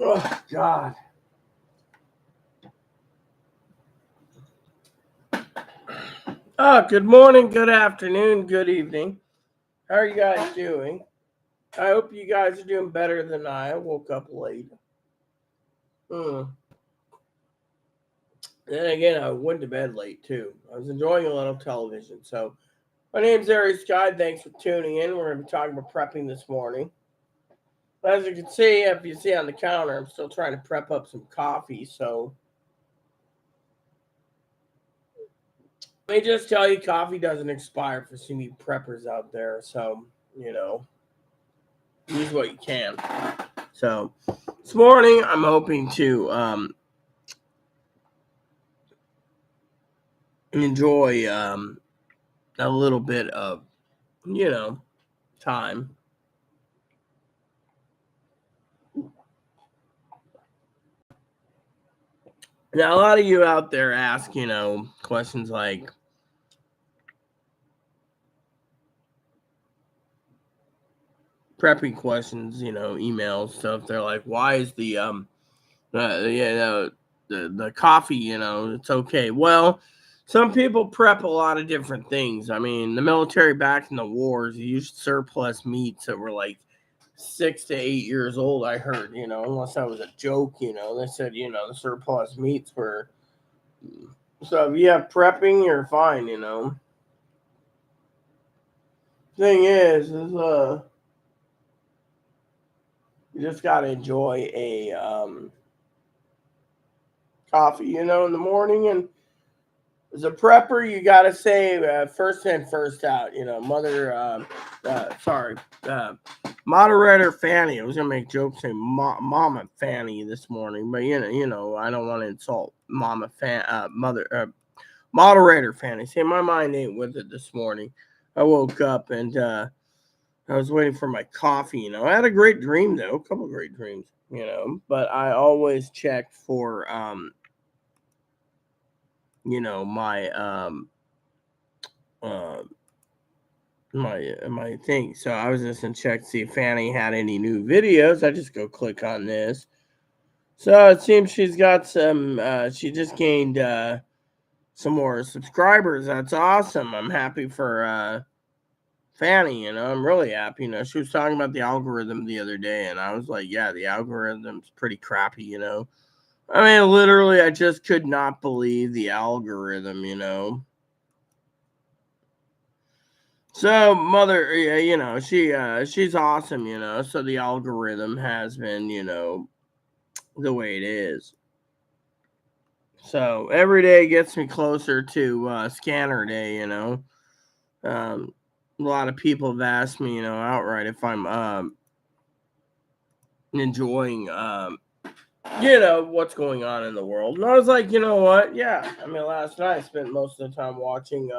Oh, God. Good morning, good afternoon, good evening. How are you guys doing? I hope you guys are doing better than I woke up late. Hmm. Then again, I went to bed late too. I was enjoying a little television. So, my name's Ari Sky. Thanks for tuning in. We're going to be talking about prepping this morning. As you can see, if you see on the counter, I'm still trying to prep up some coffee. So, let me just tell you, coffee doesn't expire for some of you preppers out there. So, you know, use what you can. So this morning, I'm hoping to enjoy a little bit of, you know, time. Now, a lot of you out there ask, questions like, prepping questions, emails, stuff. They're like, why is the coffee, it's okay. Well, some people prep a lot of different things. I mean, the military back in the wars used surplus meats that were like 6 to 8 years old. I heard, unless that was a joke, they said, the surplus meats were. So if you have prepping, you're fine. Thing is you just gotta enjoy a coffee, in the morning. And as a prepper, you gotta say first in, first out. Uh, Moderator Fanny. I was gonna make jokes saying Mama Fanny this morning, but I don't want to insult Moderator Fanny. See, my mind ain't with it this morning. I woke up and I was waiting for my coffee. I had a great dream though, a couple great dreams. But I always check for my uh, my thing. So I was just gonna check to see if Fanny had any new videos. I just go click on this. So it seems she's got some. She just gained some more subscribers. That's awesome. I'm happy for Fanny. I'm really happy. She was talking about the algorithm the other day, and I was like, yeah, the algorithm's pretty crappy. I mean, literally, I just could not believe the algorithm. So mother, yeah, she's awesome. So the algorithm has been, the way it is. So every day gets me closer to scanner day. A lot of people have asked me, outright if I'm enjoying what's going on in the world. And I was like, you know what? Yeah. I mean, last night I spent most of the time watching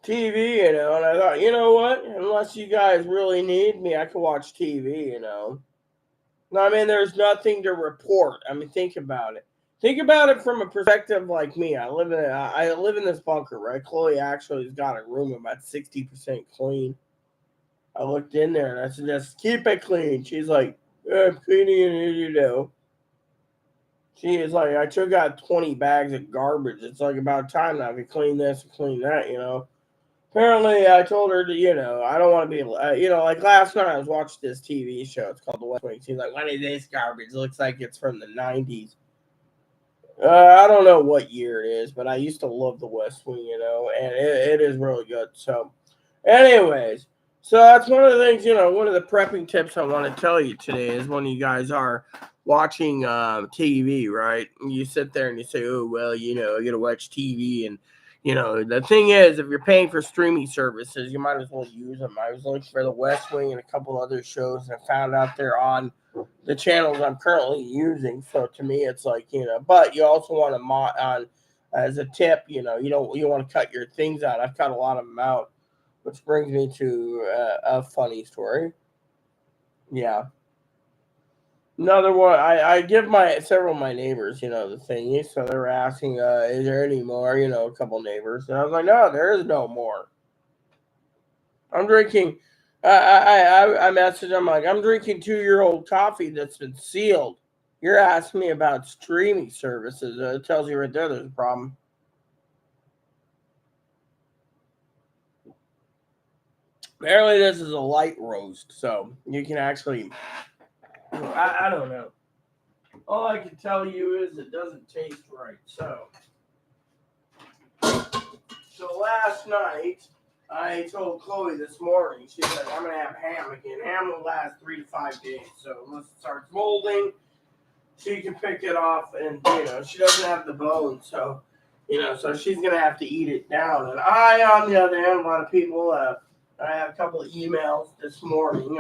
TV, and I thought, you know what? Unless you guys really need me, I could watch TV. No, I mean, there's nothing to report. I mean, think about it. Think about it from a perspective like me. I live in this bunker, right? Chloe actually has got a room about 60% clean. I looked in there and I said, just keep it clean. She's like, yeah, I'm cleaning it. She is like, I took out 20 bags of garbage. It's like about time now I could clean this and clean that. Apparently, I told her to, I don't want to be, like last night I was watching this TV show. It's called The West Wing. She's like, what is this garbage? It looks like it's from the 90s. I don't know what year it is, but I used to love The West Wing, and it is really good. So, anyways, so that's one of the things, one of the prepping tips I want to tell you today is when you guys are watching TV, right? You sit there and you say, oh, well, I got to watch TV. And, the thing is, if you're paying for streaming services, you might as well use them. I was looking for The West Wing and a couple other shows, and I found out they're on the channels I'm currently using. So to me, it's like, but you also want to on as a tip, you want to cut your things out. I've cut a lot of them out, which brings me to a funny story. Yeah. Another one, I give my several of my neighbors, the thingy. So they're asking, is there any more? A couple neighbors. And I was like, no, there is no more. I'm drinking I messaged him like, I'm drinking 2-year-old coffee that's been sealed. You're asking me about streaming services. It tells you right there there's a problem. Apparently, this is a light roast, so you can actually. I don't know. All I can tell you is it doesn't taste right. So last night, I told Chloe this morning, she said, I'm going to have ham again. Ham will last 3 to 5 days. So once it starts molding, she can pick it off. And, she doesn't have the bone. So, so she's going to have to eat it down. And I, on the other hand, a lot of people, I have a couple of emails this morning.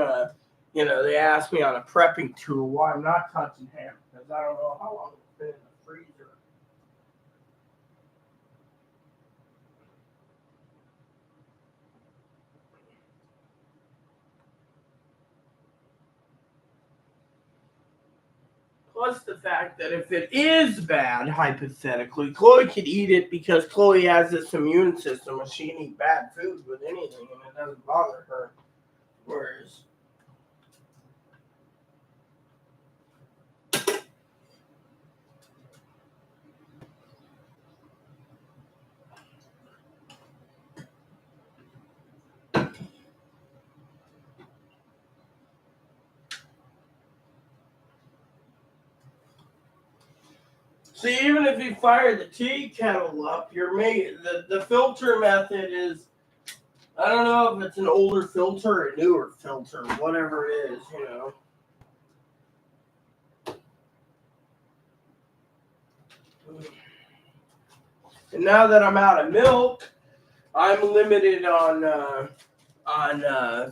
They asked me on a prepping tour why I'm not touching ham. Because I don't know how long it's been in the freezer. Plus the fact that if it is bad, hypothetically, Chloe could eat it because Chloe has this immune system and she can eat bad food with anything and it doesn't bother her. Whereas, see, even if you fire the tea kettle up, you're making the filter method is, I don't know if it's an older filter or a newer filter, whatever it is. And now that I'm out of milk, I'm limited on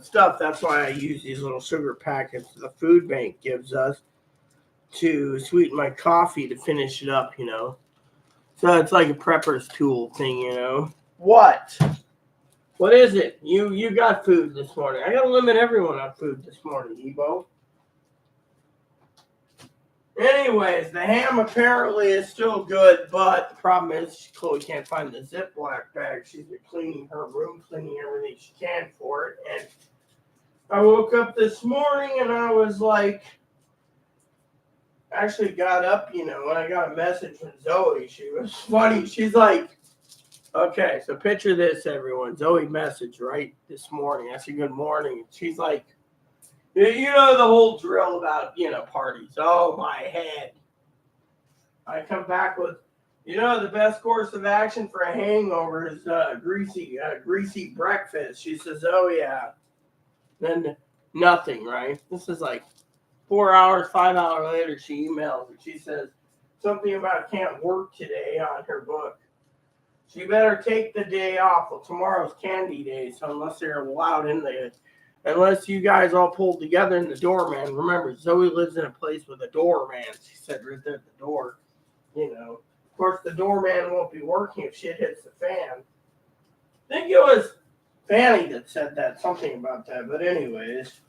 stuff. That's why I use these little sugar packets the food bank gives us to sweeten my coffee to finish it up. So it's like a prepper's tool thing. What? What is it? You got food this morning. I gotta limit everyone on food this morning, Ebo. Anyways, the ham apparently is still good, but the problem is Chloe can't find the Ziploc bag. She's been cleaning her room, cleaning everything she can for it. And I woke up this morning and I was like, actually got up, when I got a message from Zoe. She was funny. She's like, okay, so picture this, everyone. Zoe messaged right this morning. I said, good morning. She's like, the whole drill about, parties. Oh, my head. I come back with, the best course of action for a hangover is greasy breakfast. She says, oh, yeah. Then nothing, right? This is like 4 hours, 5 hours later, she emails and she says something about can't work today on her book. She better take the day off. Well, tomorrow's candy day, so unless they're allowed in there, unless you guys all pulled together in the doorman. Remember, Zoe lives in a place with a doorman. She said right there at the door. Of course, the doorman won't be working if shit hits the fan. I think it was Fanny that said that, something about that. But anyways,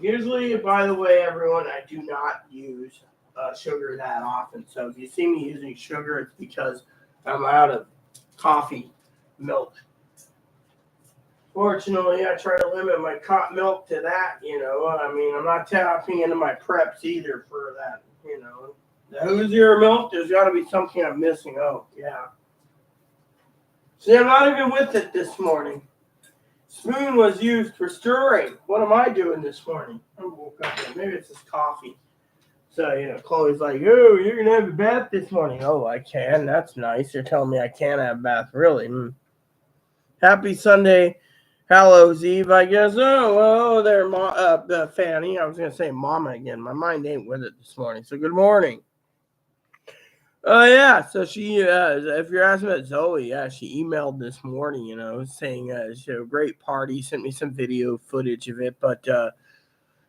usually, by the way, everyone, I do not use sugar that often. So if you see me using sugar, it's because I'm out of coffee milk. Fortunately, I try to limit my milk to that, I'm not tapping into my preps either for that, The Hoosier milk, there's got to be something I'm missing. Oh, yeah. See, I'm not even with it this morning. Spoon was used for stirring. What am I doing this morning? I woke up here. Maybe it's this coffee. So, Chloe's like, oh, you're going to have a bath this morning. Oh, I can. That's nice. You're telling me I can't have a bath. Really? Happy Sunday. Hallows Eve, I guess. Oh, there, Fanny. I was going to say Mama again. My mind ain't with it this morning. So, good morning. Oh, yeah. So, she, if you're asking about Zoe, yeah, she emailed this morning, saying she had a great party, sent me some video footage of it. But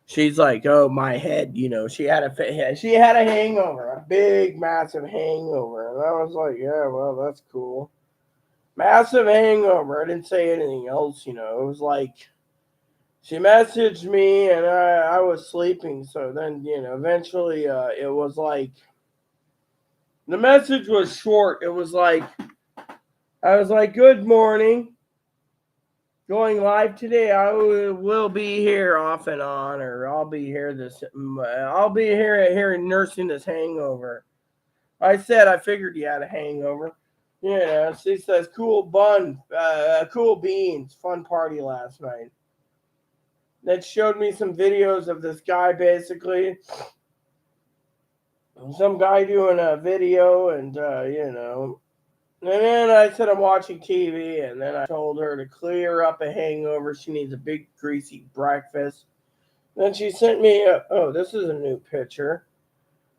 she's like, oh, my head, she had a hangover, a big, massive hangover. And I was like, yeah, well, that's cool. Massive hangover. I didn't say anything else, It was like, she messaged me and I was sleeping. So then, eventually it was like, the message was short. It was like, I was like, good morning. going live today. I will be here off and on, or I'll be here nursing this hangover. I said I figured you had a hangover. Yeah, she says cool beans, fun party last night. That showed me some videos of this guy, basically some guy doing a video, and then I said I'm watching TV, and then I told her to clear up a hangover. She needs a big greasy breakfast. Then she sent me this is a new picture.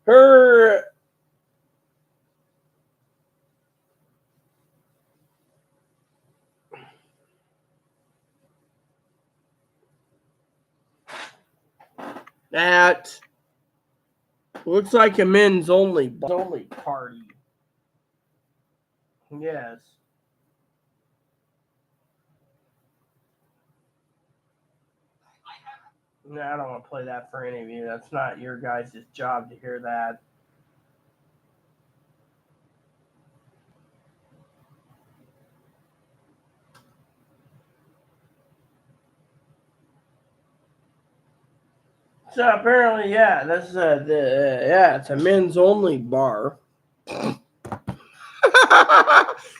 Her that looks like a men's only party. Yes. No, I don't want to play that for any of you. That's not your guys' job to hear that. So apparently, yeah, this is it's a men's only bar.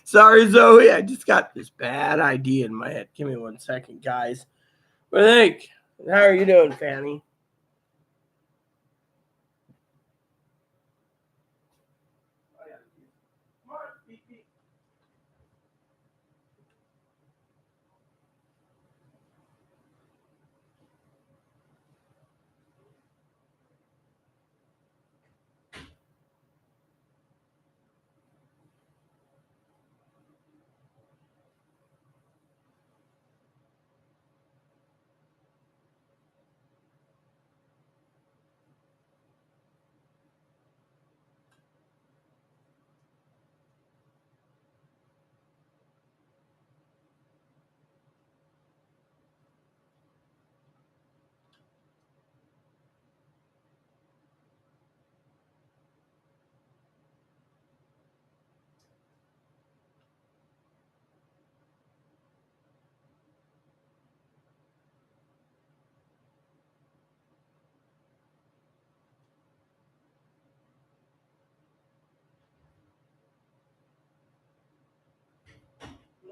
Sorry, Zoe, I just got this bad idea in my head. Give me 1 second, guys. What do you think? How are you doing, Fanny?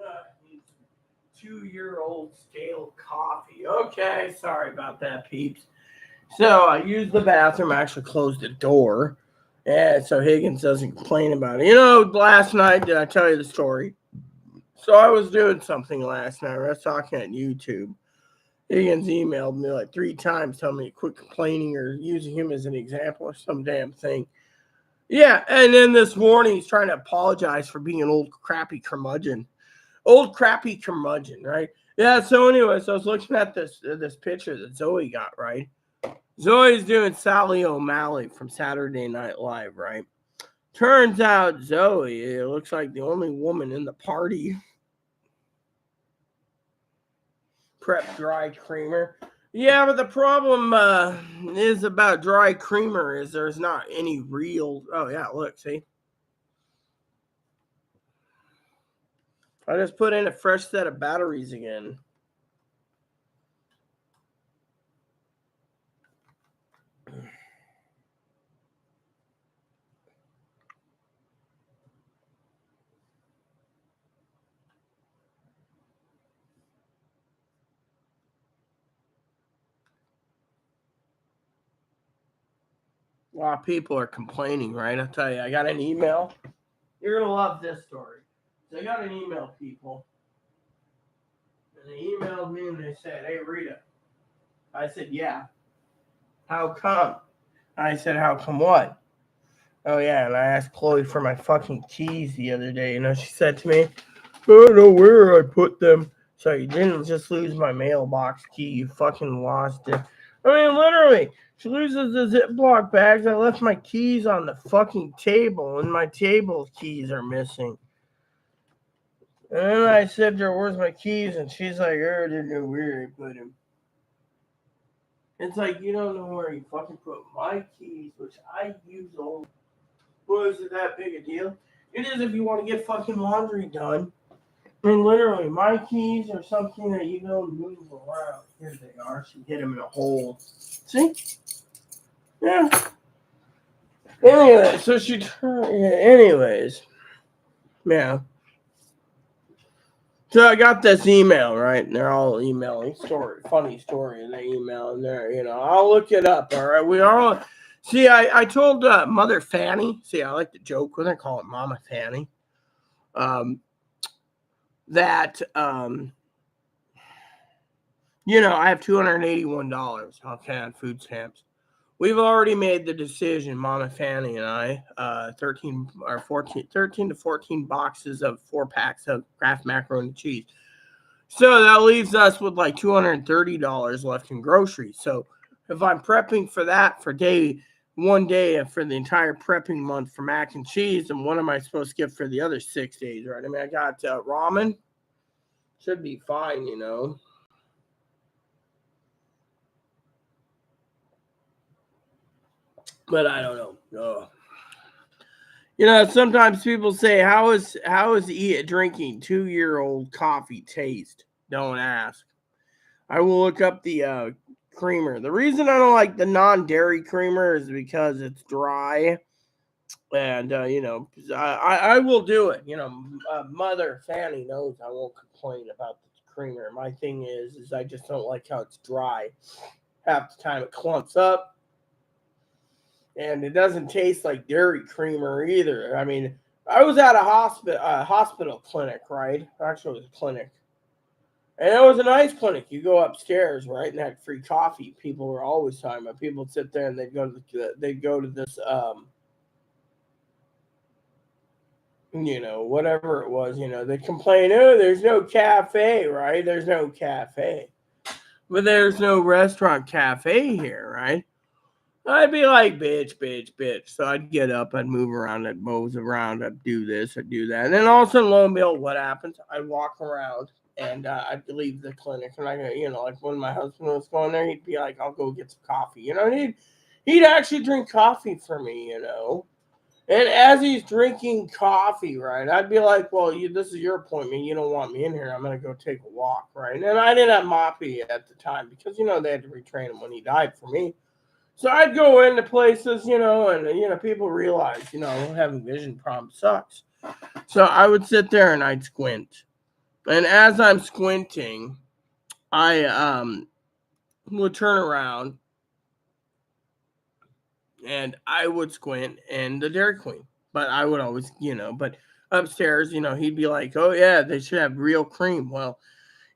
Uh, 2-year-old stale coffee. Okay, sorry about that, peeps. So I used the bathroom, actually closed the door, and so Higgins doesn't complain about it. Last night, did I tell you the story? So I was doing something last night. I was talking on YouTube. Higgins emailed me like 3 times telling me to quit complaining or using him as an example or some damn thing. Yeah, and then this morning he's trying to apologize for being an old crappy curmudgeon. Old crappy curmudgeon, right? Yeah, so anyways, I was looking at this picture that Zoe got, right? Zoe's doing Sally O'Malley from Saturday Night Live, right? Turns out Zoe, it looks like the only woman in the party. Prep dry creamer. Yeah, but the problem is about dry creamer is there's not any real. Oh yeah, look, see. I just put in a fresh set of batteries again. A lot of people are complaining, right? I'll tell you, I got an email. You're gonna love this story. So I got an email, people, and they emailed me and they said, "Hey, Rita." I said, "Yeah." How come? I said, "How come what?" Oh yeah, and I asked Chloe for my fucking keys the other day. She said to me, "I don't know where I put them." So you didn't just lose my mailbox key, you fucking lost it. I mean, literally, she loses the Ziploc bags. I left my keys on the fucking table, and my table keys are missing. And then I said to her, "Where's my keys?" And she's like, "I didn't know where I put them." It's like, you don't know where you fucking put my keys, which I use all. Well, is it that big a deal? It is if you want to get fucking laundry done. And literally, my keys are something that you don't move around. Here they are. She hit them in a hole. See? Yeah. Anyway, so she. Anyways, yeah. So I got this email, right? And they're all emailing funny story in the email, and I'll look it up. All right, we all see. I told Mother Fanny. See, I like to joke with her, call it Mama Fanny. That I have $281. Okay, on food stamps. We've already made the decision, Mama Fanny and I, 13 to 14 boxes of 4 packs of Kraft macaroni and cheese. So that leaves us with like $230 left in groceries. So if I'm prepping for that for one day for the entire prepping month for mac and cheese, then what am I supposed to get for the other 6 days, right? I mean, I got ramen. Should be fine, But I don't know. Sometimes people say, how is drinking 2-year-old coffee taste? Don't ask. I will look up the creamer. The reason I don't like the non-dairy creamer is because it's dry. And, I will do it. Mother Fanny knows I won't complain about the creamer. My thing is I just don't like how it's dry. Half the time it clumps up. And it doesn't taste like dairy creamer either. I mean, I was at a hospital clinic, right? Actually, it was a clinic. And it was a nice clinic. You go upstairs, right, and had free coffee. People were always talking about. People would sit there and they'd go to this, whatever it was. They'd complain, oh, there's no cafe, right? There's no cafe, but there's no restaurant cafe here, right? I'd be like, bitch, bitch, bitch. So I'd get up, I'd move around, I'd mose around, I'd do this, I'd do that. And then all of a sudden, lo and behold, what happens? I'd walk around and I'd leave the clinic. And like when my husband was going there, he'd be like, I'll go get some coffee. And he'd actually drink coffee for me, And as he's drinking coffee, right, I'd be like, well, this is your appointment. You don't want me in here. I'm going to go take a walk, right? And I didn't have Moppy at the time because, they had to retrain him when he died for me. So I'd go into places, and people realize, having vision problems sucks. So I would sit there and I'd squint. And as I'm squinting, I would turn around and I would squint and the Dairy Queen. But I would always, but upstairs, he'd be like, oh yeah, they should have real cream. Well,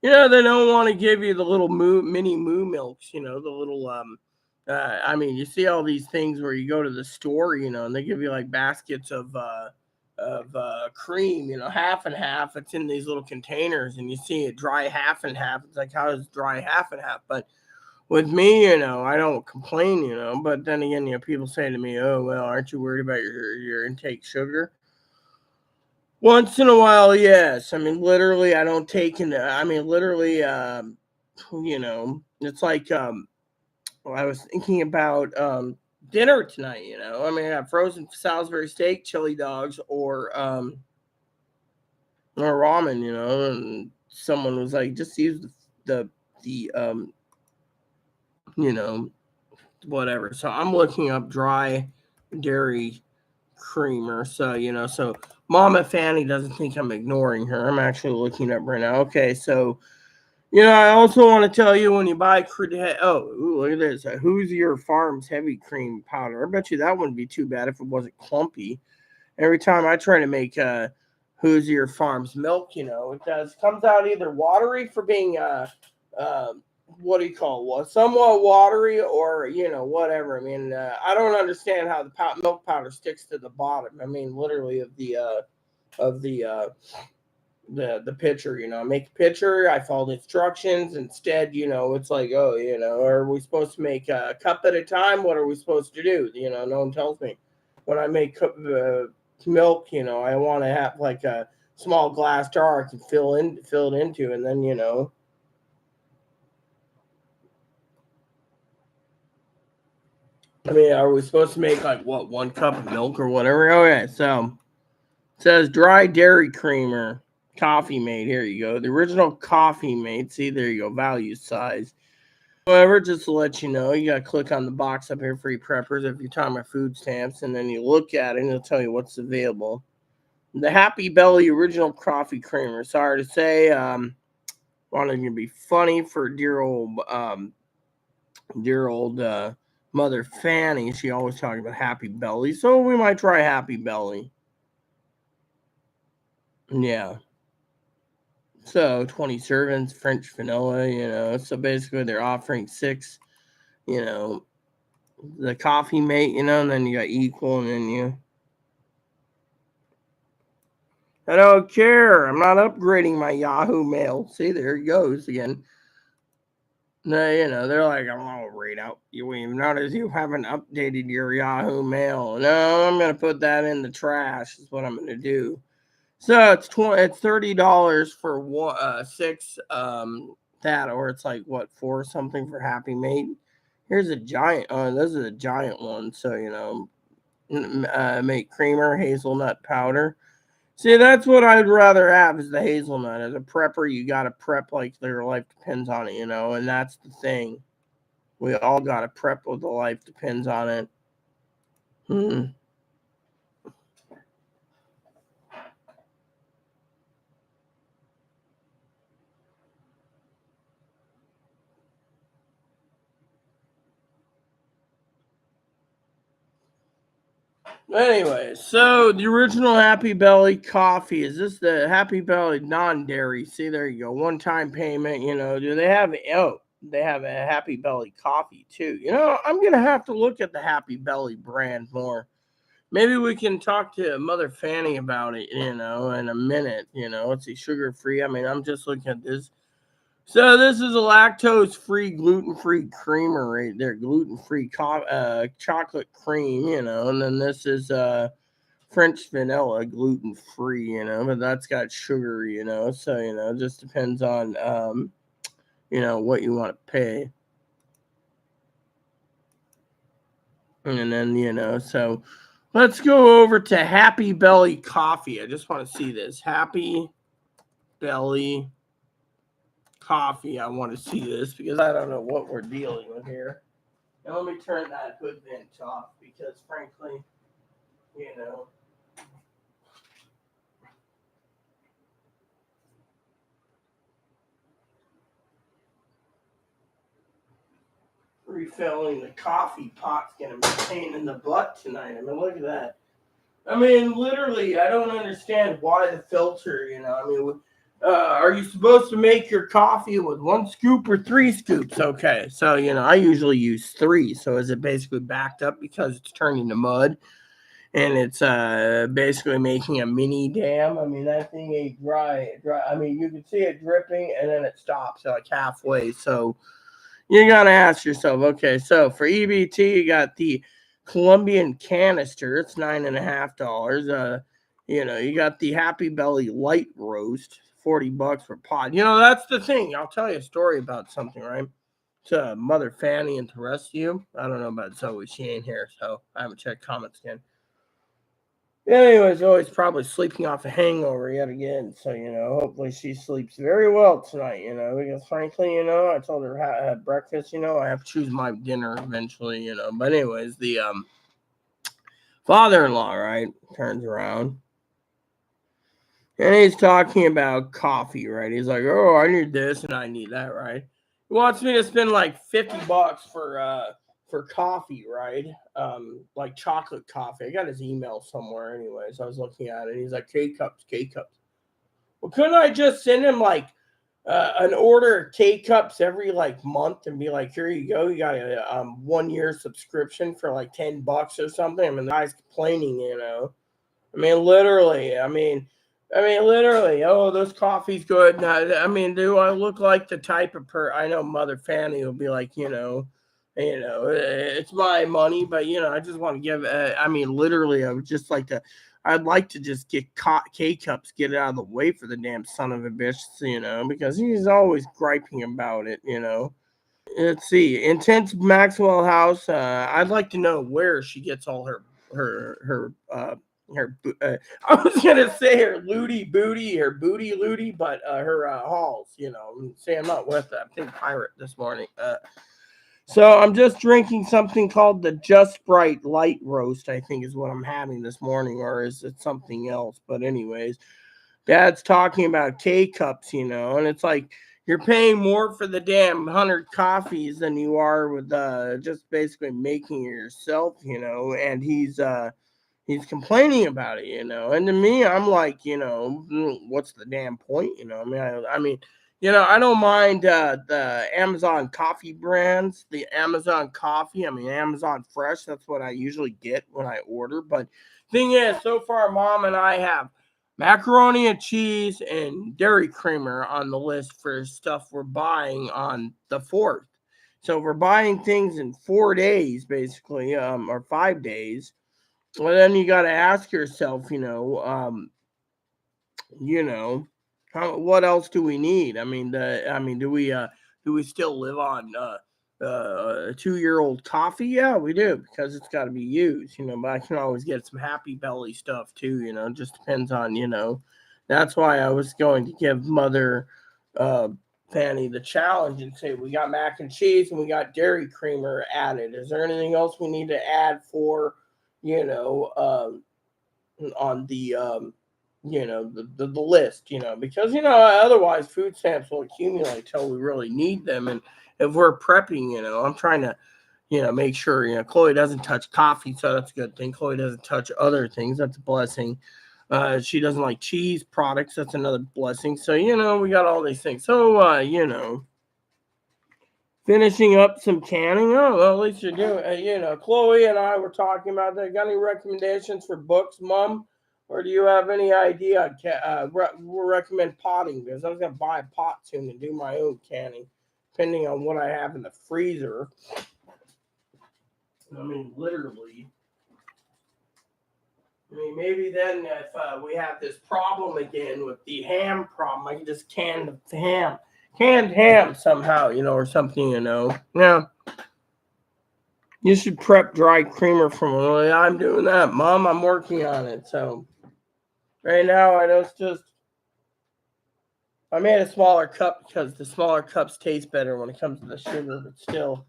they don't want to give you the little mini moo milks, the little I mean, you see all these things where you go to the store, and they give you like baskets of cream, half and half. It's in these little containers, and you see it dry half and half. It's like, how is dry half and half? But with me, I don't complain, But then again, people say to me, "Oh, well, aren't you worried about your intake sugar?" Once in a while, yes. I mean, literally, I don't take into. I mean, literally, it's like I was thinking about dinner tonight. I mean, I got frozen Salisbury steak, chili dogs, or ramen. And someone was like, just use the whatever. So I'm looking up dry dairy creamer. So so Mama Fanny doesn't think I'm ignoring her. I'm actually looking up right now. Okay, so. I also want to tell you when you buy look at this. Hoosier Farms heavy cream powder. I bet you that wouldn't be too bad if it wasn't clumpy. Every time I try to make Hoosier Farms milk, it comes out either watery for being what do you call it? Somewhat watery or whatever. I mean, I don't understand how the milk powder sticks to the bottom. I mean, literally of the pitcher, I make a pitcher, I follow the instructions. Instead, it's like, oh, are we supposed to make a cup at a time? What are we supposed to do? No one tells me. When I make milk, I want to have like a small glass jar I can fill it into, and then I mean, are we supposed to make like 1 cup of milk or whatever? Okay, so it says dry dairy creamer. Coffee Mate. Here you go. The original Coffee Mate. See, there you go. Value size. However, just to let you know, you got to click on the box up here, free preppers, if you're talking about food stamps, and then you look at it and it'll tell you what's available. The Happy Belly original coffee creamer. Sorry to say, wanted to be funny for dear old mother Fanny. She always talking about Happy Belly, so we might try Happy Belly. Yeah. So 20 servings, French vanilla. So basically they're offering 6, you know, the Coffee Mate, and then you got Equal, and then I don't care. I'm not upgrading my Yahoo Mail. See, there he goes again. No, they're like, oh, Rita, you even notice you haven't updated your Yahoo Mail. No, I'm gonna put that in the trash. Is what I'm gonna do. So it's $30 for 6 that, or it's like what, 4 something for Happy Mate. Here's a giant. This is a giant one. So make creamer hazelnut powder. See, that's what I'd rather have is the hazelnut. As a prepper, you got to prep like their life depends on it, and that's the thing. We all got to prep with the life depends on it. Anyway, so the original Happy Belly coffee, is this the Happy Belly non-dairy? See, there you go. One-time payment, do they have, they have a Happy Belly coffee too. I'm going to have to look at the Happy Belly brand more. Maybe we can talk to Mother Fanny about it, in a minute. Let's see, sugar-free. I mean, I'm just looking at this. So this is a lactose-free, gluten-free creamer right there, gluten-free chocolate cream, and then this is French vanilla, gluten-free, but that's got sugar, so it just depends on what you want to pay, and then so let's go over to Happy Belly coffee. I just want to see this Happy Belly coffee. I want to see this because I don't know what we're dealing with here. And let me turn that hood vent off because, frankly, you know, refilling the coffee pot's going to be a pain in the butt tonight. I mean, look at that. I mean, literally, I don't understand why the filter, I mean, are you supposed to make your coffee with 1 scoop or 3 scoops? Okay, so, I usually use 3. So is it basically backed up because it's turning to mud and it's basically making a mini dam? I mean, that thing ain't dry. I mean, you can see it dripping and then it stops like halfway. So you got to ask yourself, okay, so for EBT, you got the Colombian canister. It's $9.50. You got the Happy Belly light roast, $40 per pot. That's the thing. I'll tell you a story about something, right? To Mother Fanny and to the rest of you. I don't know about Zoe. She ain't here, so I haven't checked comments again. Anyways, Zoe's probably sleeping off a hangover yet again. So, hopefully she sleeps very well tonight, because frankly, I told her at breakfast, I have to choose my dinner eventually, But anyways, the father-in-law, right, turns around and he's talking about coffee, right? He's like, oh, I need this and I need that, right? He wants me to spend like $50 for coffee, right? Like chocolate coffee. I got his email somewhere anyways. I was looking at it. He's like, K-cups. Well, couldn't I just send him like an order of K-cups every like month and be like, here you go. You got a 1-year subscription for like $10 or something. I mean, the guy's complaining, I mean, literally. Literally. Oh, this coffee's good. I mean, do I look like the type of I know Mother Fanny will be like, it's my money, but I just want to give. Literally, I would just like to. I'd like to just get K cups, get it out of the way for the damn son of a bitch, because he's always griping about it, Let's see, Intense Maxwell House. I'd like to know where she gets all her I was gonna say her looty booty, her booty looty, but her halls. Say I'm not with that big pirate this morning. So I'm just drinking something called the Just Bright Light Roast. I think is what I'm having this morning, or is it something else? But anyways, Dad's talking about K cups, and it's like you're paying more for the damn 100 coffees than you are with just basically making it yourself, and he's complaining about it, and to me, I'm like, what's the damn point, I mean, I don't mind the Amazon coffee brands, the Amazon coffee. I mean, Amazon Fresh. That's what I usually get when I order. But thing is, so far, Mom and I have macaroni and cheese and dairy creamer on the list for stuff we're buying on the 4th. So we're buying things in 4 days, basically, or 5 days. Well, then you got to ask yourself, you know, what else do we need? I mean, do we still live on 2-year-old coffee? Yeah, we do because it's got to be used, But I can always get some Happy Belly stuff too, Just depends on, That's why I was going to give Mother uh, Fanny the challenge and say we got mac and cheese and we got dairy creamer added. Is there anything else we need to add for, you know, on the list, because otherwise food stamps will accumulate till we really need them. And if we're prepping, I'm trying to make sure Chloe doesn't touch coffee, so that's a good thing. Chloe doesn't touch other things, that's a blessing. She doesn't like cheese products, that's another blessing. So we got all these things. So finishing up some canning. Oh, well, at least you're doing. Chloe and I were talking about that. Got any recommendations for books, Mom? Or do you have any idea? We'll recommend potting because I was gonna buy a pot soon and do my own canning, depending on what I have in the freezer. I mean, literally. I mean, maybe then if we have this problem again with the ham problem, I can just can the ham, canned ham somehow, or something, Yeah. You should prep dry creamer from early. I'm doing that, Mom. I'm working on it. So right now, I made a smaller cup because the smaller cups taste better when it comes to the sugar, but still.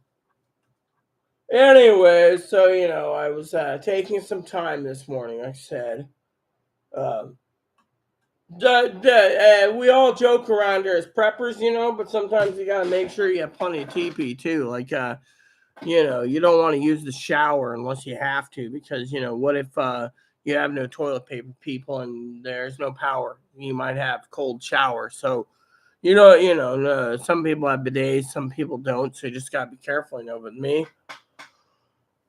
Anyway, so I was taking some time this morning. Like I said, um, we all joke around here as preppers, but sometimes you gotta make sure you have plenty of TP too. Like you don't want to use the shower unless you have to because what if you have no toilet paper, people, and there's no power? You might have cold shower. So some people have bidets, some people don't. So you just gotta be careful. But me,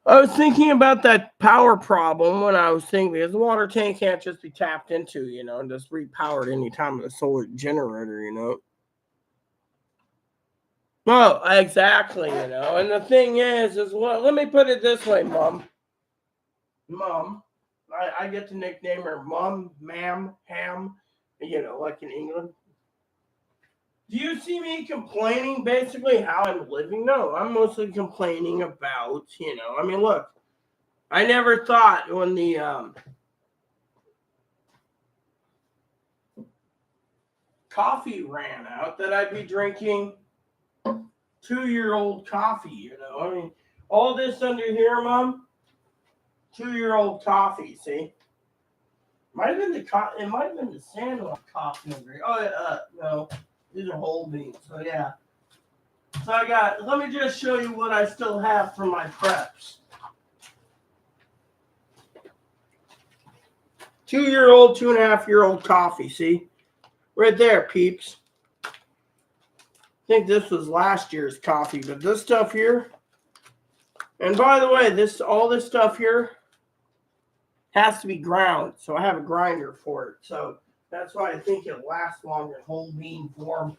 I was thinking about that power problem when I was thinking because the water tank can't just be tapped into, and just repowered any time with a solar generator. Well, exactly, and the thing is well, let me put it this way, Mom. I get to nickname her Mom, Ma'am, Ham, like in England. Do you see me complaining basically how I'm living? No, I'm mostly complaining about, I mean, look, I never thought when the coffee ran out that I'd be drinking 2-year-old coffee, I mean, all this under here, Mom, 2-year-old coffee, see? Might have been it might have been the Sandwich coffee over here. Oh, no, these are whole beans. So yeah. So let me just show you what I still have for my preps. 2-year-old, 2.5-year-old coffee. See, right there, peeps. I think this was last year's coffee, but this stuff here. And by the way, all this stuff here has to be ground, so I have a grinder for it. So that's why I think it lasts longer in whole bean form.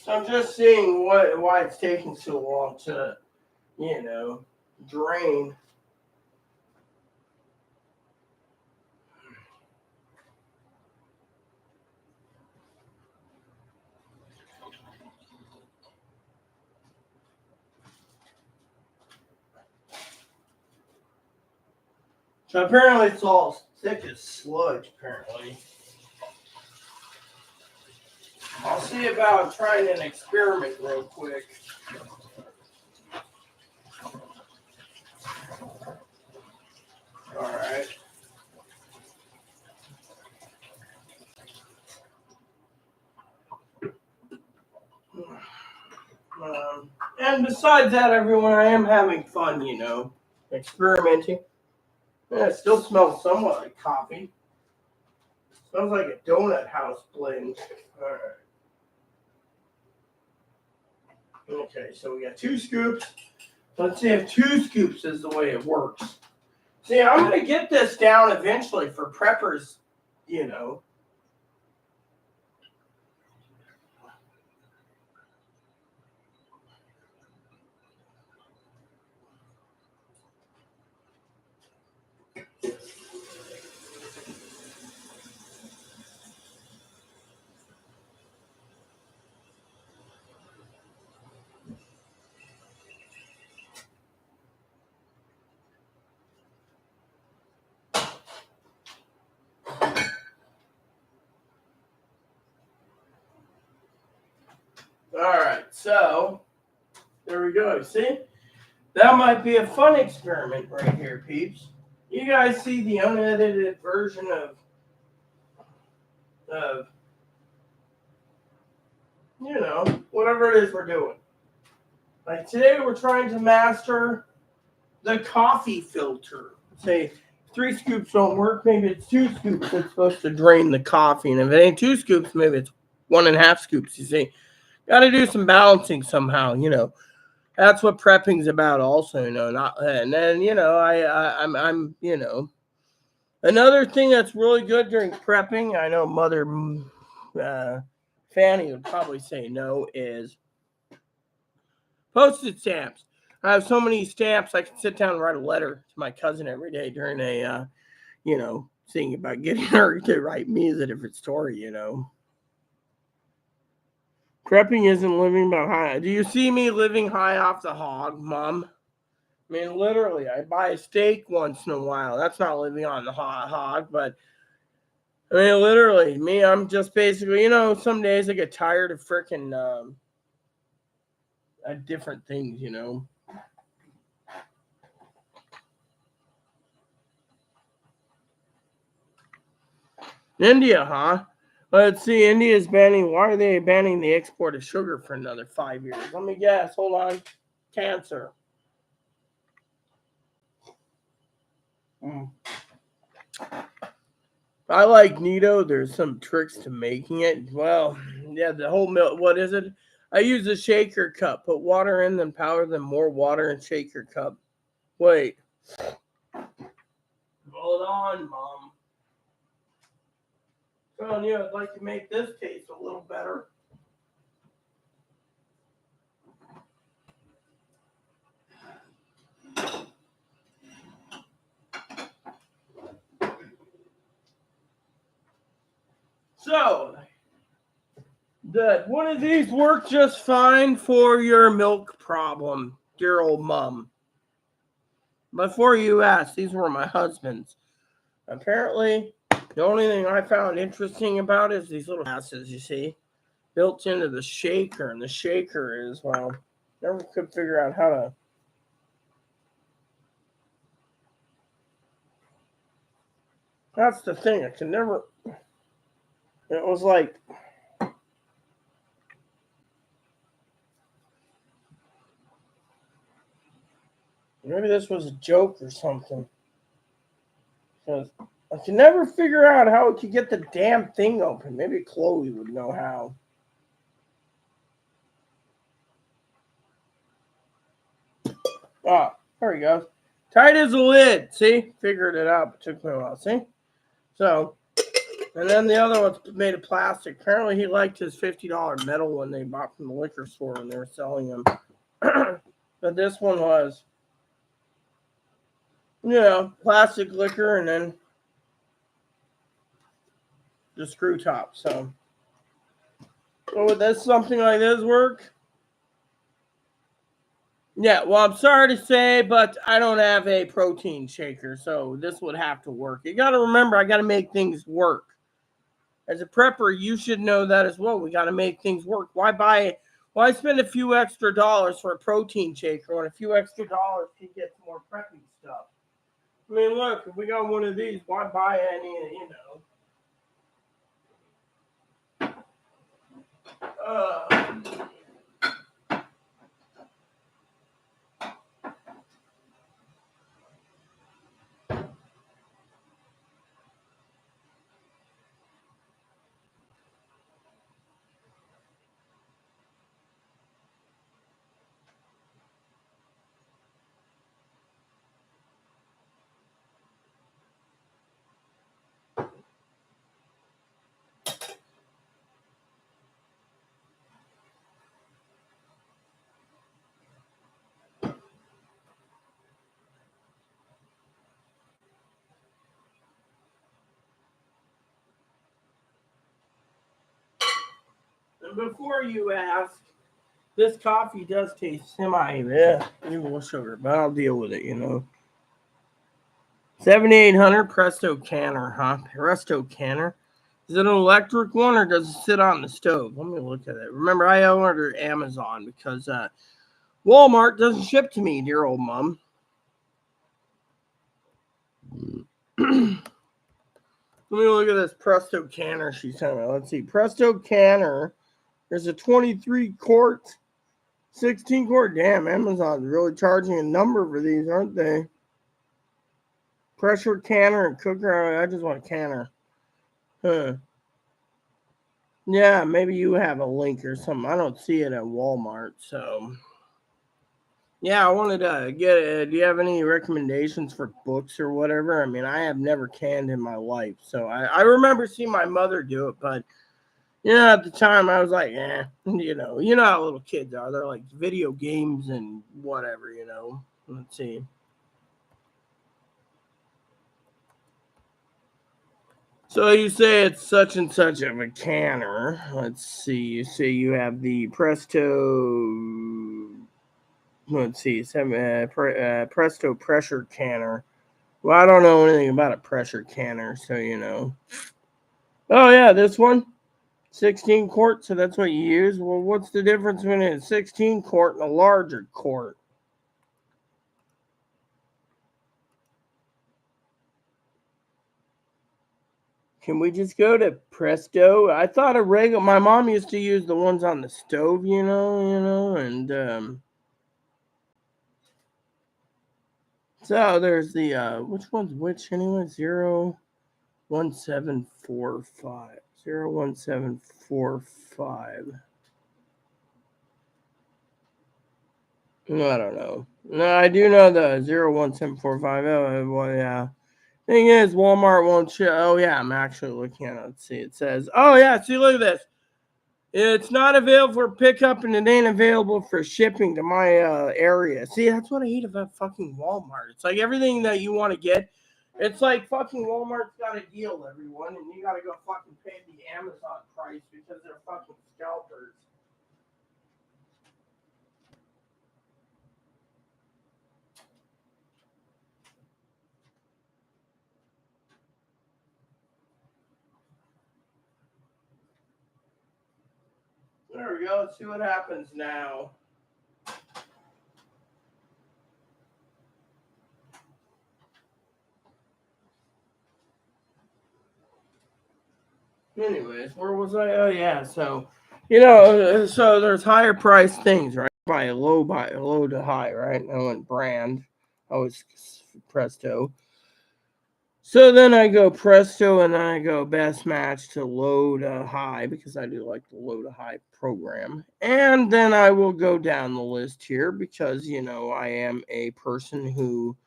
So I'm just seeing why it's taking so long to drain. So apparently it's all thick as sludge, apparently. I'll see about trying an experiment real quick. Alright. And besides that, everyone, I am having fun, experimenting. Yeah, it still smells somewhat like coffee. Smells like a donut house blend. Alright. Okay, so we got 2 scoops. Let's see if 2 scoops is the way it works. See, I'm going to get this down eventually for preppers, Alright, so there we go. See? That might be a fun experiment right here, peeps. You guys see the unedited version of whatever it is we're doing. Like today we're trying to master the coffee filter. Say 3 scoops don't work, maybe it's 2 scoops that's supposed to drain the coffee. And if it ain't 2 scoops, maybe it's 1.5 scoops. You see, got to do some balancing somehow. That's what prepping's about. Also, not and then I'm another thing that's really good during prepping. I know Mother Fanny would probably say no is postage stamps. I have so many stamps I can sit down and write a letter to my cousin every day during a seeing about getting her to write me is a different story. Prepping isn't living about high. Do you see me living high off the hog, Mom? I mean, literally, I buy a steak once in a while. That's not living on the hog, but I mean, literally, me, I'm just basically, some days I get tired of freaking different things, India, huh? Let's see. India's banning. Why are they banning the export of sugar for another 5 years? Let me guess. Hold on. Cancer. I like Nito. There's some tricks to making it. Well, yeah, the whole milk. What is it? I use a shaker cup. Put water in, then power, then more water in shaker cup. Wait. Hold on, Mom. Telling you, I'd like to make this taste a little better. So, one of these work just fine for your milk problem, dear old Mom. Before you ask, these were my husband's. Apparently, the only thing I found interesting about it is these little glasses, you see, built into the shaker. And the shaker is, well, never could figure out how to. That's the thing. I could never. It was like. Maybe this was a joke or something. Because I can never figure out how it could get the damn thing open. Maybe Chloe would know how. Ah, there he goes. Tight as a lid. See? Figured it out. It took me a while. See? So, and then the other one's made of plastic. Apparently he liked his $50 metal one they bought from the liquor store when they were selling them. But this one was, plastic liquor and then the screw top. So, would this something like this work? Yeah, well, I'm sorry to say, but I don't have a protein shaker, so this would have to work. You got to remember, I got to make things work. As a prepper, you should know that as well. We got to make things work. Why spend a few extra dollars for a protein shaker when a few extra dollars can get some more prepping stuff? I mean, look, if we got one of these, why buy any? Uh, and before you ask, this coffee does taste evil sugar, but I'll deal with it. 7800 Presto Canner, huh? Presto Canner. Is it an electric one or does it sit on the stove? Let me look at it. Remember, I ordered Amazon because Walmart doesn't ship to me, dear old mom. Let me look at this Presto Canner she sent me. Let's see. Presto Canner. There's a 23 quart, 16 quart. Damn, Amazon's really charging a number for these, aren't they? Pressure canner and cooker. I just want a canner. Huh. Yeah, maybe you have a link or something. I don't see it at Walmart, so yeah, I wanted to get it. Do you have any recommendations for books or whatever? I mean, I have never canned in my life, so I remember seeing my mother do it, but at the time I was like, you know how little kids are. They're like video games and whatever. Let's see. So you say it's such and such of a canner. Let's see. You say you have the Presto. Let's see. Presto pressure canner. Well, I don't know anything about a pressure canner, so. Oh yeah, this one, 16 quart. So that's what you use. Well, what's the difference between a 16 quart and a larger quart? Can we just go to Presto? I thought a regular. My mom used to use the ones on the stove, and so there's the which one's which anyway? 01745. 01745. No, I don't know. No, I do know the 01745. Oh, well, yeah. Thing is, Walmart won't ship. Oh, yeah, I'm actually looking at it. Let's see. It says, oh, yeah, see, look at this. It's not available for pickup and it ain't available for shipping to my area. See, that's what I hate about fucking Walmart. It's like everything that you want to get. It's like fucking Walmart's got a deal, everyone, and you got to go fucking pay the Amazon price because they're fucking scalpers. There we go. Let's see what happens now. Anyways, where was I? Oh yeah, so there's higher priced things, right? By low to high, right? I went brand. I was Presto. So then I go Presto and then I go best match to low to high because I do like the low to high program. And then I will go down the list here because I am a person who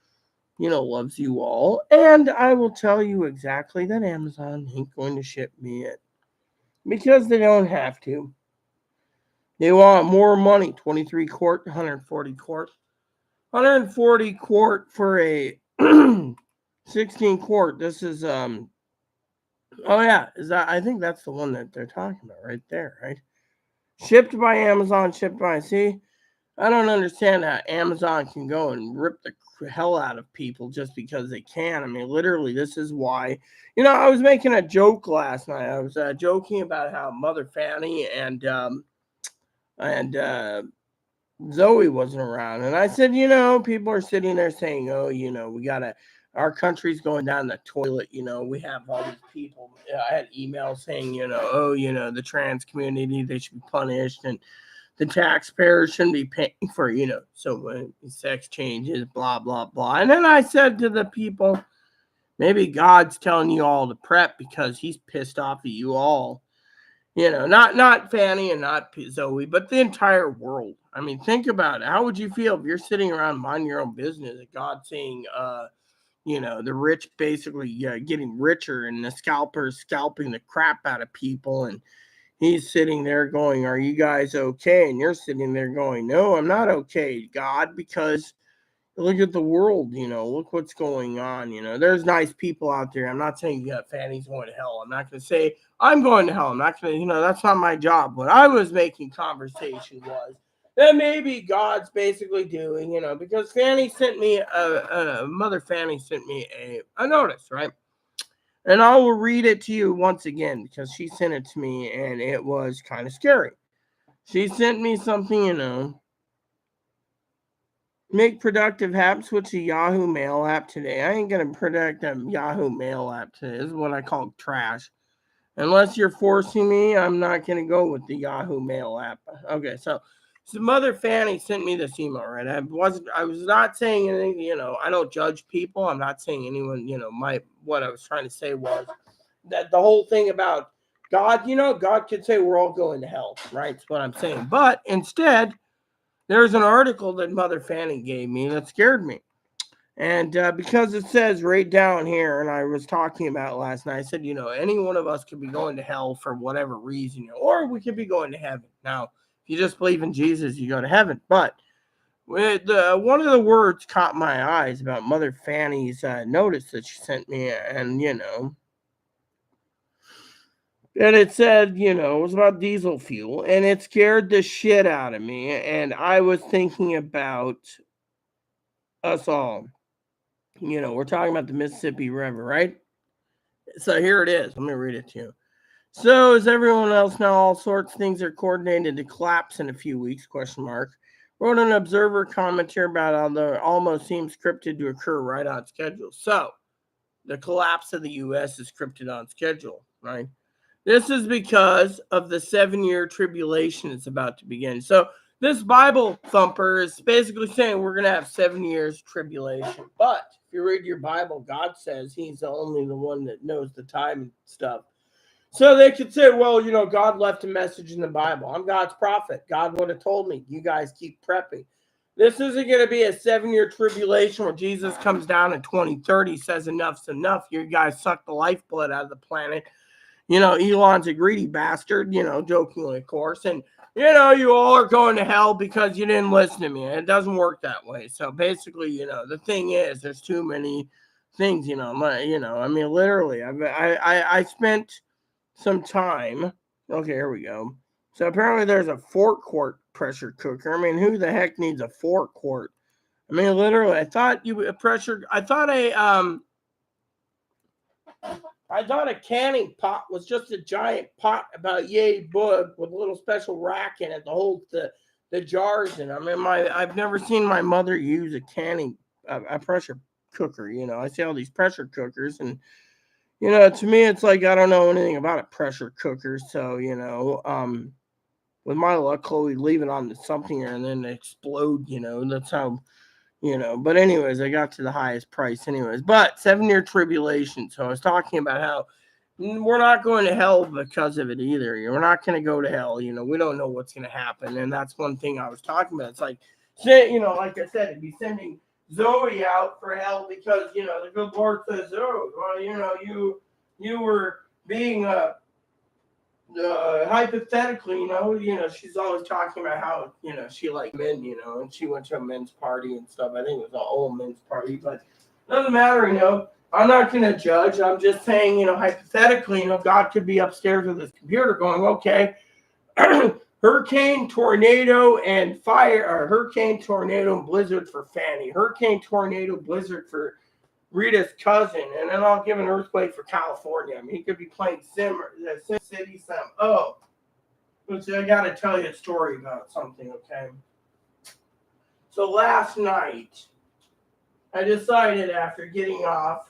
loves you all. And I will tell you exactly that Amazon ain't going to ship me it because they don't have to. They want more money. 23 quart, 140 quart. 140 quart for a 16 quart. This is oh yeah, is that I think that's the one that they're talking about right there, right? Shipped by Amazon, shipped by see. I don't understand how Amazon can go and rip the hell out of people just because they can. I mean, literally, this is why. I was making a joke last night. I was joking about how Mother Fanny and Zoe wasn't around, and I said, people are sitting there saying, "Oh, we gotta." Our country's going down the toilet. We have all these people. I had emails saying, oh, the trans community, they should be punished, and the taxpayers shouldn't be paying for, so when sex changes, blah, blah, blah. And then I said to the people, maybe God's telling you all to prep because he's pissed off at you all. Not Fanny and not Zoe, but the entire world. I mean, think about it. How would you feel if you're sitting around minding your own business and God saying, the rich basically getting richer and the scalpers scalping the crap out of people, and he's sitting there going, "Are you guys okay?" And you're sitting there going, "No, I'm not okay, God, because look at the world, look what's going on. There's nice people out there. I'm not saying Fanny's going to hell. I'm not going to say I'm going to hell. I'm not going to, that's not my job. What I was making conversation was that maybe God's basically doing, because Fanny sent me, Mother Fanny sent me a notice, right? And I will read it to you once again because she sent it to me and it was kind of scary. She sent me something, make productive apps. Switch to Yahoo Mail app today. I ain't gonna protect a Yahoo Mail app today. This is what I call trash. Unless you're forcing me, I'm not gonna go with the Yahoo Mail app. Okay, so Mother Fanny sent me this email, right? I was not saying anything, I don't judge people. I'm not saying anyone, what I was trying to say was that the whole thing about God, God could say we're all going to hell, right? That's what I'm saying. But instead, there's an article that Mother Fanny gave me that scared me. And because it says right down here, and I was talking about last night, I said, any one of us could be going to hell for whatever reason, or we could be going to heaven. Now, if you just believe in Jesus, you go to heaven. But one of the words caught my eyes about Mother Fanny's notice that she sent me, and and it said, it was about diesel fuel, and it scared the shit out of me. And I was thinking about us all. We're talking about the Mississippi River, right? So here it is. Let me read it to you. So, as everyone else now, all sorts of things are coordinated to collapse in a few weeks, question mark. Wrote an observer commentary about how the almost seems scripted to occur right on schedule. So, the collapse of the U.S. is scripted on schedule, right? This is because of the 7-year tribulation that's about to begin. So this Bible thumper is basically saying we're going to have 7 years tribulation. But if you read your Bible, God says he's the only the one that knows the time and stuff. So they could say, well, God left a message in the Bible. I'm God's prophet. God would have told me, you guys keep prepping. This isn't going to be a 7-year tribulation where Jesus comes down in 2030, says enough's enough. You guys suck the lifeblood out of the planet. Elon's a greedy bastard, jokingly, of course. And, you all are going to hell because you didn't listen to me. It doesn't work that way. So basically, the thing is, there's too many things, I mean, literally, I spent some time. Okay, here we go. So apparently there's a 4-quart pressure cooker. I mean, who the heck needs a 4-quart? I mean, literally, I thought a canning pot was just a giant pot about yay big with a little special rack in it to hold the jars in. I mean, I've never seen my mother use a pressure cooker. I see all these pressure cookers, and to me, it's like I don't know anything about a pressure cooker. So with my luck, Chloe leave it on something and then explode. That's how. But anyways, I got to the highest price anyways. But 7-year tribulation. So I was talking about how we're not going to hell because of it either. We're not going to go to hell. We don't know what's going to happen. And that's one thing I was talking about. It's like, like I said, it'd be sending Zoe out for hell because, the good Lord says, oh, well, you were being hypothetically, she's always talking about how, she liked men, and she went to a men's party and stuff. I think it was an old men's party, but doesn't matter, I'm not going to judge. I'm just saying, hypothetically, God could be upstairs with his computer going, okay, hurricane, tornado, and fire, or hurricane, tornado, and blizzard for Fanny, hurricane, tornado, blizzard for Rita's cousin, and then I'll give an earthquake for California. I mean, he could be playing Sim City Sim. Oh, which I got to tell you a story about something, okay? So last night, I decided after getting off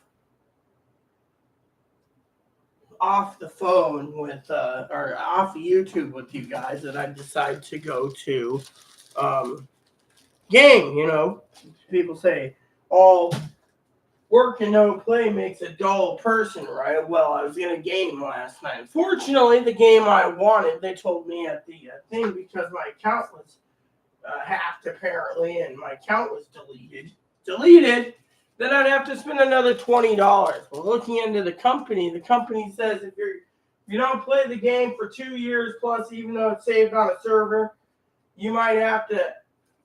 the phone with, or off of YouTube with you guys, that I decided to go to game. People say all work and no play makes a dull person, right? Well, I was in a game last night. Fortunately, the game I wanted, they told me at the thing, because my account was hacked apparently, and my account was deleted, then I'd have to spend another $20. Well, looking into the company says if you don't play the game for 2 years plus, even though it's saved on a server, you might have to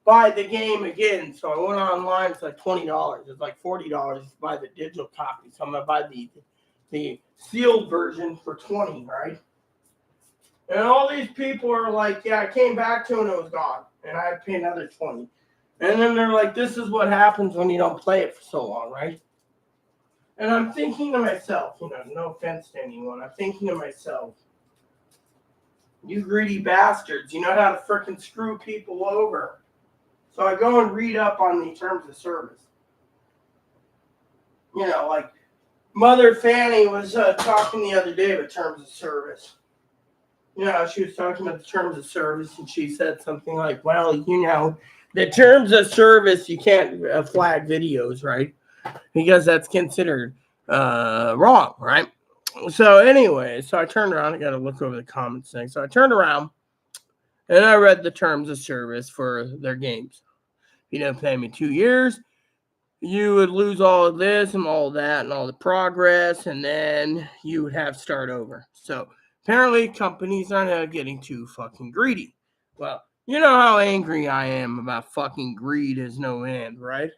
buy the game again. So I went online. It's like $20. It's like $40 to buy the digital copy. So I'm gonna buy the sealed version for $20, right? And all these people are like, yeah, I came back to it and it was gone, and I had to pay another $20. And then they're like, this is what happens when you don't play it for so long, right? And I'm thinking to myself, no offense to anyone, I'm thinking to myself, you greedy bastards, you know how to frickin' screw people over. So I go and read up on the terms of service. Like Mother Fanny was talking the other day about terms of service. She was talking about the terms of service, and she said something like, well, the terms of service, you can't flag videos, right? Because that's considered wrong, right? So anyway, so I turned around. I got to look over the comments thing. So I turned around, and I read the terms of service for their games. If you don't pay me 2 years, you would lose all of this and all of that and all the progress, and then you would have to start over. So apparently companies are now getting too fucking greedy. Well, you know how angry I am about fucking greed is no end, right?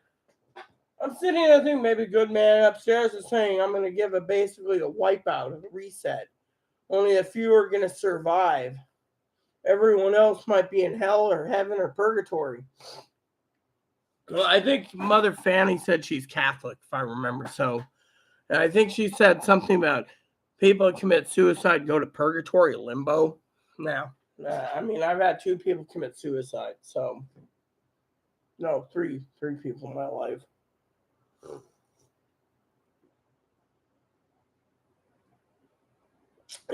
I'm sitting there thinking maybe a good man upstairs is saying I'm going to give basically a wipeout, a reset. Only a few are going to survive. Everyone else might be in hell or heaven or purgatory. Well, I think Mother Fanny said she's Catholic, if I remember. So I think she said something about people that commit suicide go to purgatory, limbo. Now, I've had 2 people commit suicide. So, no, three people in my life.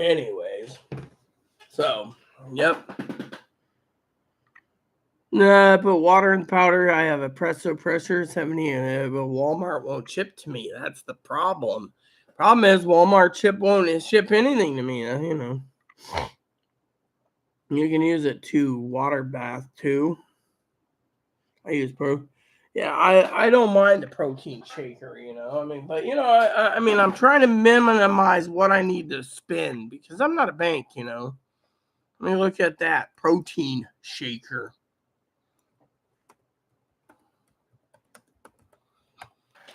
Anyways, so, yep. I put water in powder. I have espresso pressure 70, but Walmart won't ship to me. That's the problem. Problem is Walmart won't ship anything to me. You can use it to water bath too. I use Yeah, I don't mind the protein shaker. But I'm trying to minimize what I need to spend because I'm not a bank. Let me look at that protein shaker.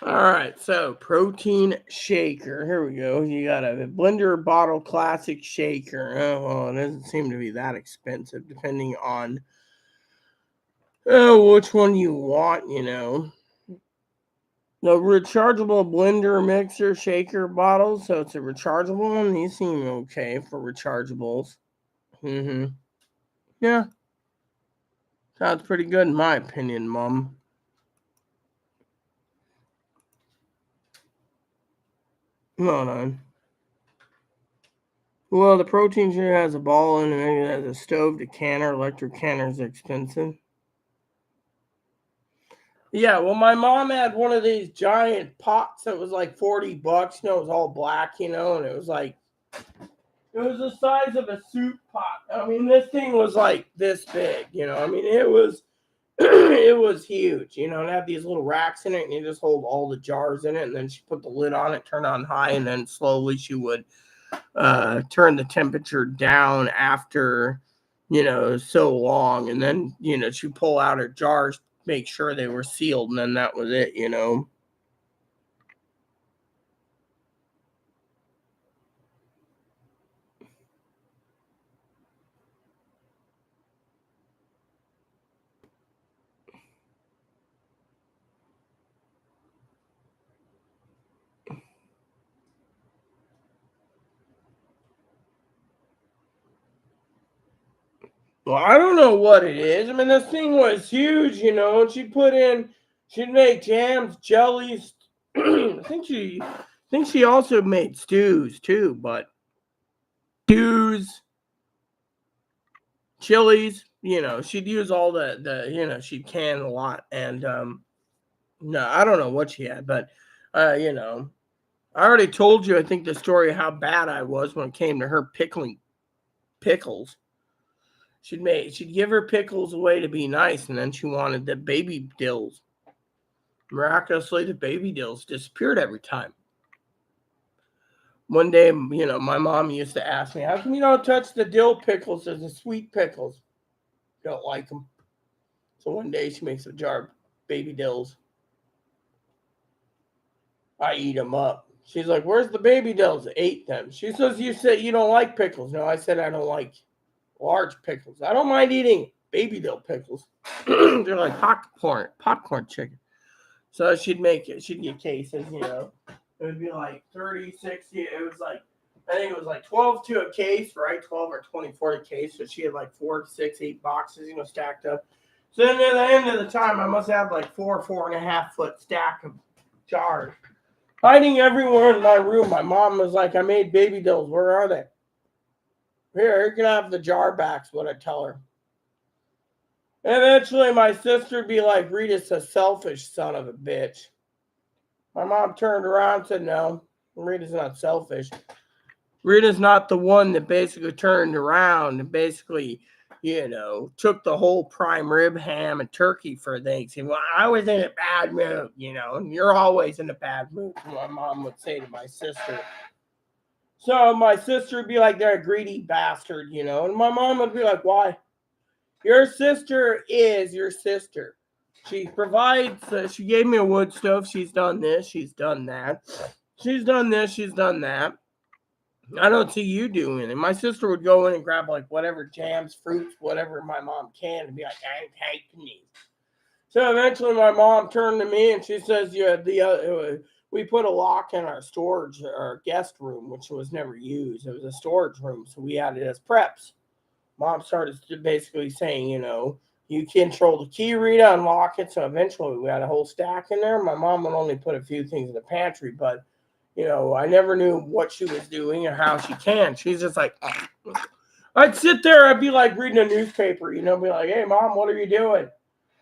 All right, so protein shaker. Here we go. You got a blender bottle classic shaker. Oh, well, it doesn't seem to be that expensive, depending on which one you want. The rechargeable blender mixer shaker bottle. So it's a rechargeable one. These seem okay for rechargeables. Yeah, sounds pretty good in my opinion, Mom. Hold on. Well, the protein shaker has a ball in it. It has a stove, the canner. Electric canner is expensive. Yeah, well, my mom had one of these giant pots that was like $40. It was all black, and it was the size of a soup pot. This thing was like this big, it was it was huge, it had these little racks in it, and you just hold all the jars in it, and then she put the lid on it, turn on high, and then slowly she would turn the temperature down after, so long. And then, she'd pull out her jars, make sure they were sealed, and then that was it. Well, I don't know what it is. I mean, this thing was huge, and she'd make jams, jellies. I think she also made stews too, but stews, chilies, she'd use all she'd can a lot. And no, I don't know what she had, but I already told you, I think, the story of how bad I was when it came to her pickling pickles. She'd give her pickles away to be nice, and then she wanted the baby dills. Miraculously, the baby dills disappeared every time. One day, my mom used to ask me, "How come you don't touch the dill pickles or the sweet pickles?" Don't like them. So one day she makes a jar of baby dills. I eat them up. She's like, "Where's the baby dills?" I ate them. She says, "You said you don't like pickles." No, I said I don't like large pickles. I don't mind eating baby dill pickles. They're like popcorn chicken. So she'd get cases. It would be like 30, 60. It was like, I think it was like 12 to a case, right? 12 or 24 a case. So she had like 4, 6, 8 boxes, stacked up. So then at the end of the time, I must have like 4.5 foot stack of jars. Hiding everywhere in my room. My mom was like, "I made baby dills. Where are they?" "Here, you can have the jar backs," what I tell her. Eventually, my sister would be like, "Rita's a selfish son of a bitch." My mom turned around and said, "No, Rita's not selfish. Rita's not the one that basically turned around and basically, took the whole prime rib ham and turkey for Thanksgiving. Well, I was in a bad mood, and you're always in a bad mood," my mom would say to my sister. So my sister would be like, "They're a greedy bastard," and my mom would be like, "Why? Your sister is your sister. She provides, she gave me a wood stove. She's done this. She's done that. She's done this. She's done that. I don't see you doing it." My sister would go in and grab like whatever jams, fruits, whatever my mom can, and be like, "I ain't taking these." So eventually my mom turned to me and she says, "Yeah, we put a lock in our storage, our guest room, which was never used. It was a storage room. So we had it as preps." Mom started basically saying, "You control the key, Rita, unlock it." So eventually we had a whole stack in there. My mom would only put a few things in the pantry, but I never knew what she was doing or how she can. She's just like, I'd sit there, I'd be like reading a newspaper, be like, "Hey, Mom, what are you doing?"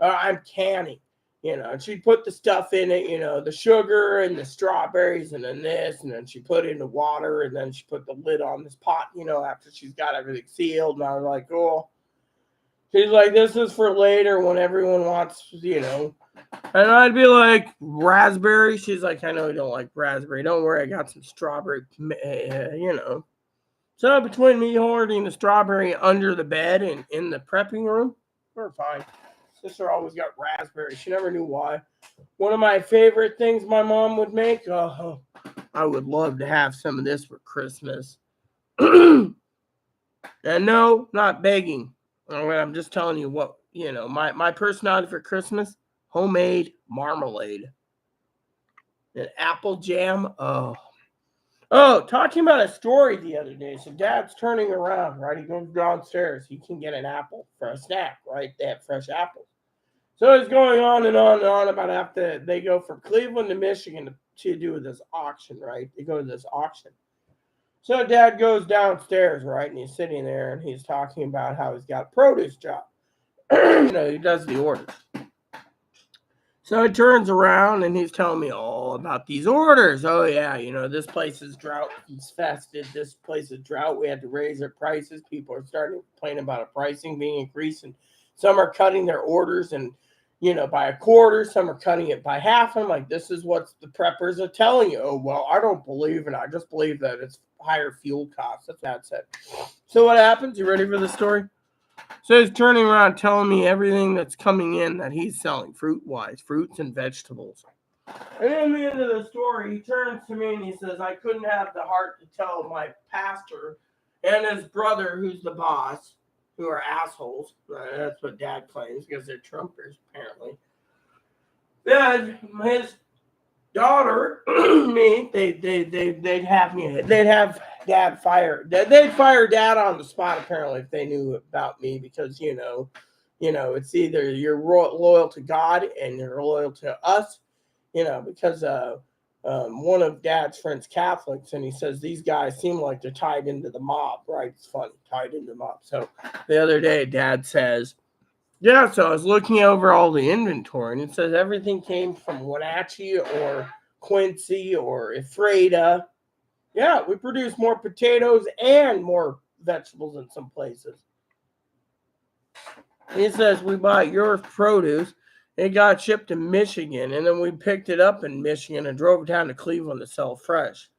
"I'm canning." And she'd put the stuff in it, the sugar and the strawberries and then this, and then she put it in the water, and then she put the lid on this pot, after she's got everything sealed. And I was like, "Oh." She's like, "This is for later when everyone wants. And I'd be like, "Raspberry?" She's like, "I know you don't like raspberry. Don't worry, I got some strawberry. So between me hoarding the strawberry under the bed and in the prepping room, we're fine. Sister always got raspberry. She never knew why. One of my favorite things my mom would make. Oh, I would love to have some of this for Christmas. And no, not begging. I'm just telling you my personality for Christmas: homemade marmalade and apple jam. Oh, talking about a story the other day. So Dad's turning around, right? He goes downstairs. He can get an apple for a snack, right? They have fresh apples. So he's going on and on and on about after they go from Cleveland to Michigan to do this auction, right? They go to this auction. So Dad goes downstairs, right? And he's sitting there and he's talking about how he's got a produce job. He does the orders. So he turns around and he's telling me all about these orders. "Oh, yeah, this place is drought infested. This place is drought. We had to raise our prices. People are starting to complain about a pricing being increased, and some are cutting their orders. And, by a quarter. Some are cutting it by half. I'm like, this is what the preppers are telling you. Oh, well, I don't believe it. I just believe that it's higher fuel costs. That's what Dad said. So what happens? You ready for the story? So he's turning around telling me everything that's coming in that he's selling, fruit-wise, fruits and vegetables. And in the end of the story, he turns to me and he says, I couldn't have the heart to tell my pastor and his brother, who's the boss, who are assholes. That's what Dad claims because they're Trumpers, apparently. Then his daughter, me, they'd have Dad fired. They'd fire Dad on the spot, apparently, if they knew about me because, it's either you're loyal to God and you're loyal to us, because one of Dad's friends Catholics, and he says these guys seem like they're tied into the mob, right? It's funny, tied into the mob. So the other day, Dad says, yeah, so I was looking over all the inventory, and it says everything came from Wenatchee or Quincy or Ephrata. Yeah, we produce more potatoes and more vegetables in some places. He says we bought your produce. It got shipped to Michigan, and then we picked it up in Michigan and drove down to Cleveland to sell fresh.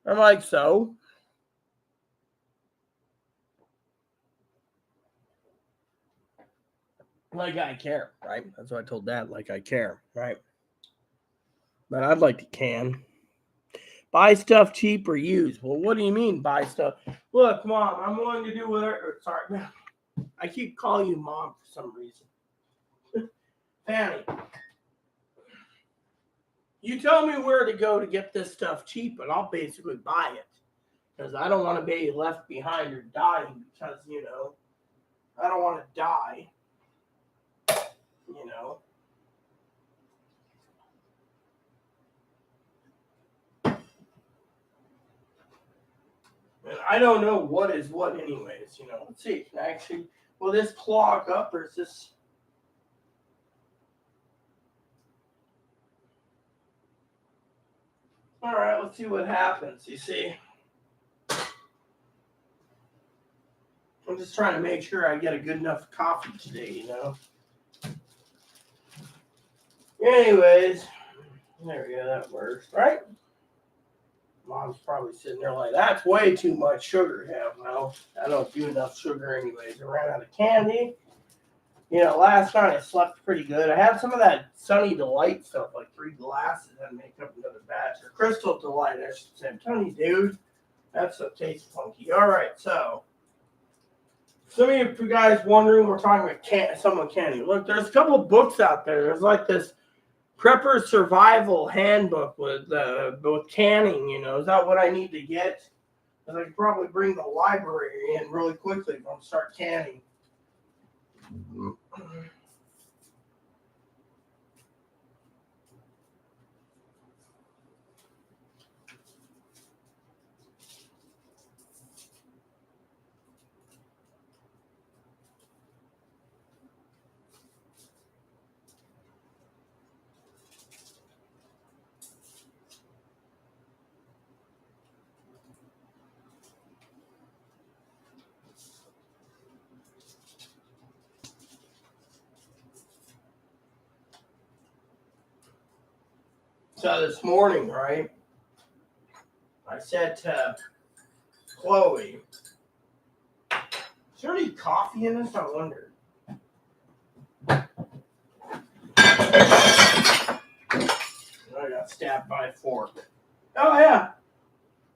I'm like, so? Like I care, right? That's what I told Dad, like I care, right? But I'd like to can. Buy stuff cheap or used. Well, what do you mean buy stuff? Look, Mom, I'm willing to do whatever. Sorry, I keep calling you Mom for some reason. Fanny, you tell me where to go to get this stuff cheap, and I'll basically buy it. Because I don't want to be left behind or dying because, I don't want to die. And I don't know what is what anyways, Let's see. Actually, will this clog up or is this... All right, let's see what happens. You see, I'm just trying to make sure I get a good enough coffee today, Anyways, there we go. That works, right? Mom's probably sitting there like, that's way too much sugar to have. Well, I don't do enough sugar anyways. I ran out of candy. Last night I slept pretty good. I had some of that Sunny Delight stuff, like 3 glasses, and make up another batch. Or Crystal Delight, I should say. I'm telling you, dude, that stuff tastes funky. All right, so some of you guys wondering, we're talking about someone candy. Look, there's a couple of books out there. There's like this Prepper Survival Handbook with canning. Is that what I need to get? Because I could probably bring the library in really quickly if I start canning. So this morning, right, I said to Chloe, is there any coffee in this? I wondered. I got stabbed by a fork. Oh, yeah.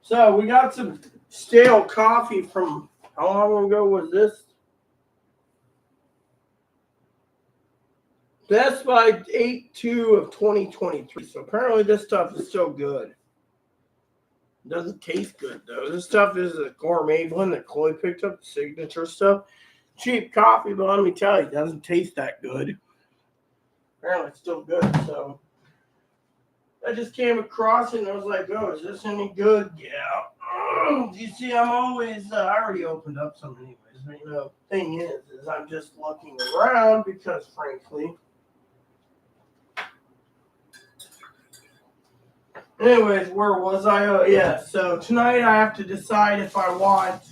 So we got some stale coffee from, how long ago was this? That's by 8/2 of 2023. So apparently this stuff is still good. It doesn't taste good, though. This stuff is a gourmet blend that Chloe picked up, the signature stuff. Cheap coffee, but let me tell you, it doesn't taste that good. Apparently it's still good, so I just came across it and I was like, oh, is this any good? Yeah. You see, I'm always, I already opened up some anyways. But, the thing is I'm just looking around because, frankly, anyways, where was I? Oh, yeah. So tonight I have to decide if I want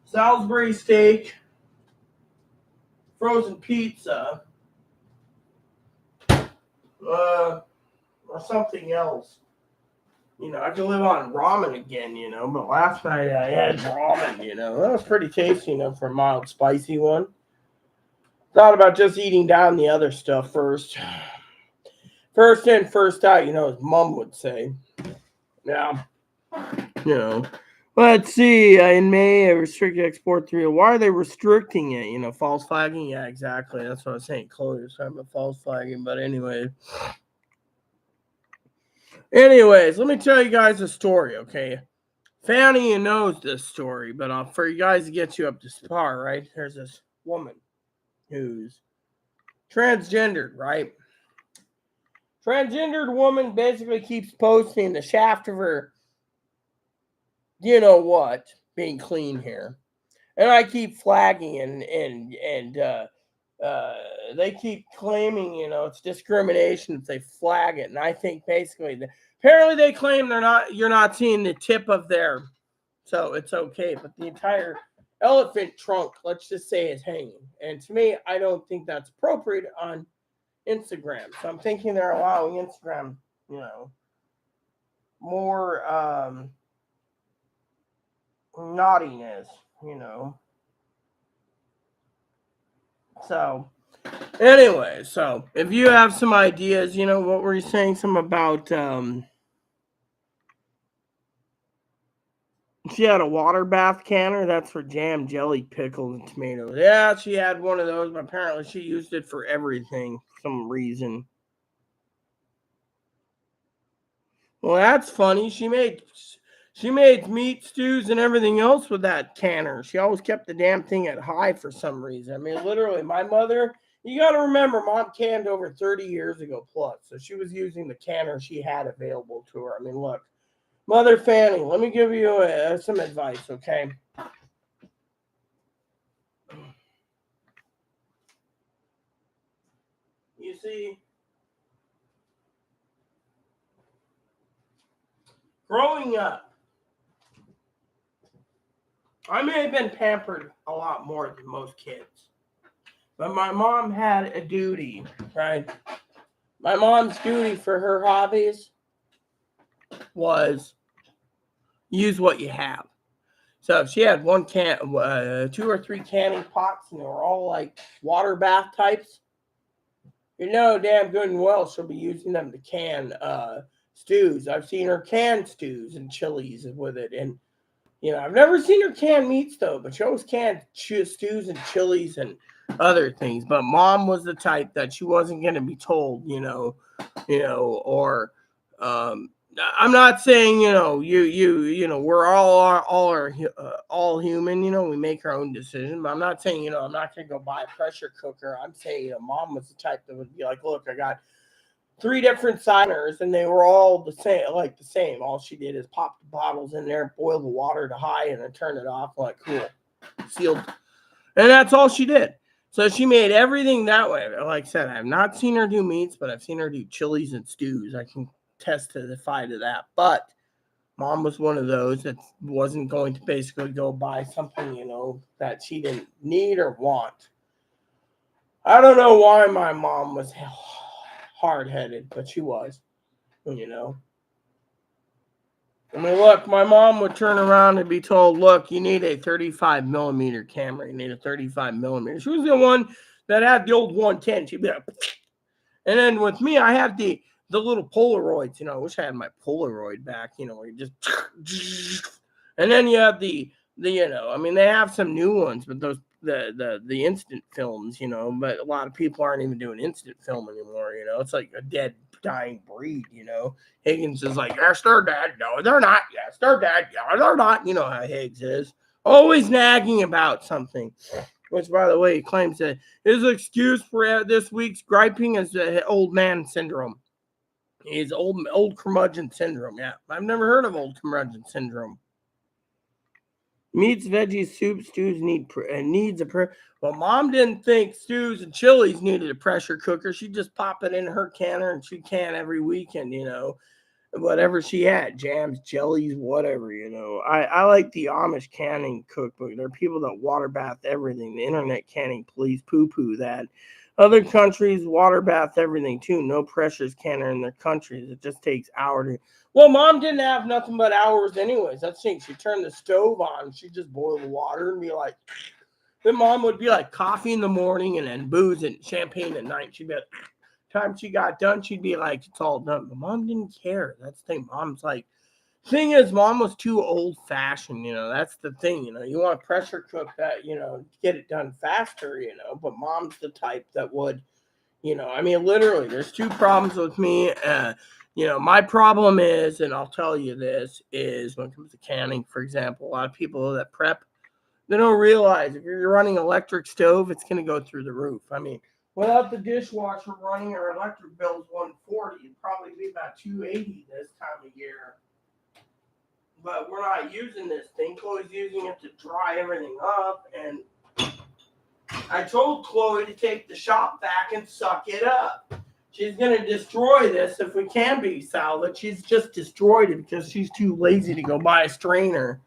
Salisbury steak, frozen pizza, or something else. I could live on ramen again, but last night I had ramen, That was pretty tasty, for a mild spicy one. Thought about just eating down the other stuff first. First in, first out, as mom would say. Yeah. You know. Let's see. In May, restricted export through. Why are they restricting it? False flagging? Yeah, exactly. That's what I was saying. Chloe was talking about false flagging. But anyway. Anyways, let me tell you guys a story, okay? Fanny knows this story, but for you guys to get you up to par, right? There's this woman who's transgendered, right? Transgendered woman basically keeps posting the shaft of her, being clean here, and I keep flagging and they keep claiming, it's discrimination if they flag it, and I think basically, apparently they claim you're not seeing the tip of their, so it's okay, but the entire elephant trunk, let's just say, is hanging, and to me, I don't think that's appropriate on Instagram. So I'm thinking they're allowing Instagram, more naughtiness, So anyway, so if you have some ideas, what were you saying? Some about she had a water bath canner. That's for jam, jelly, pickles, and tomatoes. Yeah, she had one of those, but apparently she used it for everything for some reason. Well, that's funny. She made meat stews and everything else with that canner. She always kept the damn thing at high for some reason. I mean, literally, my mother, you got to remember, mom canned over 30 years ago plus. So she was using the canner she had available to her. I mean, look, Mother Fanny, let me give you some advice, okay? You see, growing up, I may have been pampered a lot more than most kids. But my mom had a duty, right? My mom's duty for her hobbies was use what you have. So if she had two or three canning pots, and they were all like water bath types, damn good and well she'll be using them to can stews. I've seen her can stews and chilies with it, and I've never seen her can meats though, but she always canned stews and chilies and other things. But mom was the type that she wasn't going to be told, or I'm not saying we're all human. We make our own decision. But I'm not saying I'm not going to go buy a pressure cooker. I'm saying mom was the type that would be like, look, I got 3 different signers, and they were all the same. All she did is pop the bottles in there, boil the water to high, and then turn it off. Like, cool, sealed, and that's all she did. So she made everything that way. Like I said, I have not seen her do meats, but I've seen her do chilies and stews. I can testify to that. But mom was one of those that wasn't going to basically go buy something, that she didn't need or want. I don't know why my mom was hard-headed, but she was, I mean, look, my mom would turn around and be told, look, you need a 35 millimeter camera. You need a 35 millimeter. She was the one that had the old 110. She'd be like, and then with me, I have the little Polaroids, I wish I had my Polaroid back, where you just, and then you have the I mean, they have some new ones, but those, the instant films, but a lot of people aren't even doing instant film anymore, it's like a dead, dying breed, Higgins is like, yes, they're dead. No, they're not. Yes, they're dead. Yeah, they're not. You know how Higgs is. Always nagging about something. Which, by the way, he claims that his excuse for this week's griping is old man syndrome. He's old curmudgeon syndrome. Yeah, I've never heard of old curmudgeon syndrome. Meats, veggies, soups, stews needs a well, mom didn't think stews and chilies needed a pressure cooker. She'd just pop it in her canner and she'd can every weekend, whatever she had, jams, jellies, whatever, I like the Amish canning cookbook. There are people that water bath everything. The internet canning police poo-poo that. Other countries water bath everything too. No pressures canner in their countries. It just takes hours. Well, mom didn't have nothing but hours anyways. That's the thing. She turned the stove on. She'd just boil the water and be like, then mom would be like coffee in the morning and then booze and champagne at night. She'd be like, time she got done, she'd be like, it's all done. But mom didn't care. That's the thing. Mom's like, thing is, mom was too old fashioned, that's the thing, you want to pressure cook that, get it done faster, but mom's the type that would, I mean, literally, there's two problems with me. My problem is, and I'll tell you this, is when it comes to canning, for example, a lot of people that prep, they don't realize if you're running electric stove, it's going to go through the roof. I mean, without the dishwasher running, our electric bill's 140. It'd probably be about 280 this time of year. But we're not using this thing. Chloe's using it to dry everything up. And I told Chloe to take the shop vac and suck it up. She's going to destroy this if we can be salvaged. She's just destroyed it because she's too lazy to go buy a strainer.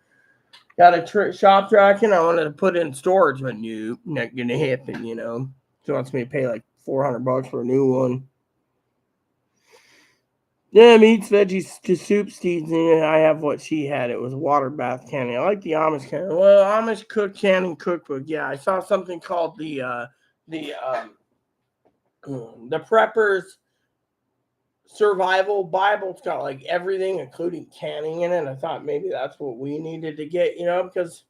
Got a shop vac and I wanted to put it in storage, but no, not going to happen, She wants me to pay like $400 for a new one. Yeah, meats, veggies, to soup, steeds. I have what she had. It was water bath canning. I like the Amish canning. Well, Amish cook canning cookbook. Yeah, I saw something called the Preppers Survival Bible. It's got like everything, including canning in it. I thought maybe that's what we needed to get, because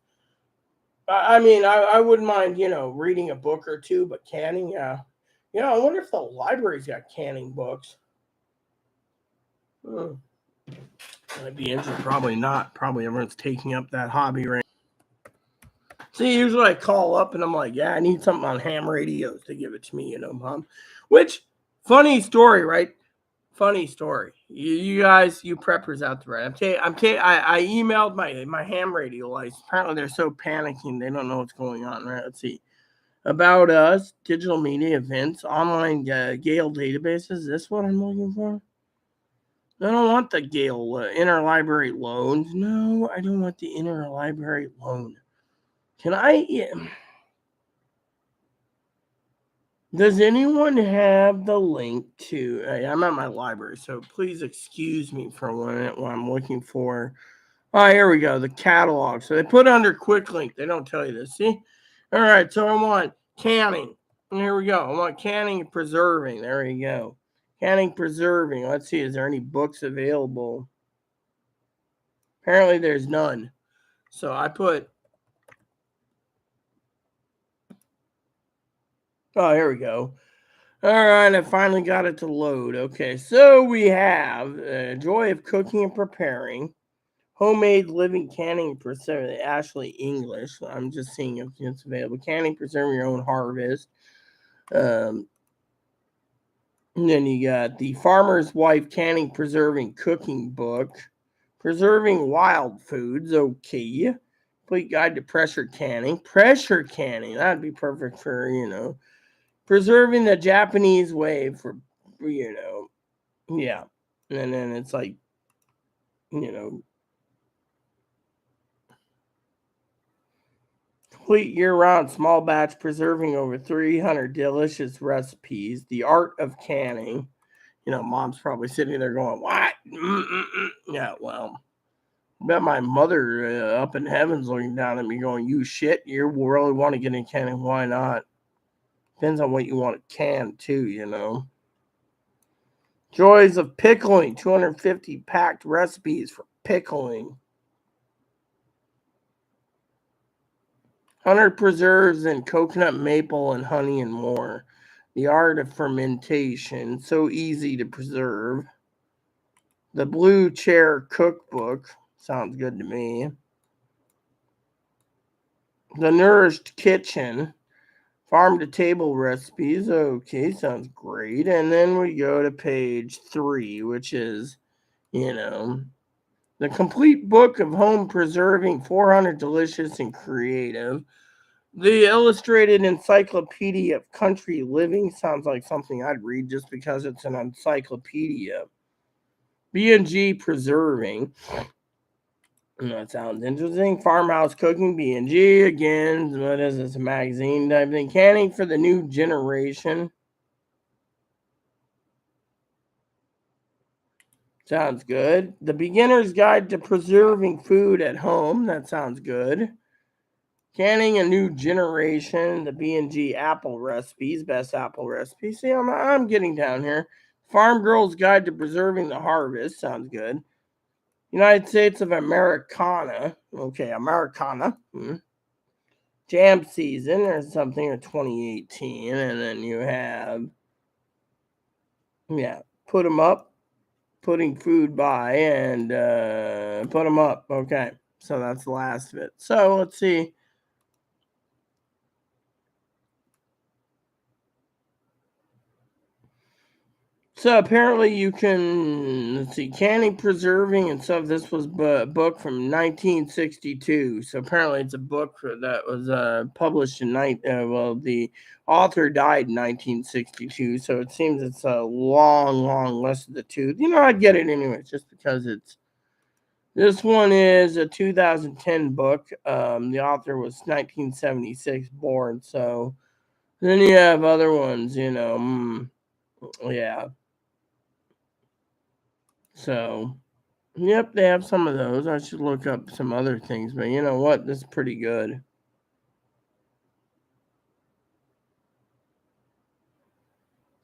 I mean, I wouldn't mind, reading a book or two, but canning, yeah. I wonder if the library's got canning books. Might be interesting. Probably not. Probably everyone's taking up that hobby right now. See, usually I call up and I'm like, yeah, I need something on ham radios to give it to me, Mom. Which, funny story, right? Funny story. You guys, you preppers out there, right? I emailed my ham radio license. Apparently they're so panicking they don't know what's going on, right? Let's see. About us, digital media events, online Gale databases. Is this what I'm looking for? I don't want the Gale interlibrary loans. No, I don't want the interlibrary loan. Can I? Yeah. Does anyone have the link to? I'm at my library, so please excuse me for a minute while I'm looking for. Oh, here we go. The catalog. So they put under quick link. They don't tell you this. See? All right. So I want canning. And here we go. I want canning and preserving. There you go. Canning, preserving. Let's see. Is there any books available? Apparently there's none. So I put. Oh, here we go. All right, I finally got it to load. Okay, so we have Joy of Cooking and Preparing, Homemade Living Canning and Preserving, Ashley English. I'm just seeing if it's available. Canning, Preserving Your Own Harvest. And then you got The Farmer's Wife Canning, Preserving Cooking Book, Preserving Wild Foods. Okay. Complete Guide to Pressure Canning. Pressure canning. That'd be perfect for, preserving the Japanese way for, yeah. And then it's like, complete year-round small batch preserving over 300 delicious recipes. The art of canning. Mom's probably sitting there going, what? Yeah, well, I bet my mother up in heaven's looking down at me going, you shit, you really want to get in canning. Why not? Depends on what you want to can too, Joys of Pickling, 250 packed recipes for pickling. 100 preserves and coconut, maple, and honey and more. The art of fermentation, so easy to preserve. The Blue Chair Cookbook, sounds good to me. The Nourished Kitchen, farm to table recipes. Okay, sounds great. And then we go to page 3, which is, the complete book of home preserving, 400 delicious and creative. The Illustrated Encyclopedia of Country Living sounds like something I'd read just because it's an encyclopedia. B&G Preserving. That sounds interesting. Farmhouse cooking, B&G again. What is this? A magazine type thing? Canning for the new generation. Sounds good. The Beginner's Guide to Preserving Food at Home. That sounds good. Canning a new generation. The B&G apple recipes. Best apple recipes. See, I'm getting down here. Farm Girl's Guide to Preserving the Harvest. Sounds good. United States of Americana. Okay, Americana. Jam season or something, or 2018. And then you have, put them up, putting food by, and put them up. Okay, so that's the last of it. So let's see. So apparently you can, let's see, canning, preserving, and stuff. This was a book from 1962. So apparently it's a book that was published in the author died in 1962. So it seems it's a long, long list of the tooth. I'd get it anyway, just because this one is a 2010 book. The author was 1976 born. So then you have other ones, yeah. So, yep, they have some of those. I should look up some other things, but you know what? This is pretty good.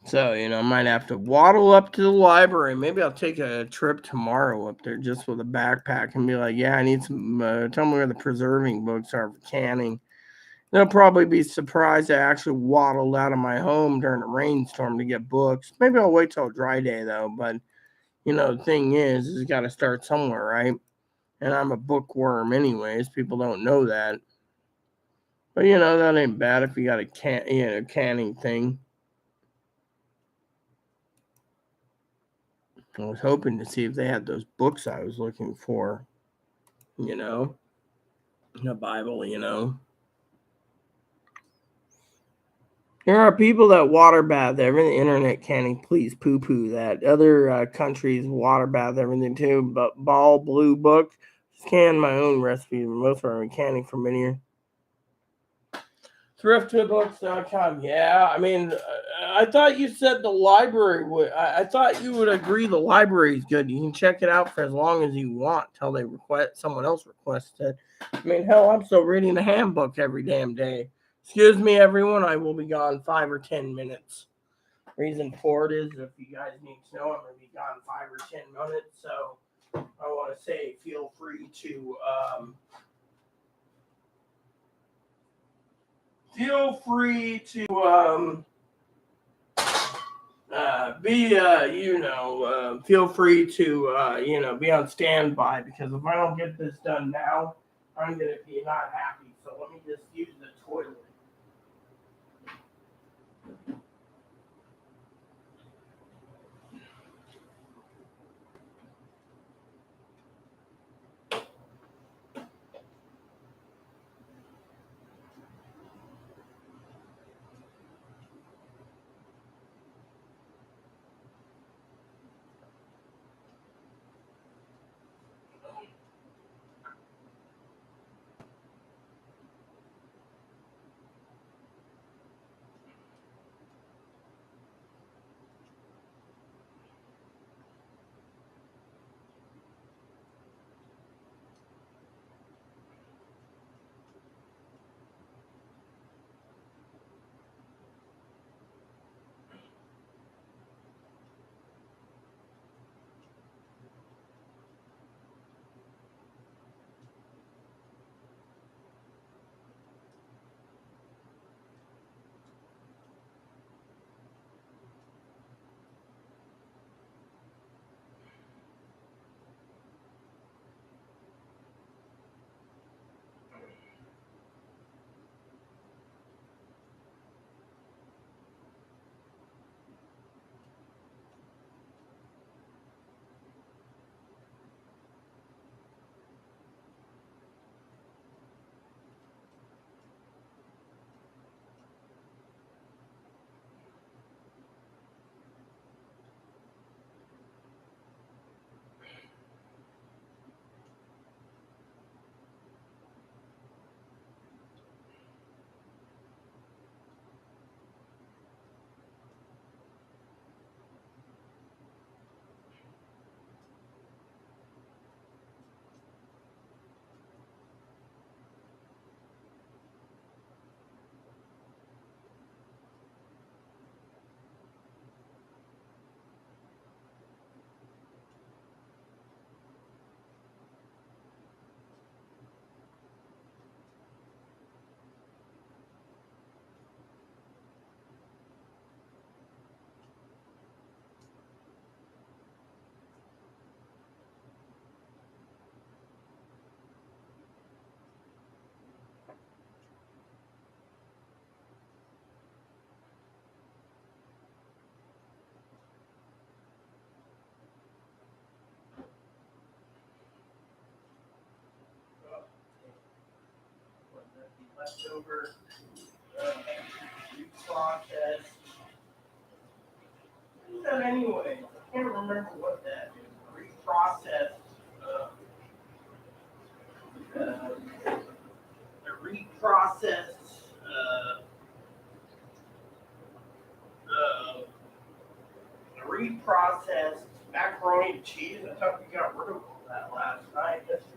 So, I might have to waddle up to the library. Maybe I'll take a trip tomorrow up there just with a backpack and be like, yeah, I need some, tell me where the preserving books are for canning. They'll probably be surprised I actually waddled out of my home during a rainstorm to get books. Maybe I'll wait till a dry day, though. But, the thing is you got to start somewhere, right? And I'm a bookworm anyways. People don't know that. But that ain't bad if you got a canning thing. I was hoping to see if they had those books I was looking for. The Bible. There are people that water bath everything. Internet canning, please poo poo that. Other countries water bath everything too. But Ball Blue Book, scan my own recipes. Most are canning for many years. Thriftbooks.com. Yeah, I mean, I thought you said the library would. I thought you would agree the library is good. You can check it out for as long as you want till someone else requests it. I mean, hell, I'm still reading the handbook every damn day. Excuse me, everyone. I will be gone 5 or 10 minutes. Reason for it is, if you guys need to know, I'm going to be gone 5 or 10 minutes. So I want to say, feel free to. Feel free to feel free to be on standby, because if I don't get this done now, I'm gonna be not happy. So let me just use the toilet. leftover reprocessed. What is that anyway? I can't remember what that is. Reprocessed. The reprocessed. Uh, the reprocessed macaroni and cheese. I thought we got rid of all that last night, yesterday.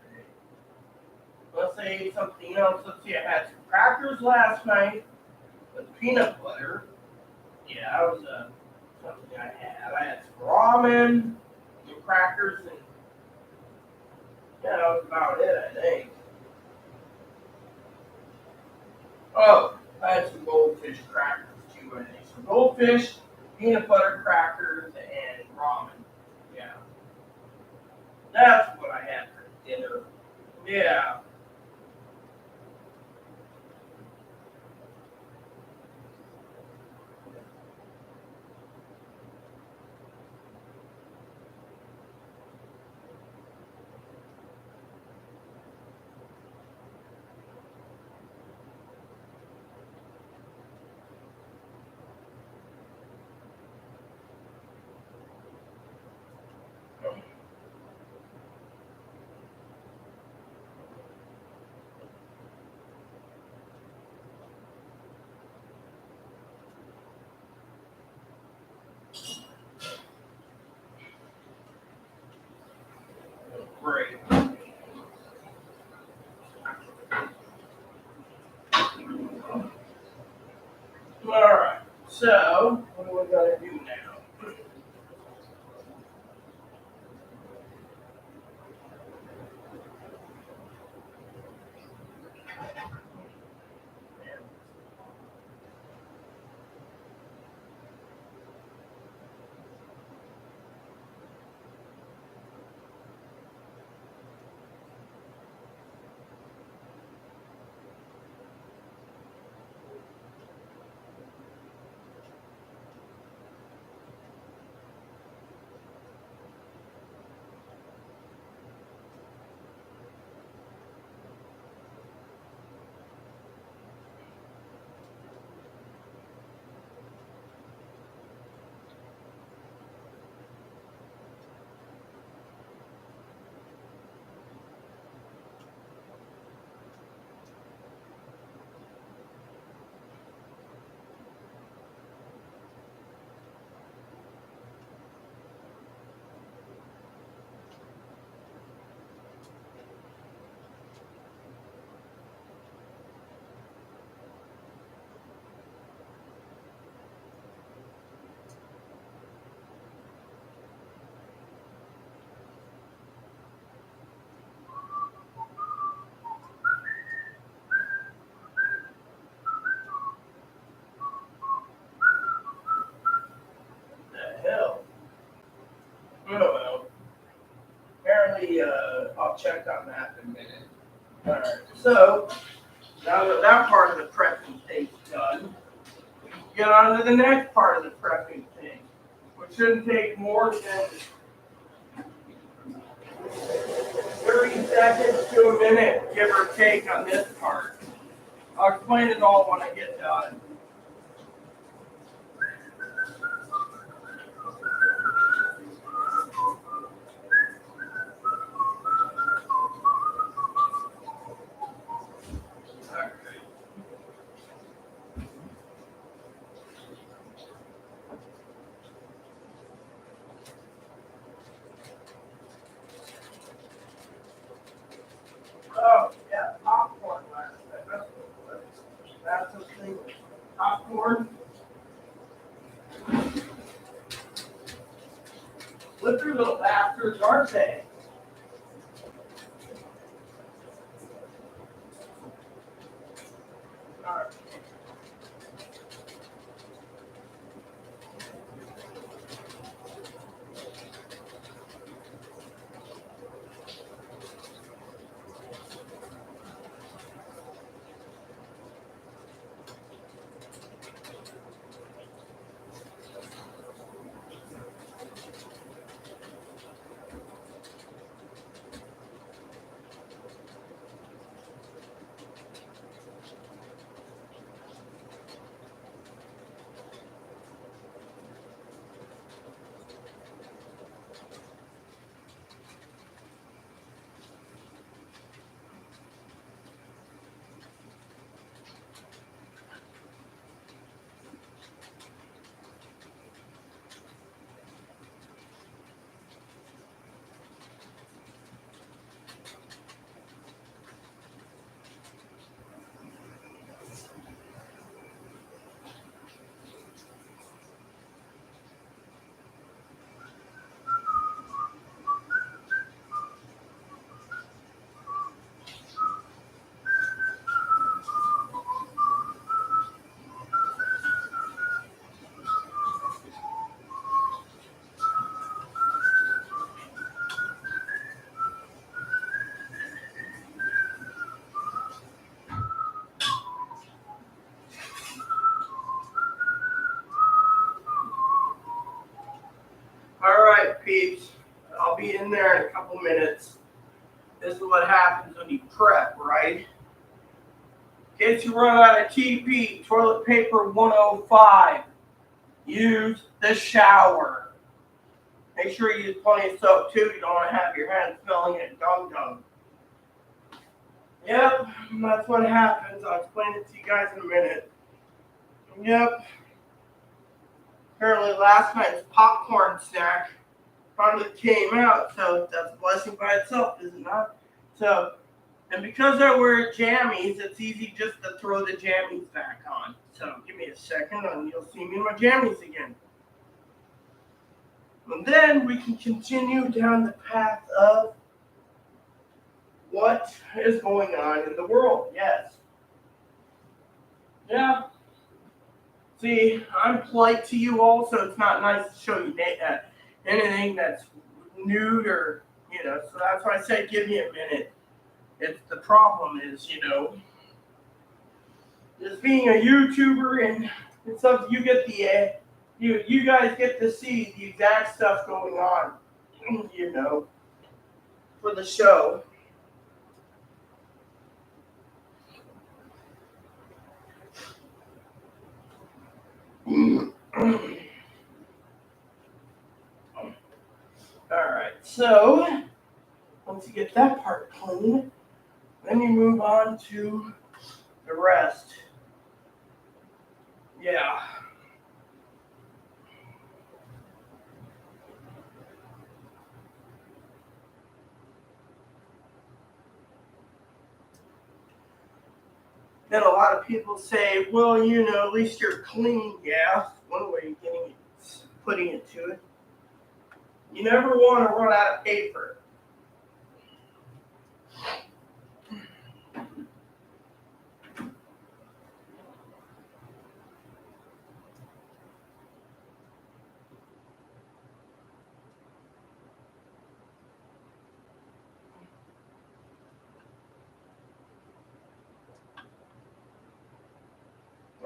Let's say something else. Let's see. I had some crackers last night with peanut butter. Yeah, that was something I had. I had some ramen, some crackers, and yeah, that was about it, I think. Oh, I had some goldfish crackers too, I think. So goldfish, peanut butter crackers, and ramen. Yeah, that's what I had for dinner. Yeah. Great. All right. So, what are we gonna do now? The hell? I don't know. Apparently, I'll check on that in a minute. All right. So now that that part of the prepping thing's done, we can get on to the next part of the prepping thing, which shouldn't take more than 30 seconds to a minute, give or take, on this part. I'll explain it all when I get done. All right. Oh, yeah, popcorn last night. That's what it was. That's the thing. Popcorn. Slippery little bastards, aren't they? All right. this is what happens when you prep, right? In case you run out of TP, toilet paper 105. Use the shower. Make sure you use plenty of soap too. You don't want to have your hands smelling it gum. Yep, that's what happens. I'll explain it to you guys in a minute. Yep. Apparently last night's popcorn snack finally came out, so that's a blessing by itself, is it not? So, and because I wear jammies, it's easy just to throw the jammies back on. So give me a second and you'll see me in my jammies again. And then we can continue down the path of what is going on in the world. Yes. Yeah. See, I'm polite to you all, so it's not nice to show you anything that's nude or, so that's why I said give me a minute. The problem is, just being a YouTuber and stuff, you get you guys get to see the exact stuff going on, for the show. Alright, so once you get that part clean, then you move on to the rest. Yeah. Then a lot of people say, well, at least you're clean. Yeah, one way of putting it to it. You never want to run out of paper.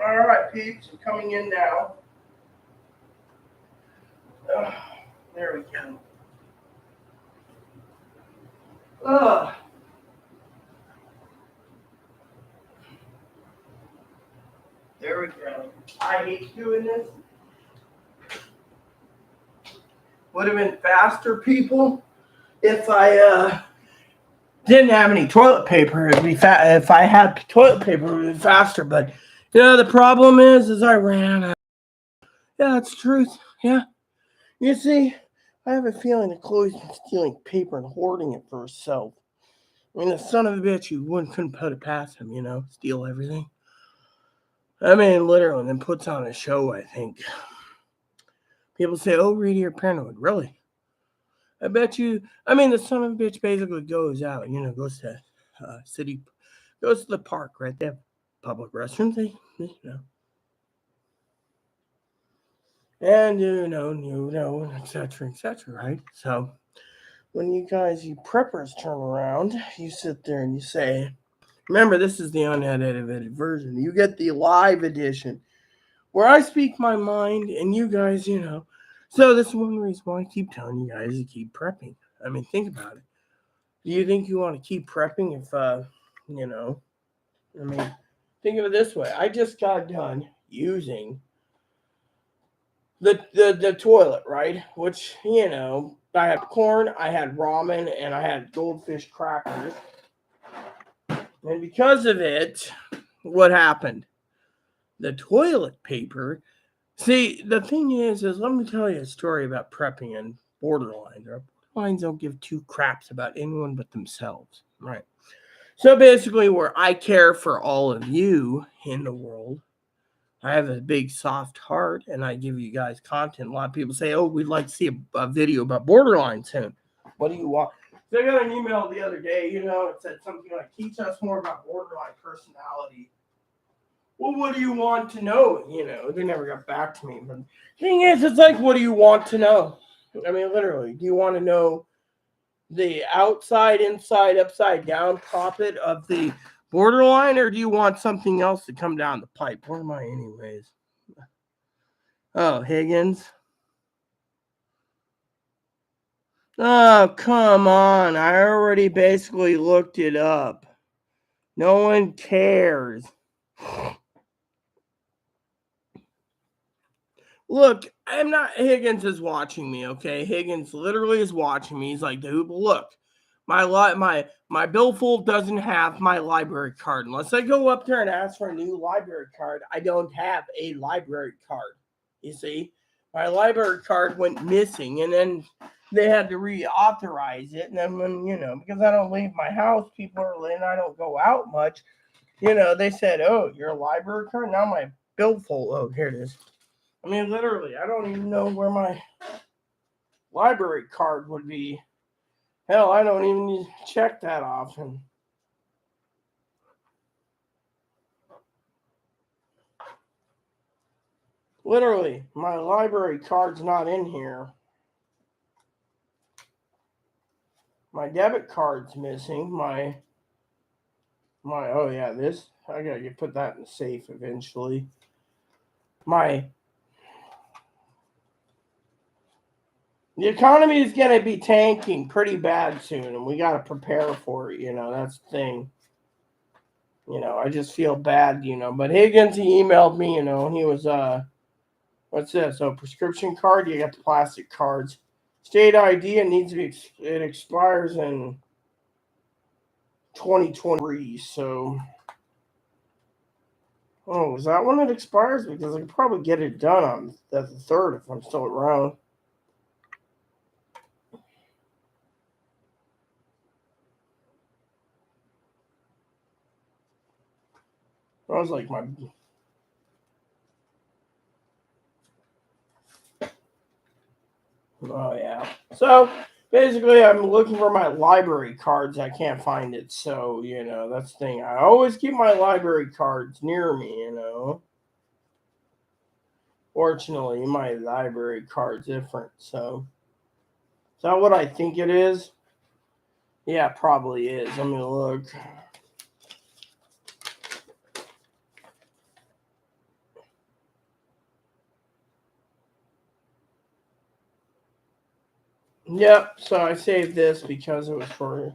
All right, peeps, I'm coming in now. There we go. There we go. I hate doing this. Would have been faster, people, if I didn't have any toilet paper. It'd be if I had toilet paper, it would be faster. But the problem is I ran out. Yeah, that's the truth. Yeah. You see, I have a feeling that Chloe's been stealing paper and hoarding it for herself. I mean, the son of a bitch, couldn't put it past him, steal everything. I mean, literally, and then puts on a show, I think. People say, oh, Rita, you're paranoid. Really? I bet you, the son of a bitch basically goes out, goes to goes to the park, right? They have public restrooms, and, etc., right? So, when you preppers turn around, you sit there and you say, remember, this is the unedited version. You get the live edition where I speak my mind and you guys, So this is one reason why I keep telling you guys to keep prepping. I mean, think about it. Do you think you want to keep prepping if, think of it this way. I just got done using the toilet, right? Which, I had corn, I had ramen, and I had goldfish crackers. And because of it, what happened? The toilet paper. See, the thing is let me tell you a story about prepping and borderlines. Borderlines don't give two craps about anyone but themselves, right? So basically, where I care for all of you in the world, I have a big soft heart, and I give you guys content. A lot of people say, oh, we'd like to see a video about borderline soon. What do you want? So I got an email the other day, it said something like, teach us more about borderline personality. Well, what do you want to know? They never got back to me. But the thing is, it's like, what do you want to know? I mean, literally, do you want to know the outside, inside, upside down poppet of the borderline, or do you want something else to come down the pipe? Where am I anyways? Oh, Higgins. Oh, come on. I already basically looked it up. No one cares. Look, I'm not. Higgins is watching me. Okay, Higgins literally is watching me. He's like, dude, look, my billfold doesn't have my library card. Unless I go up there and ask for a new library card, I don't have a library card. You see, my library card went missing, and then they had to reauthorize it. And then when because I don't leave my house, people are and I don't go out much. They said, "Oh, your library card." Now my billfold. Oh, here it is. I mean, literally, I don't even know where my library card would be. Hell, I don't even check that often. Literally, my library card's not in here. My debit card's missing. My oh yeah, this I gotta put that in the safe eventually. My The economy is gonna be tanking pretty bad soon, and we gotta prepare for it. That's the thing. I just feel bad. But Higgins, he emailed me. And he was what's this? Oh, prescription card. You got the plastic cards. State ID. It needs to be. It expires in 2023. So, oh, is that when it expires? Because I could probably get it done on the 3rd if I'm still around. I was like my. Oh yeah. So basically, I'm looking for my library cards. I can't find it. So that's the thing. I always keep my library cards near me. Fortunately, my library card's different. So is that what I think it is? Yeah, it probably is. Let me look. Yep. So I saved this because it was for.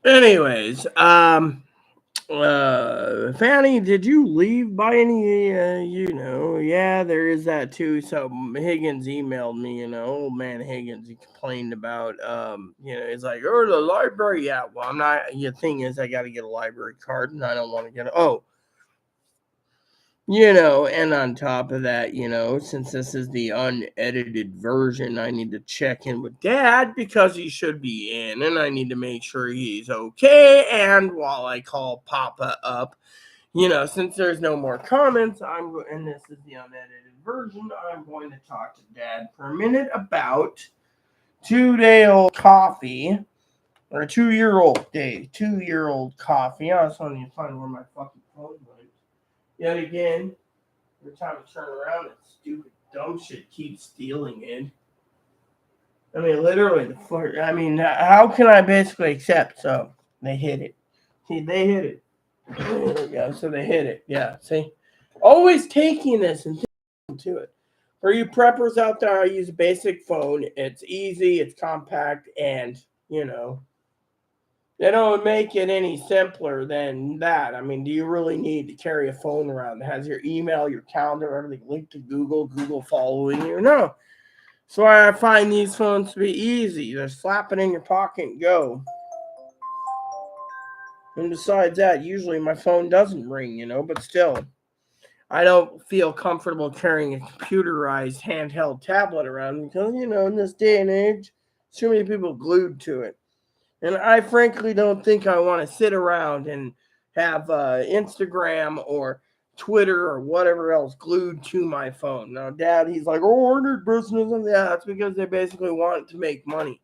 Anyways, Fanny, did you leave by any? Yeah, there is that too. So Higgins emailed me. Old man Higgins, he complained about. He's like, "Oh, the library." Yeah, well, I'm not. The thing is, I got to get a library card, and I don't want to get. And on top of that, since this is the unedited version, I need to check in with Dad because he should be in, and I need to make sure he's okay. And while I call Papa up, since there's no more comments, and this is the unedited version, I'm going to talk to Dad for a minute about 2-day-old coffee, or 2-year-old coffee. I also need to find where my fucking phone went. Yet again, every time I turn around, that stupid dumb shit keeps stealing it. I mean, literally, how can I basically accept? So they hit it. See, they hit it. There we go. So they hit it. Yeah. See, always taking this and to it. For you preppers out there, I use a basic phone. It's easy, it's compact, and They don't make it any simpler than that. I mean, do you really need to carry a phone around that has your email, your calendar, everything linked to Google, Google following you? No. So I find these phones to be easy. Just slap it in your pocket and go. And besides that, usually my phone doesn't ring, but still, I don't feel comfortable carrying a computerized handheld tablet around because, in this day and age, too many people glued to it. And I frankly don't think I want to sit around and have Instagram or Twitter or whatever else glued to my phone. Now, Dad, he's like, oh, I need business. And yeah, that's because they basically want to make money.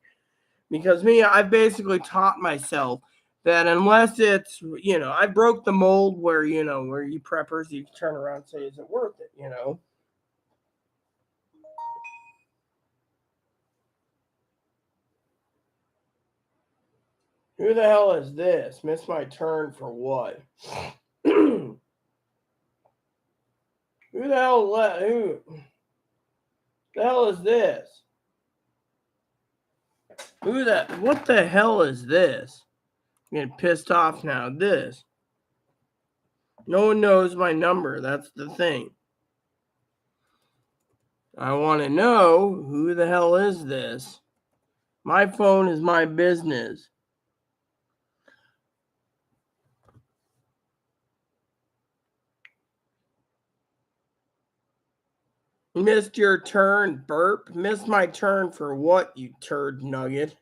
Because me, I've basically taught myself that unless it's, I broke the mold where, where you preppers, you turn around and say, is it worth it? Who the hell is this? Missed my turn for what? Who the hell is this? What the hell is this? I'm getting pissed off now. This. No one knows my number. That's the thing. I want to know who the hell is this? My phone is my business. Missed your turn, burp. Missed my turn for what, you turd nugget?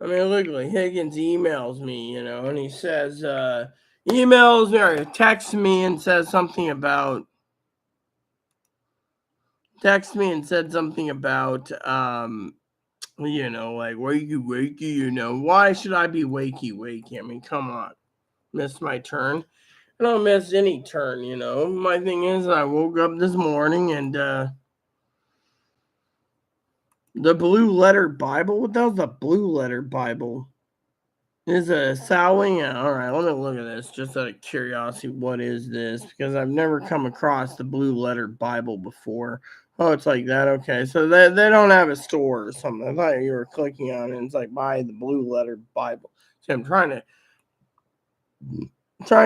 I mean, literally, Higgins emails me, and he says, emails me or texts me and says something about, like, wakey, why should I be wakey? I mean, come on. Missed my turn. I don't miss any turn, My thing is, I woke up this morning and, the blue letter Bible? What the hell's the blue letter Bible? Is a sowing? All right, let me look at this just out of curiosity. What is this? Because I've never come across the blue letter Bible before. Oh, it's like that. Okay, so they don't have a store or something. I thought you were clicking on it. And it's like buy the blue letter Bible. So I'm trying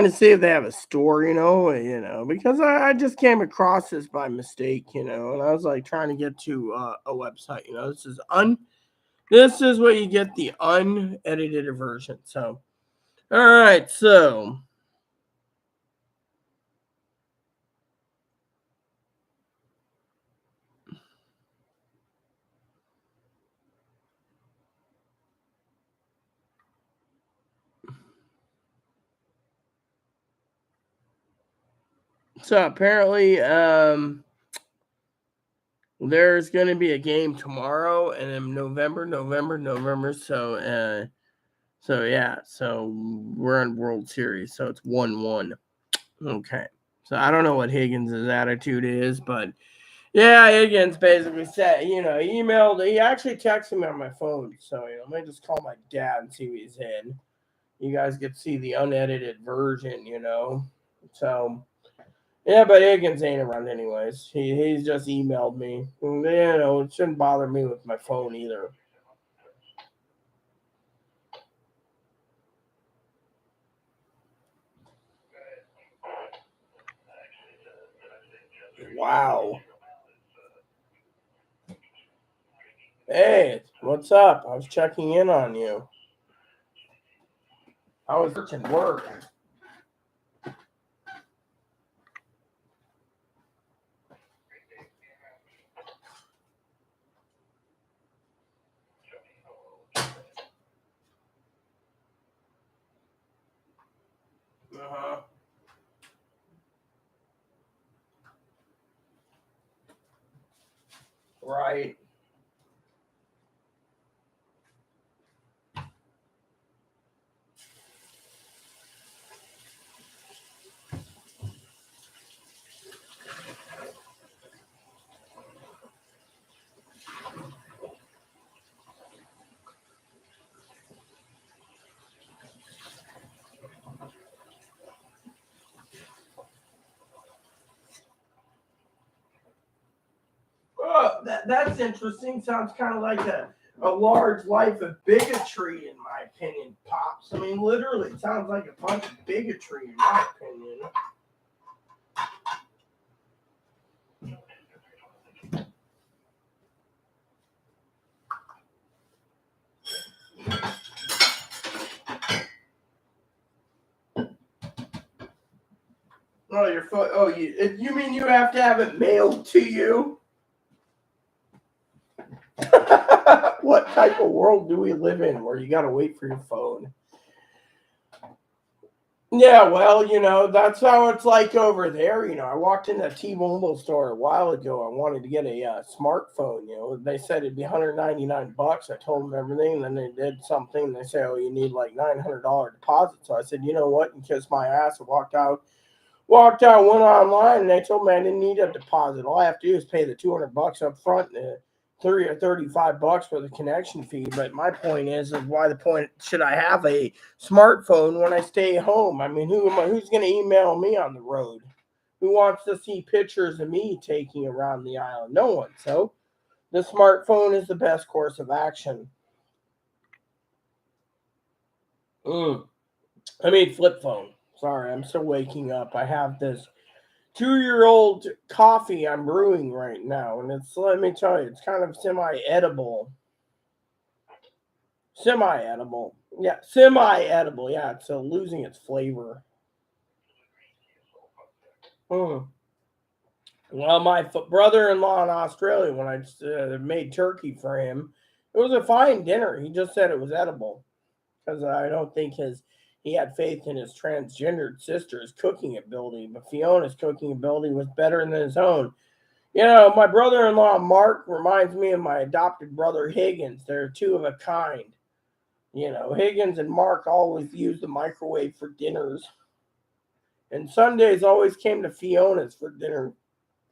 to see if they have a store. Because I just came across this by mistake. And I was like trying to get to a website. This is what you get the unedited version. So. All right, so apparently there's going to be a game tomorrow and in November. So yeah, so we're on World Series, so it's 1-1. Okay. So I don't know what Higgins' attitude is, but yeah, Higgins basically said, he actually texted me on my phone. So, let me just call my dad and see what he's in. You guys get to see the unedited version. So yeah, but Higgins ain't around anyways. He's just emailed me. It shouldn't bother me with my phone either. Wow. Hey, what's up? I was checking in on you. I was searching work. Uh-huh. Right. Oh, that's interesting. Sounds kind of like a large life of bigotry, in my opinion, Pops. I mean, literally, it sounds like a bunch of bigotry, in my opinion. Oh, your foot. Oh, you mean you have to have it mailed to you? What type of world do we live in where you got to wait for your phone? Yeah, well, that's how it's like over there. I walked in that T-Mobile store a while ago. I wanted to get a smartphone. They said it'd be $199. I told them everything, and then they did something. And they say, "Oh, you need like $900 deposit." So I said, "You know what?" And kissed my ass and walked out. Walked out, went online, and they told me I didn't need a deposit. All I have to do is pay the $200 up front and 30 or $35 for the connection fee. But my point is why the point should I have a smartphone when I stay home? I mean, who's going to email me on the road? Who wants to see pictures of me taking around the island? No one. So the smartphone is the best course of action. I mean, flip phone. Sorry, I'm still waking up. I have this 2-year-old coffee I'm brewing right now, and let me tell you, it's kind of semi-edible. Semi-edible. Yeah, semi-edible. Yeah, it's losing its flavor. Mm. Well, my brother-in-law in Australia, when I made turkey for him, it was a fine dinner. He just said it was edible because I don't think he had faith in his transgendered sister's cooking ability, but Fiona's cooking ability was better than his own. My brother-in-law Mark reminds me of my adopted brother Higgins. They're two of a kind. Higgins and Mark always used the microwave for dinners, and Sundays always came to Fiona's for dinner,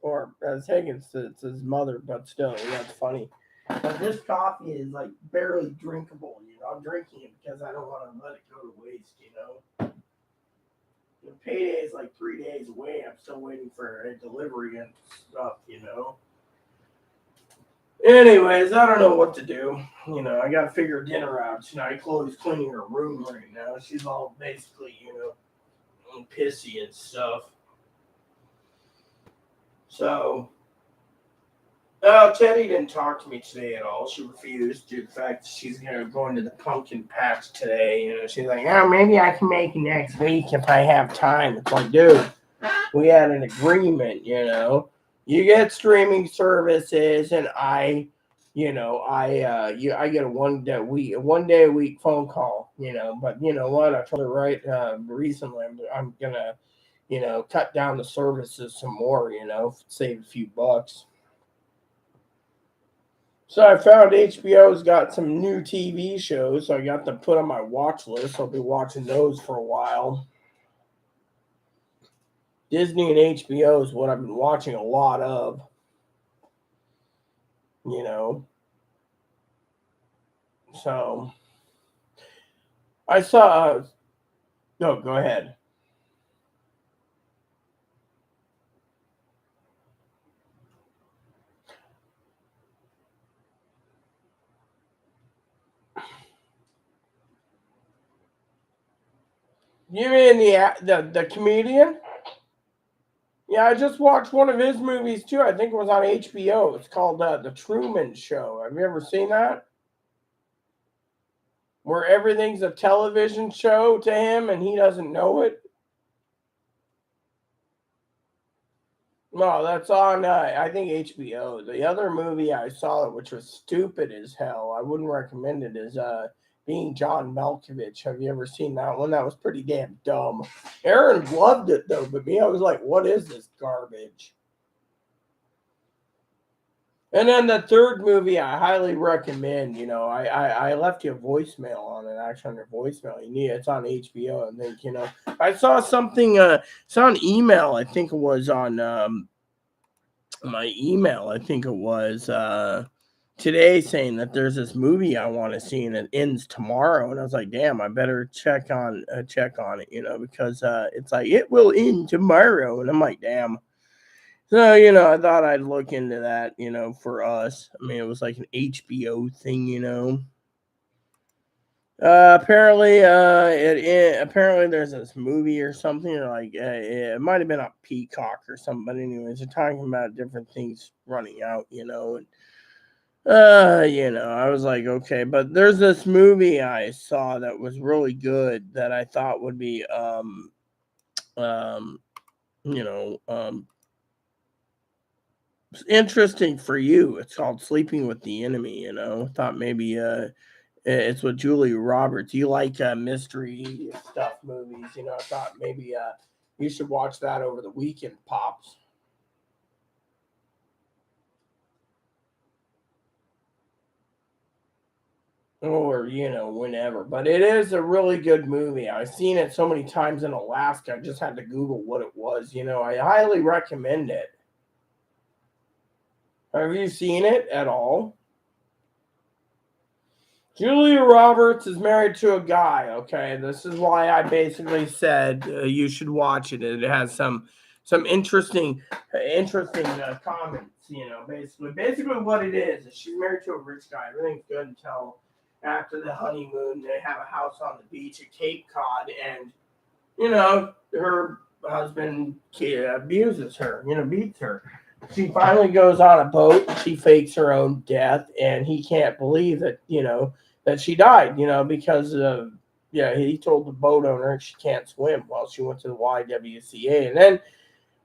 or as Higgins says, it's his mother. But still, that's funny. But this coffee is like barely drinkable. I'm drinking it because I don't want to let it go to waste. The payday is like 3 days away. I'm still waiting for a delivery and stuff. Anyways, I don't know what to do. I got to figure dinner out tonight. Chloe's cleaning her room right now. She's all basically, pissy and stuff. So, Teddy didn't talk to me today at all. She refused due to the fact that she's going to the pumpkin patch today. She's like, "Oh, maybe I can make it next week if I have time." It's like, dude, we had an agreement. You get streaming services, and I get a 1 day a week phone call. But you know what? I told her right recently I'm gonna cut down the services some more. Save a few bucks. So I found HBO's got some new TV shows, so I got them put on my watch list. I'll be watching those for a while. Disney and HBO is what I've been watching a lot of. So I saw. No, go ahead. You mean the comedian? Yeah, I just watched one of his movies too. I think it was on HBO. It's called The Truman Show. Have you ever seen that? Where everything's a television show to him and he doesn't know it. No, that's on, I think, HBO. The other movie I saw, which was stupid as hell, I wouldn't recommend it, is Being John Malkovich. Have you ever seen that one? That was pretty damn dumb. Aaron loved it, though, but me, I was like, what is this garbage? And then the third movie I highly recommend, I left you a voicemail on it, actually, on your voicemail. It's on HBO. I think, I saw something, saw an email, I think it was on my email, I think it was today, saying that there's this movie I want to see and it ends tomorrow. And I was like, damn, I better check on it, because it's like, it will end tomorrow. And I'm like, damn. So, I thought I'd look into that, for us. I mean, it was like an HBO thing. Apparently there's this movie or something like it might have been on Peacock or something. But anyways, they're talking about different things running out. And I was like, okay, but there's this movie I saw that was really good that I thought would be um you know um interesting for you. It's called Sleeping with the Enemy. Thought maybe it's with Julia Roberts. You like mystery stuff movies. I thought maybe you should watch that over the weekend, Pops. Or, whenever. But it is a really good movie. I've seen it so many times in Alaska. I just had to Google what it was. I highly recommend it. Have you seen it at all? Julia Roberts is married to a guy. Okay, this is why I basically said you should watch it. It has some interesting comments. Basically what it is she's married to a rich guy. Everything's good until after the honeymoon. They have a house on the beach at Cape Cod, and her husband abuses her. Beats her. She finally goes on a boat. She fakes her own death, and he can't believe that she died. Because yeah, he told the boat owner she can't swim. Well, she went to the YWCA, and then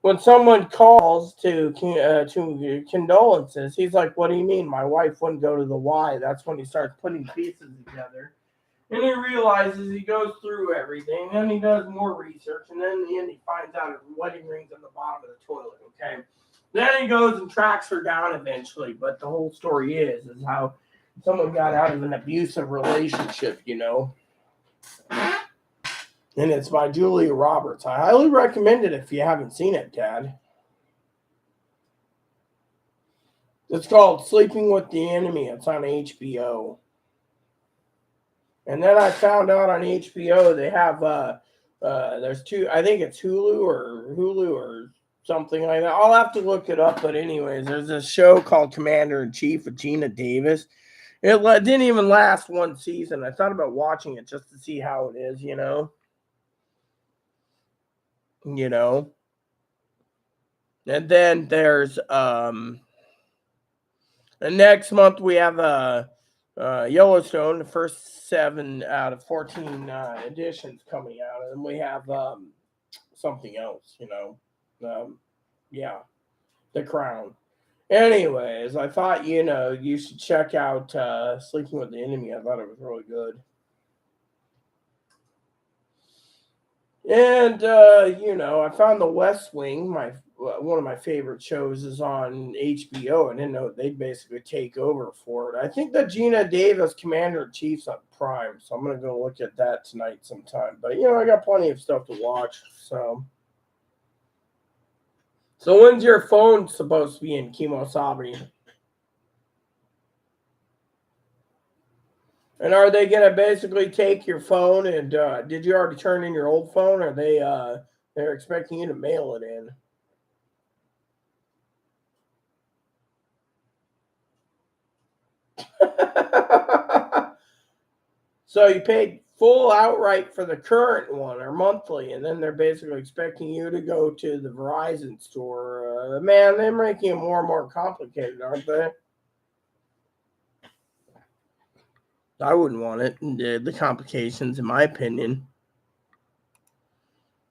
when someone calls to condolences, he's like, "What do you mean? My wife wouldn't go to the Y." That's when he starts putting pieces together. And he realizes he goes through everything, and he does more research, and then in the end he finds out her wedding ring's on the bottom of the toilet. Okay, then he goes and tracks her down eventually. But the whole story is how someone got out of an abusive relationship. And it's by Julia Roberts. I highly recommend it if you haven't seen it, Dad. It's called Sleeping with the Enemy. It's on HBO. And then I found out on HBO they have there's two. I think it's Hulu or something like that. I'll have to look it up. But anyways, there's a show called Commander in Chief with Gina Davis. It didn't even last one season. I thought about watching it just to see how it is. You know. And then there's and next month we have Yellowstone, the first 7 out of 14 editions coming out, and then we have something else. Um, yeah, The Crown. Anyways, I thought you should check out Sleeping with the Enemy. I thought it was really good. And I found The West Wing. My One of my favorite shows is on HBO. I didn't know they'd basically take over for it. I think that Gina Davis, Commander in Chief's on Prime, so I'm gonna go look at that tonight sometime. But I got plenty of stuff to watch. So when's your phone supposed to be in Kimosabi? And are they gonna basically take your phone? And did you already turn in your old phone? Or they're expecting you to mail it in? So you paid full outright for the current one or monthly, and then they're basically expecting you to go to the Verizon store. Man, they're making it more and more complicated, aren't they? I wouldn't want it. The complications, in my opinion.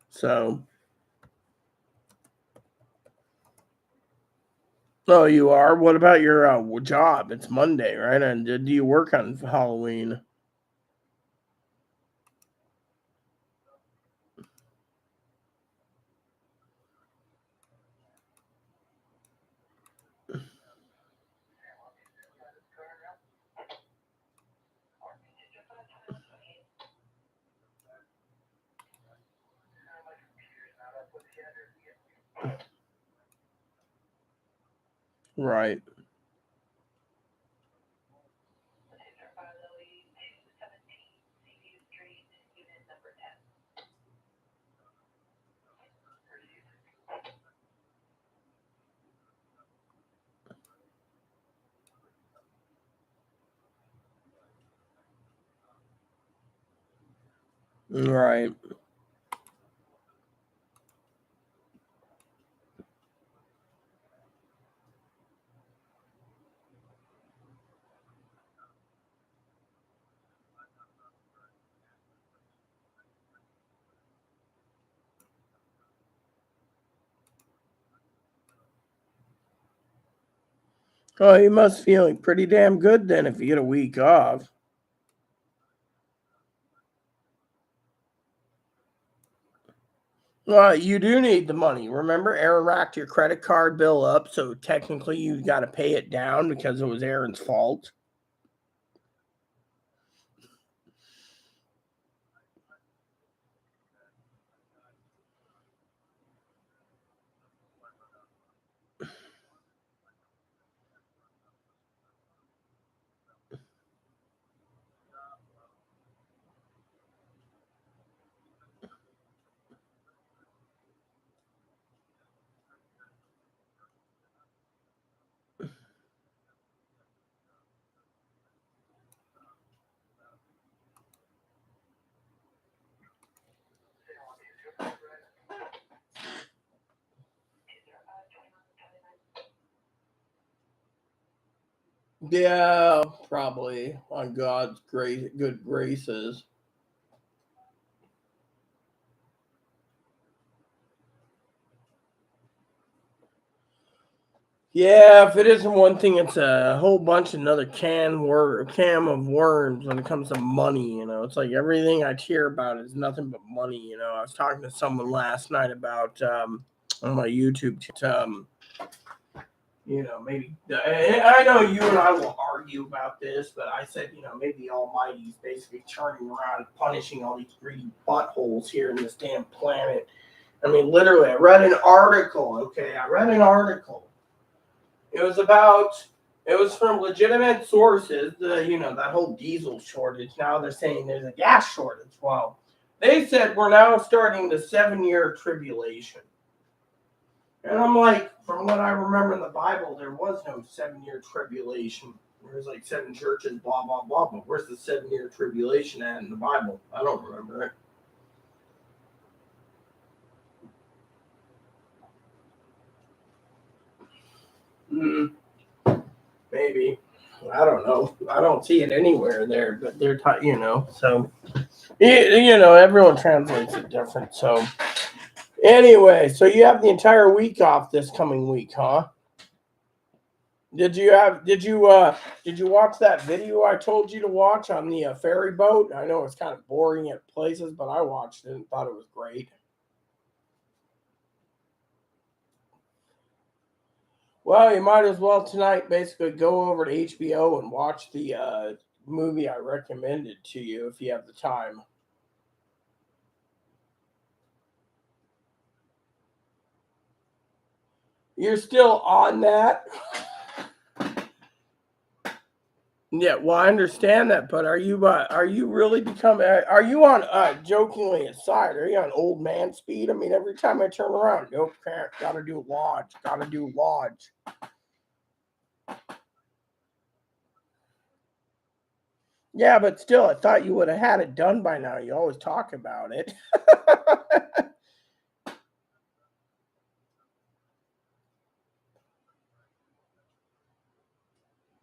So, oh, you are. What about your job? It's Monday, right? And do you work on Halloween? Right. Right. Oh, you must feeling pretty damn good then if you get a week off. Well, you do need the money. Remember, Aaron racked your credit card bill up, so technically you got to pay it down because it was Aaron's fault. Yeah, probably on God's great good graces. Yeah, if it isn't one thing, it's a whole bunch of another cam of worms when it comes to money. It's like everything I hear about is nothing but money. I was talking to someone last night about on my YouTube. Maybe I know you and I will argue about this, but I said, maybe the Almighty's basically turning around, and punishing all these greedy buttholes here in this damn planet. I mean, literally, I read an article. Okay, I read an article. It was about. It was from legitimate sources. That whole diesel shortage. Now they're saying there's a gas shortage. Well, they said we're now starting the 7-year tribulation. And I'm like, from what I remember in the Bible, there was no 7-year tribulation. There's like 7 churches, blah, blah, blah. But where's the 7-year tribulation at in the Bible? I don't remember it. Mm, maybe. I don't know. I don't see it anywhere there, but so, everyone translates it different. So, anyway, so you have the entire week off this coming week, huh? Did you watch that video I told you to watch on the ferry boat? I know it's kind of boring at places, but I watched it and thought it was great. Well, you might as well tonight basically go over to HBO and watch the movie I recommended to you if you have the time. You're still on that? Yeah, well, I understand that, but are you really becoming? Are you on? Jokingly aside, are you on old man speed? I mean, every time I turn around, nope, can't. Gotta do lodge. Gotta do lodge. Yeah, but still, I thought you would have had it done by now. You always talk about it.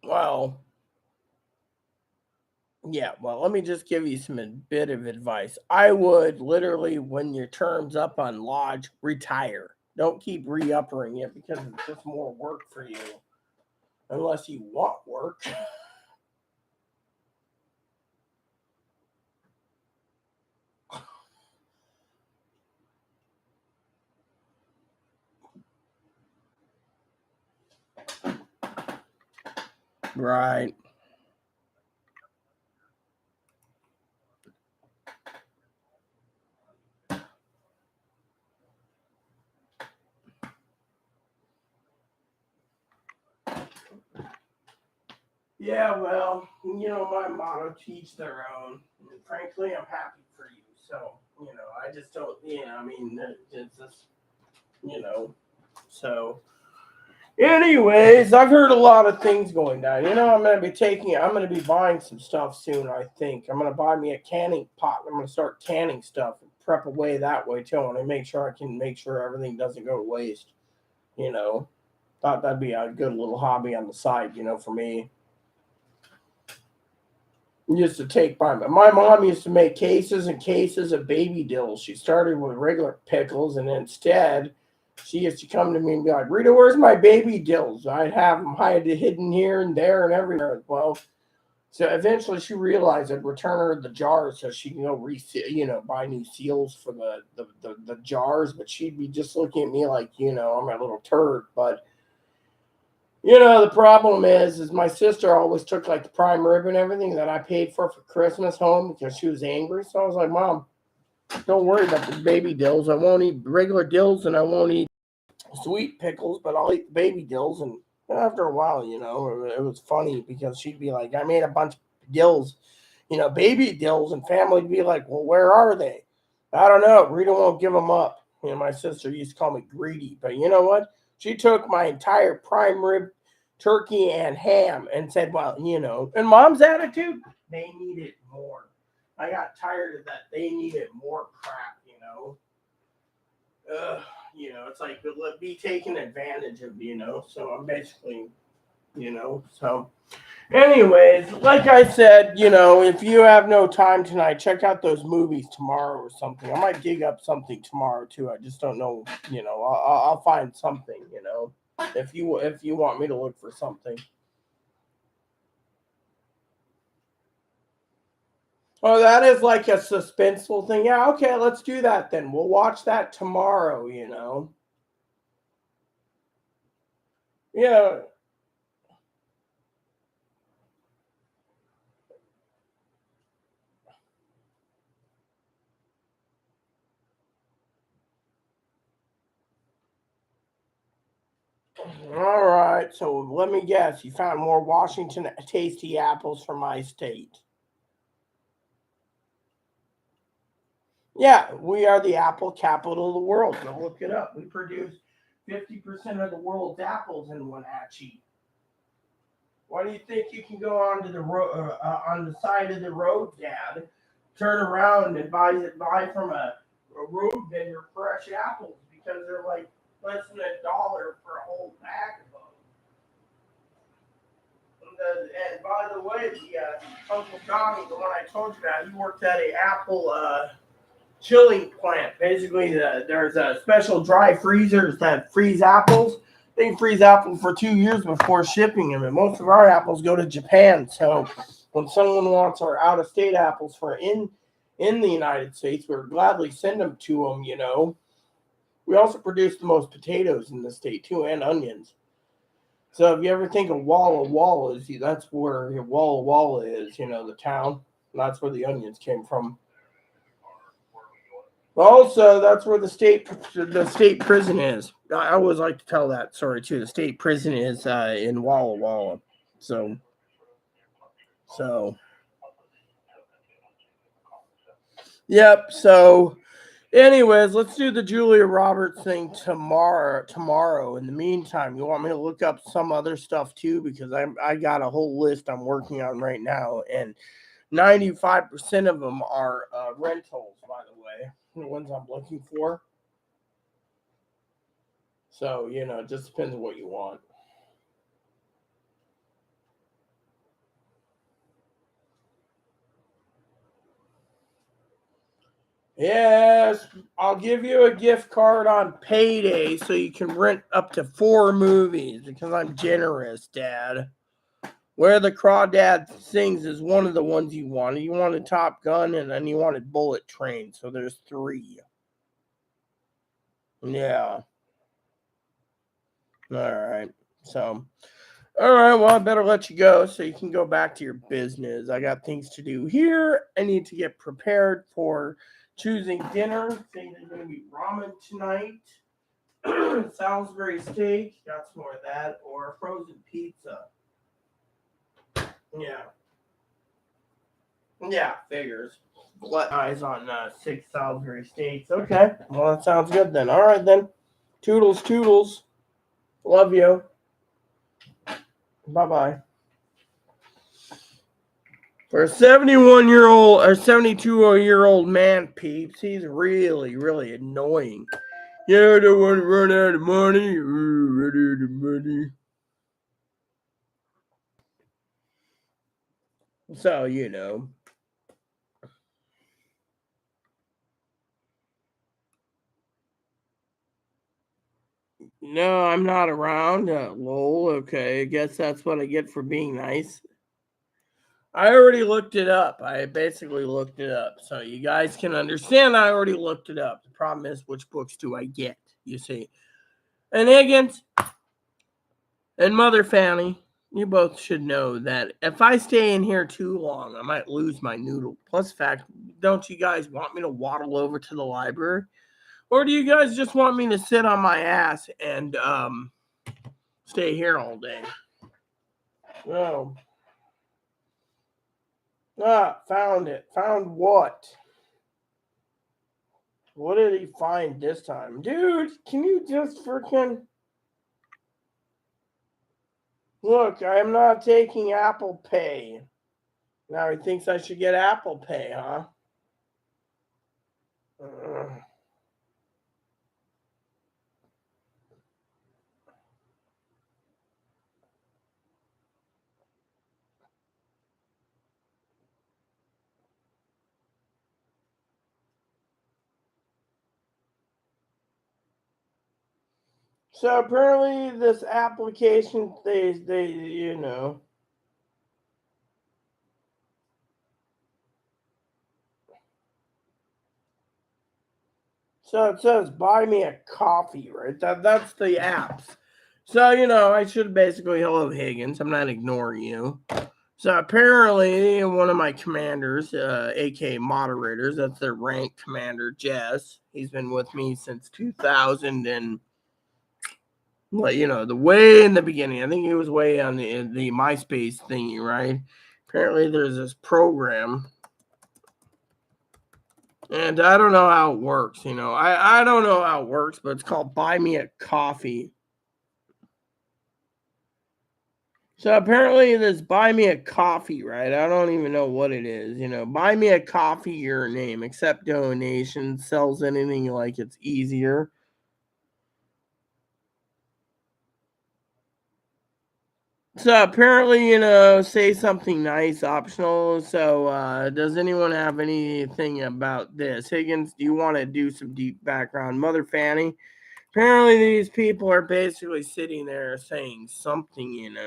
Well, yeah. Well, let me just give you some bit of advice. I would literally, when your term's up on lodge, retire. Don't keep re-uppering it because it's just more work for you, unless you want work. Right. Yeah, well, my motto, teach their own. And frankly, I'm happy for you. So, I just don't, I mean, it's just, you know, so Anyways, I've heard a lot of things going down. I'm gonna be buying some stuff soon. I think I'm gonna buy me a canning pot. I'm gonna start canning stuff and prep away that way too. And I make sure everything doesn't go to waste. You know, thought that'd be a good little hobby on the side. For me, used to take my mom used to make cases and cases of baby dills. She started with regular pickles, and instead, she used to come to me and be like, "Rita, where's my baby dills?" I'd have them hidden here and there and everywhere. Well, so eventually she realized I'd return her the jars so she can go reseal, buy new seals for the jars. But she'd be just looking at me like, I'm a little turd. But the problem is my sister always took like the prime rib and everything that I paid for Christmas home because she was angry. So I was like, Mom, don't worry about the baby dills. I won't eat regular dills and I won't eat sweet pickles, but I'll eat the baby dills. And after a while, it was funny because she'd be like, I made a bunch of dills, baby dills, and family would be like, well, where are they? I don't know. Rita won't give them up. My sister used to call me greedy, but you know what? She took my entire prime rib turkey and ham and said, well, and mom's attitude, they needed more. I got tired of that. They needed more crap. Ugh, it's like be taken advantage of, So I'm basically, so. Anyways, like I said, if you have no time tonight, check out those movies tomorrow or something. I might dig up something tomorrow too. I just don't know. I'll find something. If you want me to look for something. Oh, that is like a suspenseful thing. Yeah, okay, let's do that then. We'll watch that tomorrow. Yeah. All right. So let me guess. You found more Washington tasty apples from my state. Yeah, we are the apple capital of the world. Go look it up. We produce 50% of the world's apples in Wenatchee. Why do you think you can go onto the road on the side of the road, Dad? Turn around and buy from a road vendor fresh apples because they're like less than $1 for a whole bag of them. And by the way, the Uncle Donnie, the one I told you about, he worked at a apple chilling plant. Basically, there's special dry freezers that freeze apples. They freeze apples for 2 years before shipping them, and most of our apples go to Japan. So when someone wants our out of state apples for in the United States, we would gladly send them to them. We also produce the most potatoes in the state too, and onions. So if you ever think of Walla Walla, that's where Walla Walla is. The town. That's where the onions came from. Also, that's where the state prison is. I always like to tell that story too. The state prison is in Walla Walla. So, so yep. So, anyways, let's do the Julia Roberts thing tomorrow. Tomorrow. In the meantime, you want me to look up some other stuff too because I got a whole list I'm working on right now, and 95% of them are rentals. By the way, the ones I'm looking for. So it just depends on what you want. Yes, I'll give you a gift card on payday so you can rent up to 4 movies because I'm generous, Dad. Where the Crawdad Sings is one of the ones you wanted. You wanted Top Gun and then you wanted Bullet Train, so there's 3. Yeah. All right. So, all right. Well, I better let you go so you can go back to your business. I got things to do here. I need to get prepared for choosing dinner. Saying there's going to be ramen tonight. Salisbury steak, got some more of that, or frozen pizza. Yeah, yeah, figures. Eyes on 6 Salisbury steaks. Okay, well that sounds good then. All right then. Toodles, toodles. Love you. Bye-bye. For a 71-year-old or 72-year-old man, peeps, he's really, really annoying. Yeah, I don't want to run out of money. Run out of money. So, No, I'm not around. Lol, okay. I guess that's what I get for being nice. I already looked it up. I basically looked it up. So you guys can understand I already looked it up. The problem is, which books do I get? You see. And Higgins and Mother Fanny, you both should know that if I stay in here too long, I might lose my noodle. Plus, fact, don't you guys want me to waddle over to the library? Or do you guys just want me to sit on my ass and stay here all day? No. Found it. Found what? What did he find this time? Dude, can you just freaking... Look, I am not taking Apple Pay. Now he thinks I should get Apple Pay, huh? So apparently this application, they. So it says buy me a coffee, right? That's the apps. So, I should basically, hello Higgins, I'm not ignoring you. So apparently one of my commanders, aka moderators, that's their rank commander, Jess. He's been with me since 2000 and the way in the beginning. I think he was way on the MySpace thingy, right? Apparently there's this program. And I don't know how it works, I don't know how it works, but it's called Buy Me a Coffee. So apparently this buy me a coffee, right? I don't even know what it is. Buy me a coffee, your name, accept donations, sells anything like it's easier. So apparently, say something nice, optional. So does anyone have anything about this? Higgins, do you want to do some deep background? Mother Fanny, apparently these people are basically sitting there saying something.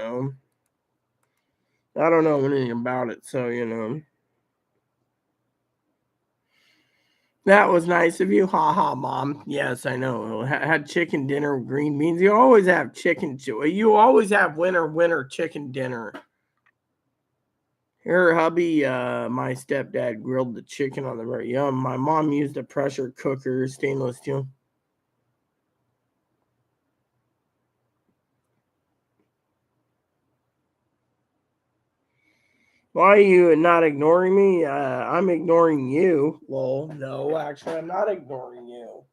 I don't know anything about it, so. That was nice of you. Ha ha, Mom. Yes, I know. Had chicken dinner with green beans. You always have chicken. You always have winter chicken dinner. Her hubby, my stepdad grilled the chicken on the very yum. My mom used a pressure cooker, stainless steel. Why are you not ignoring me? I'm ignoring you. Well, no, actually, I'm not ignoring you.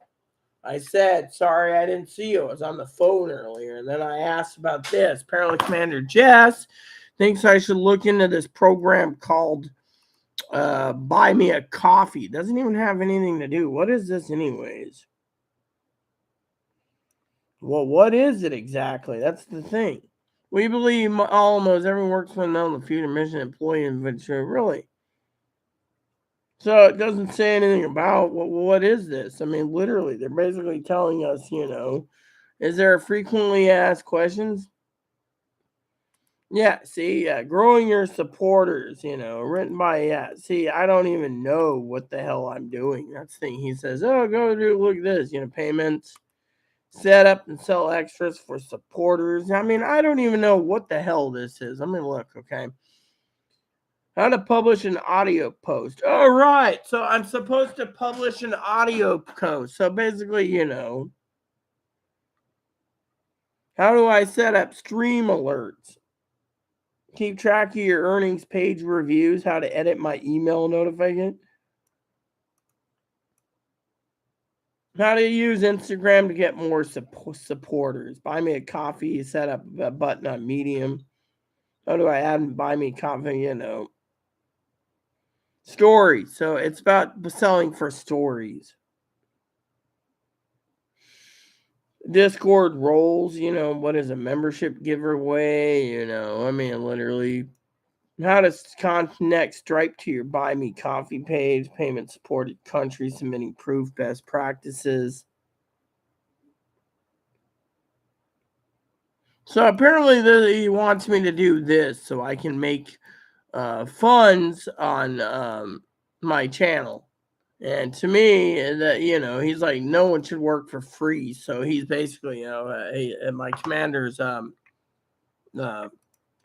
I said, sorry, I didn't see you. I was on the phone earlier. And then I asked about this. Apparently, Commander Jess thinks I should look into this program called Buy Me a Coffee. Doesn't even have anything to do. What is this, anyways? Well, what is it exactly? That's the thing. We believe almost everyone works for the future mission employee in Ventura. Really? So it doesn't say anything about what is this? I mean, literally, they're basically telling us, is there frequently asked questions? Yeah, see, growing your supporters, written by, see, I don't even know what the hell I'm doing. That's the thing. He says, oh, go do, look at this, payments, set up and sell extras for supporters. I mean, I don't even know what the hell this is. Let me look, okay? How to publish an audio post. All right. So I'm supposed to publish an audio post. So basically, how do I set up stream alerts? Keep track of your earnings page reviews, how to edit my email notification, how to use Instagram to get more supporters. Buy me a coffee, set up a button on Medium. How do I add and buy me coffee? Stories. So it's about selling for stories. Discord roles, what is a membership giveaway? I mean, literally, how to connect Stripe to your Buy Me Coffee page, payment supported countries, submitting proof, best practices. So apparently, he wants me to do this so I can make funds on my channel. And to me, that he's like, no one should work for free. So he's basically, my commander's a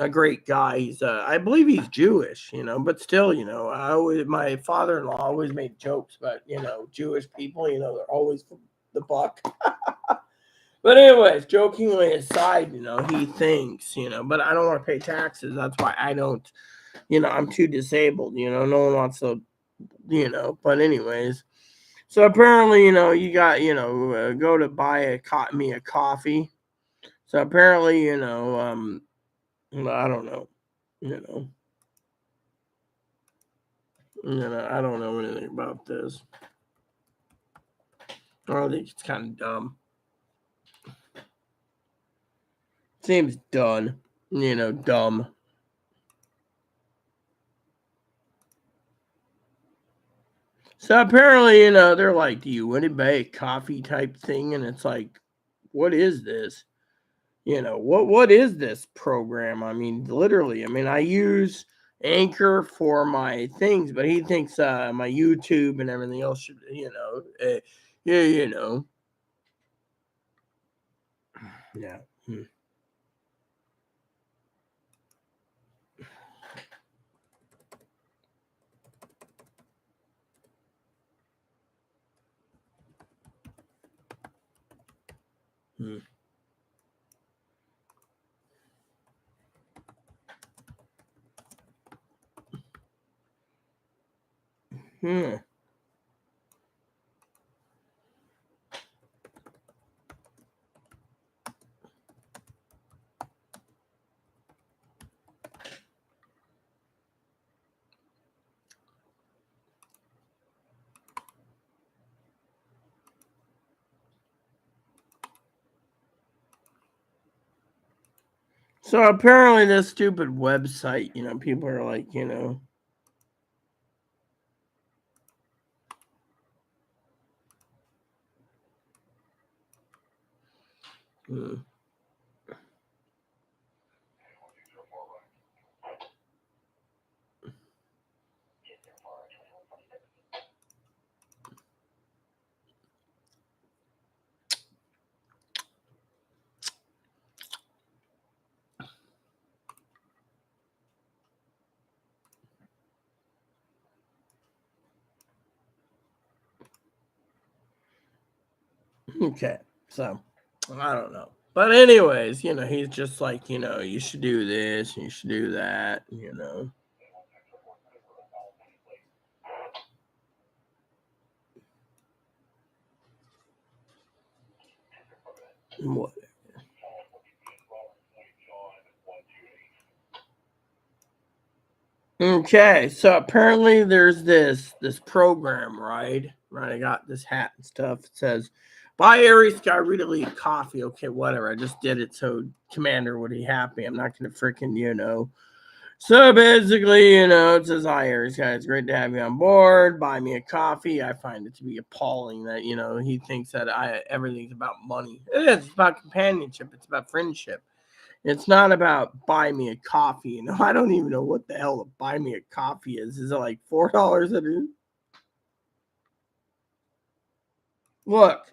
great guy. He's, I believe he's Jewish, but still, my father-in-law always made jokes about, Jewish people, they're always the buck. But anyways, jokingly aside, he thinks, but I don't want to pay taxes. That's why I don't, I'm too disabled, no one wants to, but anyways. So apparently, you got, go to buy me a coffee. So apparently, I don't know, you know, I don't know anything about this. I think it's kind of dumb. Seems dumb. So apparently, they're like, do you want to buy a coffee type thing? And it's like, what is this? What is this program? I mean, literally, I mean, I use Anchor for my things, but he thinks my YouTube and everything else should, yeah, yeah. Hmm. Hmm. So apparently, this stupid website, people are like, hmm. Okay, so I don't know. But anyways, he's just like, you should do this, you should do that. What? Okay, so apparently there's this program, right? Right, I got this hat and stuff. It says, "Buy Aries Sky Rita Leaf coffee." Okay, whatever. I just did it so Commander would be happy. I'm not gonna freaking, So basically, it says, "Hi, Aries Sky. It's great to have you on board. Buy me a coffee." I find it to be appalling that he thinks that everything's about money. It is. It's about companionship. It's about friendship. It's not about buy me a coffee. I don't even know what the hell to buy me a coffee is. Is it like $4 a day? Look,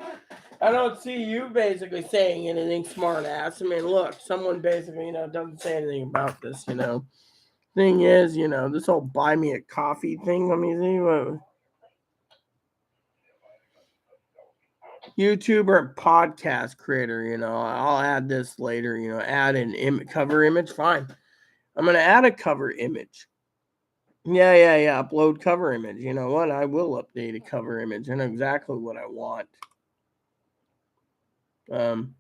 I don't see you basically saying anything smart ass. I mean, look, someone basically, doesn't say anything about this. Thing is, this whole buy me a coffee thing. Let me see what YouTuber and podcast creator, I'll add this later, add an cover image. Fine. I'm going to add a cover image. Yeah. Upload cover image. You know what? I will update a cover image. I know exactly what I want. Um,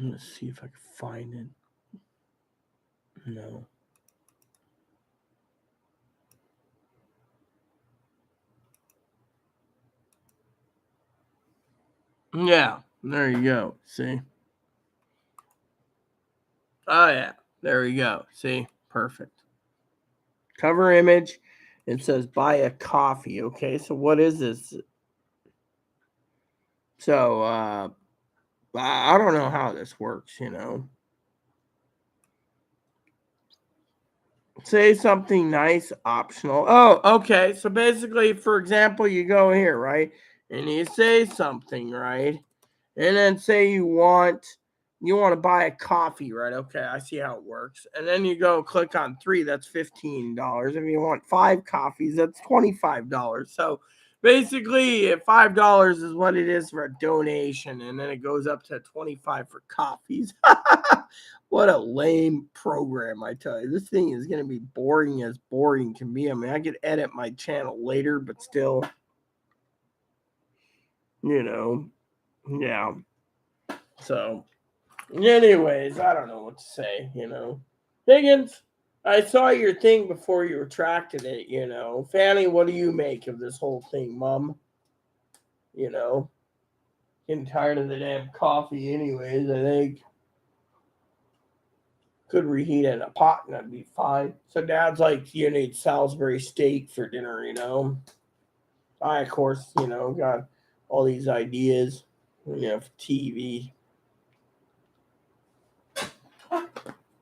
Let's see if I can find it. No. Yeah, there you go. See? Oh, yeah. There we go. See? Perfect. Cover image. It says buy a coffee. Okay, so what is this? So, I don't know how this works, Say something nice, optional. Oh, okay. So basically, for example, you go here, right? And you say something, right? And then say you want to buy a coffee, right? Okay, I see how it works. And then you go click on 3, that's $15. If you want 5 coffees, that's $25. So basically, $5 is what it is for a donation, and then it goes up to 25 for coffees. What a lame program, I tell you. This thing is going to be boring as boring can be. I mean, I could edit my channel later, but still, you know, yeah. So, anyways, I don't know what to say, Higgins, I saw your thing before you retracted it. Fanny, what do you make of this whole thing, Mom? You know, Getting tired of the damn coffee, anyways, I think. Could reheat it in a pot and that'd be fine. So Dad's like, you need Salisbury steak for dinner. I, of course, got all these ideas, for TV.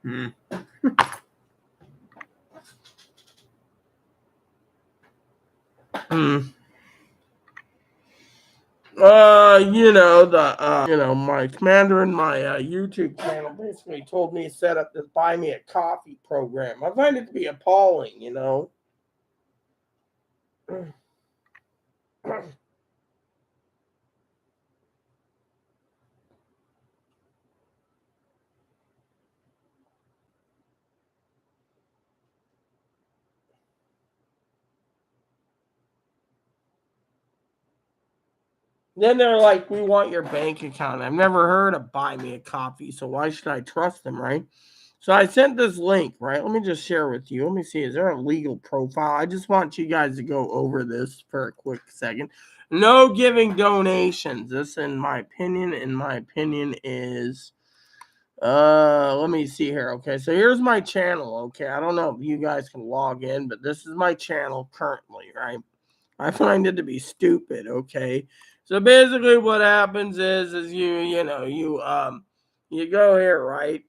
Hmm. Hmm. My commander in my YouTube channel basically told me to set up this buy me a coffee program. I find it to be appalling. Then they're like, we want your bank account. I've never heard of buy me a coffee, so why should I trust them, right? So I sent this link, right? Let me just share with you. Let me see. Is there a legal profile? I just want you guys to go over this for a quick second. No giving donations. This, in my opinion, is let me see here. Okay, so here's my channel. Okay, I don't know if you guys can log in, but this is my channel currently, right? I find it to be stupid, okay? So basically what happens is you go here, right?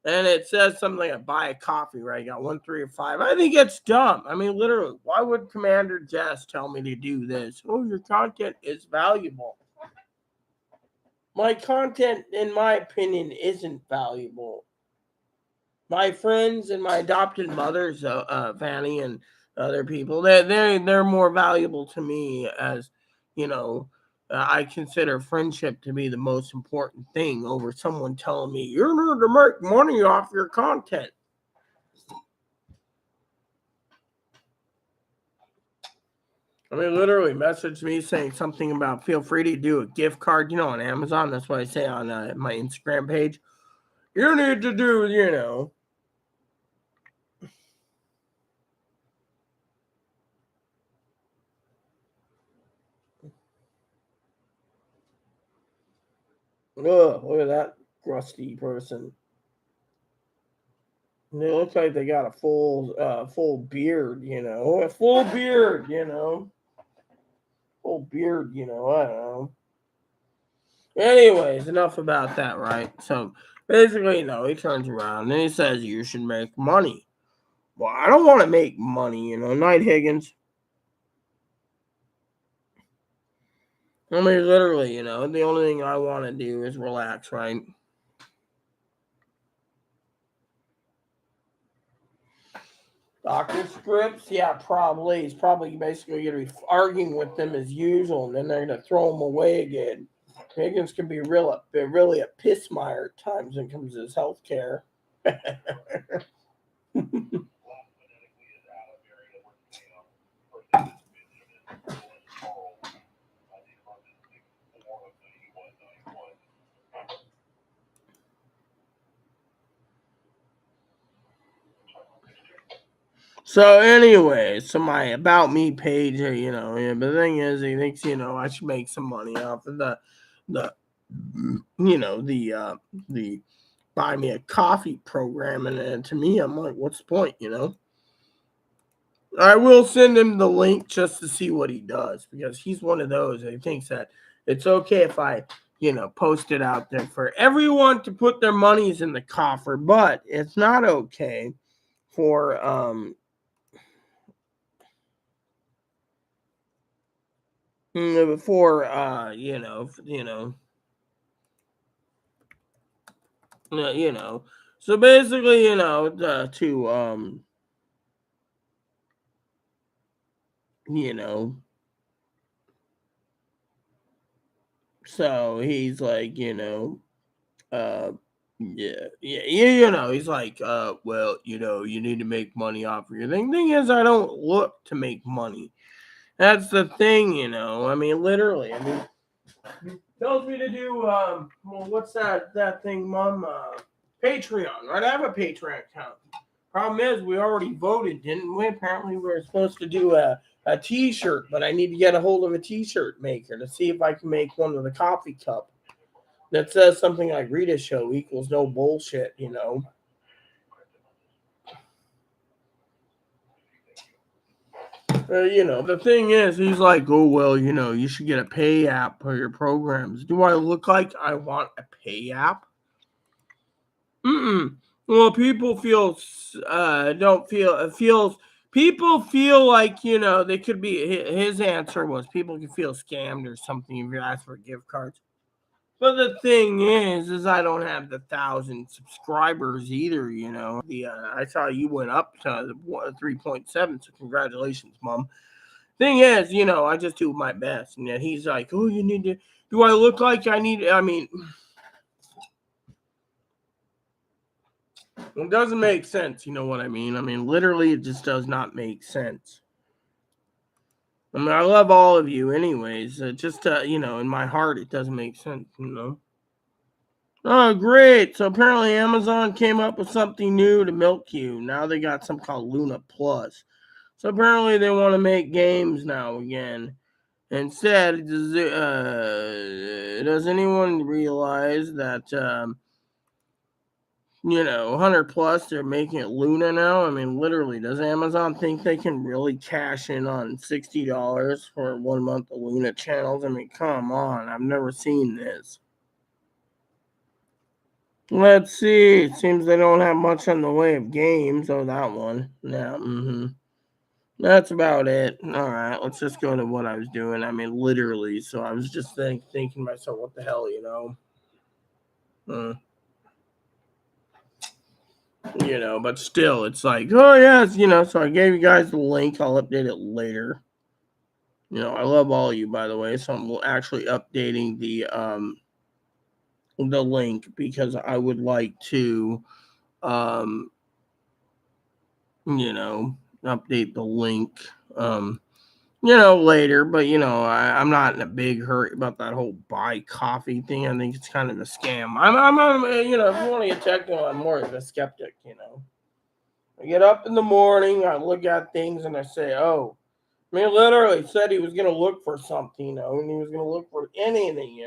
And it says something like buy a coffee, right? You got 1, 3, or 5. I think it's dumb. I mean, literally, why would Commander Jess tell me to do this? Oh, your content is valuable. My content, in my opinion, isn't valuable. My friends and my adopted mothers, Fanny and other people, they're more valuable to me as you know. I consider friendship to be the most important thing over someone telling me you're going to make money off your content. I mean, literally message me saying something about feel free to do a gift card, on Amazon. That's what I say on my Instagram page. You need to do. Ugh, look at that crusty person. They look like they got a full beard, a full beard, full beard, I don't know. Anyways, enough about that, right? So basically, he turns around and he says you should make money. Well, I don't want to make money, Night Higgins. I mean, literally, the only thing I want to do is relax, right? Doctor scripts, yeah, probably. He's probably basically going to be arguing with them as usual, and then they're going to throw him away again. Higgins can be really a pissmire at times when it comes to his health care. So anyway, so my about me page, yeah, but the thing is, he thinks, I should make some money off of the, the buy me a coffee program, and to me, I'm like, what's the point? I will send him the link just to see what he does, because he's one of those that thinks that it's okay if I, post it out there for everyone to put their monies in the coffer, but it's not okay for before you know. So basically, to you know, so he's like, uh, he's like, well, you need to make money off of your thing. Thing is, I don't look to make money. That's the thing. I mean, literally. I mean, he tells me to do well, what's that thing, Mom? Patreon, right? I have a Patreon account. Problem is, we already voted, didn't we? Apparently, we were supposed to do a T-shirt, but I need to get a hold of a T-shirt maker to see if I can make one with a coffee cup that says something like "Rita Show equals no bullshit." The thing is, he's like, oh, well, you should get a pay app for your programs. Do I look like I want a pay app? Mm-mm. Well, people feel, don't feel, feels, people feel like, they could be, his answer was people can feel scammed or something if you ask for gift cards. But the thing is I don't have the 1,000 subscribers either. I saw you went up to 3.7, so congratulations, Mom. Thing is, I just do my best. And then he's like, oh, you need to, do I look like I need, I mean, it doesn't make sense. You know what I mean? I mean, literally, it just does not make sense. I mean, I love all of you anyways. Just, in my heart, it doesn't make sense. Oh, great. So apparently Amazon came up with something new to milk you. Now they got something called Luna Plus. So apparently they want to make games now again. Instead, does anyone realize that, 100 plus, they're making it Luna now? I mean, literally, does Amazon think they can really cash in on $60 for 1 month of Luna channels? I mean, come on. I've never seen this. Let's see. It seems they don't have much in the way of games. Oh, that one. Yeah. That's about it. All right. Let's just go to what I was doing. I mean, literally. So I was just thinking to myself, what the hell? Uh, but still, it's like, oh, yes, so I gave you guys the link. I'll update it later. I love all of you, by the way. So I'm actually updating the link because I would like to, um, update the link, later. But, I'm not in a big hurry about that whole buy coffee thing. I think it's kind of a scam. if you want to get technical, I'm more of a skeptic. I get up in the morning, I look at things, and I say, oh, I mean, literally said he was going to look for something, and he was going to look for anything.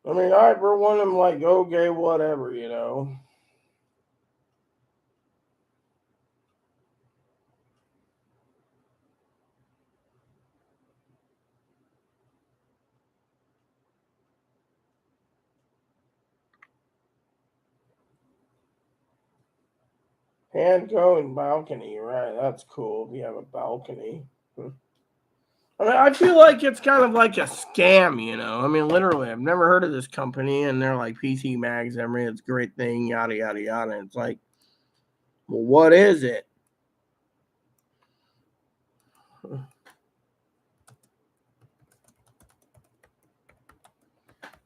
I mean, I, for one, am like, okay, whatever. Hand going balcony, right? That's cool. If you have a balcony. I mean, I feel like it's kind of like a scam. I mean, literally, I've never heard of this company, and they're like PC Mags, it's a great thing, yada yada yada. And it's like, well, what is it? I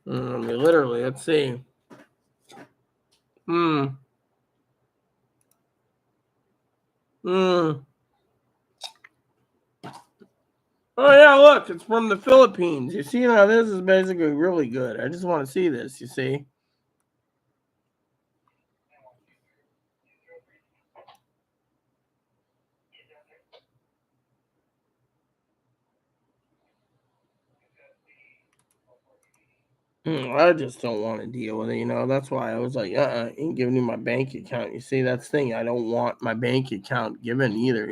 mean, literally, let's see. Hmm. Hmm. Oh yeah, look, it's from the Philippines. You see, now this is basically really good. I just want to see this. You see. I just don't want to deal with it, That's why I was like, ain't giving you my bank account. You see, that's the thing. I don't want my bank account given either.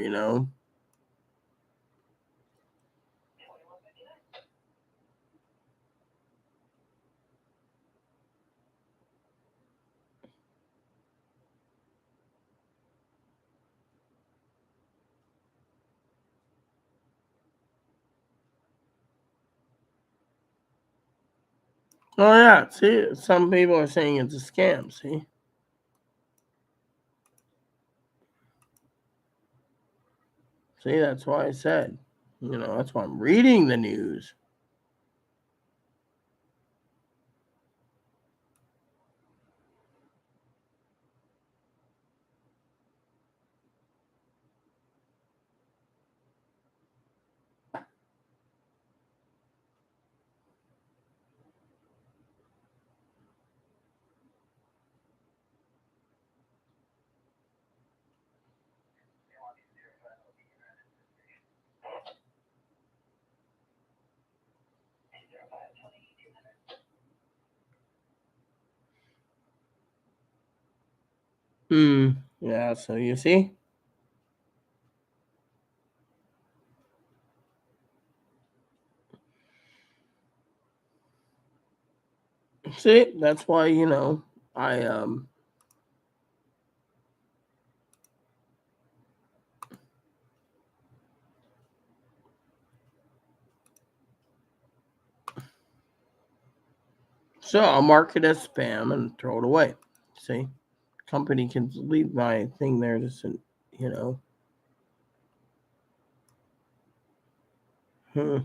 Oh yeah, see, some people are saying it's a scam. See, that's why I said, that's why I'm reading the news. Hmm. Yeah. So you see, that's why I so I'll mark it as spam and throw it away. See, company can leave my thing there just you know. Hmm.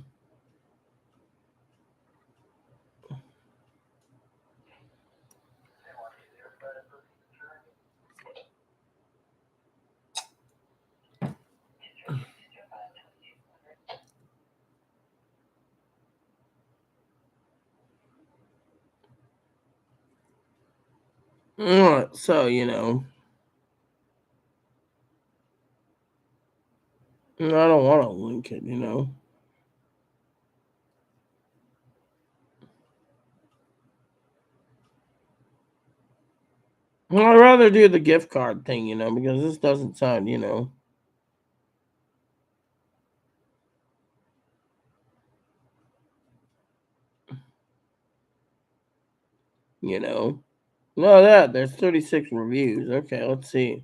So I don't want to link it. Well, I'd rather do the gift card thing, because this doesn't sound. You know. No, there's 36 reviews. Okay, let's see.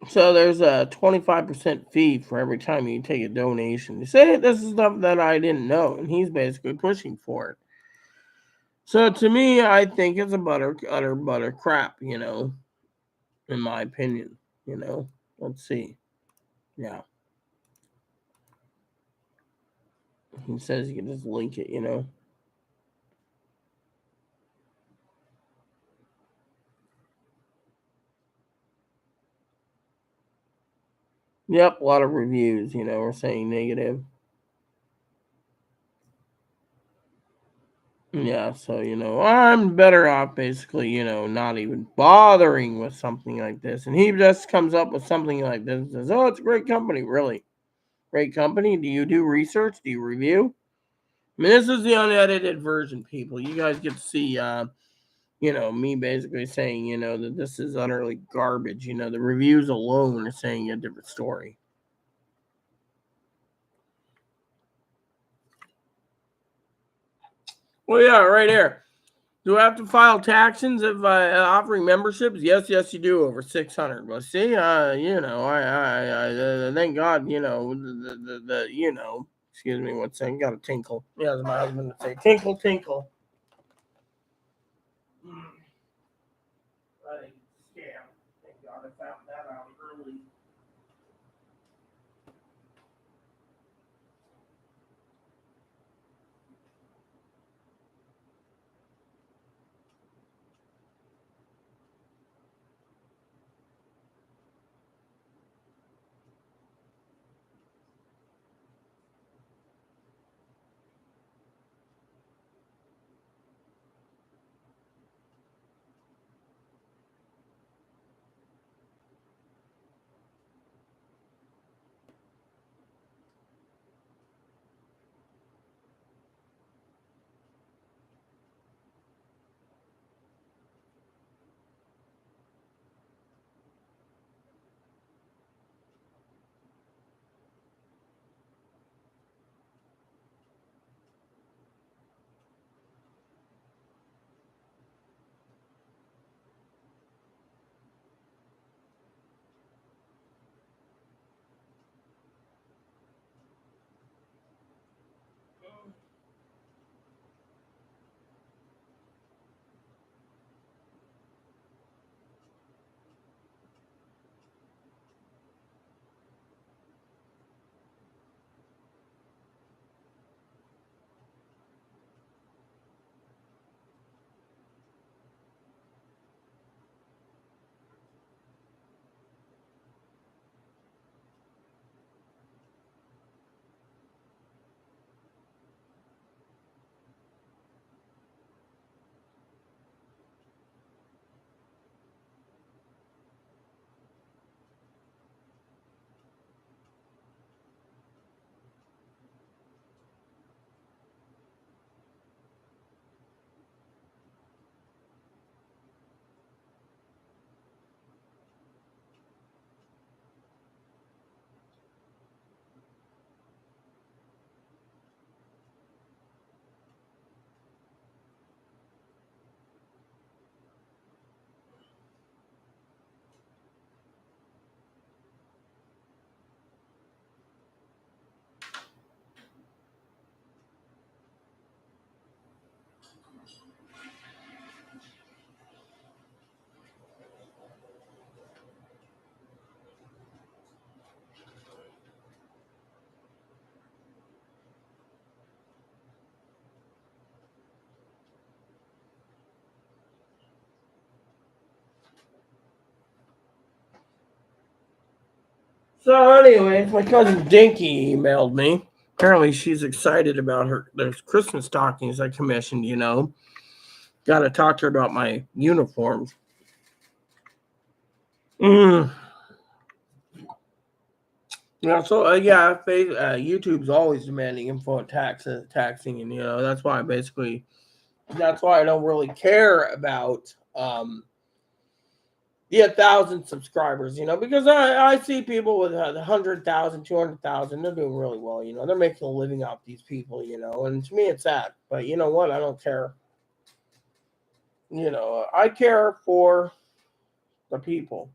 So there's a 25% fee for every time you take a donation. You say this is stuff that I didn't know, and he's basically pushing for it. So to me, I think it's a utter butter crap, in my opinion. You know, let's see. Yeah, he says you can just link it. Yep, a lot of reviews, are saying negative. Yeah, so I'm better off basically, not even bothering with something like this. And he just comes up with something like this and says, "Oh, it's a great company, really. Great company. Do you do research? Do you review?" I mean, this is the unedited version, people. You guys get to see me basically saying, that this is utterly garbage. The reviews alone are saying a different story. Well, yeah, right here. Do I have to file taxes if I offering memberships? Yes, yes, you do. Over 600. Well, see, thank God, Excuse me one second. Got a tinkle. Yeah, as my husband would say, tinkle, tinkle. I think it's a scam. Thank God I found that out early. So, anyways, my cousin Dinky emailed me. Apparently, she's excited about there's Christmas stockings I commissioned. Got to talk to her about my uniforms. Mm. Yeah, so YouTube's always demanding info and taxing, and that's why I don't really care about the 1,000 subscribers, because I see people with 100,000, 200,000, they're doing really well, they're making a living off these people, and to me it's sad, but you know what, I don't care, I care for the people.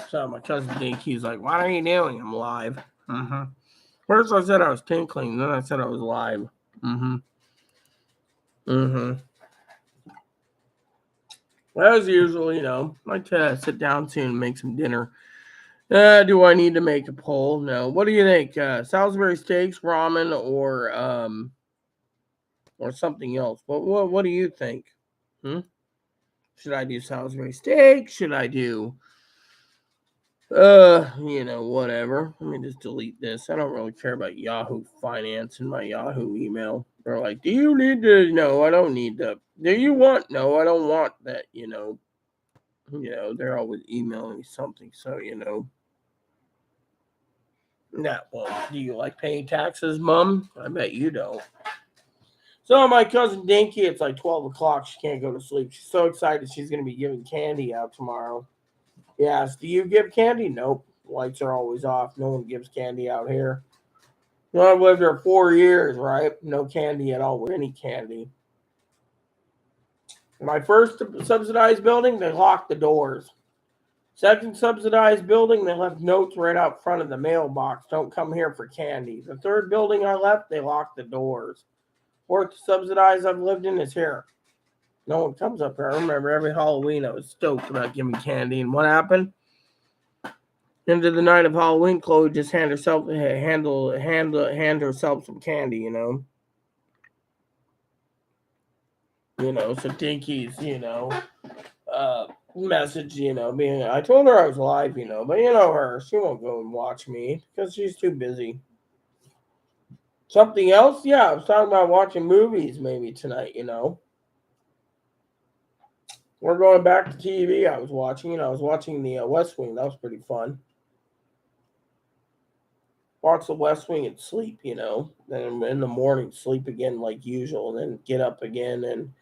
So my cousin Dinky's like, what are you doing? I'm live. Mm-hmm. First I said I was tinkling, then I said I was live. Mm-hmm. Mm-hmm. As usual, like to sit down soon and make some dinner. Do I need to make a poll? No. What do you think? Salisbury steaks, ramen, or something else? What do you think? Hmm? Should I do Salisbury steak? Should I do whatever. Let me just delete this. I don't really care about Yahoo Finance and my Yahoo email. They're like, do you need to? No, I don't need to. Do you want? No, I don't want that. They're always emailing me something. So that well, do you like paying taxes, Mom? I bet you don't. So my cousin Dinky, it's like 12 o'clock. She can't go to sleep. She's so excited she's gonna be giving candy out tomorrow. Yes. Do you give candy? Nope. Lights are always off. No one gives candy out here. I've lived here 4 years, right? No candy at all. Any candy. My first subsidized building, they locked the doors. Second subsidized building, they left notes right out front of the mailbox. Don't come here for candy. The third building I left, they locked the doors. Fourth subsidized I've lived in is here. No one comes up here. I remember every Halloween I was stoked about giving candy. And what happened? Into the night of Halloween, Chloe just hand herself some candy, so Dinky's, message, being I told her I was live, but her, she won't go and watch me because she's too busy. Something else? Yeah, I was talking about watching movies maybe tonight, We're going back to TV. I was watching the West Wing. That was pretty fun. Watch the West Wing and sleep, Then in the morning, sleep again like usual, and then get up again and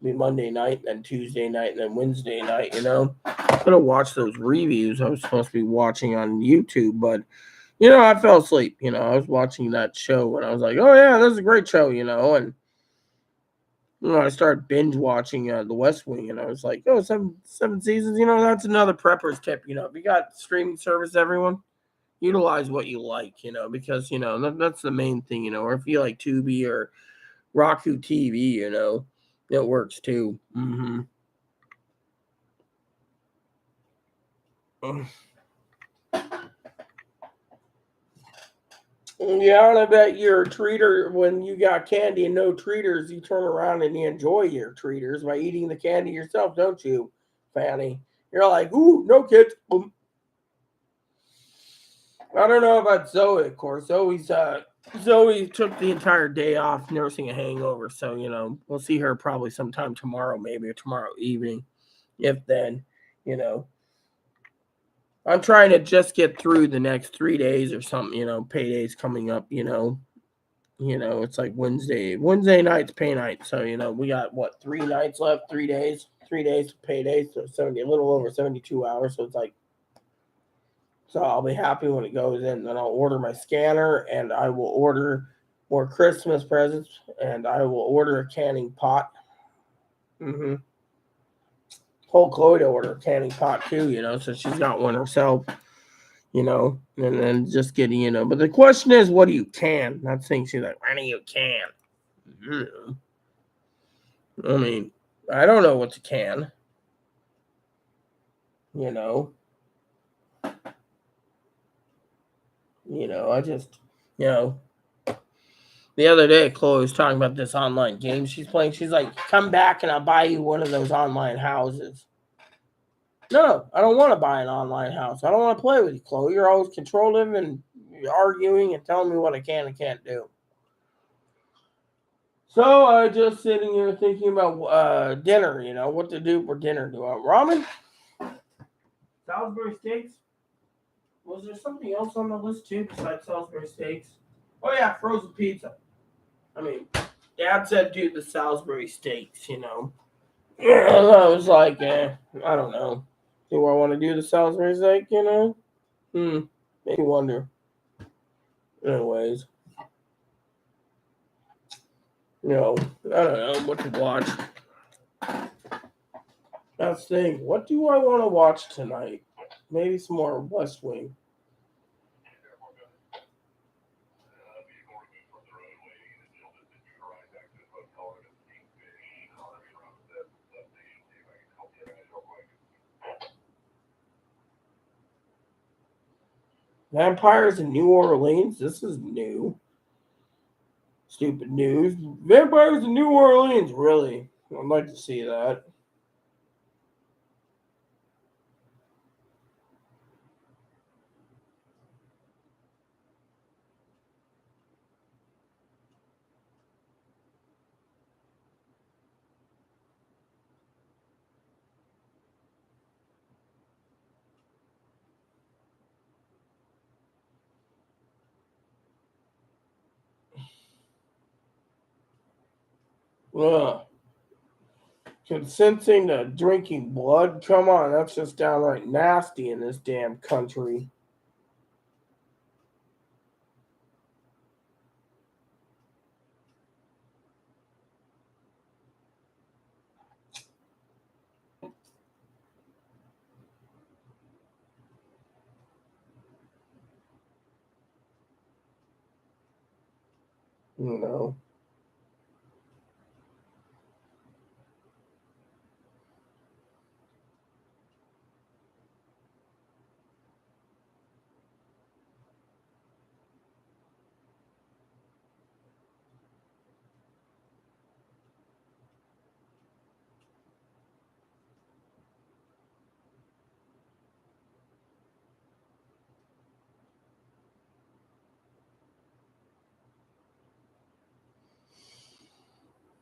be Monday night, then Tuesday night, and then Wednesday night, I'm gonna watch those reviews I was supposed to be watching on YouTube, but I fell asleep. I was watching that show and I was like, oh yeah, this is a great show, and I started binge watching The West Wing, and I was like, oh, seven seasons, that's another prepper's tip. If you got streaming service, everyone utilize what you like, because that's the main thing, or if you like Tubi or Roku TV, it works too. Mm-hmm. Yeah, and I bet you're a treater when you got candy and no treaters. You turn around and you enjoy your treaters by eating the candy yourself, don't you, Fanny? You're like, ooh, no kids. Boom. I don't know about Zoe, of course. Zoe took the entire day off nursing a hangover, so we'll see her probably sometime tomorrow, maybe or tomorrow evening, if then. You know, I'm trying to just get through the next 3 days or something. Payday's coming up. It's like Wednesday night's pay night. So, we got what, 3 nights left, 3 days, 3 days to payday. So a little over 72 hours. So it's like, so I'll be happy when it goes in. Then I'll order my scanner and I will order more Christmas presents and I will order a canning pot. Mm-hmm. Told Chloe to order a canning pot too, so she's got one herself, and then just getting, But the question is, what do you can? Not saying she's like, why do you can? I mean, I don't know what to can, you know. I just, you know, the other day, Chloe was talking about this online game she's playing. She's like, come back and I'll buy you one of those online houses. No, I don't want to buy an online house. I don't want to play with you, Chloe. You're always controlling and arguing and telling me what I can and can't do. So I just sitting here thinking about dinner, what to do for dinner. Do I ramen? Salisbury steaks? Was there something else on the list too besides Salisbury steaks? Oh yeah, frozen pizza. I mean, Dad said do the Salisbury steaks. I was like, I don't know. Do I want to do the Salisbury steak? Make me wonder. Anyways, I don't know what to watch. That's the thing. What do I want to watch tonight? Maybe some more West Wing. Vampires in New Orleans? This is new. Stupid news. Vampires in New Orleans? Really? I'd like to see that. Ugh. Consenting to drinking blood? Come on, that's just downright nasty in this damn country. You know.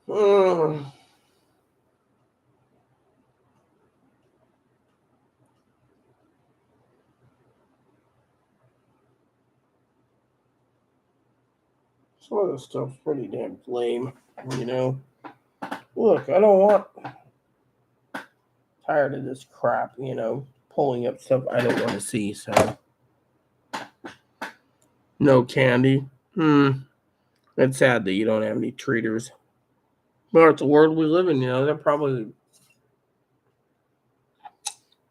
Mm. Some of this stuff's pretty damn lame, you know. Look, I don't want tired of this crap, pulling up stuff I don't want to see, so no candy. It's sad that you don't have any treaters. But it's the world we live in, they're probably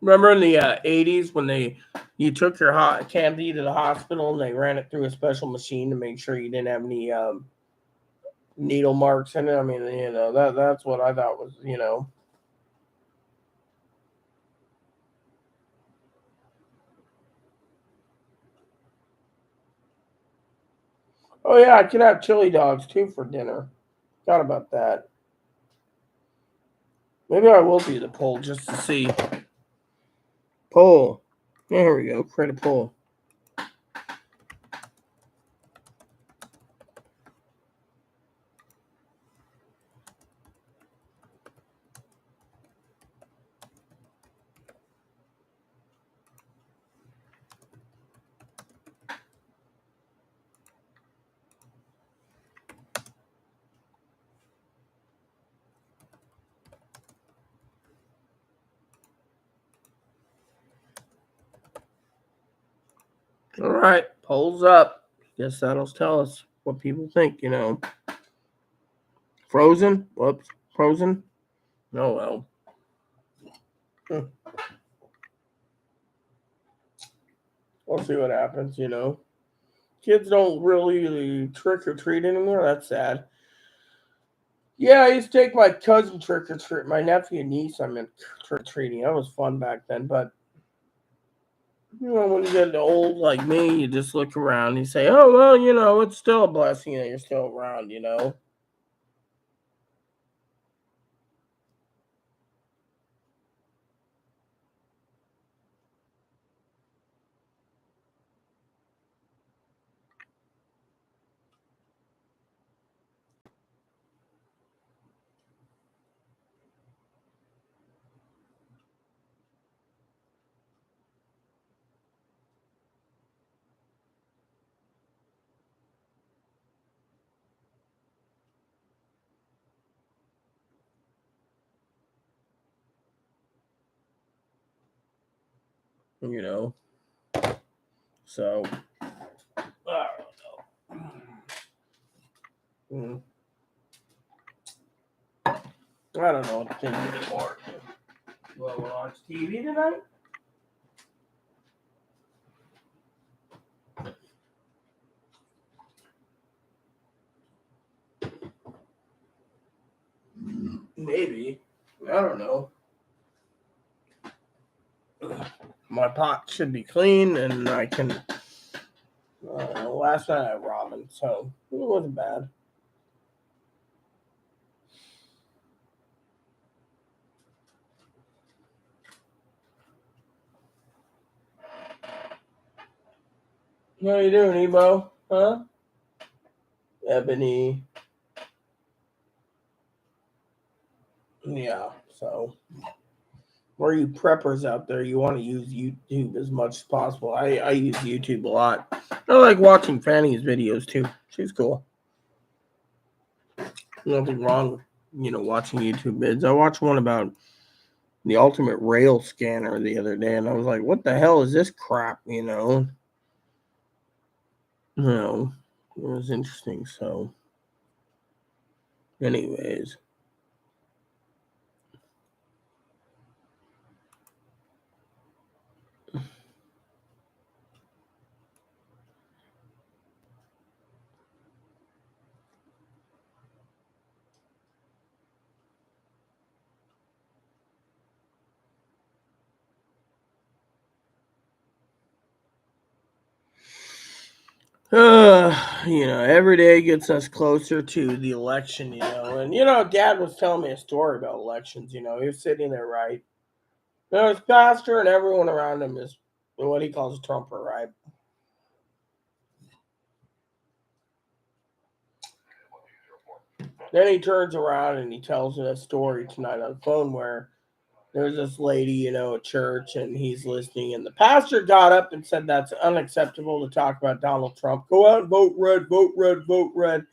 remember in the 80s when you took your hot candy to the hospital and they ran it through a special machine to make sure you didn't have any needle marks in it. I mean, that's what I thought was. Oh yeah, I could have chili dogs too for dinner. Forgot about that. Maybe I will do the poll just to see. Poll. There we go. Create a poll. All right, polls up. Guess that'll tell us what people think. Frozen? Whoops. Frozen? Oh well. We'll see what happens. Kids don't really trick or treat anymore. That's sad. Yeah, I used to take my cousin trick or treat, my nephew and niece. I meant trick or treating. That was fun back then. But When you get old like me, you just look around and you say, oh, well, it's still a blessing that you're still around. You know, so I don't know. I don't know what to think anymore. Well, we'll watch TV tonight. Maybe. I don't know. My pot should be clean, and I can. Last night I had ramen, so it wasn't bad. How you doing, Ebo? Huh? Ebony. Yeah. So, for you preppers out there, you want to use YouTube as much as possible. I use YouTube a lot. I like watching Fanny's videos too. She's cool. Nothing wrong with watching YouTube vids. I watched one about the ultimate rail scanner the other day, and I was like, "What the hell is this crap?" No, it was interesting. So, anyways, every day gets us closer to the election. And Dad was telling me a story about elections. He was sitting there, right? His pastor and everyone around him is what he calls a Trumper, right? Then he turns around and he tells me a story tonight on the phone where there's this lady, at church, and he's listening, and the pastor got up and said that's unacceptable to talk about Donald Trump. Go out and vote red, vote red, vote red.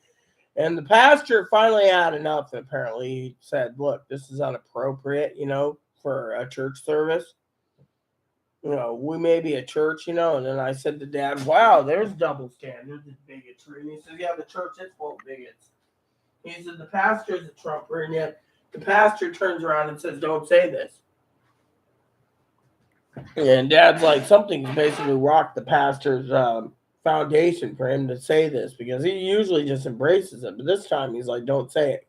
And the pastor finally had enough. Apparently, he said, "Look, this is inappropriate, for a church service. We may be a church. And then I said to Dad, "Wow, there's double standards and bigotry." And he said, "Yeah, the church is full of bigots." He said, "The pastor is a Trumper, and yet the pastor turns around and says, 'Don't say this.'" And Dad's like, something's basically rocked the pastor's foundation for him to say this, because he usually just embraces it, but this time he's like, "Don't say it."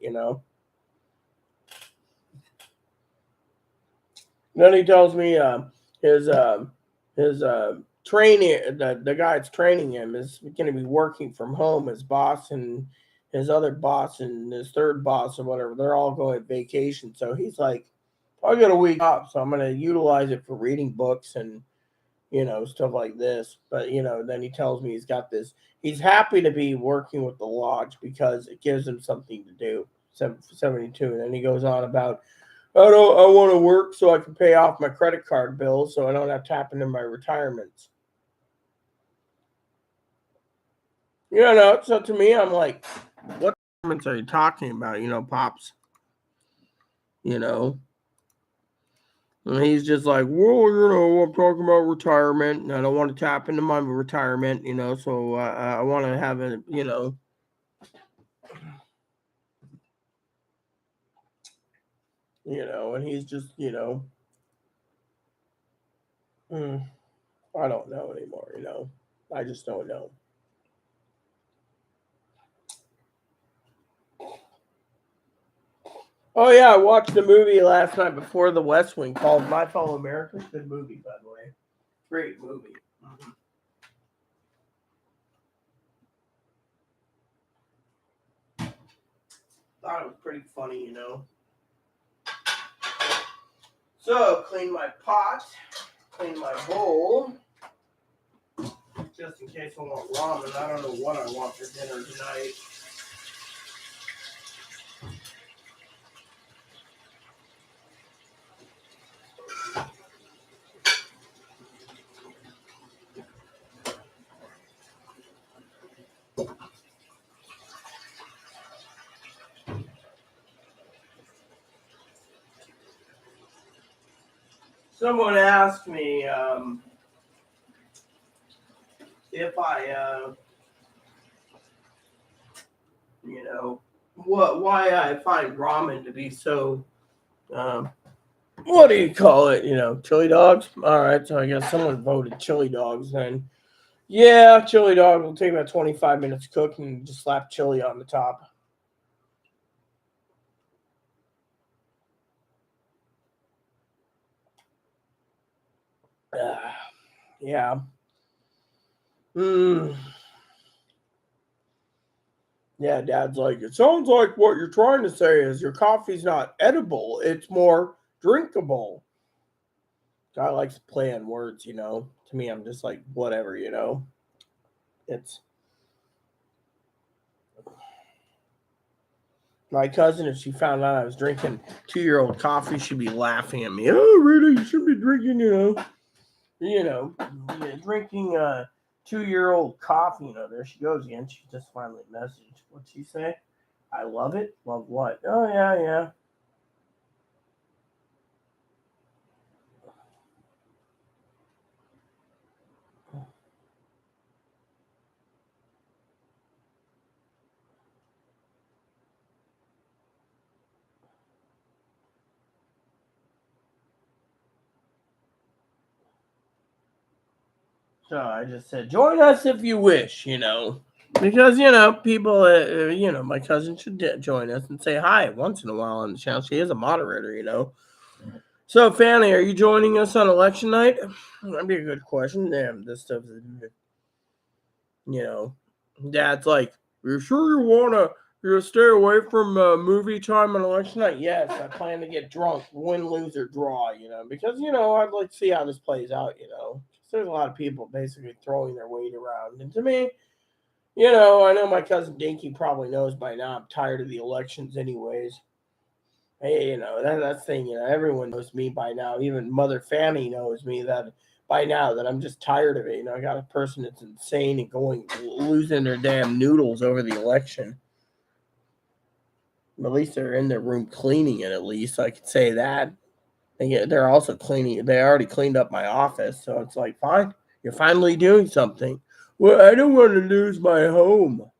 Then he tells me his his training, the guy that's training him is going to be working from home. His boss and his other boss and his third boss or whatever, they're all going on vacation. So he's like, "I got a week off, so I'm going to utilize it for reading books and stuff like this." But then he tells me he's got this. He's happy to be working with the lodge because it gives him something to do. 72, and then he goes on about, I want to work so I can pay off my credit card bills, so I don't have to tap into my retirements. So to me, I'm like, what retirements are you talking about? Pops. You know. And he's just like, well, I'm talking about retirement, and I don't want to tap into my retirement, so I want to have and he's just, I don't know anymore. I just don't know. Oh yeah, I watched a movie last night before The West Wing called My Fellow Americans. Good movie, by the way. Great movie. Mm-hmm. Thought it was pretty funny, you know. So, clean my pot, clean my bowl, just in case I want ramen. I don't know what I want for dinner tonight. Someone asked me if I, why I find ramen to be so, um, what do you call it? Chili dogs. All right, so I guess someone voted chili dogs then. Yeah, chili dog will take about 25 minutes to cook and just slap chili on the top. Yeah. Mm. Yeah, Dad's like, it sounds like what you're trying to say is your coffee's not edible, it's more drinkable. Guy likes to play on words. To me, I'm just like, whatever. It's my cousin, if she found out I was drinking 2-year-old coffee, she'd be laughing at me. Oh, Rita, you should be drinking, drinking 2-year-old coffee. There she goes again. She just finally messaged. What'd she say? I love it. Love what? Oh, yeah, yeah. So I just said, join us if you wish. Because, people, my cousin should join us and say hi once in a while on the channel. She is a moderator. So, Fanny, are you joining us on election night? That'd be a good question. Damn, this stuff you know, Dad's like, you sure you stay away from movie time on election night? Yes, I plan to get drunk, win, lose, or draw, because, I'd like to see how this plays out. There's a lot of people basically throwing their weight around. And to me, I know my cousin Dinky probably knows by now I'm tired of the elections anyways. Hey, that's the thing, everyone knows me by now. Even Mother Fanny knows me that by now that I'm just tired of it. I got a person that's insane and going losing their damn noodles over the election. At least they're in their room cleaning it. At least I could say that. And they're also cleaning. They already cleaned up my office, so it's like, fine, you're finally doing something. Well, I don't want to lose my home,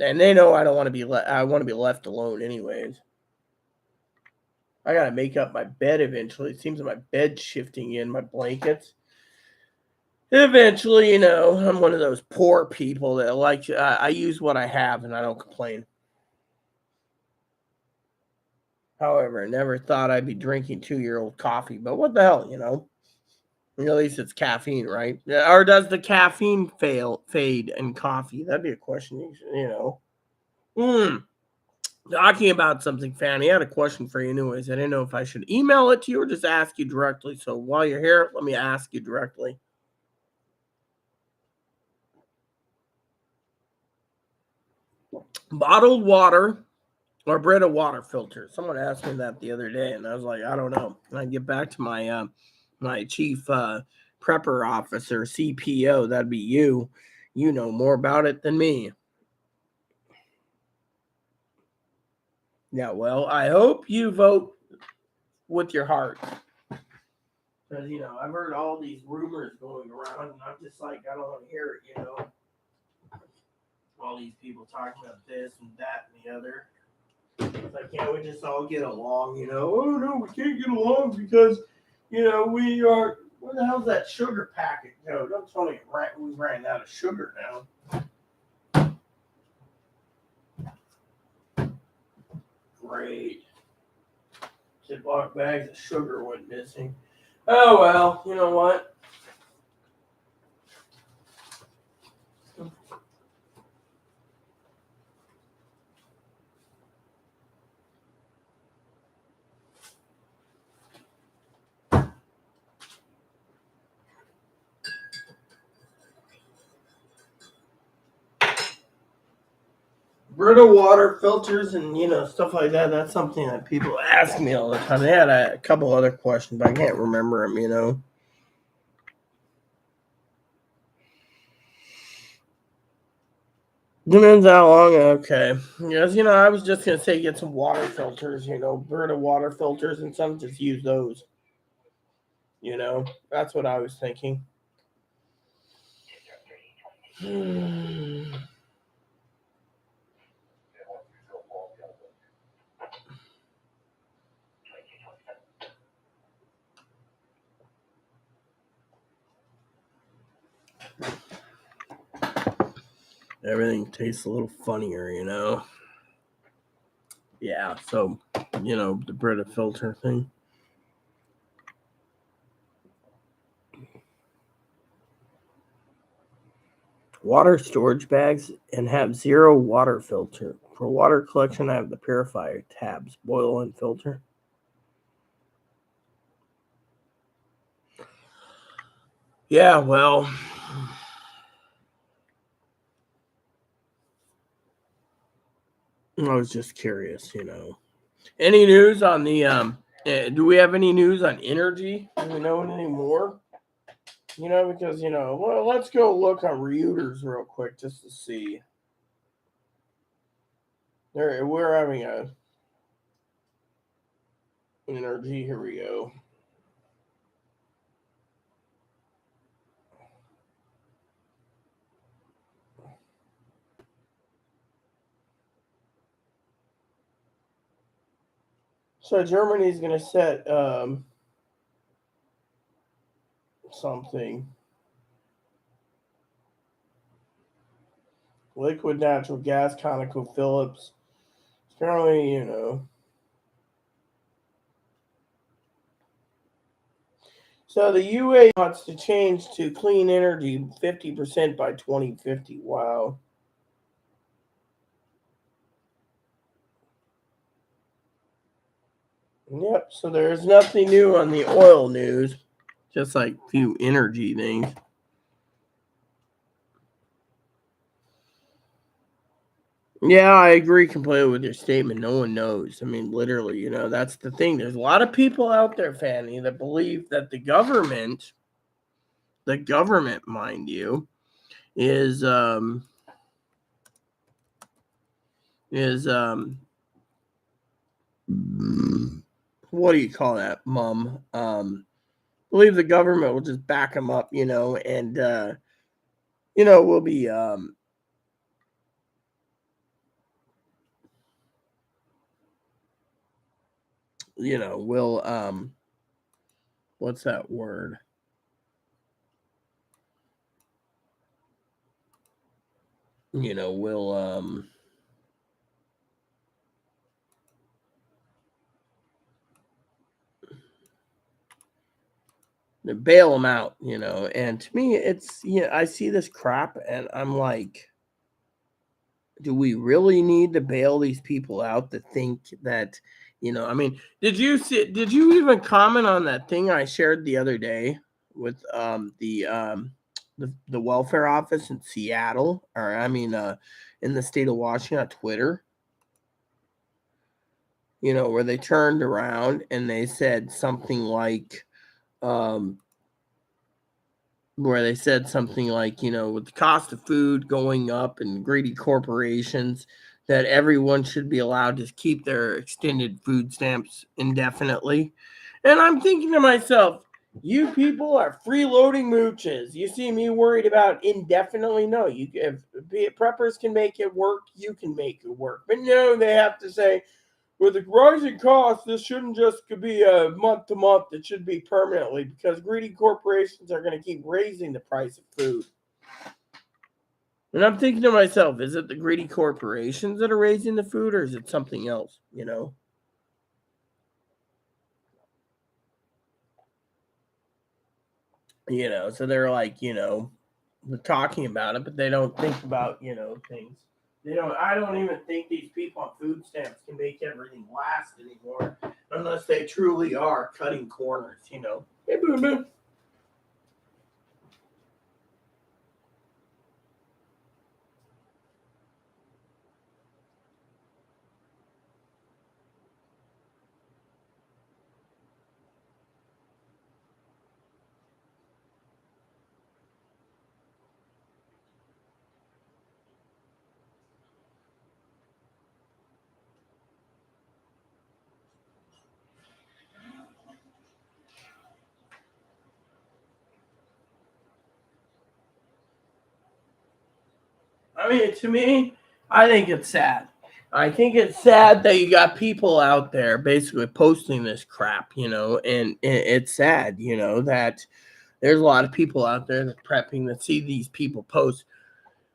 and they know I don't want to be. I want to be left alone, anyways. I gotta make up my bed eventually. It seems like my bed's shifting in my blankets. Eventually, I'm one of those poor people that like I use what I have and I don't complain. However, I never thought I'd be drinking 2-year-old coffee, but what the hell? At least it's caffeine, right? Or does the caffeine fade in coffee? That'd be a question. Talking about something, Fanny, I had a question for you anyways. I didn't know if I should email it to you or just ask you directly. So while you're here, let me ask you directly. Bottled water or Brita water filter? Someone asked me that the other day, and I was like, I don't know. And I get back to my chief prepper officer, CPO. That'd be you. You know more about it than me. Yeah, well, I hope you vote with your heart. Because, I've heard all these rumors going around, and I'm just like, I don't want to hear it. All these people talking about this and that and the other. It's like, can't we just all get along? Oh, no, we can't get along because, we are, where the hell's that sugar packet go? Don't tell me we ran out of sugar now. Great. Ziploc bags of sugar went missing. Oh well, you know what? Brita water filters and stuff like that. That's something that people ask me all the time. They had a couple other questions, but I can't remember them. Depends how long. Okay. Yes, I was just gonna say get some water filters. Brita water filters, and some just use those. That's what I was thinking. Everything tastes a little funnier. Yeah. So, the Brita filter thing. Water storage bags and have zero water filter. For water collection, I have the purifier tabs, boil and filter. Yeah, well, I was just curious. Any news on the do we have any news on energy? Do we know any more? Because well, let's go look on Reuters real quick just to see. There, we're having a energy. Here we go. So Germany's going to set something. Liquid natural gas, ConocoPhillips. Apparently. So the UA wants to change to clean energy 50% by 2050. Wow. Yep. So there's nothing new on the oil news, just like few energy things. Yeah, I agree completely with your statement. No one knows. I mean, literally, that's the thing. There's a lot of people out there, Fanny, that believe that the government, mind you, is is what do you call that, mom? Believe the government will just back them up, and we'll be we'll what's that word? We'll bail them out. And to me, it's I see this crap, and I'm like, do we really need to bail these people out to think that, I mean, did you even comment on that thing I shared the other day with the welfare office in Seattle, or I mean in the state of Washington, on Twitter, where they turned around and they said something like um with the cost of food going up and greedy corporations, that everyone should be allowed to keep their extended food stamps indefinitely. And I'm thinking to myself, you people are freeloading mooches. You see me worried about indefinitely? No, if preppers can make it work, you can make it work. But no, they have to say, with the rising costs, this shouldn't just be a month to month. It should be permanently, because greedy corporations are going to keep raising the price of food. And I'm thinking to myself, is it the greedy corporations that are raising the food, or is it something else? So they're like, they're talking about it, but they don't think about, things. They don't. I don't even think these people on food stamps can make everything last anymore, unless they truly are cutting corners. Hey, boo boo. I mean, to me, I think it's sad. I think it's sad that you got people out there basically posting this crap, and it's sad, that there's a lot of people out there that prepping that see these people post,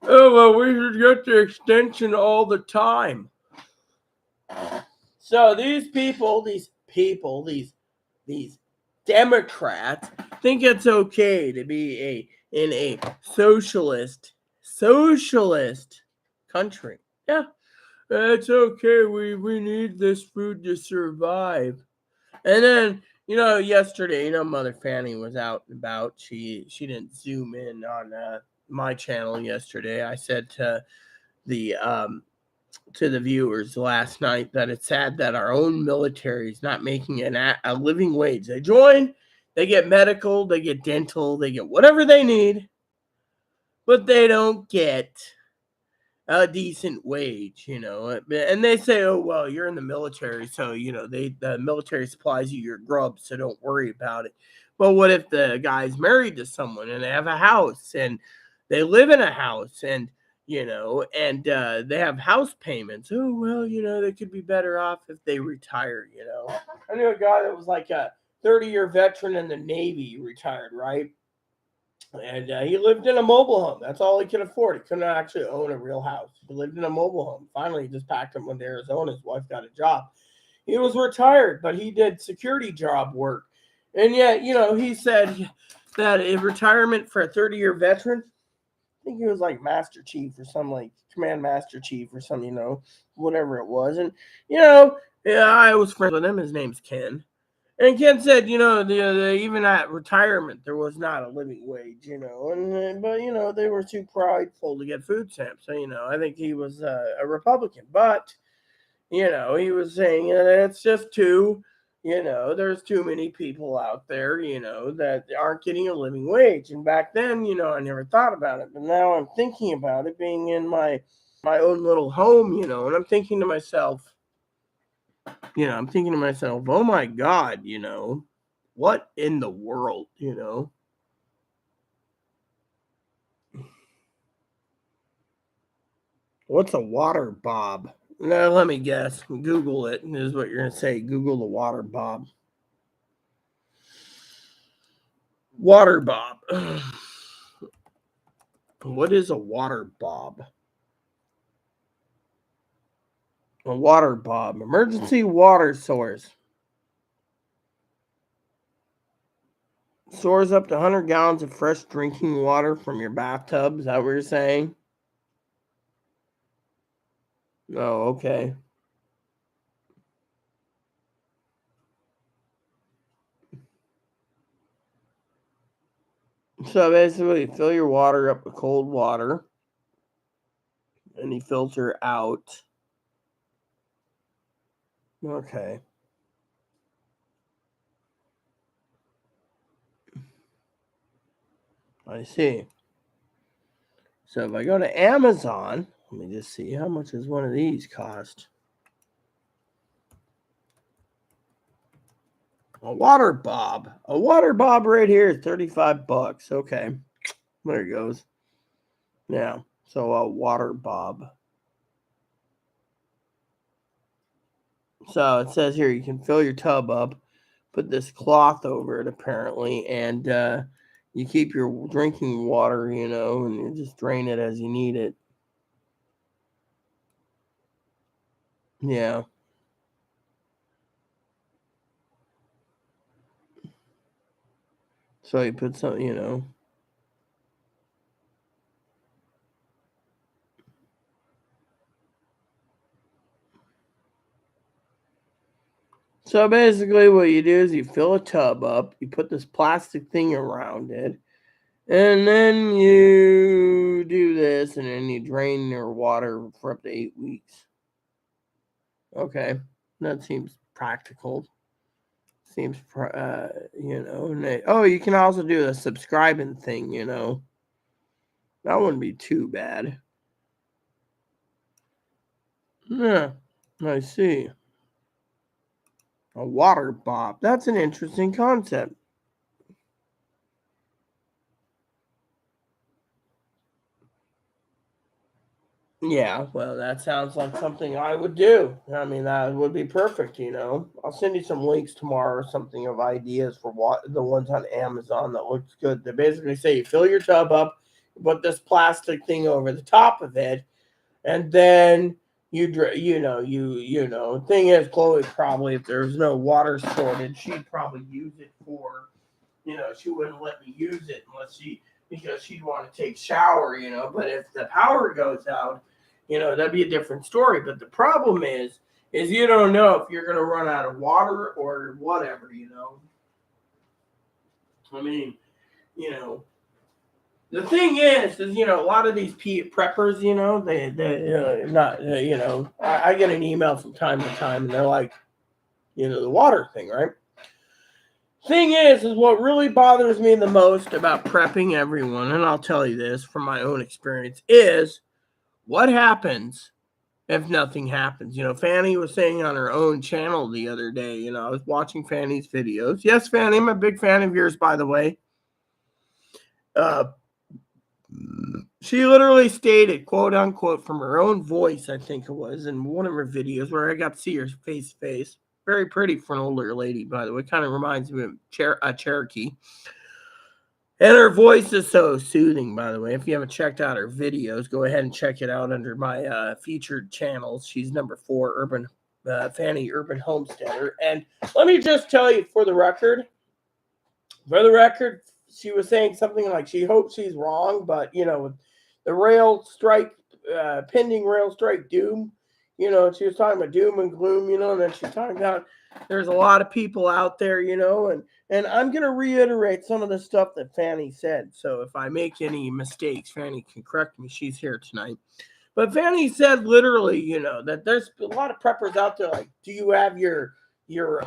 oh, well, we should get the extension all the time. So these Democrats think it's okay to be in a socialist country. Yeah, it's okay. We need this food to survive. And then yesterday, Mother Fanny was out and about. She didn't zoom in on my channel yesterday. I said the to the viewers last night that it's sad that our own military is not making a living wage. They join, they get medical, they get dental, they get whatever they need, but they don't get a decent wage. And they say, oh, well, you're in the military, so the military supplies you your grub, so don't worry about it. But what if the guy's married to someone and they have a house and they live in a house and they have house payments? Oh, well, they could be better off if they retire. I knew a guy that was like a 30-year veteran in the Navy, retired, right? And he lived in a mobile home. That's all he could afford. He couldn't actually own a real house. He lived in a mobile home. Finally, he just packed up, went to Arizona. His wife got a job. He was retired, but he did security job work. And yet, he said that in retirement for a 30-year veteran, I think he was like Master Chief or something, like Command Master Chief or something, whatever it was. And, yeah, I was friends with him. His name's Ken. And Ken said, even at retirement, there was not a living wage. But they were too prideful to get food stamps. So, I think he was a Republican, but he was saying that it's just there's too many people out there, that aren't getting a living wage. And back then, I never thought about it, but now I'm thinking about it being in my own little home, and I'm thinking to myself, oh my God, what in the world? What's a water bob? Now, let me guess. Google it. This is what you're going to say. Google the water bob. Water bob. What is a water bob? A water bob. Emergency water source. Stores up to 100 gallons of fresh drinking water from your bathtub. Is that what you're saying? Oh, okay. So basically, you fill your water up with cold water and you filter out. Okay. I see. So if I go to Amazon, let me just see how much does one of these cost. A water bob. A water bob right here is $35. Okay. There it goes. Yeah. So a water bob. So it says here you can fill your tub up, put this cloth over it apparently, and you keep your drinking water, and you just drain it as you need it. Yeah. So you put some, you know. So basically, what you do is you fill a tub up, you put this plastic thing around it, and then you do this, and then you drain your water for up to 8 weeks. Okay, that seems practical. Seems, you know. You can also do the subscribing thing, you know. That wouldn't be too bad. Yeah, I see. A water bop. That's an interesting concept. Yeah, well, that sounds like something I would do. I mean, that would be perfect, you know. I'll send you some links tomorrow or something of ideas for what the ones on Amazon that looks good. They basically say you fill your tub up, you put this plastic thing over the top of it, and then thing is, Chloe probably, if there's no water shortage, she'd probably use it for, she wouldn't let me use it because she'd want to take shower, but if the power goes out, that'd be a different story. But the problem is you don't know if you're going to run out of water or whatever. I mean, you know the thing is a lot of these preppers, they not, I get an email from time to time and they're like, the water thing, right? Thing is what really bothers me the most about prepping everyone, and I'll tell you this from my own experience, is what happens if nothing happens. Fanny was saying on her own channel the other day, I was watching Fanny's videos. Yes, Fanny, I'm a big fan of yours, by the way. She literally stated, quote unquote, from her own voice, I think it was, in one of her videos where I got to see her face to face. Very pretty for an older lady, by the way. Kind of reminds me of Cherokee. And her voice is so soothing, by the way. If you haven't checked out her videos, go ahead and check it out under my featured channels. She's number 4, Fanny Urban Homesteader. And let me just tell you, for the record, she was saying something like she hopes she's wrong, but with the rail strike, pending rail strike doom, she was talking about doom and gloom, and then she's talking about there's a lot of people out there, and I'm going to reiterate some of the stuff that Fanny said. So if I make any mistakes, Fanny can correct me. She's here tonight. But Fanny said literally, that there's a lot of preppers out there. Like, do you have your your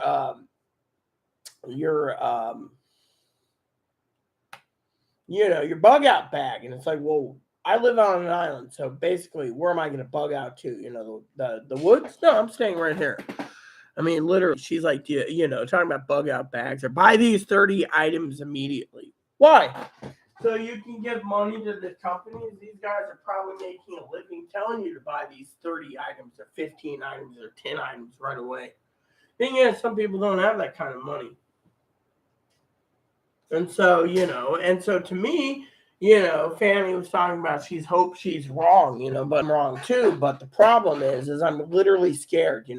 bug out bag? And it's like, well, I live on an island, so basically, where am I going to bug out to? The woods? No, I'm staying right here. I mean, literally, she's like, talking about bug out bags or buy these 30 items immediately. Why? So you can give money to the companies. These guys are probably making a living telling you to buy these 30 items or 15 items or 10 items right away. Thing is, some people don't have that kind of money. And so, to me, Fanny was talking about she's hopes she's wrong, but I'm wrong too. But the problem is I'm literally scared,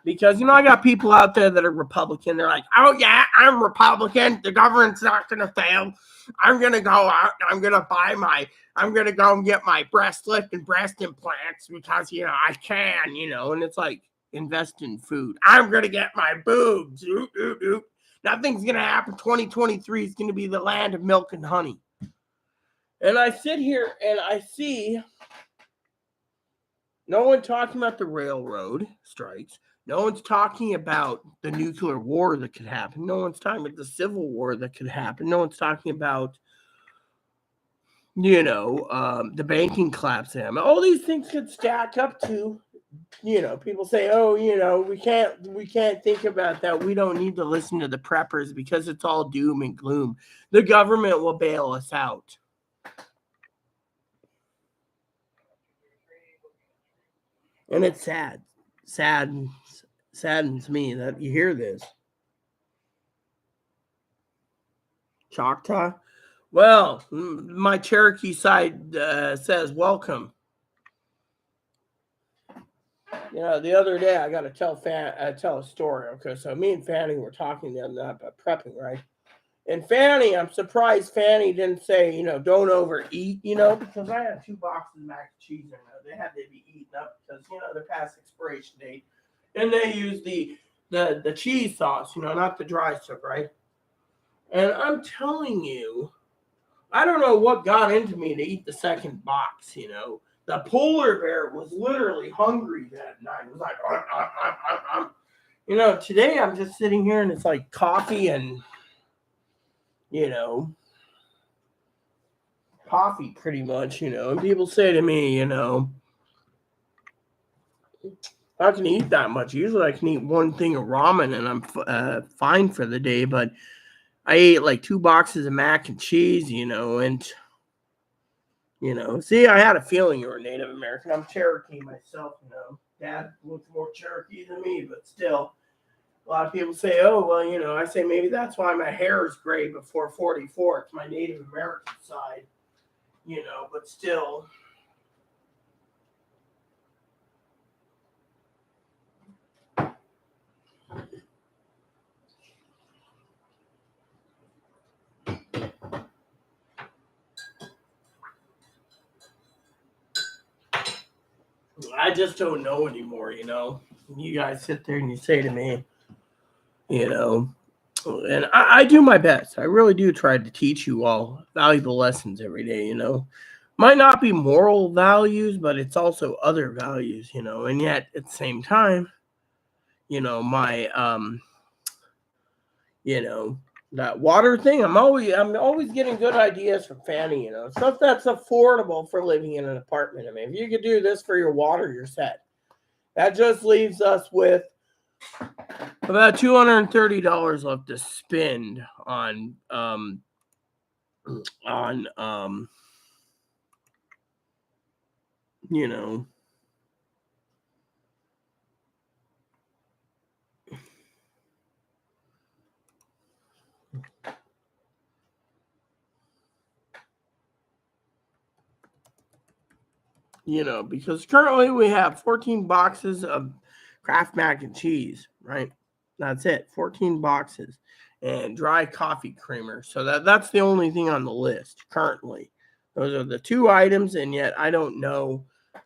because, I got people out there that are Republican. They're like, oh, yeah, I'm Republican. The government's not going to fail. I'm going to go out and I'm going to go and get my breast lift and breast implants because, I can, and it's like, invest in food. I'm going to get my boobs. Nothing's going to happen. 2023 is going to be the land of milk and honey. And I sit here and I see no one talking about the railroad strikes. No one's talking about the nuclear war that could happen. No one's talking about the civil war that could happen. No one's talking about, the banking collapse. All these things could stack up to, people say, oh, we can't think about that. We don't need to listen to the preppers because it's all doom and gloom. The government will bail us out. And it's saddens me that you hear this. Choctaw? Well, my Cherokee side says welcome. The other day I got to tell a story. Okay, so me and Fanny were talking the other night about prepping, right? And Fanny, I'm surprised Fanny didn't say, don't overeat, because I had 2 boxes of mac and cheese in there. They had to be eaten up because, they're past expiration date. And they use the cheese sauce, not the dry stuff, right? And I'm telling you, I don't know what got into me to eat the second box, The polar bear was literally hungry that night. It was like, today I'm just sitting here and it's like coffee and, coffee pretty much, and people say to me, I can eat that much. Usually I can eat one thing of ramen and I'm fine for the day, but I ate like 2 boxes of mac and cheese, and, see, I had a feeling you were Native American. I'm Cherokee myself, Dad looks more Cherokee than me, but still. A lot of people say, oh, well, I say maybe that's why my hair is gray before 44. It's my Native American side, but still. I just don't know anymore, You guys sit there and you say to me, and I do my best. I really do try to teach you all valuable lessons every day, Might not be moral values, but it's also other values, and yet at the same time, my that water thing, I'm always getting good ideas from Fanny, stuff that's affordable for living in an apartment. I mean, if you could do this for your water, you're set. That just leaves us with about $230 left to spend on you know because currently we have 14 boxes of Kraft mac and cheese, right? That's it, 14 boxes, and dry coffee creamer. So that's the only thing on the list currently. Those are the 2 items, and yet I don't know,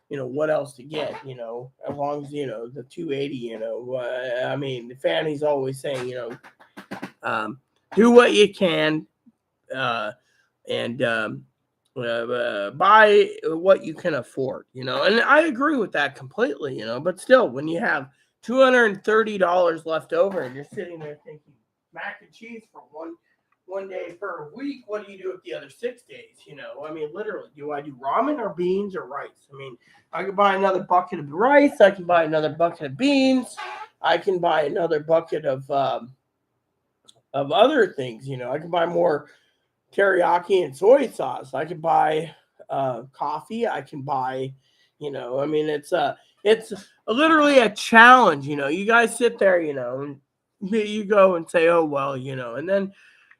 what else to get. As long as the 280. I mean, Fanny's always saying, do what you can, and buy what you can afford, and I agree with that completely, but still, when you have $230 left over and you're sitting there thinking mac and cheese for one day per week, what do you do with the other 6 days? I mean, literally, do I do ramen or beans or rice? I mean, I could buy another bucket of rice, I can buy another bucket of beans, I can buy another bucket of other things. I can buy more teriyaki and soy sauce. I can buy coffee. I can buy, I mean, it's literally a challenge. You guys sit there, and you go and say, oh well, and then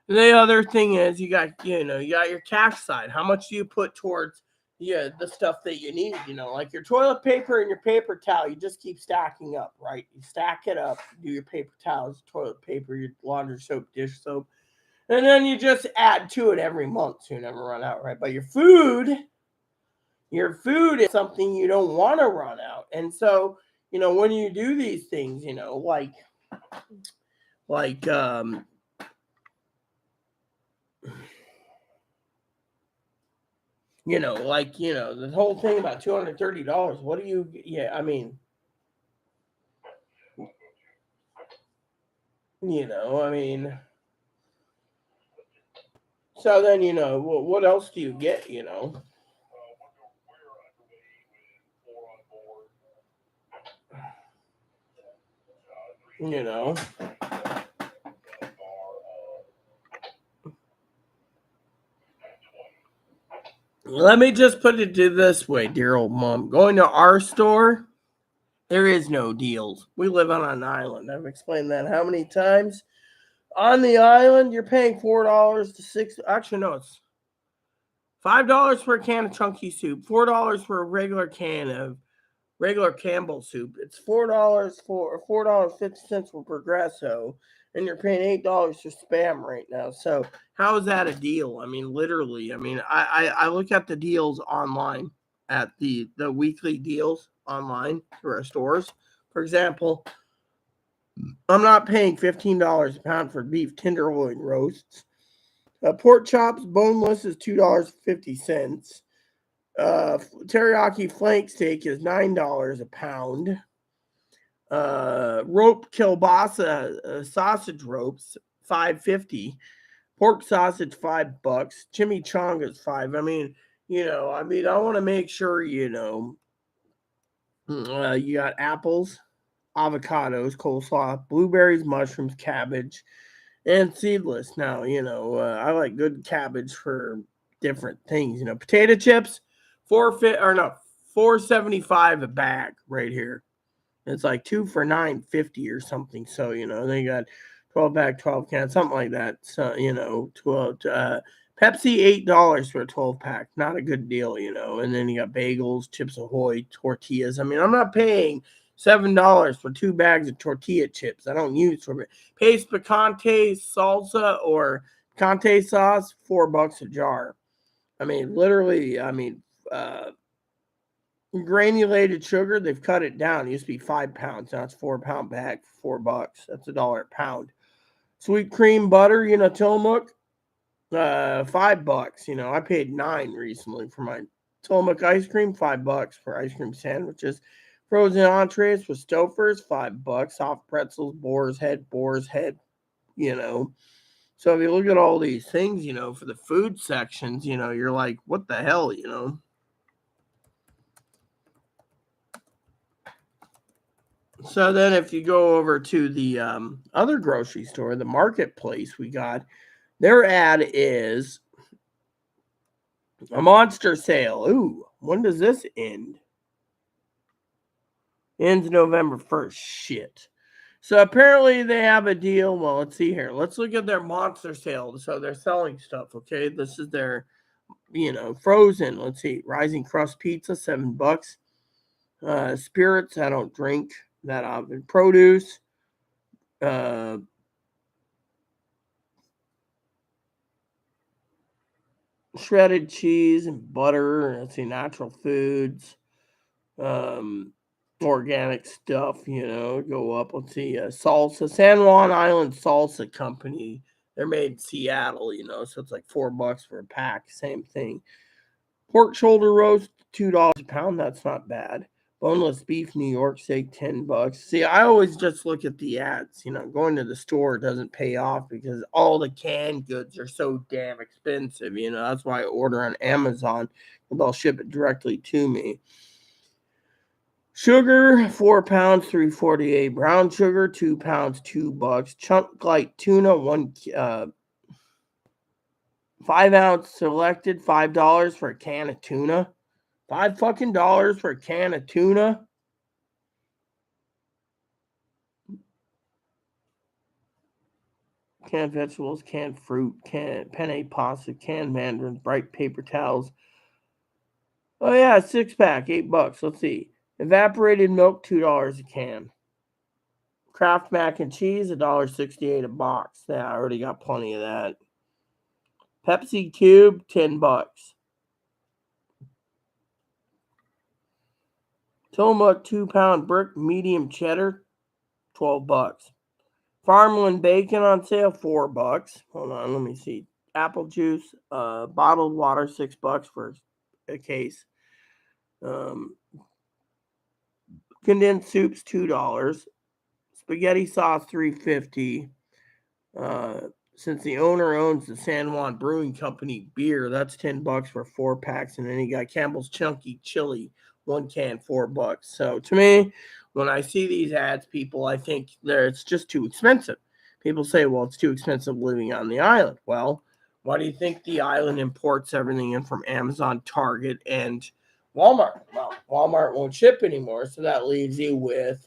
the other thing is you got your cash side. How much do you put towards the stuff that you need? Like your toilet paper and your paper towel, you just keep stacking up, right? You stack it up, do your paper towels, toilet paper, your laundry soap, dish soap. And then you just add to it every month so you never run out, right? But your food is something you don't want to run out. And so, when you do these things, like the whole thing about $230. What do you? Yeah, I mean, I mean. So then, what else do you get? You know. Let me just put it this way, dear old mom. Going to our store, there is no deals. We live on an island. I've explained that how many times? On the island, you're paying $4 to $6. Actually, no, it's $5 for a can of chunky soup. $4 for a regular can of regular Campbell soup. It's $4 for $4.50 for Progresso, and you're paying $8 for spam right now. So how is that a deal? I mean, literally. I mean, I look at the deals online, at the weekly deals online through our stores. For example, I'm not paying $15 a pound for beef tenderloin roasts. Pork chops, boneless, is $2.50. Teriyaki flank steak is $9 a pound. Rope kielbasa, sausage ropes, $5.50. Pork sausage, $5. Chimichangas, $5. I mean, I want to make sure, you got apples, avocados, coleslaw, blueberries, mushrooms, cabbage, and seedless. Now, I like good cabbage for different things. Potato chips, 4.75 a bag right here. It's like 2 for $9.50 or something. So, they got 12 bag, 12 cans, something like that. So, 12 Pepsi, $8 for a 12 pack. Not a good deal, And then you got bagels, Chips Ahoy, tortillas. I mean, I'm not paying $7 for 2 bags of tortilla chips. I don't use for paste picante salsa or picante sauce, $4 a jar. I mean, literally, granulated sugar, they've cut it down. It used to be 5 pounds. Now it's 4-pound bag for $4. That's $1 a pound. Sweet cream butter, Tillamook, $5. I paid $9 recently for my Tillamook ice cream, $5 for ice cream sandwiches. Frozen entrees with Stouffer's, $5. Soft pretzels, boar's head. So if you look at all these things, for the food sections, you're like, what the hell, So then if you go over to the other grocery store, the marketplace, we got their ad is a monster sale. Ooh, when does this end? Ends November 1st. Shit. So apparently they have a deal. Well, let's see here. Let's look at their monster sale. So they're selling stuff, okay? This is their, frozen. Let's see. Rising Crust Pizza, $7. Spirits, I don't drink that often. Produce, shredded cheese and butter. Let's see, natural foods, organic stuff, go up. Let's see, salsa, San Juan Island Salsa Company. They're made in Seattle, so it's like $4 for a pack. Same thing. Pork shoulder roast, $2 a pound. That's not bad. Boneless beef, New York steak, $10. See, I always just look at the ads. Going to the store doesn't pay off because all the canned goods are so damn expensive. That's why I order on Amazon and they'll ship it directly to me. Sugar, 4 pounds, $3.48. Brown sugar, 2 pounds, $2. Chunk light tuna, 5-ounce selected, $5 for a can of tuna. $5 for a can of tuna. Canned vegetables, canned fruit, canned penne pasta, canned mandarins, bright paper towels. Oh yeah, 6-pack, $8. Let's see. Evaporated milk, $2 a can. Kraft mac and cheese, $1.68 a box. Yeah, I already got plenty of that. Pepsi cube, $10. Tillamook 2-pound brick medium cheddar, $12. Farmland bacon on sale, $4. Hold on, let me see. Apple juice, bottled water, $6 for a case. Condensed soups, $2. Spaghetti sauce, $3.50. Since the owner owns the San Juan Brewing Company beer, that's $10 for 4 packs. And then you got Campbell's Chunky Chili, 1 can, $4. So to me, when I see these ads, people, I think it's just too expensive. People say, well, it's too expensive living on the island. Well, why do you think the island imports everything in from Amazon, Target, and Walmart? Well, Walmart won't ship anymore, so that leaves you with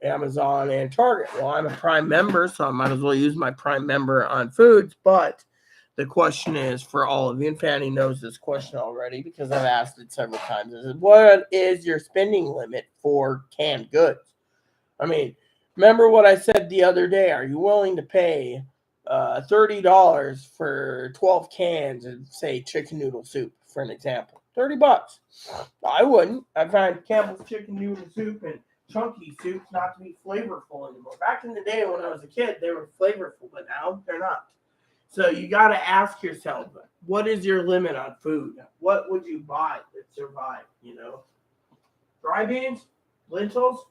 Amazon and Target. Well, I'm a Prime member, so I might as well use my Prime member on foods. But the question is for all of you, and Fanny knows this question already because I've asked it several times. Is what is your spending limit for canned goods? I mean, Remember what I said the other day? Are you willing to pay $30 for 12 cans of, say, chicken noodle soup, for an example? $30. I wouldn't. I find Campbell's chicken noodle soup and chunky soups not to be flavorful anymore. Back in the day when I was a kid, they were flavorful, but now they're not. So you got to ask yourself, what is your limit on food? What would you buy that survived? Dry beans, lentils.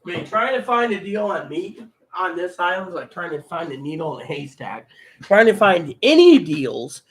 I mean, trying to find a deal on meat on this island is like trying to find a needle in a haystack. Trying to find any deals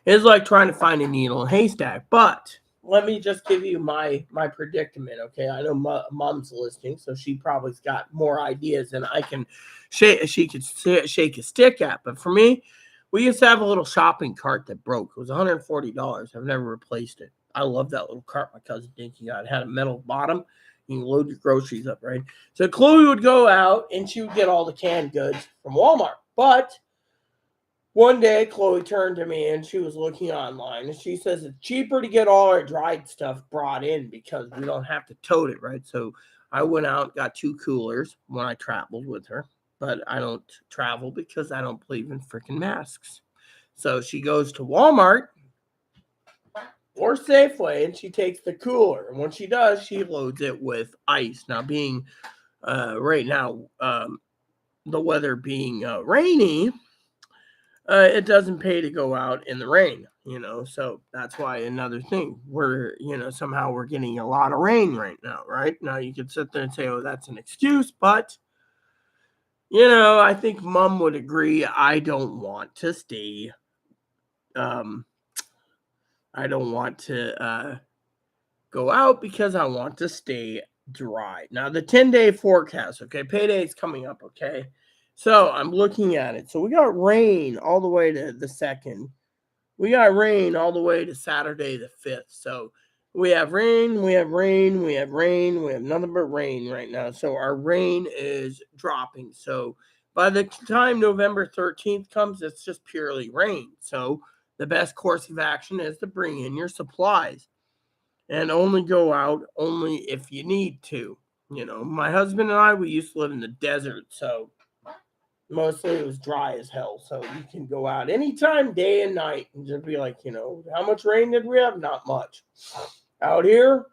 is like trying to find a needle in a haystack. But let me just give you my predicament, okay? I know mom's listening, so she probably's got more ideas than I can. She could shake a stick at. But for me, we used to have a little shopping cart that broke. It was $140. I've never replaced it. I love that little cart my cousin Dinky got. It had a metal bottom. You can load your groceries up, right? So Chloe would go out and she would get all the canned goods from Walmart. But one day Chloe turned to me and she was looking online and she says it's cheaper to get all our dried stuff brought in because we don't have to tote it, right? So I went out and got 2 coolers when I traveled with her, but I don't travel because I don't believe in freaking masks. So she goes to Walmart or Safeway, and she takes the cooler. And when she does, she loads it with ice. Now, being right now, the weather being rainy, it doesn't pay to go out in the rain, So that's why another thing, somehow we're getting a lot of rain right now, right? Now, you could sit there and say, oh, that's an excuse, but, I think Mom would agree. I don't want to stay I don't want to go out because I want to stay dry. Now, the 10-day forecast, okay, payday's coming up, okay? So I'm looking at it. So we got rain all the way to the 2nd. We got rain all the way to Saturday the 5th. So we have rain, we have rain, we have rain, we have nothing but rain right now. So our rain is dropping. So by the time November 13th comes, it's just purely rain. So the best course of action is to bring in your supplies and only go out only if you need to. My husband and I, we used to live in the desert, so mostly it was dry as hell. So you can go out anytime, day and night, and just be like, how much rain did we have? Not much. Out here,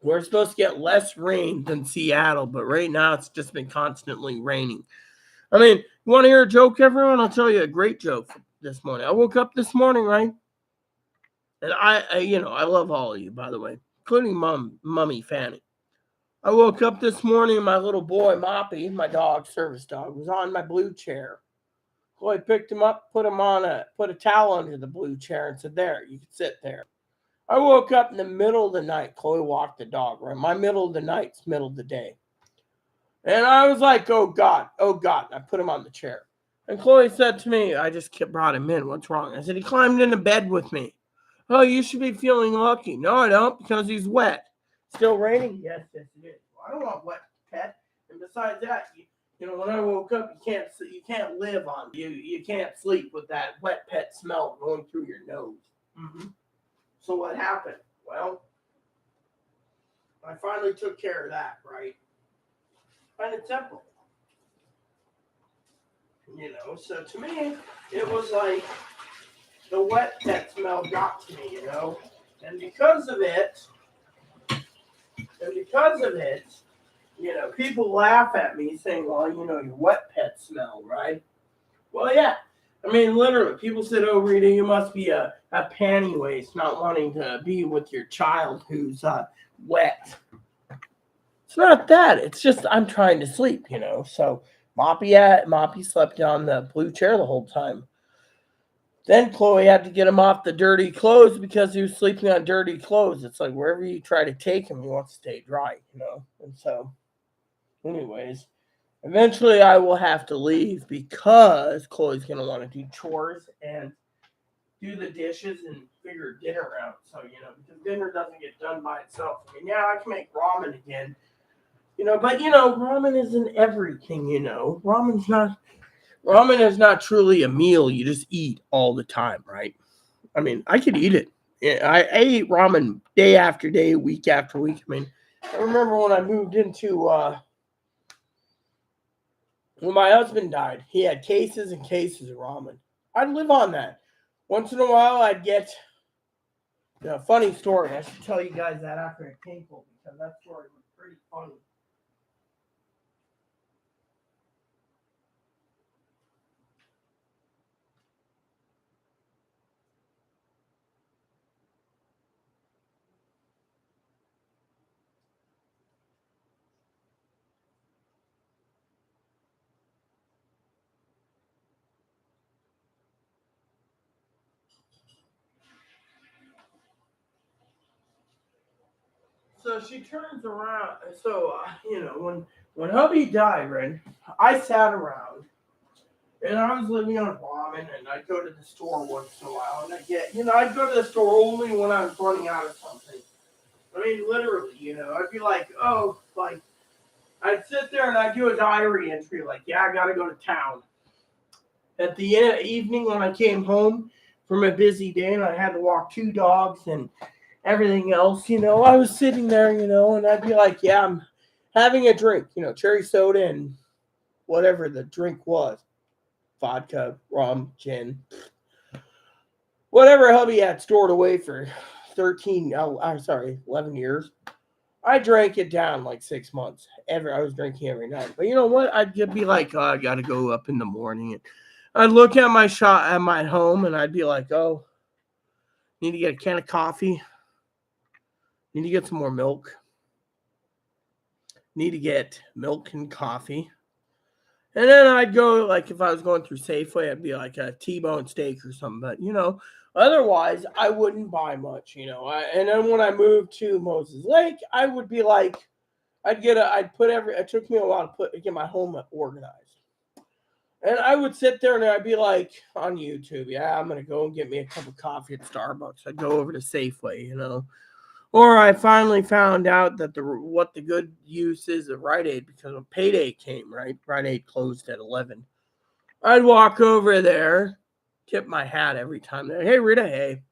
we're supposed to get less rain than Seattle, but right now it's just been constantly raining. I mean, you want to hear a joke, everyone? I'll tell you a great joke this morning. I woke up this morning, right? And I love all of you, by the way, including Mummy Fanny. I woke up this morning and my little boy, Moppy, my dog, service dog, was on my blue chair. Chloe picked him up, put a towel under the blue chair and said, there, you can sit there. I woke up in the middle of the night. Chloe walked the dog, right? My middle of the night's middle of the day. And I was like, oh God. And I put him on the chair. And Chloe said to me, I just brought him in. What's wrong? I said, he climbed into bed with me. Oh, you should be feeling lucky. No, I don't, because he's wet. Still raining? Yes, it is. Well, I don't want wet pet. And besides that, when I woke up, you can't live on you can't sleep with that wet pet smell going through your nose. Mm-hmm. So what happened? Well, I finally took care of that, right? Find it simple. So to me, it was like the wet pet smell got to me, and because of it, people laugh at me saying, well, your wet pet smell, right? Well, yeah. I mean, literally, people said, oh, Rita, you must be a panty waste, not wanting to be with your child who's wet. It's not that. It's just I'm trying to sleep, So Moppy slept on the blue chair the whole time. Then Chloe had to get him off the dirty clothes because he was sleeping on dirty clothes. It's like wherever you try to take him, he wants to stay dry, And so, anyways, eventually I will have to leave because Chloe's going to want to do chores and do the dishes and figure dinner out. So, because dinner doesn't get done by itself. I mean, yeah, I can make ramen again, but, ramen isn't everything, Ramen is not truly a meal you just eat all the time, right? I mean, I could eat it Yeah, I ate ramen day after day, week after week. I mean, I remember when I moved into when my husband died, he had cases and cases of ramen. I'd live on that. Once in a while, I'd get funny story. I should tell you guys that after it came because that story was pretty funny. So she turns around. So when hubby died, right, I sat around and I was living on ramen, and I'd go to the store once in a while, and I'd go to the store only when I was running out of something. I mean, literally, I'd be like, oh, like I'd sit there and I'd do a diary entry, like, yeah, I gotta go to town. At the evening when I came home from a busy day and I had to walk two dogs and everything else, I was sitting there, and I'd be like, yeah, I'm having a drink, cherry soda and whatever the drink was, vodka, rum, gin, whatever hubby had stored away for 11 years. I drank it down like 6 months. I was drinking every night. But you know what? I'd be like, oh, I got to go up in the morning. And I'd look at my shop at my home and I'd be like, oh, need to get a can of coffee. Need to get some more milk. Need to get milk and coffee. And then I'd go, like, if I was going through Safeway, I'd be like a T-bone steak or something. But, otherwise, I wouldn't buy much, and then when I moved to Moses Lake, I would be like, it took me a while to get my home organized. And I would sit there and I'd be like on YouTube, yeah, I'm going to go and get me a cup of coffee at Starbucks. I'd go over to Safeway, Or I finally found out that what the good use is of Rite Aid because when payday came, right? Rite Aid closed at 11. I'd walk over there, tip my hat every time. Hey, Rita, hey.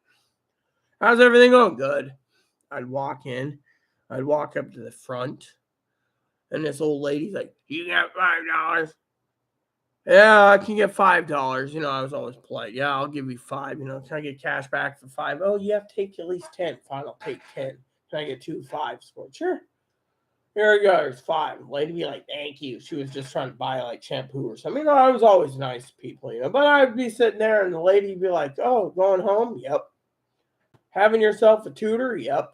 How's everything going? Good. I'd walk in. I'd walk up to the front. And this old lady's like, you got $5? Yeah, I can get $5. I was always polite. Yeah, I'll give you 5. Can I get cash back for 5? Oh, you have to take at least 10. Fine, I'll take 10. Can I get 2 5s for it? Sure. Here we go. There's 5. The lady be like, thank you. She was just trying to buy like shampoo or something. I was always nice to people, But I'd be sitting there and the lady would be like, oh, going home? Yep. Having yourself a tutor? Yep.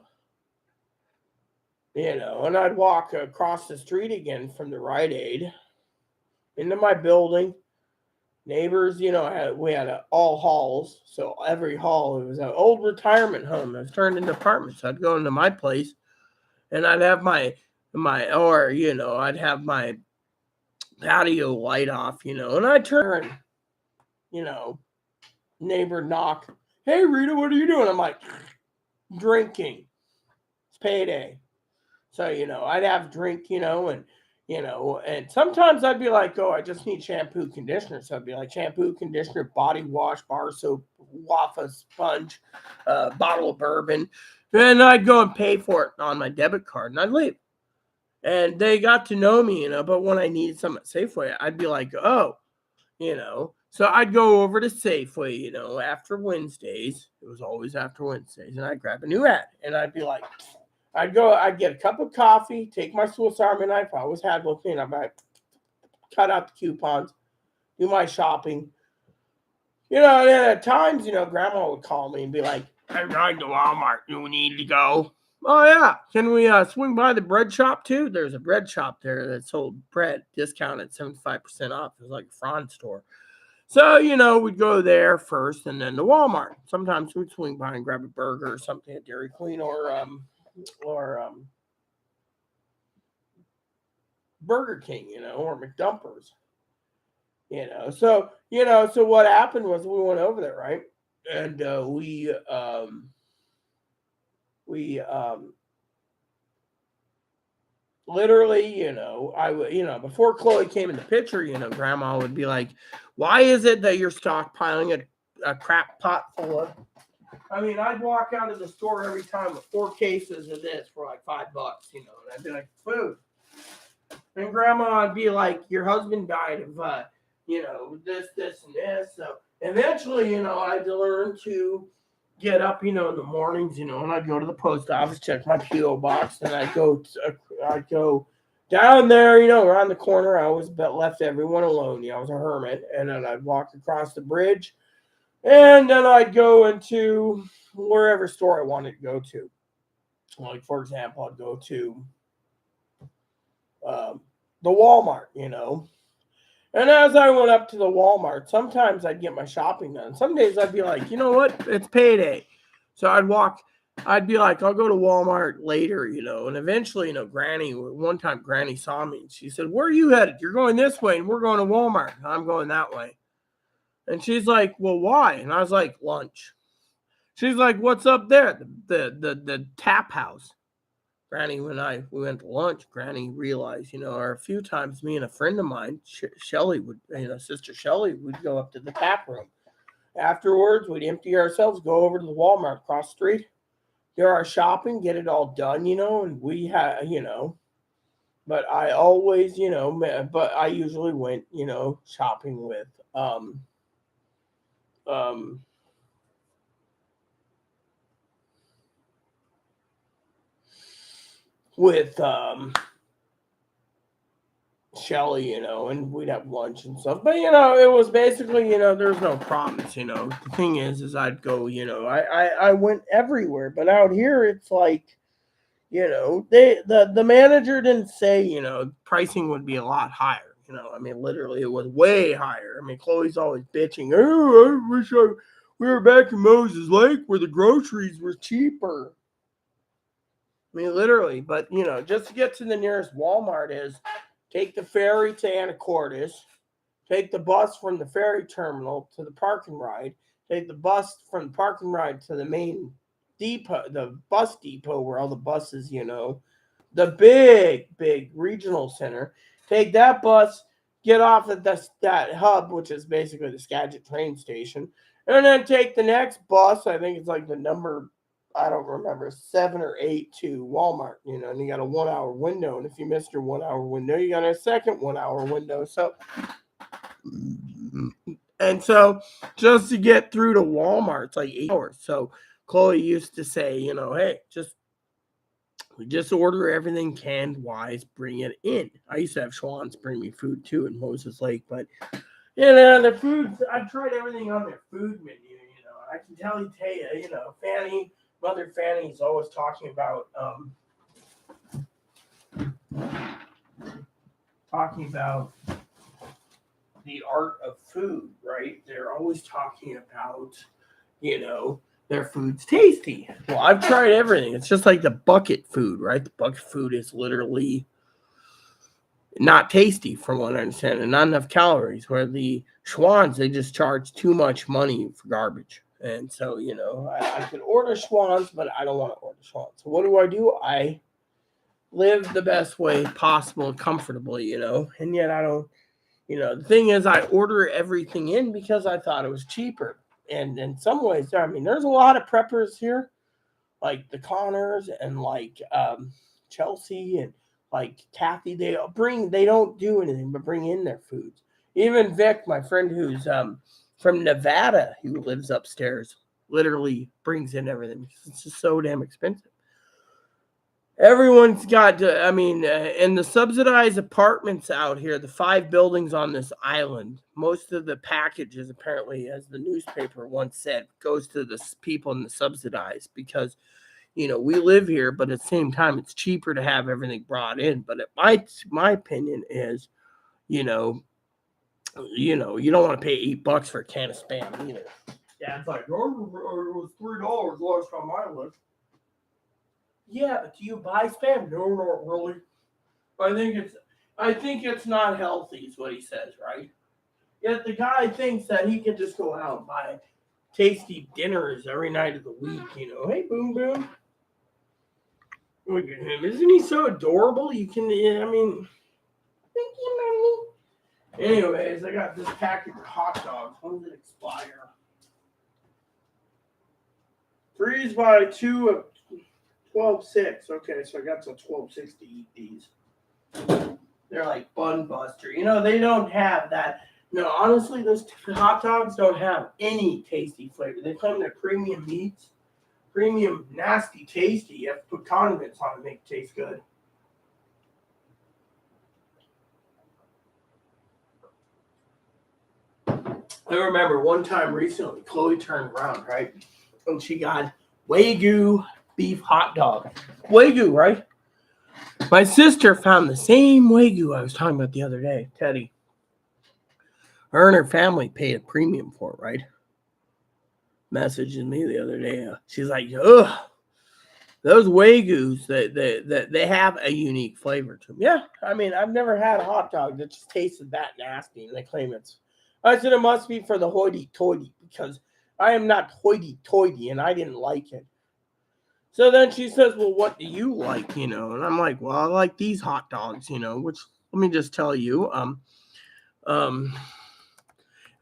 And I'd walk across the street again from the Rite Aid into my building. Neighbors, we had all halls. So every hall, it was an old retirement home that was turned into apartments. I'd go into my place and I'd have I'd have my patio light off, and I'd turn, neighbor knock. Hey, Rita, what are you doing? I'm like, drinking. It's payday. So, I'd have a drink, and sometimes I'd be like, oh, I just need shampoo, conditioner. So I'd be like, shampoo, conditioner, body wash, bar soap, waffle sponge, bottle of bourbon. And I'd go and pay for it on my debit card and I'd leave. And they got to know me, but when I needed some at Safeway, I'd be like, oh, So I'd go over to Safeway, after Wednesdays. It was always after Wednesdays. And I'd grab a new ad and I'd be like, I'd get a cup of coffee, take my Swiss Army knife. I always had with me, and I'd cut out the coupons, do my shopping. And at times, Grandma would call me and be like, I'm going to Walmart. You need to go. Oh, yeah. Can we swing by the bread shop, too? There's a bread shop there that sold bread, discounted 75% off. It was like a Franz store. So, we'd go there first and then to Walmart. Sometimes we'd swing by and grab a burger or something at Dairy Queen or Burger King, or McDumpers, So what happened was we went over there, right? And we literally, before Chloe came in the picture, Grandma would be like, why is it that you're stockpiling a crap pot full I mean, I'd walk out of the store every time with 4 cases of this for like $5, and I'd be like, food. And grandma would be like, your husband died of, this, and this. So eventually, I'd learn to get up, in the mornings, and I'd go to the post office, check my P.O. box, and I'd go down there, around the corner. I always left everyone alone. I was a hermit. And then I'd walk across the bridge, and then I'd go into wherever store I wanted to go to. Like, for example, I'd go to the Walmart, And as I went up to the Walmart, sometimes I'd get my shopping done. Some days I'd be like, you know what? It's payday. So I'd be like, I'll go to Walmart later, And eventually, one time Granny saw me. And she said, where are you headed? You're going this way, and we're going to Walmart. And I'm going that way. And she's like, well, why? And I was like, lunch. She's like, what's up there? The tap house. Granny, when we went to lunch, Granny realized, or a few times me and a friend of mine, Shelly would, Sister Shelly, would go up to the tap room. Afterwards, we'd empty ourselves, go over to the Walmart across the street, do our shopping, get it all done, and we had, but I always, but I usually went, shopping with, Shelly, and we'd have lunch and stuff. But it was basically, there's no promise. The thing is I'd go, I went everywhere. But out here, it's like, the manager didn't say, pricing would be a lot higher. I mean, literally, it was way higher. I mean, Chloe's always bitching. Oh, I wish we were back in Moses Lake where the groceries were cheaper. I mean, literally, but just to get to the nearest Walmart is take the ferry to Anacortes, take the bus from the ferry terminal to the parking ride, take the bus from the parking ride to the main depot, the bus depot where all the buses, the big regional center. Take that bus, get off at that hub, which is basically the Skagit train station, and then take the next bus. I think it's like the number, I don't remember, 7 or 8 to Walmart, and you got a 1 hour window. And if you missed your 1 hour window, you got a second 1 hour window. So just to get through to Walmart, it's like 8 hours. So Chloe used to say, hey, just order everything canned wise, bring it in. I used to have Schwann's bring me food too in Moses Lake, but the foods, I've tried everything on their food menu, I can tell you, Mother Fanny's always talking about the art of food, right? They're always talking about, their food's tasty. Well, I've tried everything. It's just like the bucket food, right? The bucket food is literally not tasty from what I understand, and not enough calories, where the Schwann's, they just charge too much money for garbage. And so, I could order Schwann's, but I don't want to order Schwann's. So what do? I live the best way possible, comfortably, and yet I don't, the thing is I order everything in because I thought it was cheaper. And in some ways, I mean, there's a lot of preppers here, like the Connors and like Chelsea and like Kathy. They don't do anything but bring in their foods. Even Vic, my friend who's from Nevada, who lives upstairs, literally brings in everything. It's just so damn expensive. Everyone's got to, in the subsidized apartments out here, the 5 buildings on this island, most of the packages, apparently, as the newspaper once said, goes to the people in the subsidized because, we live here, but at the same time, it's cheaper to have everything brought in. But my opinion is, you don't want to pay $8 for a can of Spam either. Yeah, it's like, it was $3 last time I looked. Yeah, but do you buy Spam? No, not really. I think it's not healthy, is what he says, right? Yet the guy thinks that he can just go out and buy tasty dinners every night of the week, Hey, Boom Boom. Look at him. Isn't he so adorable? Thank you, Mommy. Anyways, I got this package of hot dogs. When did it expire? Freeze by 2 of 12.6. Okay, so I got till 12.6 to eat these. They're like Bun Buster. They don't have that. No, honestly, those hot dogs don't have any tasty flavor. They claim they're premium meats, premium nasty tasty. You have to put condiments on it to make it taste good. I remember one time recently, Chloe turned around, right? And she got Wagyu beef hot dog. Wagyu, right? My sister found the same Wagyu I was talking about the other day, Teddy. Her and her family paid a premium for it, right? Messaging me the other day. She's like, ugh, those Wagyus, that they have a unique flavor to them. Yeah, I mean, I've never had a hot dog that just tasted that nasty, and they claim it's. I said it must be for the hoity-toity, because I am not hoity-toity, and I didn't like it. So then she says, well, what do you like, And I'm like, well, I like these hot dogs, which, let me just tell you, I don't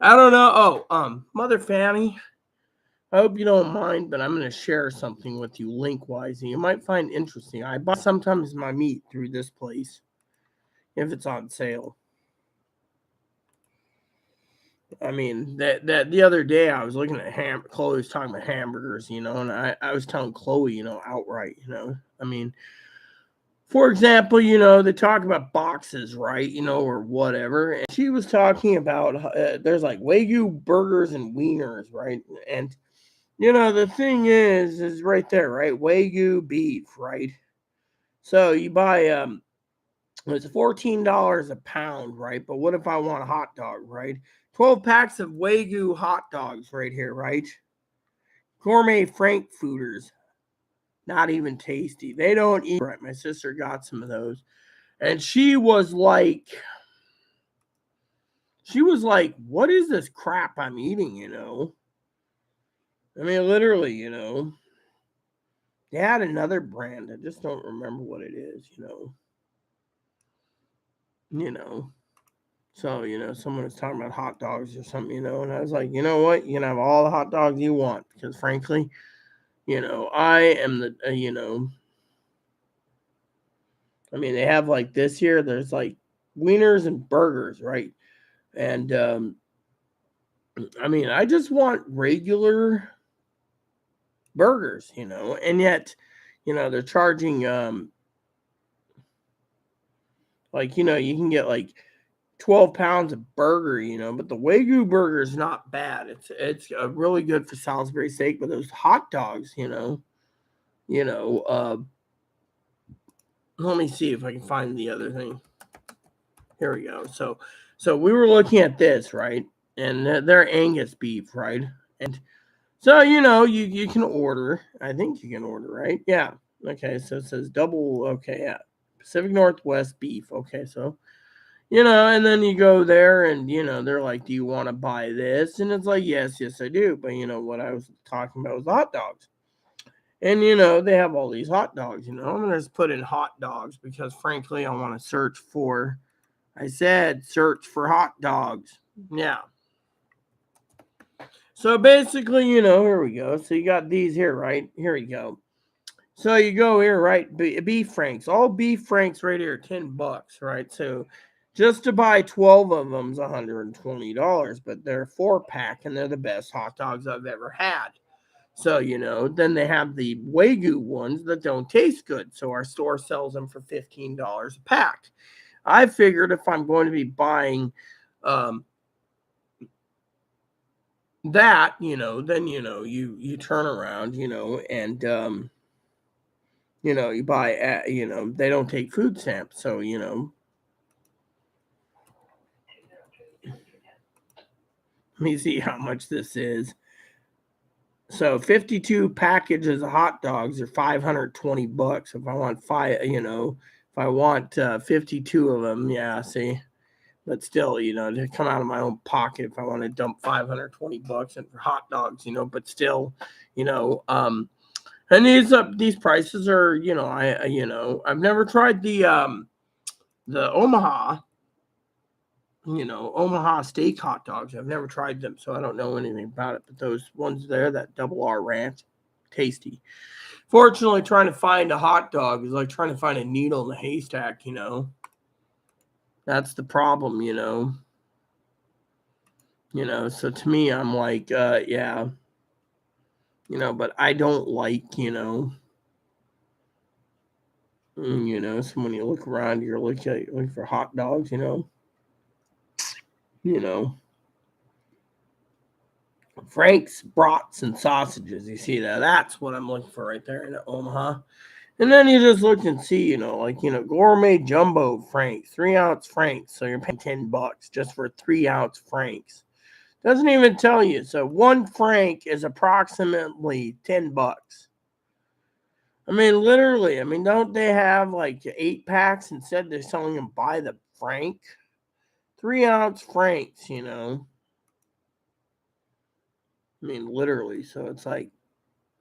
know. Oh, Mother Fanny, I hope you don't mind, but I'm going to share something with you link-wise, and you might find interesting. I buy sometimes my meat through this place, if it's on sale. I mean, that the other day I was looking at Chloe was talking about hamburgers, and I was telling Chloe, outright, I mean, for example, they talk about boxes, right, or whatever, and she was talking about, there's like Wagyu burgers and wieners, right, and, the thing is right there, right, Wagyu beef, right, so you buy, it's $14 a pound, right? But what if I want a hot dog, right? 12 packs of Wagyu hot dogs right here, right? Gourmet Frankfurters. Not even tasty. They don't eat right. My sister got some of those. And she was like, what is this crap I'm eating, I mean, literally, They had another brand. I just don't remember what it is, So, someone was talking about hot dogs or something, and I was like, you know what? You can have all the hot dogs you want, because frankly, I am the, I mean, they have like this here, there's like wieners and burgers, right? And, I mean, I just want regular burgers, and yet, they're charging, like, you can get like 12 pounds of burger, but the Wagyu burger is not bad. It's really good for Salisbury steak, but those hot dogs, let me see if I can find the other thing. Here we go. So we were looking at this, right? And they're Angus beef, right? And so, you can order. I think you can order, right? Yeah. Okay. So it says double. Okay. Yeah. Pacific Northwest beef. Okay. So, and then you go there and, they're like, do you want to buy this? And it's like, yes, I do. But, what I was talking about was hot dogs. And, they have all these hot dogs, I'm going to just put in hot dogs because, frankly, I want to search for hot dogs. Yeah. So, basically, here we go. So, you got these here, right? Here we go. So, you go here, right? Beef franks. All beef franks right here, $10, right? So, just to buy 12 of them is $120, but they're a 4-pack, and they're the best hot dogs I've ever had. So, then they have the Wagyu ones that don't taste good. So our store sells them for $15 a pack. I figured if I'm going to be buying that, then, you turn around, and, you buy, they don't take food stamps. So, let me see how much this is. So 52 packages of hot dogs are $520. If I want if I want 52 of them, yeah, see. But still, to come out of my own pocket if I want to dump $520 in for hot dogs, but still, and these prices are, I've never tried the Omaha, Omaha steak hot dogs. I've never tried them, so I don't know anything about it. But those ones there, that double R ranch, tasty. Fortunately, trying to find a hot dog is like trying to find a needle in a haystack, That's the problem, So to me, I'm like, yeah. But I don't like, so when you look around, you're looking for hot dogs, you know, Frank's brats and sausages. You see that? That's what I'm looking for right there in Omaha. And then you just look and see, gourmet jumbo Franks, 3-ounce Franks. So you're paying $10 just for 3-ounce Franks. Doesn't even tell you. So one Frank is approximately $10. I mean, literally. I mean, don't they have like 8-packs? Instead, they're selling them by the Frank. 3-ounce Franks, I mean, literally. So it's like,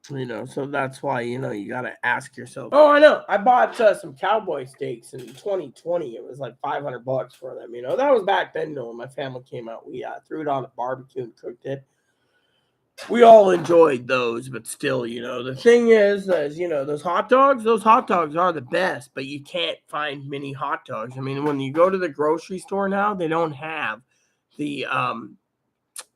so that's why, you got to ask yourself. Oh, I know. I bought some cowboy steaks in 2020. It was like $500 for them. That was back then, when my family came out. We threw it on a barbecue and cooked it. We all enjoyed those, but still, the thing is, those hot dogs are the best, but you can't find many hot dogs. I mean, when you go to the grocery store now, they don't have the,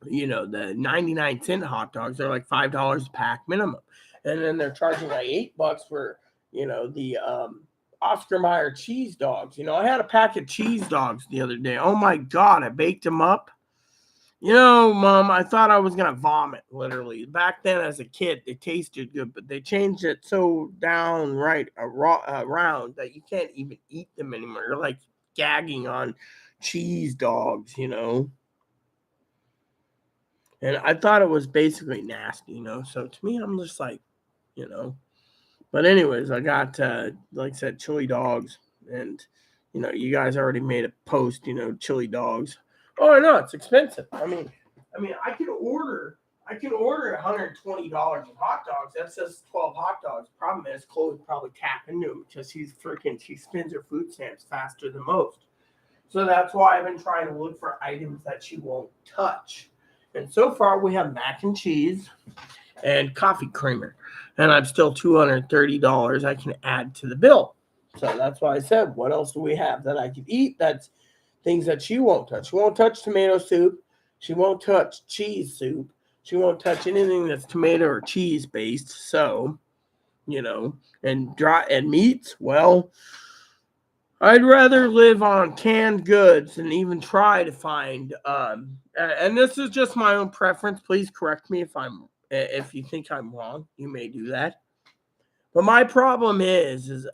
the 99-cent hot dogs. They're like $5 a pack minimum. And then they're charging like $8 for, the Oscar Mayer cheese dogs. I had a pack of cheese dogs the other day. Oh my God, I baked them up. Mom, I thought I was going to vomit, literally. Back then, as a kid, they tasted good, but they changed it so downright around that you can't even eat them anymore. You're like gagging on cheese dogs, And I thought it was basically nasty, So to me, I'm just like, But anyways, I got, like I said, chili dogs. And, you guys already made a post, chili dogs. Oh, I know, it's expensive. I mean, I can order $120 in hot dogs. That says 12 hot dogs. Problem is, Chloe probably tap into them because she spends her food stamps faster than most. So that's why I've been trying to look for items that she won't touch. And so far, we have mac and cheese and coffee creamer. And I'm still $230 I can add to the bill. So that's why I said, what else do we have that I could eat? That's things that she won't touch. She won't touch tomato soup. She won't touch cheese soup. She won't touch anything that's tomato or cheese based. So, and meats, well, I'd rather live on canned goods than even try to find, and this is just my own preference. Please correct me if you think I'm wrong. You may do that. But my problem is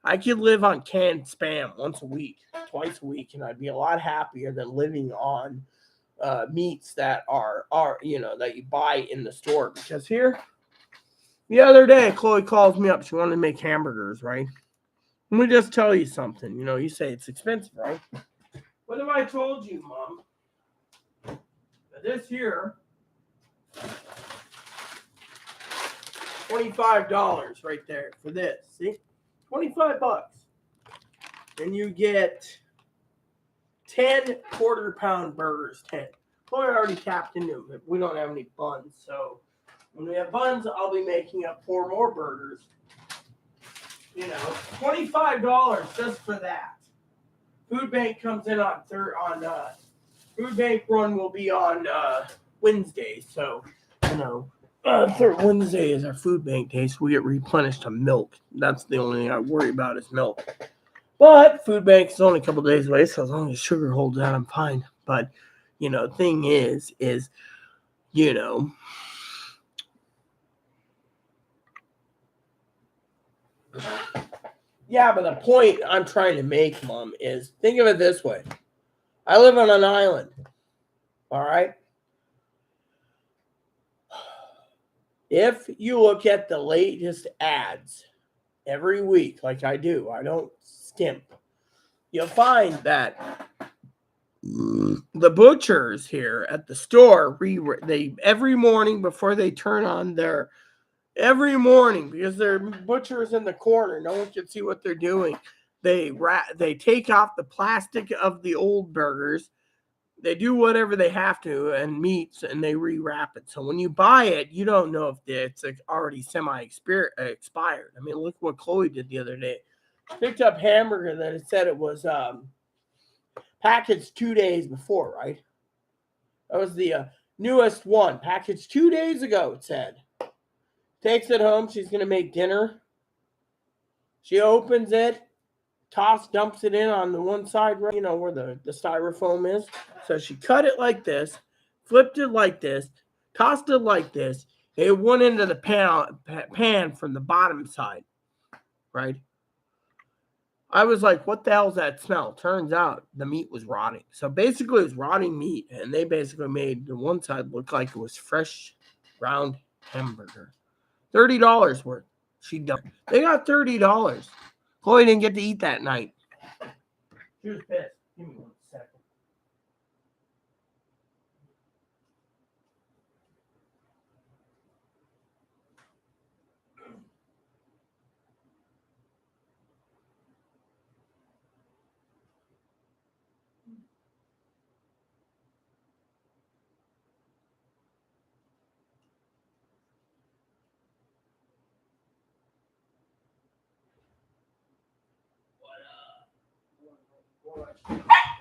I could live on canned Spam once a week, twice a week, and I'd be a lot happier than living on meats that are that you buy in the store. Because here, the other day, Chloe calls me up. She wanted to make hamburgers, right? Let me just tell you something. You say it's expensive, right? What have I told you, Mom? This here, $25 right there for this. See? $25. And you get 10 quarter-pound burgers. 10. Chloe already tapped into them. We don't have any buns, so when we have buns, I'll be making up 4 more burgers. $25 just for that. Food Bank comes in on Food Bank run will be on Wednesday, so third Wednesday is our Food Bank day, so we get replenished to milk. That's the only thing I worry about is milk. But Food Bank is only a couple days away, so as long as sugar holds out, I'm fine. But thing is. Yeah, but the point I'm trying to make, Mom, is think of it this way. I live on an island, all right? If you look at the latest ads every week, like I do, I don't skimp, you'll find that the butchers here at the store, they every morning before they turn on their every morning, because their butchers in the corner, no one can see what they're doing. They take off the plastic of the old burgers, They do whatever they have to and meats, and they rewrap it. So when you buy it, you don't know if it's like already expired. I mean, look what Chloe did the other day. She picked up hamburger that it said it was packaged 2 days before, right? That was the newest one, packaged 2 days ago, it said. Takes it home. She's going to make dinner. She opens it, dumps it in on the one side, you know, where the styrofoam is. So she cut it like this, flipped it like this, tossed it like this. It went into the pan from the bottom side, right? I was like, what the hell is that smell? Turns out the meat was rotting. So basically, it was rotting meat, and they basically made the one side look like it was fresh, ground hamburger. $30 worth. They got $30. Chloe didn't get to eat that night. She was pissed. Give me 1 second.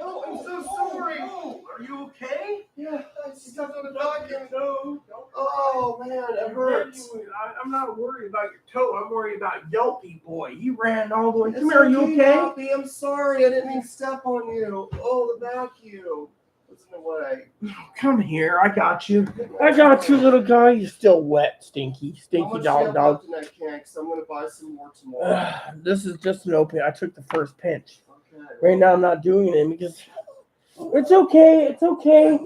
Oh, I'm so sorry. Oh, are you okay? Yeah, I stepped on the vacuum. Oh, man, it hurts. I'm not worried about your toe. I'm worried about Yelpy boy. He ran all the way. It's Come here, are you okay? Happy. I'm sorry. I didn't mean to step on you. Oh, the vacuum was in the way. Come here. I got you. I got you, little guy. You're still wet, stinky How much dog. do you have left in that can? Because I'm going to buy some more tomorrow. This is just an open. I took the first pinch. Okay. Right now, I'm not doing it because it's okay. It's okay.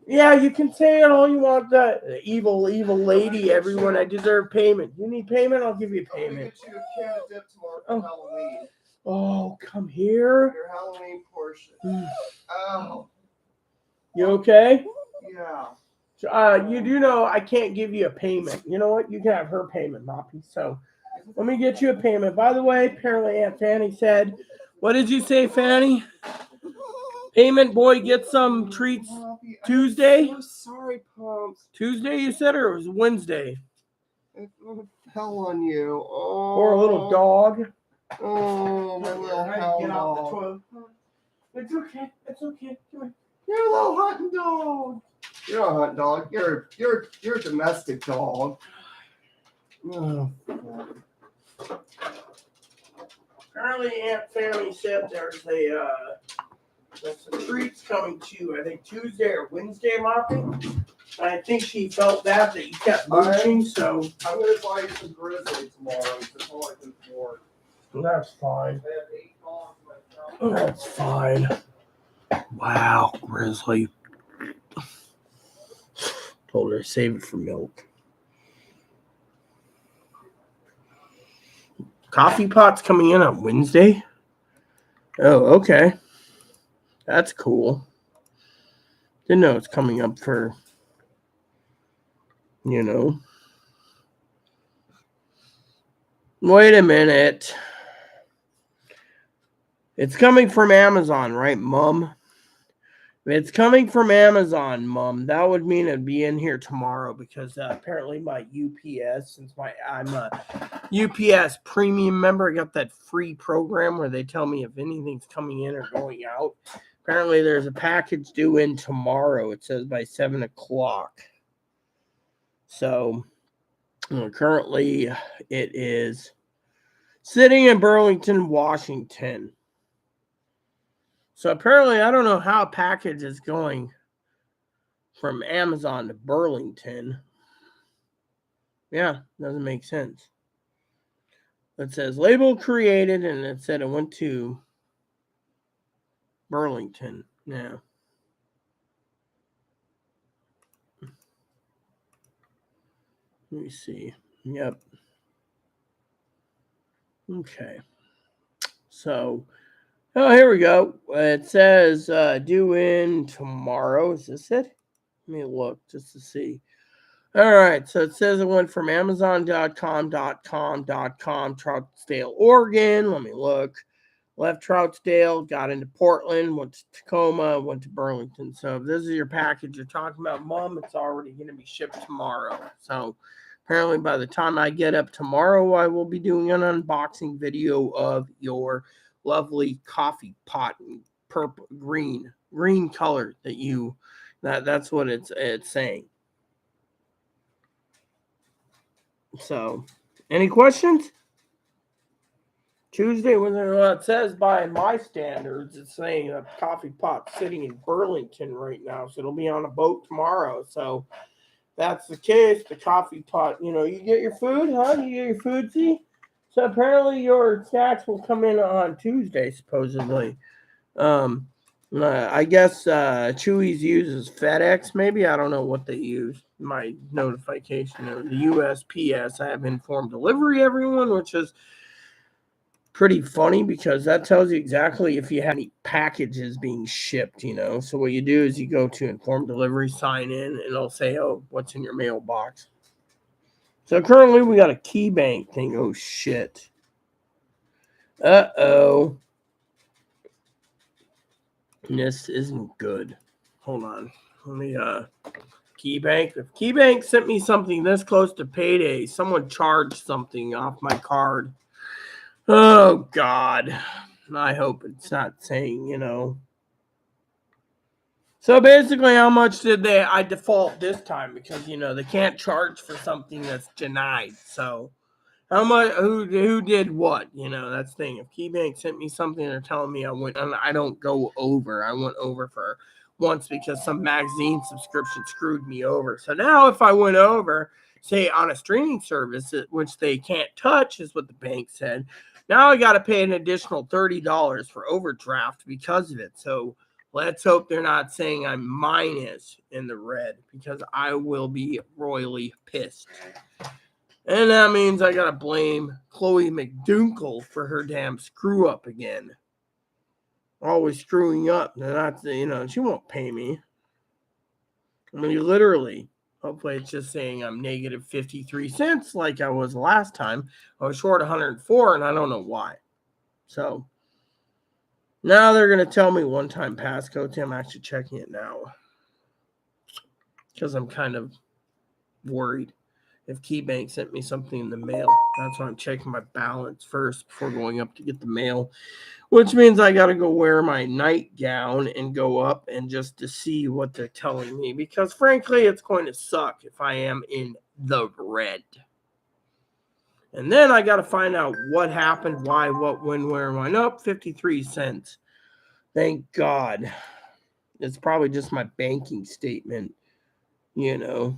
Yeah, you can say it all you want. The evil lady, everyone. I deserve payment. You need payment? I'll give you I'm going payment. to get you a can of dip tomorrow for Halloween. Oh, come here. Your Halloween portion. You Oh, okay? yeah. You do know I can't give you a payment. You know what? You can have her payment, Moppy. So let me get you a payment. By the way, apparently Aunt Fanny said, what did you say, Fanny? Payment boy gets some treats Tuesday? I'm so sorry, Pumps. Tuesday, you said, or it was Wednesday? It fell on you. Oh. Or a little dog? Oh, my little hound Get off the dog. toilet. It's okay. It's okay. Come here. You're a little hunting dog. You're a hunting dog. You're a domestic dog. Oh. Apparently, Aunt Fanny said there's some treats coming to, I think, Tuesday or Wednesday, Moppy. I think she felt bad that you kept moving, so I'm going to buy you some grizzly tomorrow. That's all I can afford. that's fine. I have 8 dogs myself. That's fine. Wow, grizzly. Told her to save it for milk. Coffee pot's coming in on Wednesday? Oh, okay. That's cool. Didn't know it's coming up for, you know. Wait a minute. It's coming from Amazon, right, Mom? If it's coming from Amazon, Mom, that would mean it'd be in here tomorrow because apparently my UPS, since I'm a UPS premium member, I got that free program where they tell me if anything's coming in or going out. Apparently there's a package due in tomorrow. It says by 7 o'clock. So currently it is sitting in Burlington, Washington. So apparently, I don't know how a package is going from Amazon to Burlington. Yeah, doesn't make sense. It says label created, and it said it went to Burlington. Yeah. Let me see. Yep. Okay. So, oh, here we go. It says due in tomorrow. Is this it? Let me look just to see. All right. So it says it went from Amazon.com, Troutdale, Oregon. Let me look. left Troutdale, got into Portland, went to Tacoma, went to Burlington. So if this is your package you're talking about, Mom, it's already going to be shipped tomorrow. So apparently by the time I get up tomorrow, I will be doing an unboxing video of your lovely coffee pot, purple, green color that's what it's saying. So, any questions? Tuesday, well, it says by my standards, it's saying a coffee pot sitting in Burlington right now, so it'll be on a boat tomorrow. So, that's the case. The coffee pot, you get your food, huh? You get your food, see? So apparently your snacks will come in on Tuesday, supposedly. I guess Chewy's uses FedEx, maybe. I don't know what they use. My notification of the USPS, I have informed delivery, everyone, which is pretty funny because that tells you exactly if you have any packages being shipped, So what you do is you go to inform delivery, sign in, and it'll say, oh, what's in your mailbox. So currently we got a key bank thing. Oh, shit. Uh-oh. This isn't good. Hold on. Let me, KeyBank. If KeyBank sent me something this close to payday, someone charged something off my card. Oh, God. I hope it's not saying, So basically, how much did I default this time? Because, they can't charge for something that's denied. So how much, who did what? That's the thing. If KeyBank sent me something, they're telling me I don't go over. I went over for once because some magazine subscription screwed me over. So now if I went over, say on a streaming service, which they can't touch, is what the bank said. Now I got to pay an additional $30 for overdraft because of it. So let's hope they're not saying I'm minus in the red because I will be royally pissed. And that means I got to blame Chloe McDunkle for her damn screw up again. Always screwing up. Not, she won't pay me. I mean, literally. Hopefully it's just saying I'm negative 53 cents like I was last time. I was short 104 and I don't know why. So now they're going to tell me one-time passcode. I'm actually checking it now because I'm kind of worried if KeyBank sent me something in the mail. That's why I'm checking my balance first before going up to get the mail, which means I got to go wear my nightgown and go up and just to see what they're telling me because frankly, it's going to suck if I am in the red. And then I got to find out what happened, why, what, when, where, why. Nope, 53 cents. Thank God. It's probably just my banking statement, What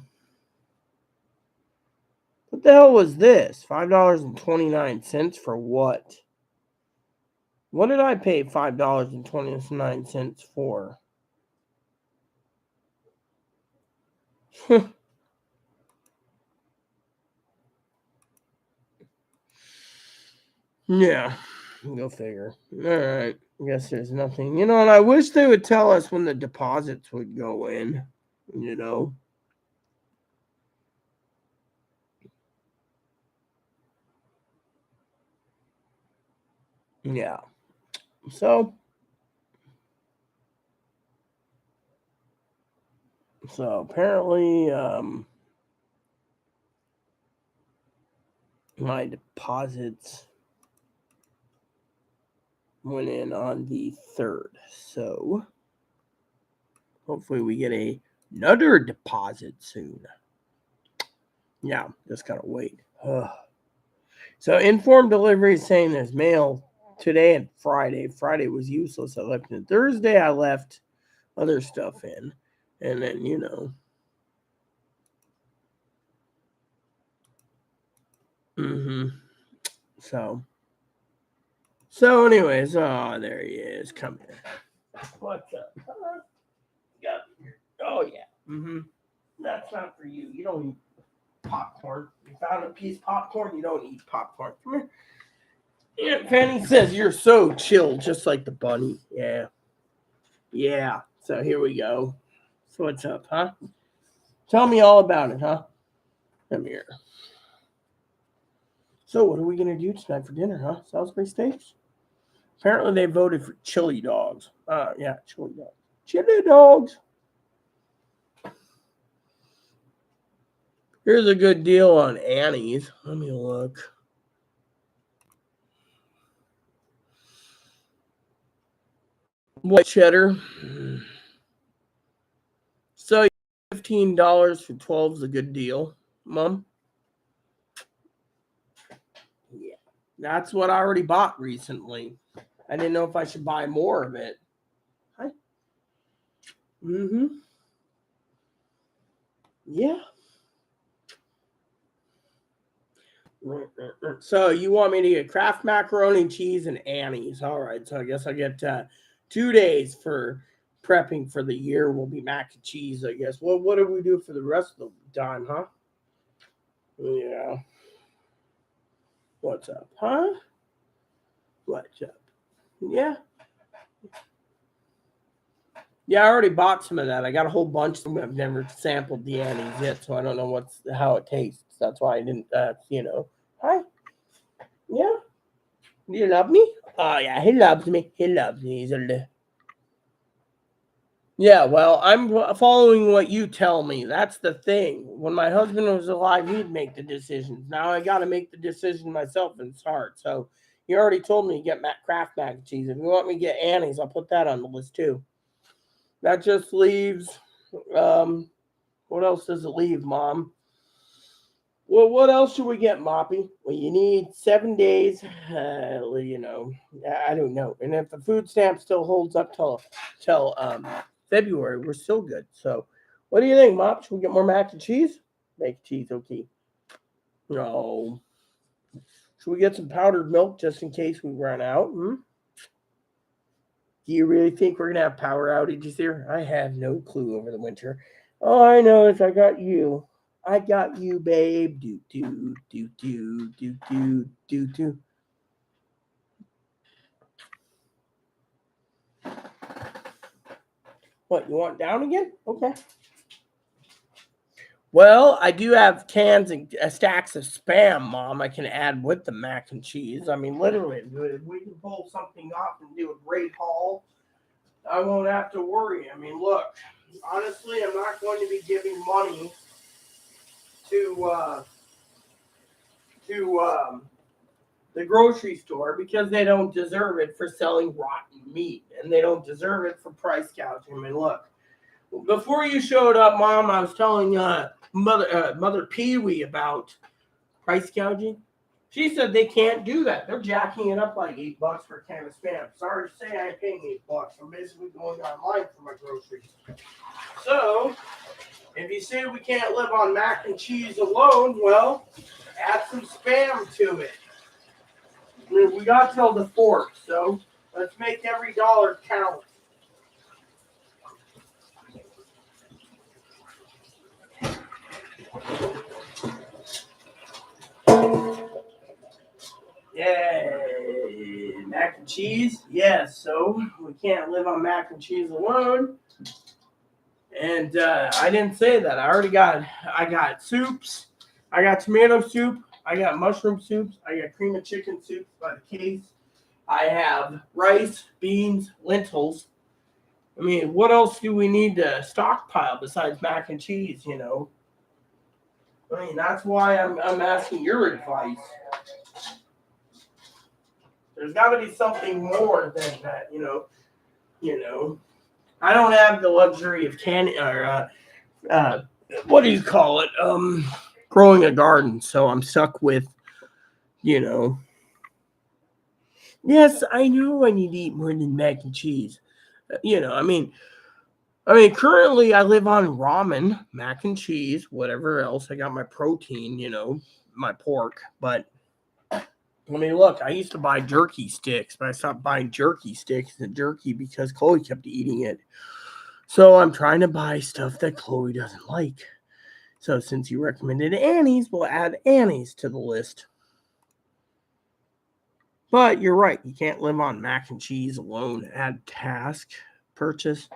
the hell was this? $5.29 for what? What did I pay $5.29 for? Yeah, go figure. All right. I guess there's nothing. And I wish they would tell us when the deposits would go in, Yeah. So apparently my deposits went in on the 3rd. So hopefully we get another deposit soon. Yeah, just gotta wait. So informed delivery is saying there's mail today and Friday. Friday was useless. I left it. Thursday I left other stuff in. And then, Mm-hmm. So anyways, there he is. Come here. What's up? Yeah. Oh yeah. Mm-hmm. That's not for you. You don't eat popcorn. You found a piece of popcorn. You don't eat popcorn. Come here. Yeah, Fanny says you're so chill, just like the bunny. Yeah. Yeah. So here we go. So what's up, huh? Tell me all about it, huh? Come here. So what are we gonna do tonight for dinner, huh? Salisbury steaks? Apparently they voted for chili dogs. Yeah, chili dogs. Chili dogs. Here's a good deal on Annie's. Let me look. White cheddar. So $15 for 12 is a good deal, Mom. Yeah. That's what I already bought recently. I didn't know if I should buy more of it. Hi. Mm-hmm. Yeah. So you want me to get Kraft macaroni and cheese and Annie's? All right. So I guess I get 2 days for prepping for the year. Will be mac and cheese, I guess. Well, what do we do for the rest of the time, huh? Yeah. What's up, huh? What's up? Yeah. Yeah, I already bought some of that. I got a whole bunch of them. I've never sampled the Annie's yet, so I don't know how it tastes. That's why I didn't, Hi. Yeah. Do you love me? Oh, yeah, he loves me. He loves me. Yeah, well, I'm following what you tell me. That's the thing. When my husband was alive, he'd make the decisions. Now I got to make the decision myself, and it's hard. So you already told me to get Kraft mac and cheese. If you want me to get Annie's, I'll put that on the list too. That just leaves. What else does it leave, Mom? Well, what else should we get, Moppy? Well, you need 7 days. I don't know. And if the food stamp still holds up till February, we're still good. So, what do you think, Mop? Should we get more mac and cheese? Mac and cheese, okay. No. Should we get some powdered milk just in case we run out? Do you really think we're gonna have power outages here? I have no clue over the winter. All I know is I got you. I got you, babe. Do do do do do do do do. What, you want down again? Okay. Well, I do have cans and stacks of spam, Mom. I can add with the mac and cheese. I mean, literally, if we can pull something off and do a great haul, I won't have to worry. I mean, look, honestly, I'm not going to be giving money to the grocery store because they don't deserve it for selling rotten meat, and they don't deserve it for price gouging. I mean, look, before you showed up, Mom, I was telling Mother Pee Wee about price gouging. She said they can't do that. They're jacking it up like $8 for a can of spam. Sorry to say, I ain't paying $8. I'm basically going online for my groceries. So, if you say we can't live on mac and cheese alone, well, add some spam to it. I mean, we got till the 4th, so let's make every dollar count. Yay! Mac and cheese? Yes, so we can't live on mac and cheese alone. And I didn't say that. I got soups. I got tomato soup. I got mushroom soups. I got cream of chicken soup by the case. I have rice, beans, lentils. I mean, what else do we need to stockpile besides mac and cheese, I mean, that's why I'm asking your advice. There's got to be something more than that, I don't have the luxury of what do you call it? Growing a garden, so I'm stuck with, Yes, I know I need to eat more than mac and cheese. Currently I live on ramen, mac and cheese, whatever else. I got my protein, my pork. But I mean, look, I used to buy jerky sticks, but I stopped buying jerky sticks and jerky because Chloe kept eating it. So I'm trying to buy stuff that Chloe doesn't like. So since you recommended Annie's, we'll add Annie's to the list. But you're right, you can't live on mac and cheese alone. Add task, purchase.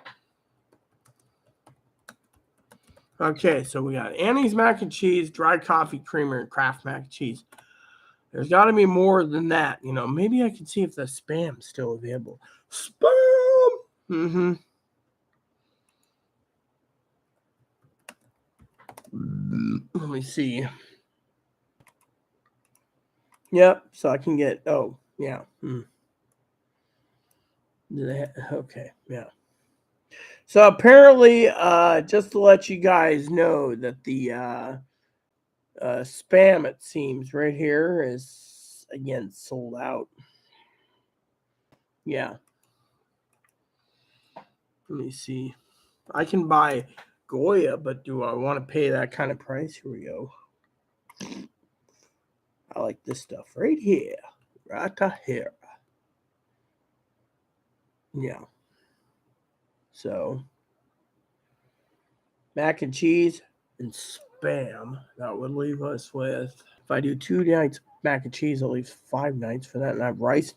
Okay, so we got Annie's mac and cheese, dry coffee creamer, and Kraft mac and cheese. There's got to be more than that. Maybe I can see if the spam's still available. Spam! Mm-hmm. Let me see. Yep, so I can get, oh, yeah. Okay, yeah. So apparently, just to let you guys know that the spam, it seems, right here is, again, sold out. Yeah. Let me see. I can buy Goya, but do I want to pay that kind of price? Here we go. I like this stuff right here. Rita here. Yeah. So, mac and cheese and spam. That would leave us with, if I do 2 nights mac and cheese, I'll leave 5 nights for that. And I have rice.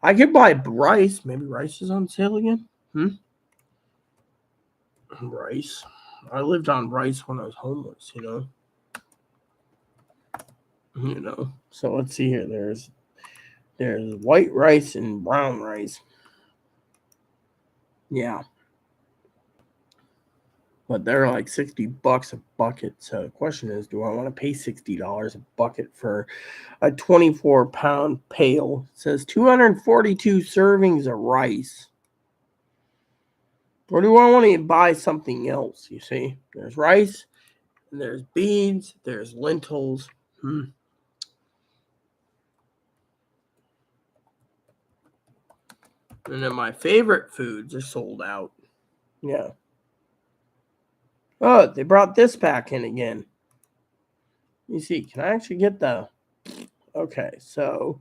I could buy rice. Maybe rice is on sale again. Rice. I lived on rice when I was homeless, So let's see here. There's white rice and brown rice. Yeah. But they're like $60 a bucket. So the question is, do I want to pay $60 a bucket for a 24-pound pail? It says 242 servings of rice. Or do I want to buy something else? You see, there's rice, and there's beans, there's lentils. And then my favorite foods are sold out. Yeah. Oh, they brought this back in again. You see, can I actually get the... Okay, so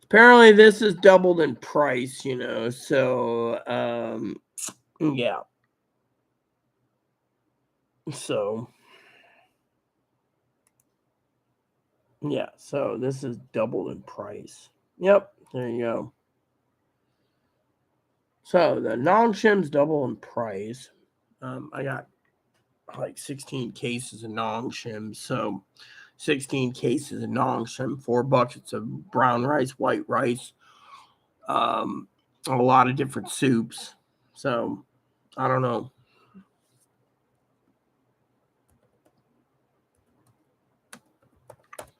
apparently this is doubled in price, so, yeah. So, yeah, so this is doubled in price. Yep, there you go. So the non-shims double in price. I got like 16 cases of non-shims, so 16 cases of non-shim, 4 buckets of brown rice, white rice, a lot of different soups. So I don't know.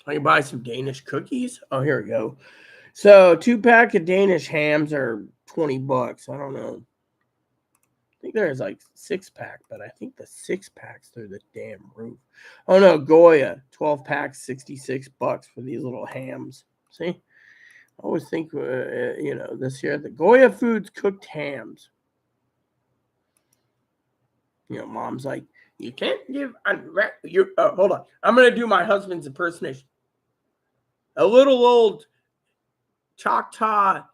I can buy some Danish cookies. Oh, here we go. So 2-pack of Danish hams are $20. I don't know. I think there's like 6-pack, but I think the 6-packs through the damn roof. Oh no, Goya 12 packs, $66 for these little hams. See, I always think this year the Goya Foods cooked hams. Mom's like, you can't give hold on. I'm gonna do my husband's impersonation. A little old Choctaw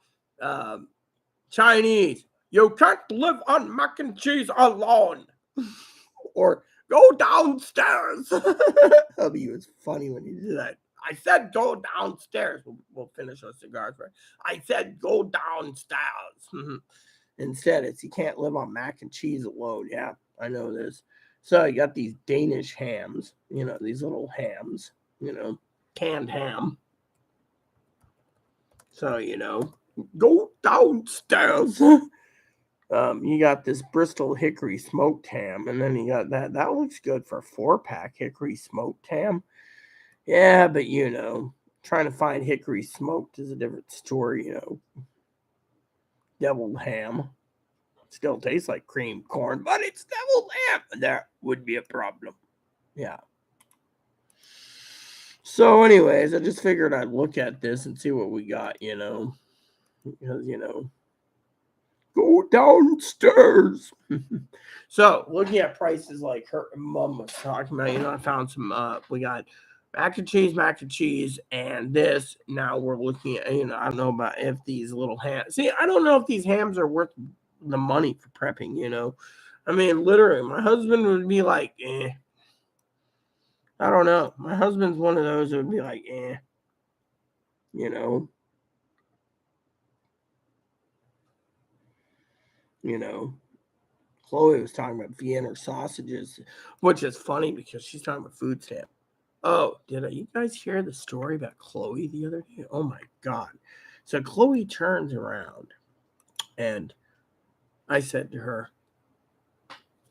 Chinese. You can't live on mac and cheese alone. Or go downstairs. Hubby was funny when he did that. I said go downstairs. We'll finish our cigars first. I said go downstairs. Instead, it's you can't live on mac and cheese alone. Yeah, I know this. So you got these Danish hams, these little hams, canned ham. So, go downstairs. You got this Bristol hickory smoked ham, and then you got that. That looks good for a 4-pack hickory smoked ham. Yeah, but trying to find hickory smoked is a different story. Deviled ham still tastes like creamed corn, but it's deviled ham, and that would be a problem. Yeah. So, anyways, I just figured I'd look at this and see what we got. Because go downstairs. So, looking at prices like her mom was talking about, I found some, we got mac and cheese, and this. Now we're looking at, I don't know about if these little hams. See, I don't know if these hams are worth the money for prepping, I mean, literally, my husband would be like, I don't know. My husband's one of those who would be like, you know. Chloe was talking about Vienna sausages, which is funny because she's talking about food stamp. Oh, you guys hear the story about Chloe the other day? Oh my God. So Chloe turns around and I said to her,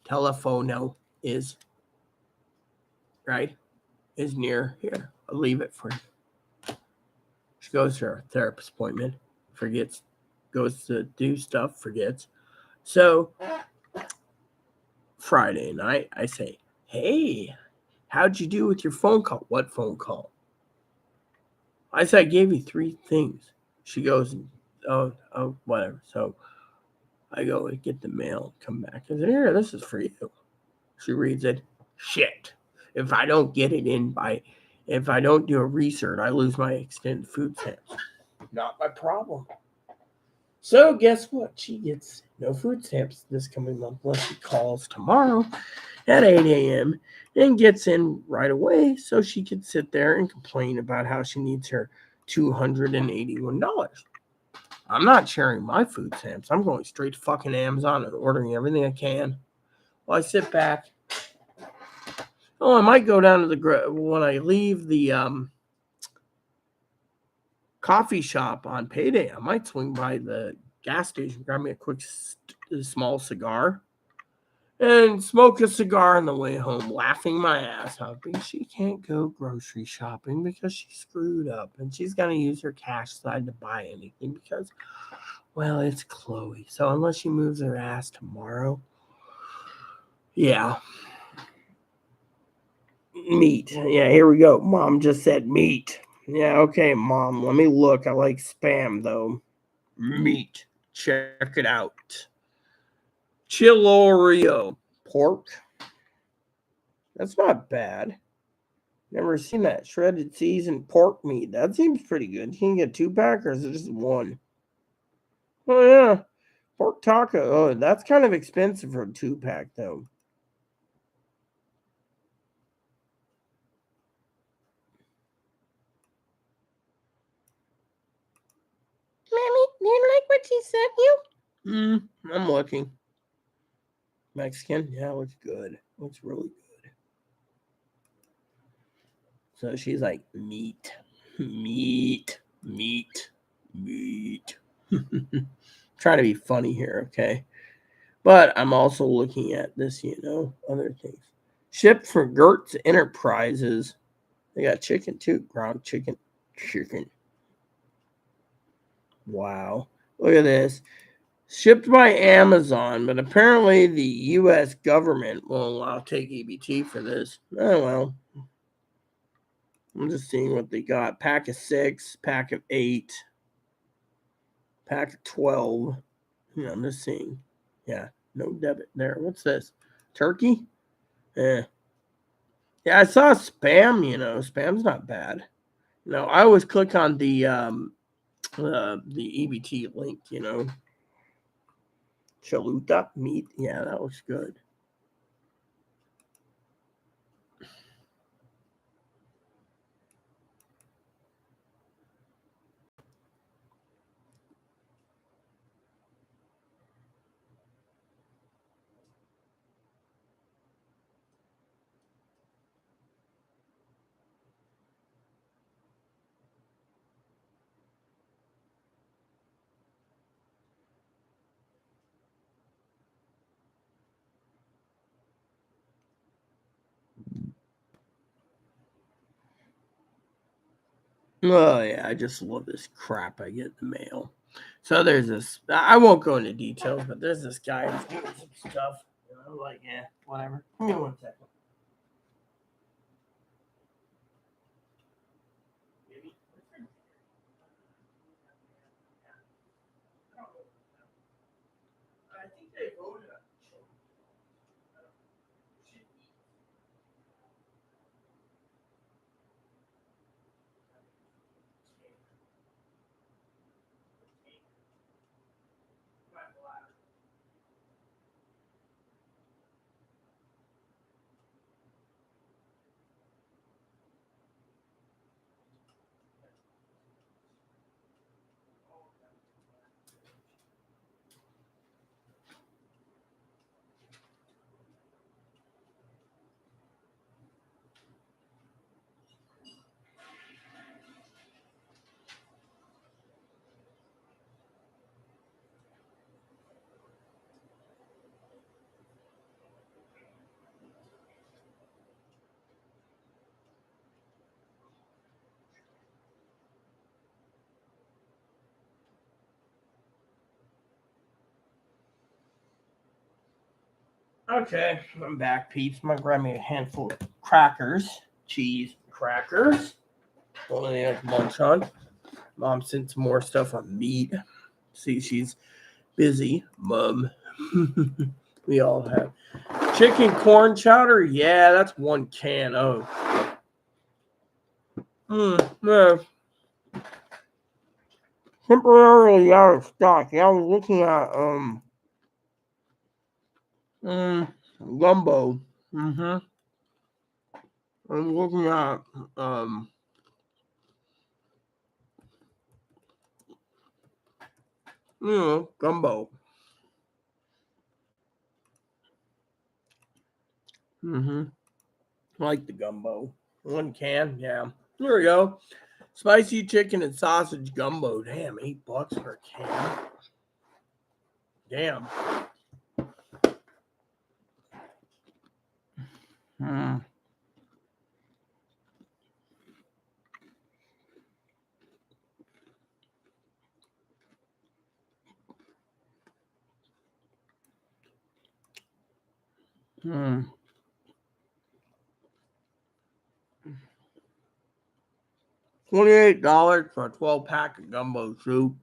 telephono is right, is near here. I'll leave it for you. She goes to her therapist appointment, forgets, goes to do stuff, forgets. So Friday night, I say, hey, how'd you do with your phone call? What phone call? I said, I gave you three things. She goes, whatever. So I go and get the mail, come back. I said, here, this is for you. She reads it. Shit. If I don't get it in if I don't do a research, I lose my extended food stamps. Not my problem. So guess what? She gets no food stamps this coming month unless she calls tomorrow at 8 a.m. and gets in right away so she can sit there and complain about how she needs her $281. I'm not sharing my food stamps. I'm going straight to fucking Amazon and ordering everything I can. Well, I sit back. Oh, I might go down to when I leave the coffee shop on payday. I might swing by the gas station, grab me a quick small cigar, and smoke a cigar on the way home, laughing my ass off because she can't go grocery shopping because she screwed up and she's going to use her cash side to buy anything because, well, it's Chloe. So unless she moves her ass tomorrow, yeah. Meat. Yeah, here we go. Mom just said meat. Yeah, okay, Mom. Let me look. I like spam, though. Meat. Check it out. Chilorio. Pork. That's not bad. Never seen that. Shredded seasoned pork meat. That seems pretty good. You can get 2-pack or is it just one? Oh, yeah. Pork taco. Oh, that's kind of expensive for a 2-pack, though. Mommy, do you like what she sent you? I'm looking. Mexican? Yeah, looks good. Looks really good. So she's like, meat, meat, meat, meat. Trying to be funny here, okay? But I'm also looking at this, other things. Shipped for Gertz Enterprises. They got chicken too. Ground chicken. Chicken. Wow. Look at this. Shipped by Amazon, but apparently the U.S. government won't allow take EBT for this. Oh, well. I'm just seeing what they got. Pack of 6, pack of 8, pack of 12. Yeah, I'm just seeing. Yeah, no debit there. What's this? Turkey? Yeah. Yeah, I saw spam, Spam's not bad. I always click on the EBT link, Chaluta meat. Yeah, that looks good. Oh yeah, I just love this crap I get in the mail. So there's this. I won't go into details, but there's this guy who's doing some stuff. Like whatever. Give me 1 second. I think they voted on Okay, I'm back, peeps. I'm gonna grab me a handful of crackers, cheese crackers. One of the munch on. Mom sent some more stuff on meat. See, she's busy, Mom. We all have chicken corn chowder. Yeah, that's one can. Oh, yeah. Temporarily out of stock. Yeah, I was looking at gumbo. I'm looking at gumbo. I like the gumbo. One can, yeah. Here we go. Spicy chicken and sausage gumbo. Damn, $8 for a can. Damn. Hmm. Hmm. $28 for a 12-pack of gumbo soup.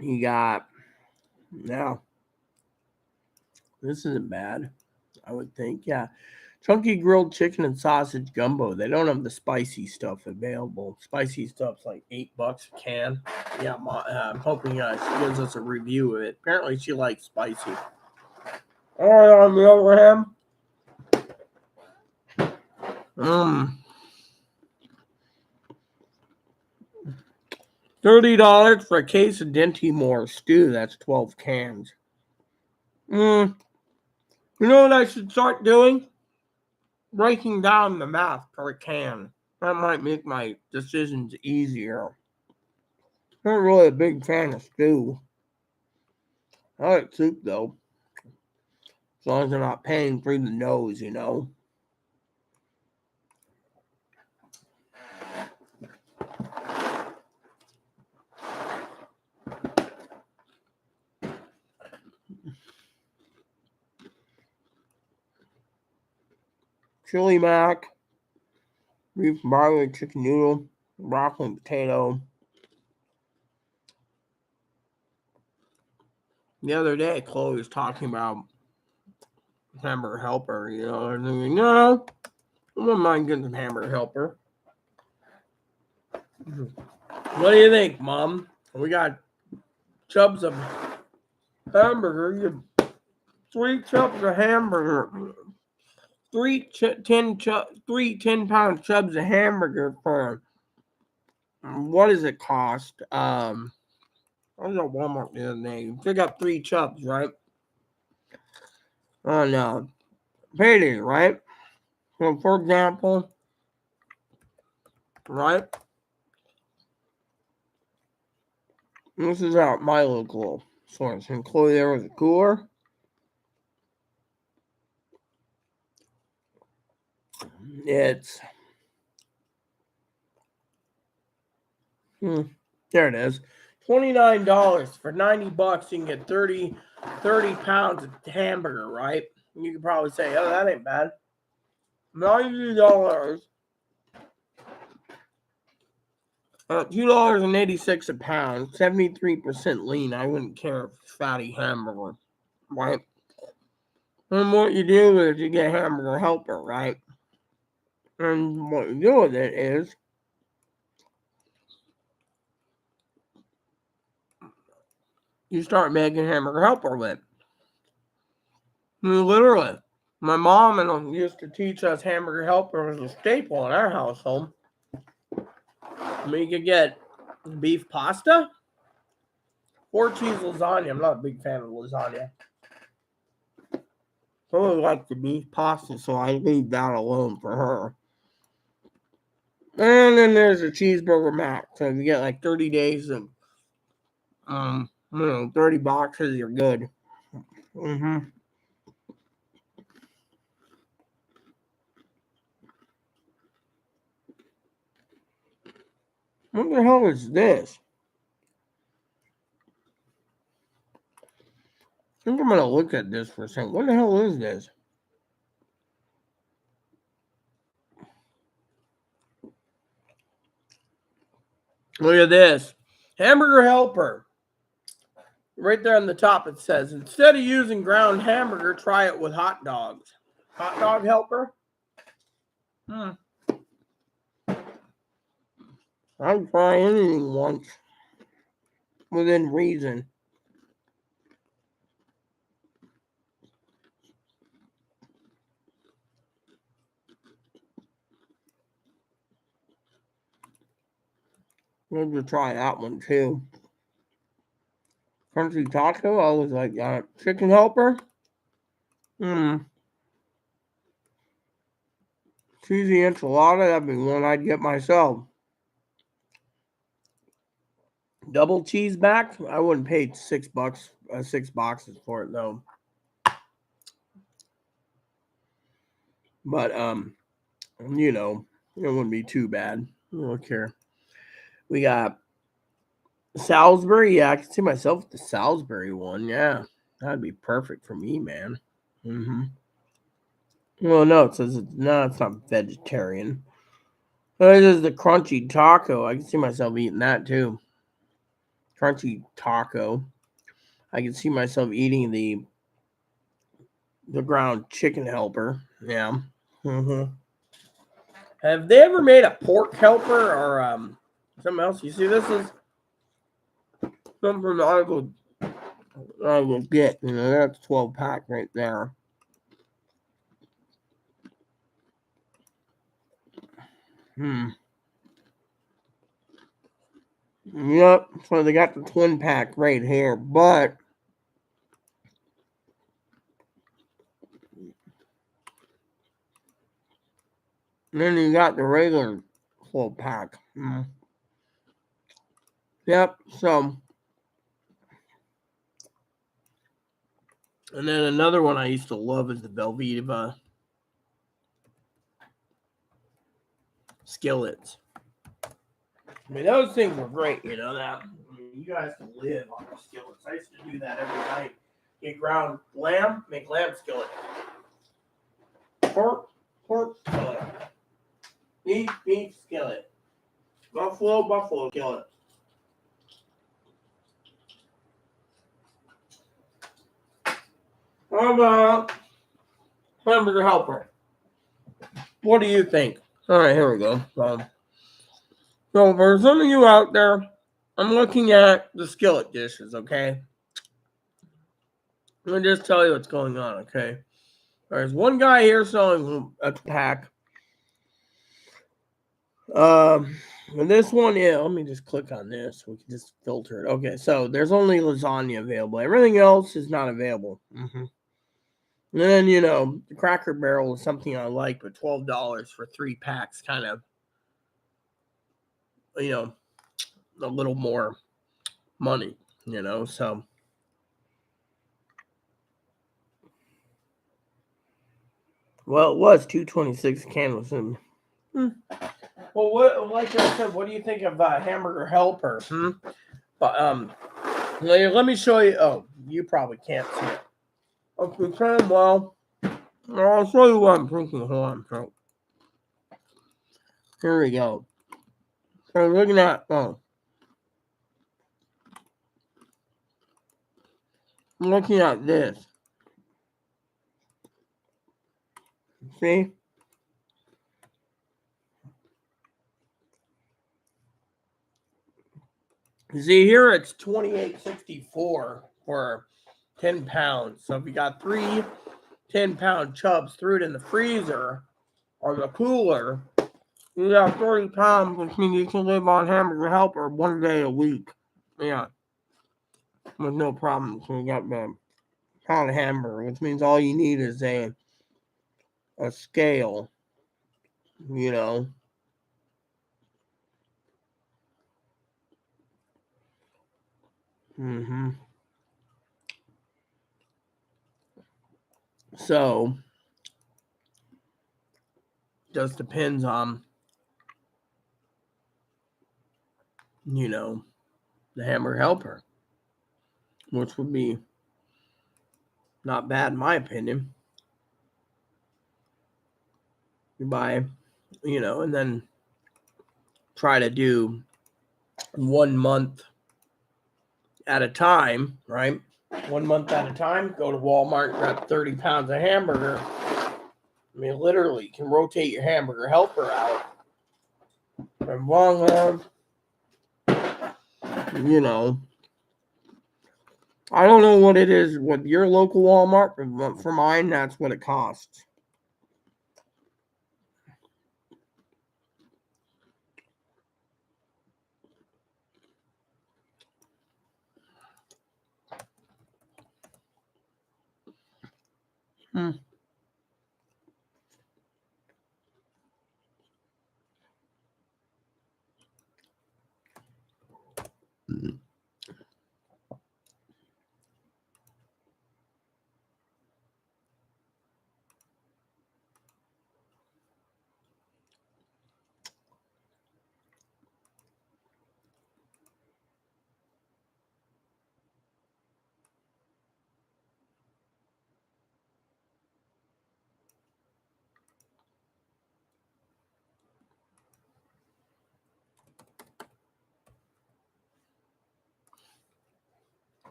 You got, now, this isn't bad, I would think. Yeah. Chunky grilled chicken and sausage gumbo. They don't have the spicy stuff available. Spicy stuff's like $8 a can. Yeah, I'm hoping she gives us a review of it. Apparently, she likes spicy. All right, on the other hand, $30 for a case of Dinty stew. That's 12 cans. You know what I should start doing? Breaking down the math per can. That might make my decisions easier. Not really a big fan of stew. I like soup though. As long as I'm not paying through the nose, you know. Chili mac, beef barley chicken noodle, broccoli and potato. The other day, Chloe was talking about hamburger helper, you know, and I'm like, no, I wouldn't mind getting some hamburger helper. What do you think, Mom? We got chubs of hamburger. You have 3 chubs of hamburger. 10-pound chubs of hamburger for what does it cost? I was at Walmart the other day. You pick up 3 chubs, right? Oh no, payday, right? So for example, right? This is at my local source. And Chloe, there was a cooler. It's there it is. $29 for $90. You can get 30 pounds of hamburger, right? You could probably say, oh, that ain't bad. $90. $2.86 a pound, 73% lean. I wouldn't care if it's fatty hamburger, right? And what you do is you get hamburger helper, right? And what you do with it is you start making hamburger helper with. I mean, literally, my mom used to teach us hamburger helper was a staple in our household. I mean, you could get beef pasta or cheese lasagna. I'm not a big fan of lasagna. I really like the beef pasta, so I leave that alone for her. And then there's a cheeseburger mac. So if you get like 30 days of 30 boxes, you're good. What the hell is this? think I'm going to look at this for a second. What the hell is this? Look at this. Hamburger helper. Right there on the top it says, instead of using ground hamburger, try it with hot dogs. Hot dog helper? I'd try anything once. Within reason. Maybe try that one too. Crunchy taco, I was like, chicken helper? Cheesy enchilada, that'd be one I'd get myself. Double cheese back, I wouldn't pay $6, 6 boxes for it though. But you know, it wouldn't be too bad. Look here. We got Salisbury. Yeah, I can see myself with the Salisbury one. Yeah, that'd be perfect for me, man. Well, no, it says it's not vegetarian. This is the crunchy taco. I can see myself eating that too. Crunchy taco. I can see myself eating the ground chicken helper. Yeah. Have they ever made a pork helper or something else? You see, this is something I will get. You know, that's 12-pack right there. Yep. So they got the twin pack right here, but then you got the regular 12-pack. Yep. So, and then another one I used to love is the Velveeta skillets. I mean, those things were great, you know that. I mean, you guys can live on the skillets. I used to do that every night. Get ground lamb, make lamb skillet. Pork skillet. Beef skillet. Buffalo skillet. How about hamburger helper? What do you think? All right, here we go. So for some of you out there, I'm looking at the skillet dishes, okay? Let me just tell you what's going on, okay? There's one guy here selling a pack. And this one, yeah, let me just click on this. We can just filter it. Okay, so there's only lasagna available. Everything else is not available. And then, you know, the Cracker Barrel is something I like, but $12 for 3 packs kind of, you know, a little more money, you know, so. Well, it was $2.26 canvas. Well, like I said, what do you think of hamburger helper? But let me show you. Oh, you probably can't see it. Okay, well, I'll show you what I'm thinking. Hold on, so here we go. So looking at I'm looking at this. See? See here, it's $28.64 for 10 pounds. So if you got 3 10-pound chubs, threw it in the freezer or the cooler, you got 30 pounds, which means you can live on hamburger helper 1 day a week. Yeah. With no problem. So you got the pound hamburger, which means all you need is a scale, you know. So just depends on, you know, the hamburger helper, which would be Not bad in my opinion. You buy, and then try to do 1 month at a time, right? 1 month at a time, go to Walmart, grab 30 pounds of hamburger. I mean, literally, you can rotate your hamburger helper out. From long, I don't know what it is with your local Walmart, but for mine, that's what it costs.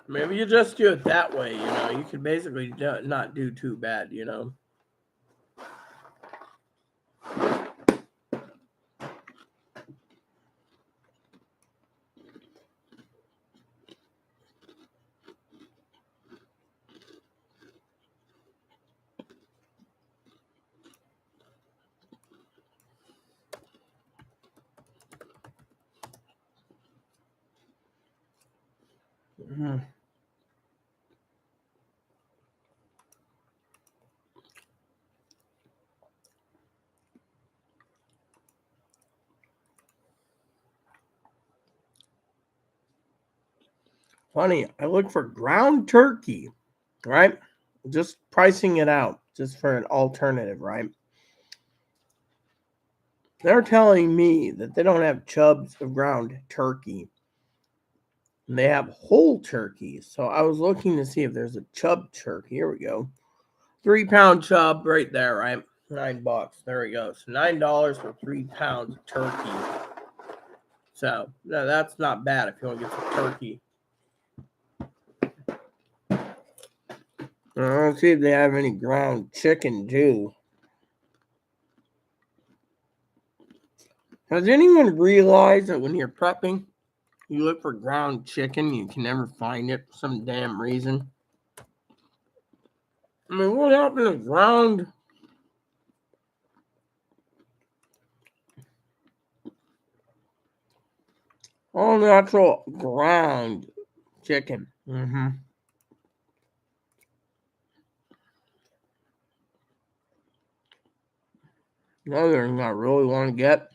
Maybe you just do it that way, you could basically not do too bad, Funny, I look for ground turkey, right? Just pricing it out, just for an alternative, right? They're telling me that they don't have chubs of ground turkey. And they have whole turkeys. So I was looking to see if there's a chub turkey. Here we go. 3-pound chub right there, right? $9. There we go. So $9 for 3 pounds of turkey. So no, that's not bad if you want to get some turkey. Let's see if they have any ground chicken too. Has anyone realized that when you're prepping, you look for ground chicken, you can never find it for some damn reason? I mean, what happened to ground? All natural ground chicken. Another thing I really want to get.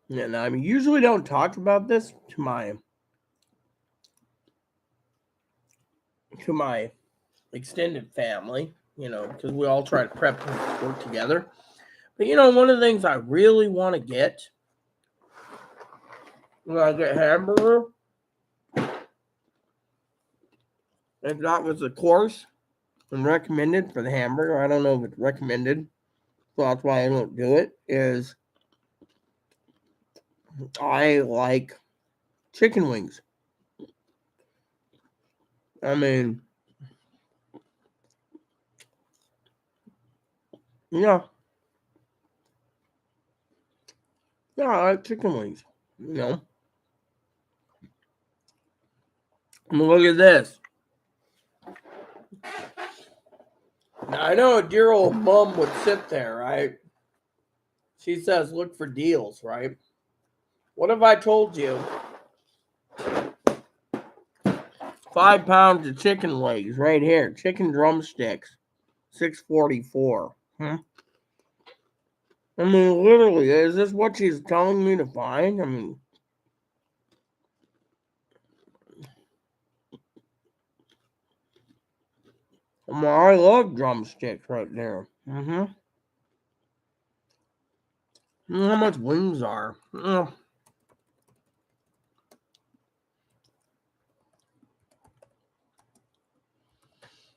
And I usually don't talk about this to my extended family, because we all try to prep and work together. But one of the things I really want to get when I get hamburger, if that was a course and recommended for the hamburger, I don't know if it's recommended, so that's why I don't do it, is I like chicken wings. I mean, yeah, I like chicken wings, I mean, look at this. Now, I know a dear old mom would sit there, right? She says, look for deals, right? What if I told you 5 pounds of chicken legs right here, chicken drumsticks, $6.44? I mean, literally, is this what she's telling me to find? I love drumsticks right there. How much wings are?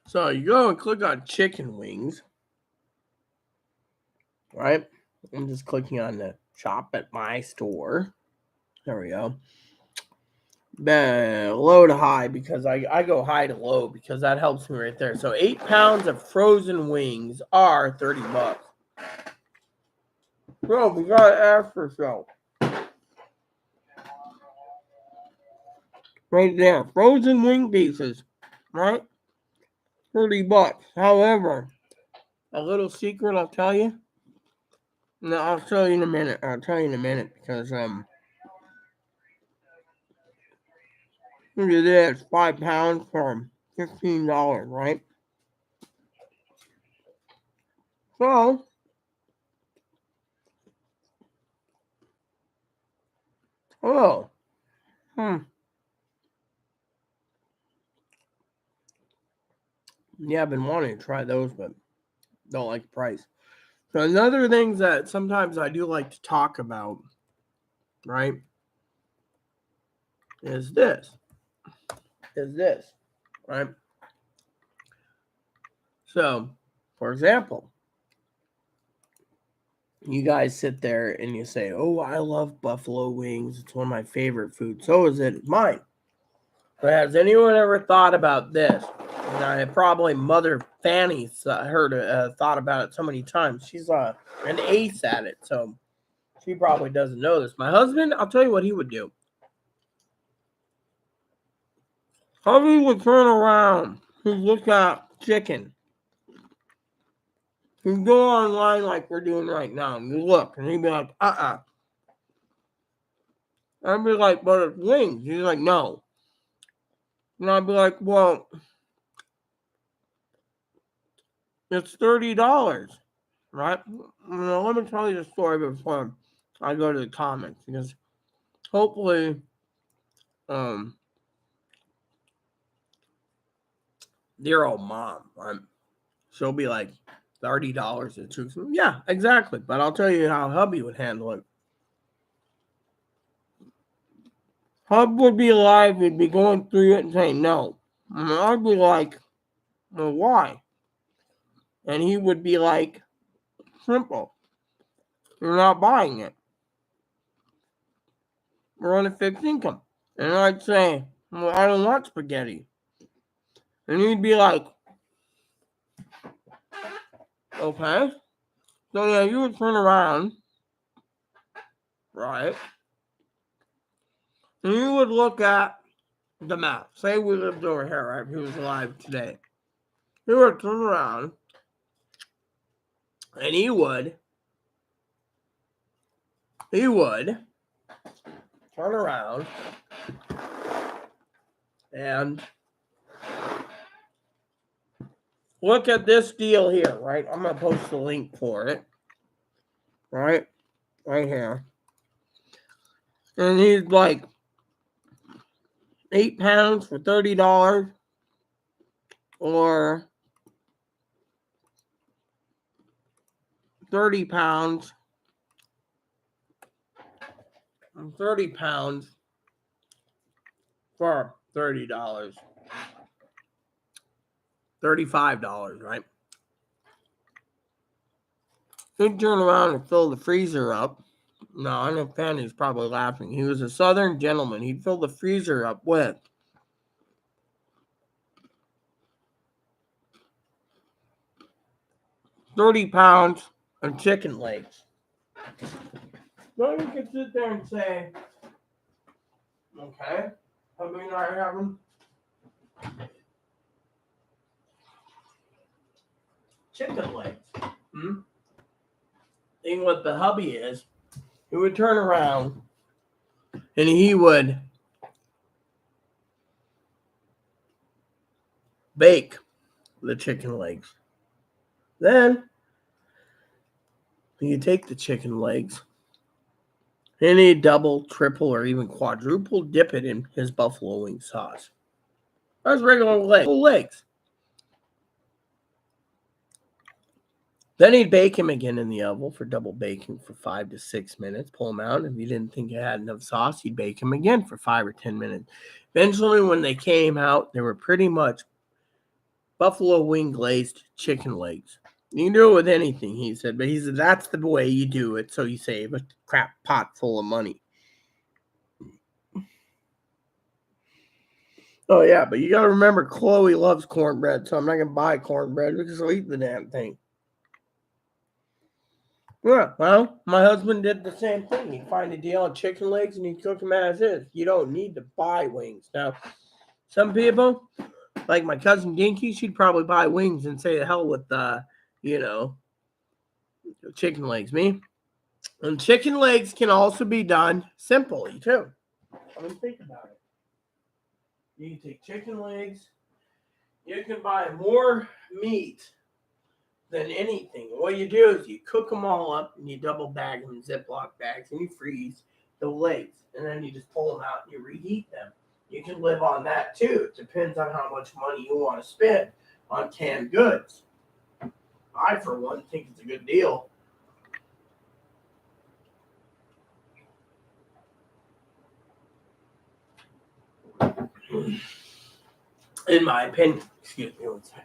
So you go and click on chicken wings, right? I'm just clicking on the shop at my store. There we go. Low to high because I go high to low because that helps me right there. So 8 pounds of frozen wings are $30. Bro, we gotta ask for so. Right there. Frozen wing pieces. Right? $30. However, a little secret I'll tell you. No, I'll tell you in a minute. Because look at this. 5 pounds for $15, right? So oh. Yeah, I've been wanting to try those, but don't like the price. So another thing that sometimes I do like to talk about, right, is this. Right? So, for example, you guys sit there and you say, oh, I love buffalo wings. It's one of my favorite foods. So is it mine. But has anyone ever thought about this? And I probably Mother Fanny thought about it so many times. She's an ace at it, so she probably doesn't know this. My husband, I'll tell you what he would do. Hubby would turn around. He'd look at chicken. He'd go online like we're doing right now. And you look, and he'd be like, I'd be like, but it's wings. He's like, no. And I'd be like, well, it's $30, right? Now, let me tell you the story before I go to the comments, because hopefully, dear old mom, right? She'll be like, $30 is too soon. Yeah, exactly. But I'll tell you how hubby would handle it. Hub would be alive, he'd be going through it and saying no. And I'd be like, well, why? And he would be like, simple. You're not buying it. We're on a fixed income. And I'd say, well, I don't want spaghetti. And he'd be like, okay. So yeah, you would turn around, right? And you would look at the map. Say we lived over here, right? If he was alive today. He would turn around and he would turn around and look at this deal here, right? I'm going to post the link for it, right here. And he's like, 8 pounds for $30 or 30 pounds. 30 pounds for $30. $35, right? He'd turn around and fill the freezer up. No, I know Fanny's probably laughing. He was a southern gentleman. He'd fill the freezer up with 30 pounds of chicken legs. So you could sit there and say, okay, I mean, I having chicken legs. Thing with the hubby is, he would turn around and he would bake the chicken legs. Then you take the chicken legs and he'd double, triple, or even quadruple dip it in his buffalo wing sauce. That's regular legs. Then he'd bake him again in the oven for double baking for 5 to 6 minutes. Pull him out. If you didn't think you had enough sauce, he'd bake him again for 5 or 10 minutes. Eventually, when they came out, they were pretty much buffalo wing glazed chicken legs. You can do it with anything, he said, but he said that's the way you do it, so you save a crap pot full of money. Oh yeah, but you gotta remember Chloe loves cornbread, so I'm not gonna buy cornbread because I'll eat the damn thing. Yeah, well, my husband did the same thing. He'd find a deal on chicken legs and he'd cook them as is. You don't need to buy wings. Now, some people, like my cousin Dinky, she'd probably buy wings and say the hell with chicken legs. Me, and chicken legs can also be done simply too. I mean, think about it. You can take chicken legs. You can buy more meat than anything. What you do is you cook them all up and you double bag them in Ziploc bags and you freeze the legs. And then you just pull them out and you reheat them. You can live on that too. It depends on how much money you want to spend on canned goods. I, for one, think it's a good deal. In my opinion. Excuse me one second.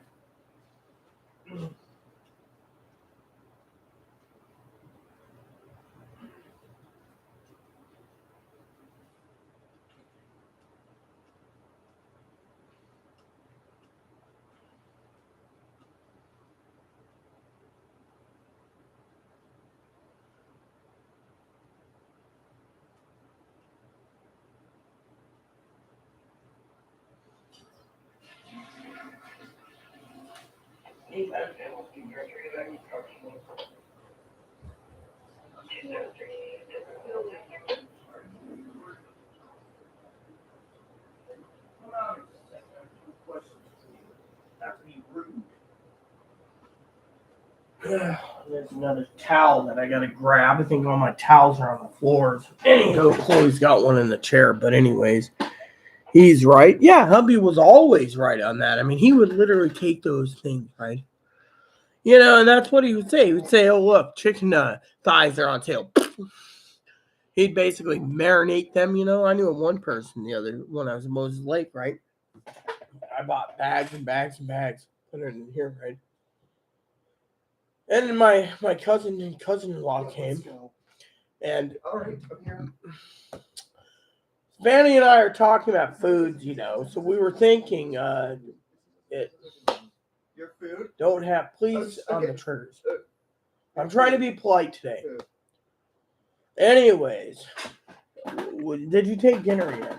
There's another towel that I gotta grab. I think all my towels are on the floors. Anywho, Chloe's got one in the chair, but anyways, he's right. Yeah, hubby was always right on that. I mean, he would literally take those things, right? And that's what he would say. He would say, "Oh, look, chicken thighs are on sale." He'd basically marinate them. I knew of one person when I was in Moses Lake, right? I bought bags and bags and bags, put it in here, right? And then my cousin and cousin-in-law came, and All right, I'm here. Vanny and I are talking about foods, so we were thinking, Your food? don't have, please, on the triggers. I'm trying to be polite today. Anyways, did you take dinner yet?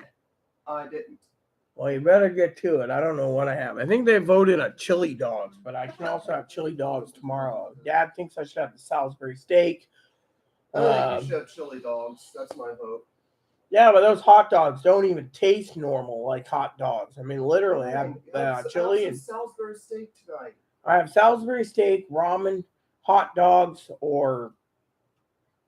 I didn't. Well, you better get to it. I don't know what I have. I think they voted on chili dogs, but I can also have chili dogs tomorrow. Dad thinks I should have the Salisbury steak. I think you should have chili dogs. That's my vote. Yeah, but those hot dogs don't even taste normal like hot dogs. I mean, literally, I have chili and Salisbury steak tonight. I have Salisbury steak, ramen, hot dogs, or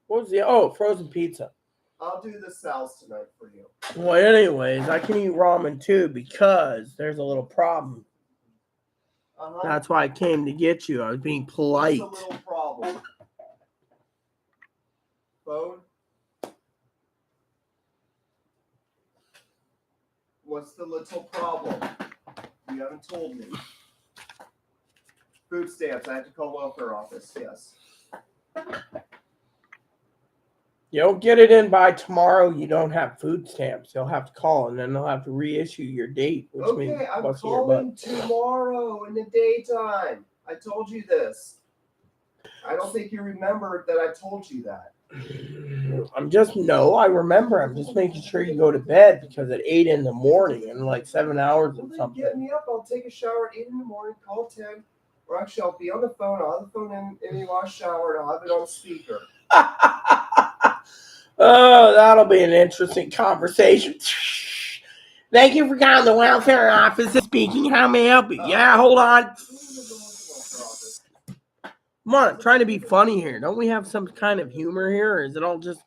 what was frozen pizza. I'll do the Sal's tonight for you. Well, anyways, I can eat ramen too because there's a little problem. That's why I came to get you. I was being polite. What's the little problem? Phone? What's the little problem? You haven't told me. Food stamps. I have to call welfare office. Yes. You don't get it in by tomorrow, you don't have food stamps. You'll have to call, and then they'll have to reissue your date. Which means Okay, I'm calling tomorrow in the daytime. I told you this. I don't think you remembered that I told you that. I remember. I'm just making sure you go to bed because at 8 in the morning in like 7 hours or something. Get me up. I'll take a shower at 8 in the morning, call 10. Or actually, I'll be on the phone. I'll have the phone in while I shower, and I'll have it on speaker. Oh, that'll be an interesting conversation. Thank you for calling the welfare office. Speaking, how may I help you? Yeah, hold on. Come on, I'm trying to be funny here. Don't we have some kind of humor here, or is it all just,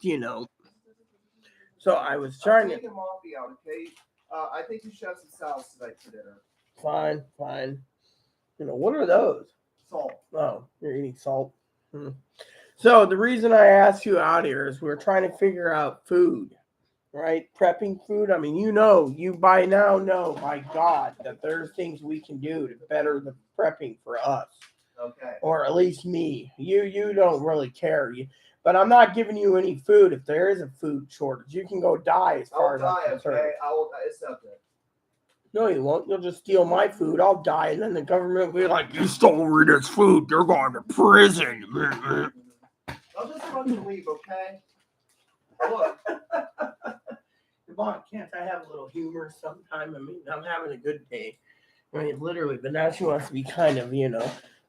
So I was trying to. Take him off the out, okay? I think you should have some salads tonight for dinner. Fine. What are those? Salt. Oh, you're eating salt. So the reason I asked you out here is we're trying to figure out food. right? Prepping food. I mean, you by now know, by God, that there are things we can do to better the prepping for us. Okay. Or at least me. You don't really care. But I'm not giving you any food if there is a food shortage. You can go die as far as I'm concerned. Okay, I will accept it. No, you won't. You'll just steal my food. I'll die, and then the government will be like, "You stole Rita's food. They're going to prison." I'll just fucking leave, okay? Look. Come on, can't I have a little humor sometime? I mean, I'm having a good day. I mean, literally, but now she wants to be kind of,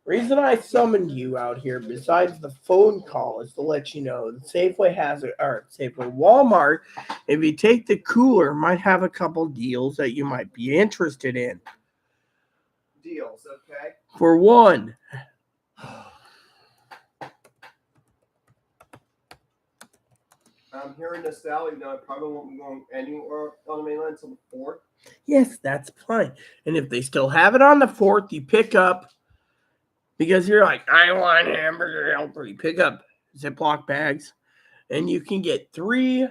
Reason I summoned you out here, besides the phone call, is to let you know that Safeway has Safeway Walmart. If you take the cooler, might have a couple deals that you might be interested in. Deals, okay? For one, I'm hearing this Sally now. I probably won't be going anywhere on the mainland until the 4th. yes, that's fine. And if they still have it on the 4th, you pick up, because you're like, I want hamburger helper. You pick up Ziploc bags, and you can get three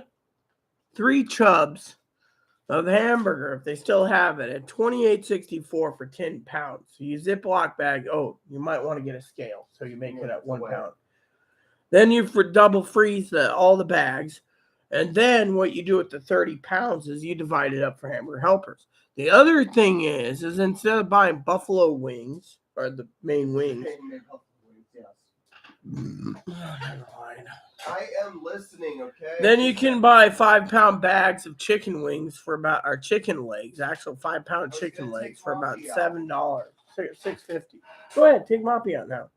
chubs of hamburger if they still have it at $28.64 for 10 pounds. So you Ziploc bag. Oh, you might want to get a scale so you make it at 1 pound. Then you double freeze all the bags, and then what you do with the 30 pounds is you divide it up for hamburger helpers. The other thing is instead of buying buffalo wings or the main wings. I am listening, okay? Then you can buy 5-pound bags of chicken wings or chicken legs, actual 5-pound chicken legs for about $7, $6.50. Go ahead, take Moppy out now.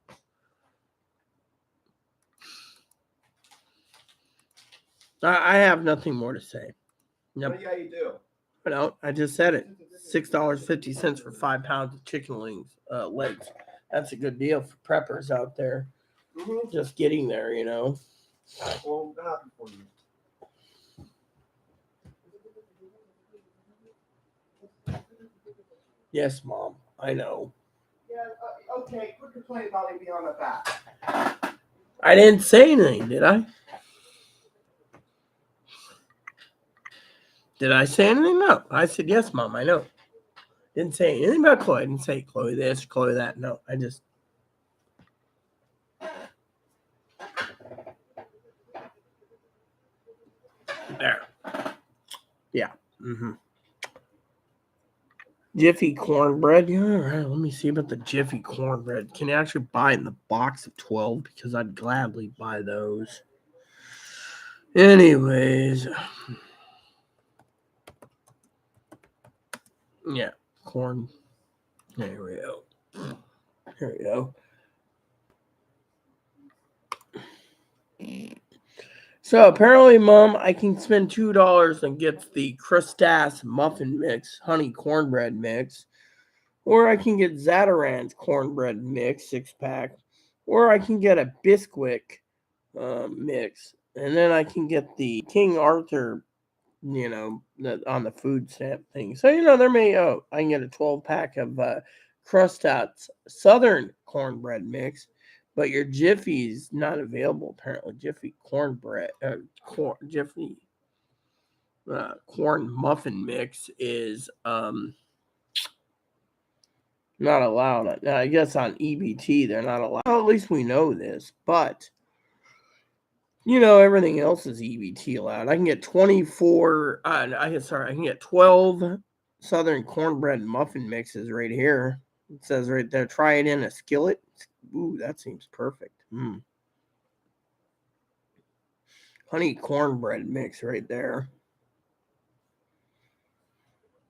I have nothing more to say. Yep. Yeah, you do. No, I just said it. $6.50 for 5 pounds of chicken legs. That's a good deal for preppers out there. Mm-hmm. Just getting there, Well, I'm happy for you. Yes, Mom. I know. Yeah, okay. Quit complaining about me being on my back. I didn't say anything, did I? Did I say anything? No. I said, yes, Mom, I know. Didn't say anything about Chloe. I didn't say Chloe this, Chloe that. No, I just... There. Yeah. Mm-hmm. Jiffy cornbread. Yeah, all right. Let me see about the Jiffy cornbread. Can you actually buy it in the box of 12? Because I'd gladly buy those. Anyways. Yeah. Corn. There we go. There we go. So apparently, Mom, I can spend $2 and get the Crustace muffin mix, honey cornbread mix. Or I can get Zatarain's cornbread mix, 6-pack. Or I can get a Bisquick mix. And then I can get the King Arthur, on the food stamp thing. So, I can get a 12-pack of Crustace Southern cornbread mix. But your Jiffy's not available, apparently. Jiffy cornbread, Jiffy corn muffin mix is not allowed. Now, I guess on EBT they're not allowed. Well, at least we know this, but everything else is EBT allowed. I can get 24. I can get 12 Southern cornbread muffin mixes right here. It says right there, try it in a skillet. Ooh, that seems perfect. Honey cornbread mix right there.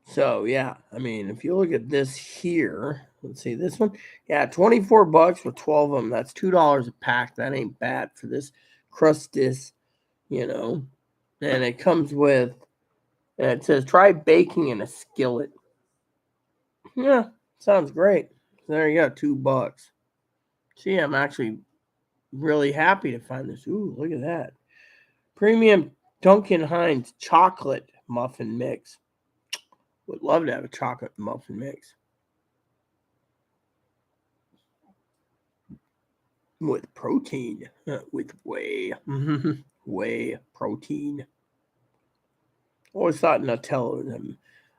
So yeah, I mean, if you look at this here, let's see this one. Yeah, $24 for 12 of them. That's $2 a pack. That ain't bad for this Crustis, And it comes with, and it says try baking in a skillet. Yeah, sounds great. There you go, $2. See, I'm actually really happy to find this. Ooh, look at that. Premium Duncan Hines chocolate muffin mix. Would love to have a chocolate muffin mix. With protein. With whey. Whey protein. Always thought Nutella was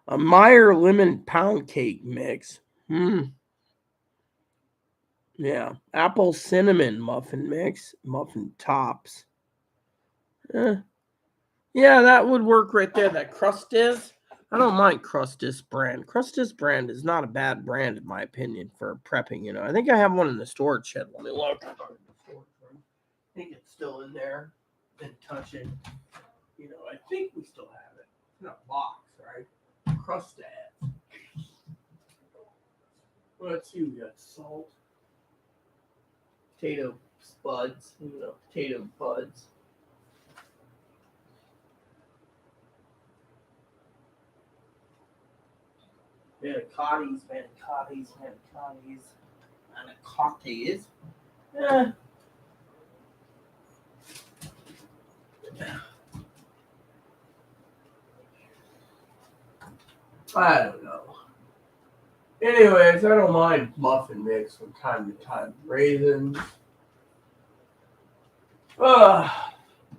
a Meyer lemon pound cake mix. Yeah. Apple cinnamon muffin mix. Muffin tops. Yeah, that would work right there. That Crustis. I don't mind Crustis brand. Crustis brand is not a bad brand in my opinion for prepping. I think I have one in the storage shed. Let me look. I think it's still in there. Didn't touch it. I think we still have it. It's in a box, right? Crustas. Let's see. We got salt, potato buds. Potato buds. Manicottis. Eh, I don't know. Anyways, I don't mind muffin mix from time to time. Raisins.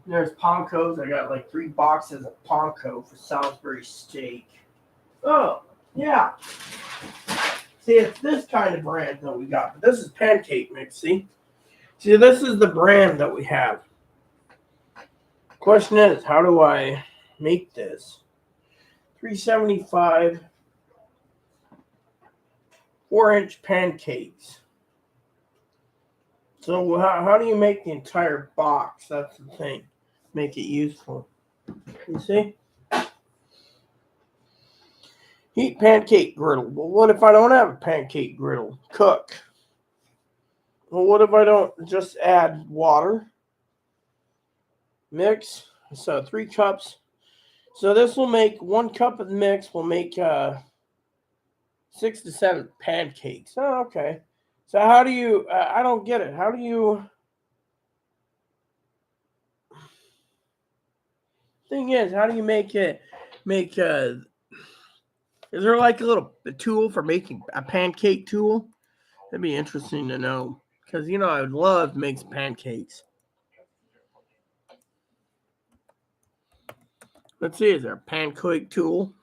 There's pancos. I got like 3 boxes of panko for Salisbury steak. Oh, yeah. See, it's this kind of brand that we got. But this is pancake mix, see? See, this is the brand that we have. Question is, how do I make this? $3.75 4-inch pancakes. So how do you make the entire box? That's the thing. Make it useful. You see? Heat pancake griddle. Well, what if I don't have a pancake griddle? Cook. Well, what if I don't just add water? Mix. So 3 cups. So this will make 1 cup of the mix will make 6 to 7 pancakes. Oh, okay. So how do you? I don't get it. How do you? Thing is, how do you make it? Is there like a tool for making a pancake tool? That'd be interesting to know because I would love to make some pancakes. Let's see. Is there a pancake tool?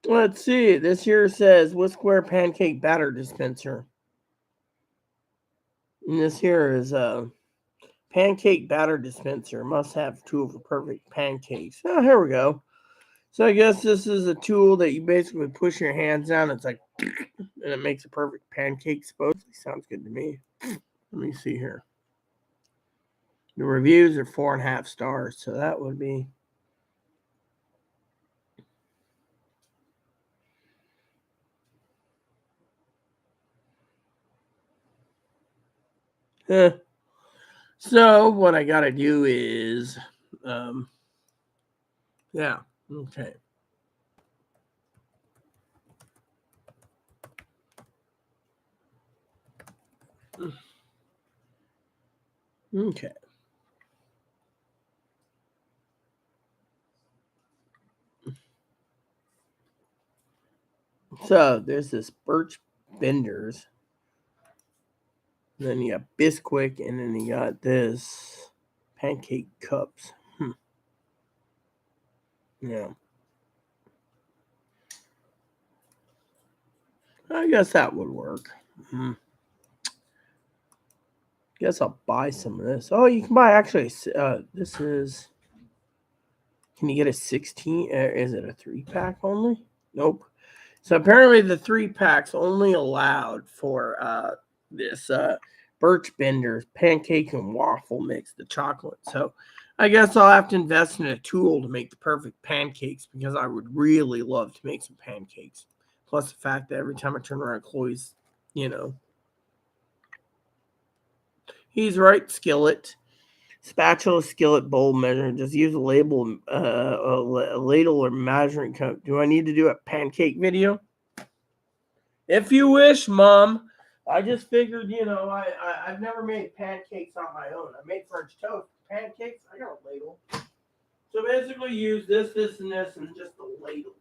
Let's see. This here says Whiskware pancake batter dispenser. And this here is a pancake batter dispenser. Must have tool for perfect pancakes. Oh, here we go. So I guess this is a tool that you basically push your hands down. It's like, and it makes a perfect pancake. Supposedly sounds good to me. Let me see here. The reviews are 4.5 stars, so that would be. So what I gotta do is, yeah, okay. Okay. So there's this birch benders. Then you got Bisquick, and then you got this pancake cups. Yeah. I guess that would work. Guess I'll buy some of this. Oh, you can buy actually. This is. Can you get a 16? Is it a 3-pack only? Nope. So apparently the 3-pack's only allowed for this Birch Benders pancake and waffle mix, the chocolate. So I guess I'll have to invest in a tool to make the perfect pancakes because I would really love to make some pancakes. Plus the fact that every time I turn around, Chloe's, He's right, skillet. Spatula, skillet, bowl, measure. Just use a label, a ladle or measuring cup. Do I need to do a pancake video? If you wish, Mom. I just figured, I've never made pancakes on my own. I made French toast. Pancakes, I got a ladle. So basically use this, and this, and just a ladle.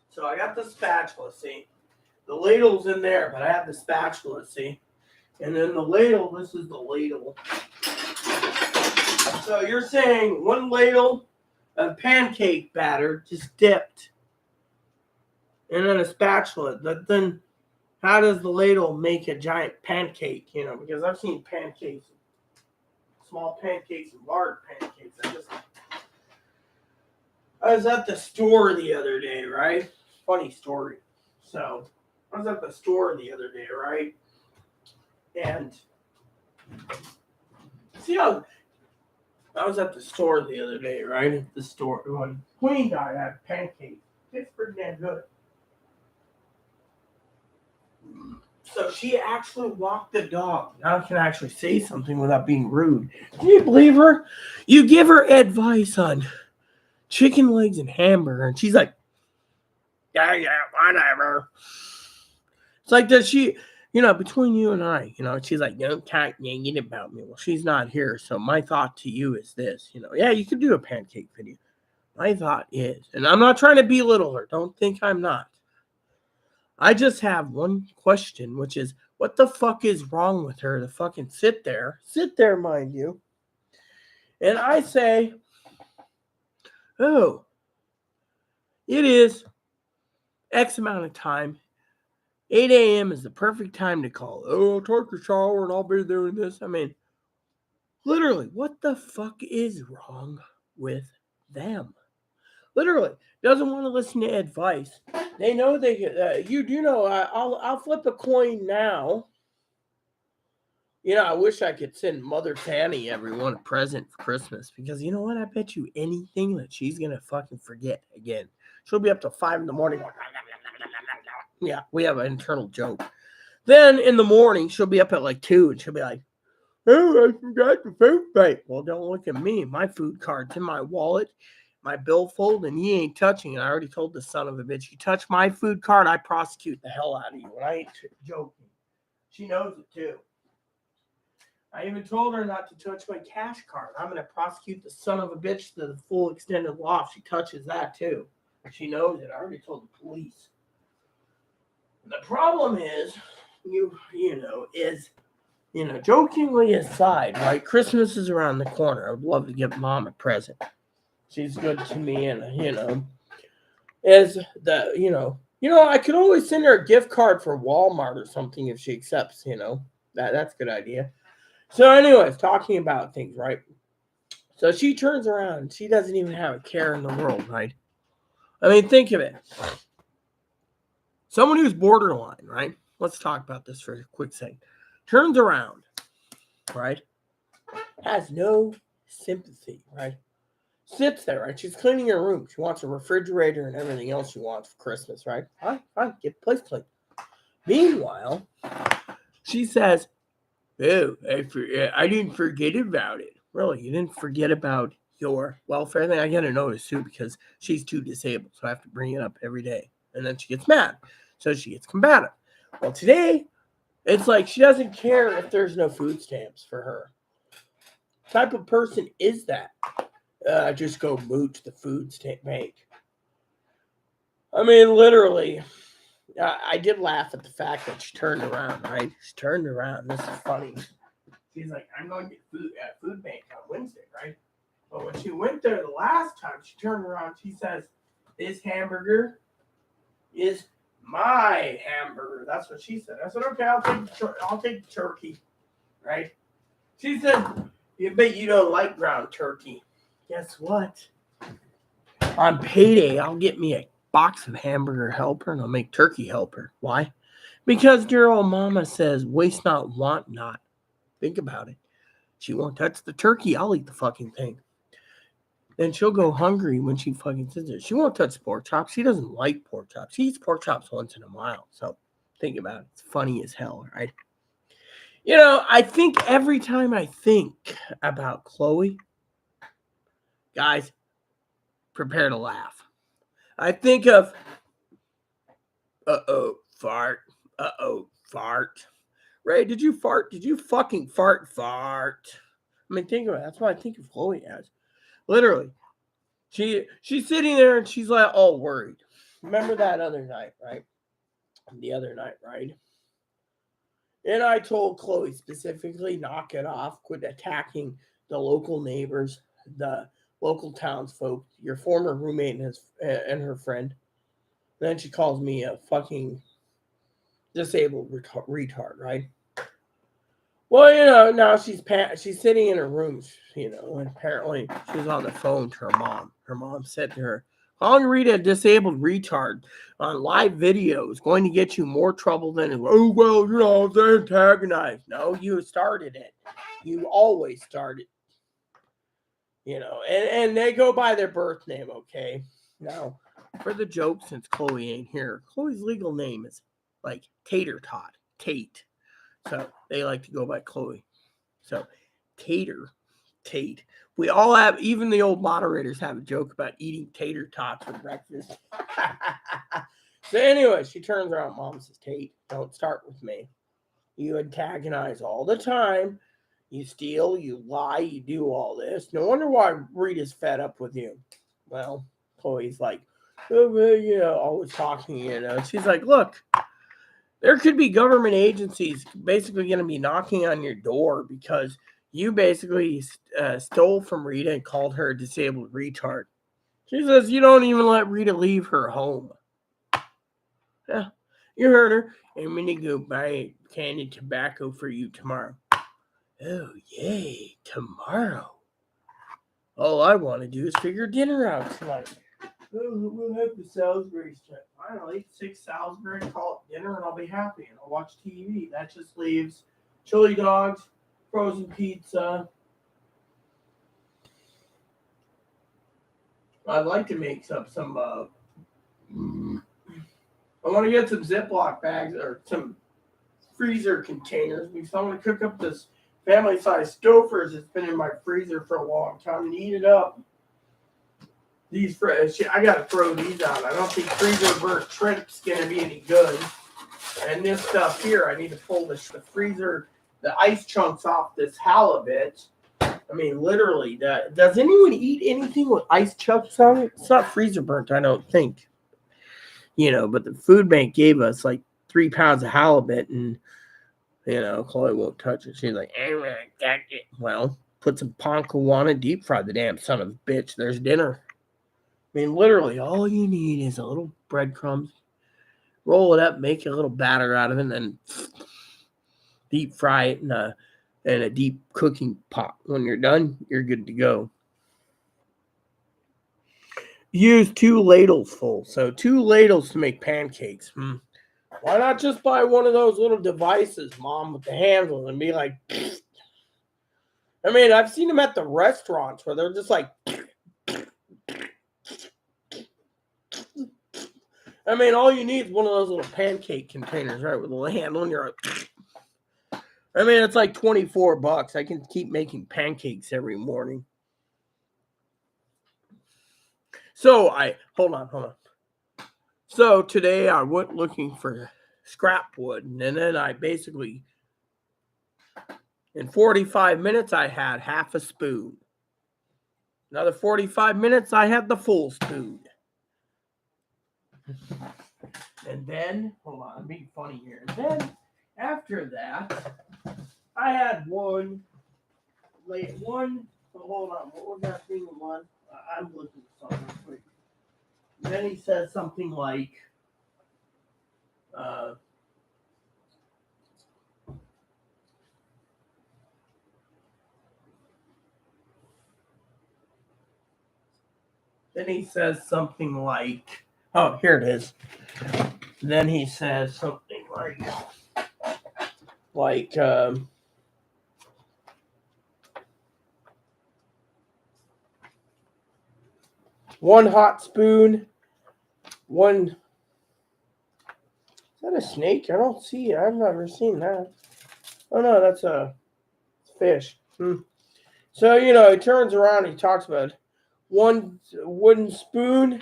So I got the spatula, see? The ladle's in there, but I have the spatula, see? And then the ladle, this is the ladle. So you're saying one ladle of pancake batter just dipped, and then a spatula. But then, how does the ladle make a giant pancake? Because I've seen pancakes, small pancakes and large pancakes. I was at the store the other day, right? Funny story. So I was at the store the other day, right? And see how I was at the store the other day, right? At the store when Queen died, I had pancakes. It's pretty damn good. So she actually walked the dog. Now I can actually say something without being rude. Can you believe her? You give her advice on chicken legs and hamburger, and she's like, yeah, whatever. It's like, does she, between you and I, she's like, don't talk negative about me. Well, she's not here. So my thought to you is this, yeah, you could do a pancake video. My thought is, and I'm not trying to belittle her. Don't think I'm not. I just have one question, which is, what the fuck is wrong with her to fucking sit there, mind you. And I say, oh, it is X amount of time. 8 a.m. is the perfect time to call. Oh, take a shower and I'll be doing this. I mean, literally, what the fuck is wrong with them? Literally, doesn't want to listen to advice. They know you do know. I'll flip a coin now. I wish I could send Mother Fanny everyone a present for Christmas because you know what? I bet you anything that she's gonna fucking forget again. She'll be up till 5 a.m. Yeah, we have an internal joke. Then in the morning, she'll be up at like 2 and she'll be like, oh, I forgot the food bank. Well, don't look at me. My food card's in my wallet, my billfold, and he ain't touching it. I already told the son of a bitch, you touch my food card, I prosecute the hell out of you. And I ain't joking. She knows it too. I even told her not to touch my cash card. I'm going to prosecute the son of a bitch to the full extended law if she touches that too. She knows it. I already told the police. The problem is, jokingly aside, right? Christmas is around the corner. I would love to give Mom a present. She's good to me, and I could always send her a gift card for Walmart or something if she accepts. That's a good idea. So, anyways, talking about things, right? So she turns around. She doesn't even have a care in the world, right? I mean, think of it. Someone who's borderline, right? Let's talk about this for a quick second. Turns around, right? Has no sympathy, right? Sits there, right? She's cleaning her room. She wants a refrigerator and everything else she wants for Christmas, right? Fine, get the place clean. Meanwhile, she says, oh, I didn't forget about it. Really, you didn't forget about your welfare thing? I gotta notice too because she's too disabled, so I have to bring it up every day. And then she gets mad, so she gets combative. Well, today, it's like she doesn't care if there's no food stamps for her. What type of person is that? Just go mooch the food stamp bank. I mean, literally, I did laugh at the fact that she turned around, right? She turned around. This is funny. She's like, I'm going to get food at food bank on Wednesday, right? But when she went there the last time, she turned around. She says, this hamburger is my hamburger. That's what she said. I said, okay, I'll take the turkey, right? She said, you bet you don't like ground turkey. Guess what? On payday, I'll get me a box of hamburger helper and I'll make turkey helper. Why? Because dear old mama says, waste not, want not. Think about it. She won't touch the turkey. I'll eat the fucking thing. Then she'll go hungry when she fucking sits there. She won't touch pork chops. She doesn't like pork chops. She eats pork chops once in a while. So think about it. It's funny as hell, right? I think every time I think about Chloe, guys, prepare to laugh. I think of, fart. Fart. Ray, did you fart? Did you fucking fart? I mean, think about it. That's what I think of Chloe as. Literally. She's sitting there and she's like all worried. Remember that other night, right? The other night, right? And I told Chloe specifically, knock it off, quit attacking the local neighbors, the local townsfolk, your former roommate and her friend. And then she calls me a fucking disabled retard, right? Well, now she's sitting in her room, and apparently she's on the phone to her mom. Her mom said to her, "Calling Rita a disabled retard on live video is going to get you more trouble than they antagonized." No, you started it. You always started, and they go by their birth name, okay? Now, for the joke, since Chloe ain't here, Chloe's legal name is like Tater Tot, Tate. So they like to go by Chloe. So, Tate. We all have, even the old moderators have a joke about eating tater tots for breakfast. So, anyway, she turns around. Mom says, "Tate, don't start with me. You antagonize all the time. You steal, you lie, you do all this. No wonder why Rita's fed up with you." Well, Chloe's like, always talking, She's like, "Look, there could be government agencies basically going to be knocking on your door because you basically stole from Rita and called her a disabled retard." She says, "You don't even let Rita leave her home." Yeah, you heard her. "I'm going to go buy a can of tobacco for you tomorrow." "Oh, yay, tomorrow. All I want to do is figure dinner out tonight." "Oh, we'll have the Salisbury strip. I don't know, eat 6 Salisbury, call it dinner, and I'll be happy. And I'll watch TV. That just leaves chili dogs, frozen pizza. I'd like to make up some. I want to get some Ziploc bags or some freezer containers because I want to cook up this family-sized Stouffer's that's been in my freezer for a long time and eat it up. These I gotta throw these out. I don't think freezer burnt shrimp's gonna be any good. And this stuff here, I need to pull the freezer, the ice chunks off this halibut. I mean, literally, does anyone eat anything with ice chunks on it? It's not freezer burnt, I don't think. But the food bank gave us like 3 pounds of halibut, and Chloe won't touch it. She's like, well, put some panko on it, deep fry the damn son of a bitch. There's dinner. I mean, literally, all you need is a little breadcrumbs, roll it up, make a little batter out of it, and then deep fry it in a deep cooking pot. When you're done, you're good to go. Use 2 ladles full. So 2 ladles to make pancakes. Why not just buy one of those little devices, Mom, with the handle and be like, I mean, I've seen them at the restaurants where they're just like, I mean, all you need is one of those little pancake containers, right, with a little handle, and you're like, I mean, it's like $24. I can keep making pancakes every morning. So hold on. So today I went looking for scrap wood, and then I basically, in 45 minutes, I had half a spoon. Another 45 minutes, I had the full spoon. And then, hold on, I'm being funny here. And then, after that, I had one, hold on, what was that thing one? I'm looking for something quick. And then he says something like, oh, here it is. Then he says something like, one hot spoon, one. Is that a snake? I don't see it. I've never seen that. Oh no, that's a fish. So, he turns around and he talks about one wooden spoon,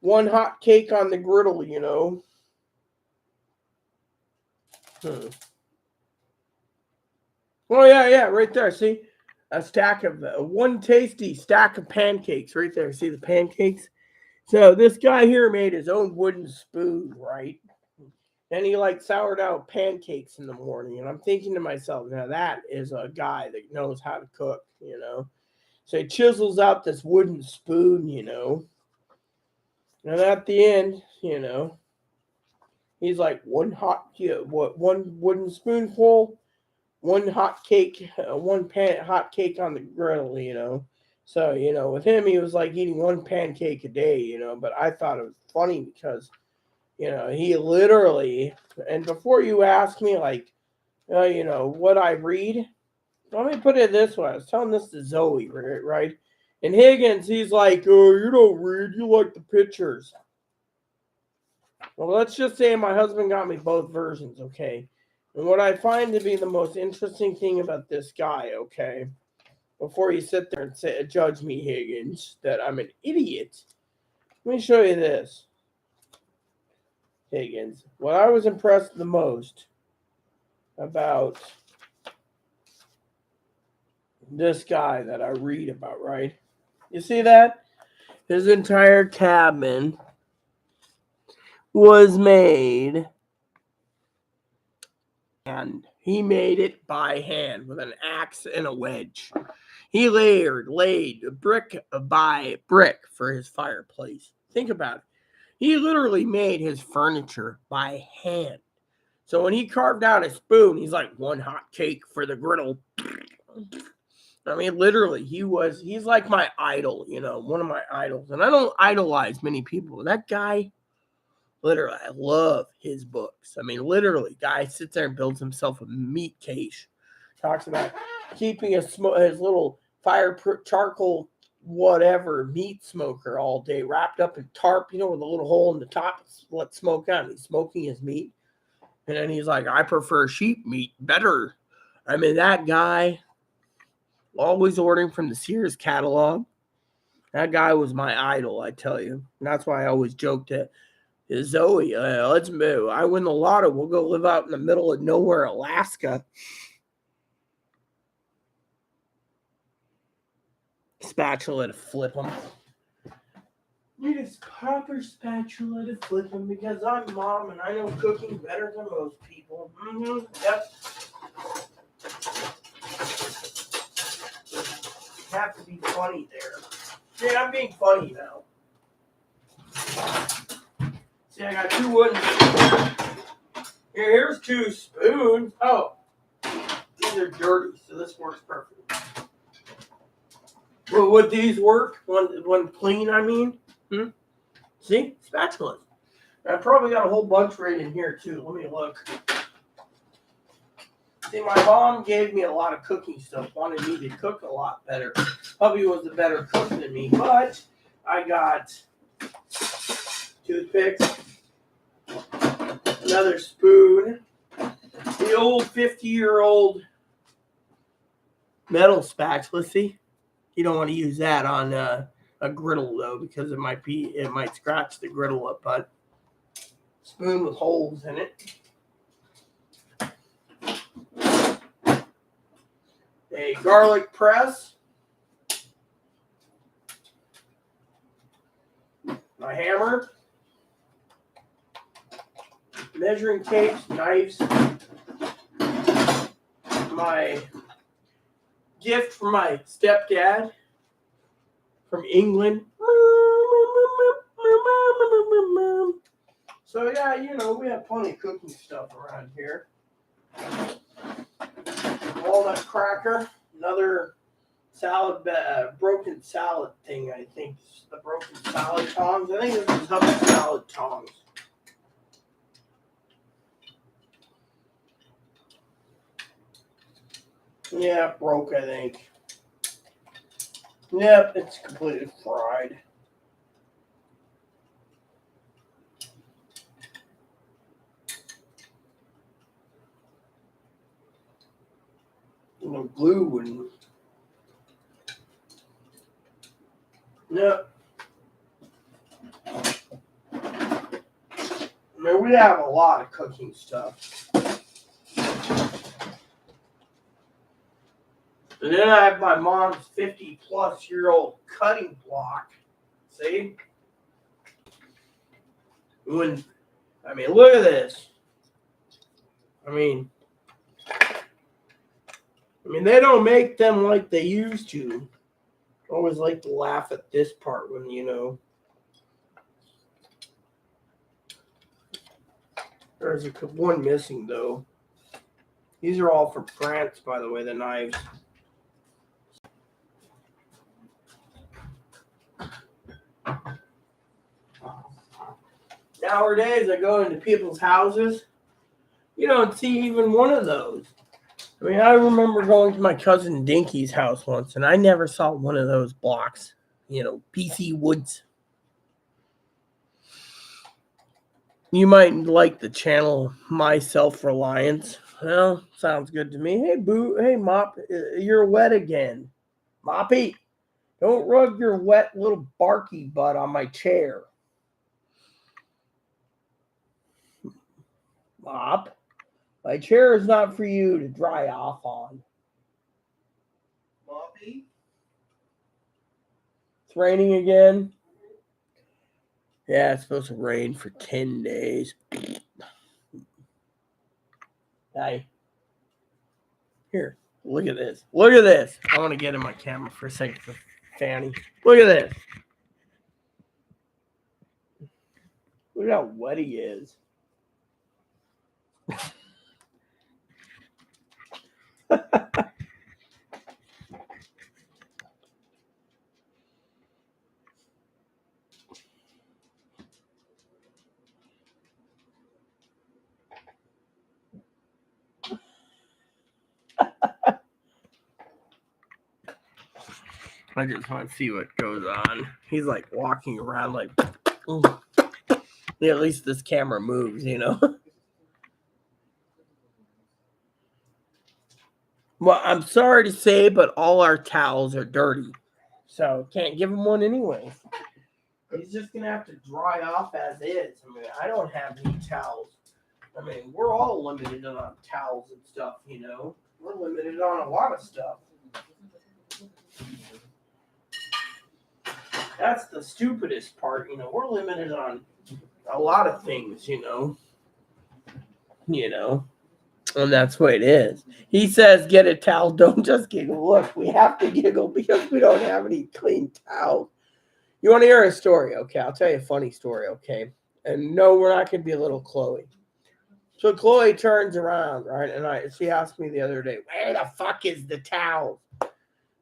one hot cake on the griddle, Oh, yeah, right there. See? One tasty stack of pancakes right there. See the pancakes? So this guy here made his own wooden spoon, right? And he likes sourdough pancakes in the morning. And I'm thinking to myself, now that is a guy that knows how to cook, you know. So he chisels out this wooden spoon, you know. And at the end, you know, he's like one wooden spoonful, one hot cake, hot cake on the griddle, you know. So, you know, with him, he was like eating one pancake a day, you know. But I thought it was funny because, you know, he literally, and before you ask me, like, you know, what I read, let me put it this way. I was telling this to Zoe, right? And Higgins, he's like, oh, you don't read, you like the pictures. Well, let's just say my husband got me both versions, okay? And what I find to be the most interesting thing about this guy, okay, before you sit there and judge me, Higgins, that I'm an idiot, let me show you this, Higgins. What I was impressed the most about this guy that I read about, right? You see that? His entire cabin was made, and he made it by hand with an axe and a wedge. He laid brick by brick for his fireplace. Think about it. He literally made his furniture by hand. So when he carved out a spoon, he's like, one hot cake for the griddle. I mean, literally, he's like my idol, you know, one of my idols. And I don't idolize many people. That guy, literally, I love his books. I mean, literally, guy sits there and builds himself a meat cache. Talks about keeping his little fire charcoal whatever meat smoker all day wrapped up in tarp, you know, with a little hole in the top, let smoke out. He's smoking his meat. And then he's like, I prefer sheep meat better. I mean, that guy, always ordering from the Sears catalog. That guy was my idol, I tell you. And that's why I always joked to Zoe, let's move. I win the lotto. We'll go live out in the middle of nowhere, Alaska. Spatula to flip them. Need a proper spatula to flip them because I'm mom and I know cooking better than most people. Mm-hmm. Yep. You have to be funny there. Yeah, I'm being funny now. See, I got two wooden spoons. Here's two spoons. Oh, these are dirty, so this works perfectly. Well, would these work? One clean, I mean? See? Spatulas. I probably got a whole bunch right in here, too. Let me look. See, my mom gave me a lot of cooking stuff, wanted me to cook a lot better. Hubby was a better cook than me, but I got toothpicks, another spoon, the old 50-year-old metal spatula. See? You don't want to use that on a griddle, though, because it might scratch the griddle up, but spoon with holes in it. A garlic press. My hammer. Measuring tapes, knives. My gift from my stepdad from England. So yeah, you know, we have plenty of cooking stuff around here. Walnut cracker, another salad, broken salad thing, I think. The broken salad tongs. I think this is Hubby's salad tongs. Yeah, broke, I think. Yep, it's completely fried. No glue and yep. I mean, we have a lot of cooking stuff. And then I have my mom's 50-plus-year-old cutting block. See? Look at this. I mean, they don't make them like they used to. I always like to laugh at this part when, there's one missing, though. These are all from France, by the way, the knives. Nowadays, I go into people's houses. You don't see even one of those. I mean, I remember going to my cousin Dinky's house once, and I never saw one of those blocks. PC Woods. You might like the channel My Self-Reliance. Well, sounds good to me. Hey, Boo. Hey, Mop. You're wet again. Moppy, don't rub your wet little barky butt on my chair. Mop, my chair is not for you to dry off on. Moppy? It's raining again. Yeah, it's supposed to rain for 10 days. Hey. Here, look at this. Look at this. I want to get in my camera for a second for Fanny. Look at this. Look how wet he is. I just want to see what goes on. He's like walking around like, yeah, at least this camera moves, Well, I'm sorry to say, but all our towels are dirty. So can't give him one anyway. He's just going to have to dry off as is. I mean, I don't have any towels. I mean, we're all limited on towels and stuff, We're limited on a lot of stuff. That's the stupidest part, We're limited on a lot of things, And that's what it is. He says, get a towel. Don't just giggle. Look, we have to giggle because we don't have any clean towels. You want to hear a story? Okay, I'll tell you a funny story, okay? And no, we're not going to be a little Chloe. So Chloe turns around, right? And she asked me the other day, where the fuck is the towel?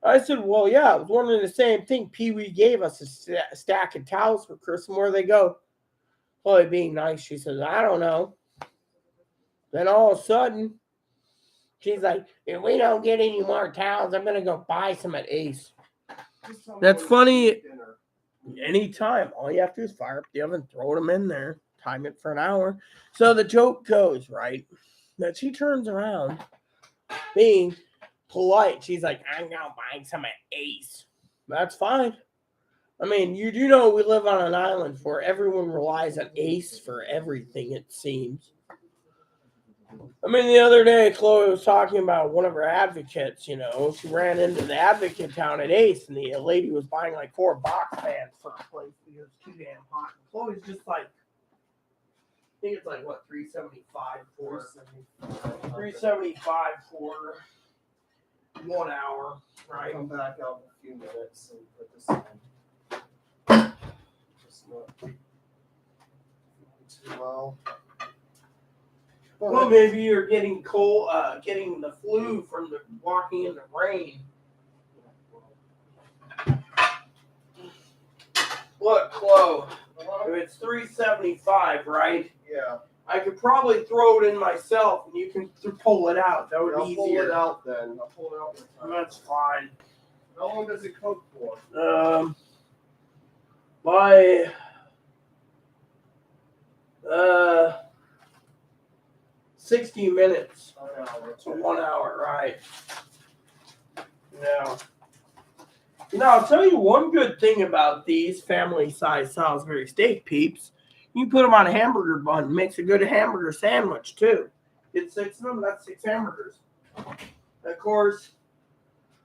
I said, well, yeah, I was wondering the same thing. Pee-wee gave us a stack of towels for Christmas. Where they go? Chloe being nice, she says, I don't know. Then all of a sudden, she's like, if we don't get any more towels, I'm going to go buy some at Ace. That's funny. Anytime. All you have to do is fire up the oven, throw them in there, time it for an hour. So the joke goes, right, that she turns around being polite. She's like, I'm going to buy some at Ace. That's fine. I mean, you do know we live on an island where everyone relies on Ace for everything, it seems. I mean, the other day, Chloe was talking about one of her advocates, She ran into the advocate town at Ace, and the lady was buying like 4 box fans for a place because it's too damn hot. And Chloe's just like, I think it's like, what, $375 for 1 hour, right? Come back out in a few minutes and put this in. Just not too well. Well, maybe you're getting cold, getting the flu from the walking in the rain. Look, Chloe, if it's $375, right? Yeah. I could probably throw it in myself, and you can pull it out. That would be easier. I'll pull it out then. I'll pull it out with time. That's fine. How long does it cook for? By 60 minutes. So 1 hour, right? Yeah. I'll tell you one good thing about these family-sized Salisbury steak peeps. You put them on a hamburger bun. Makes a good hamburger sandwich, too. Get 6 of them, that's 6 hamburgers. Of course,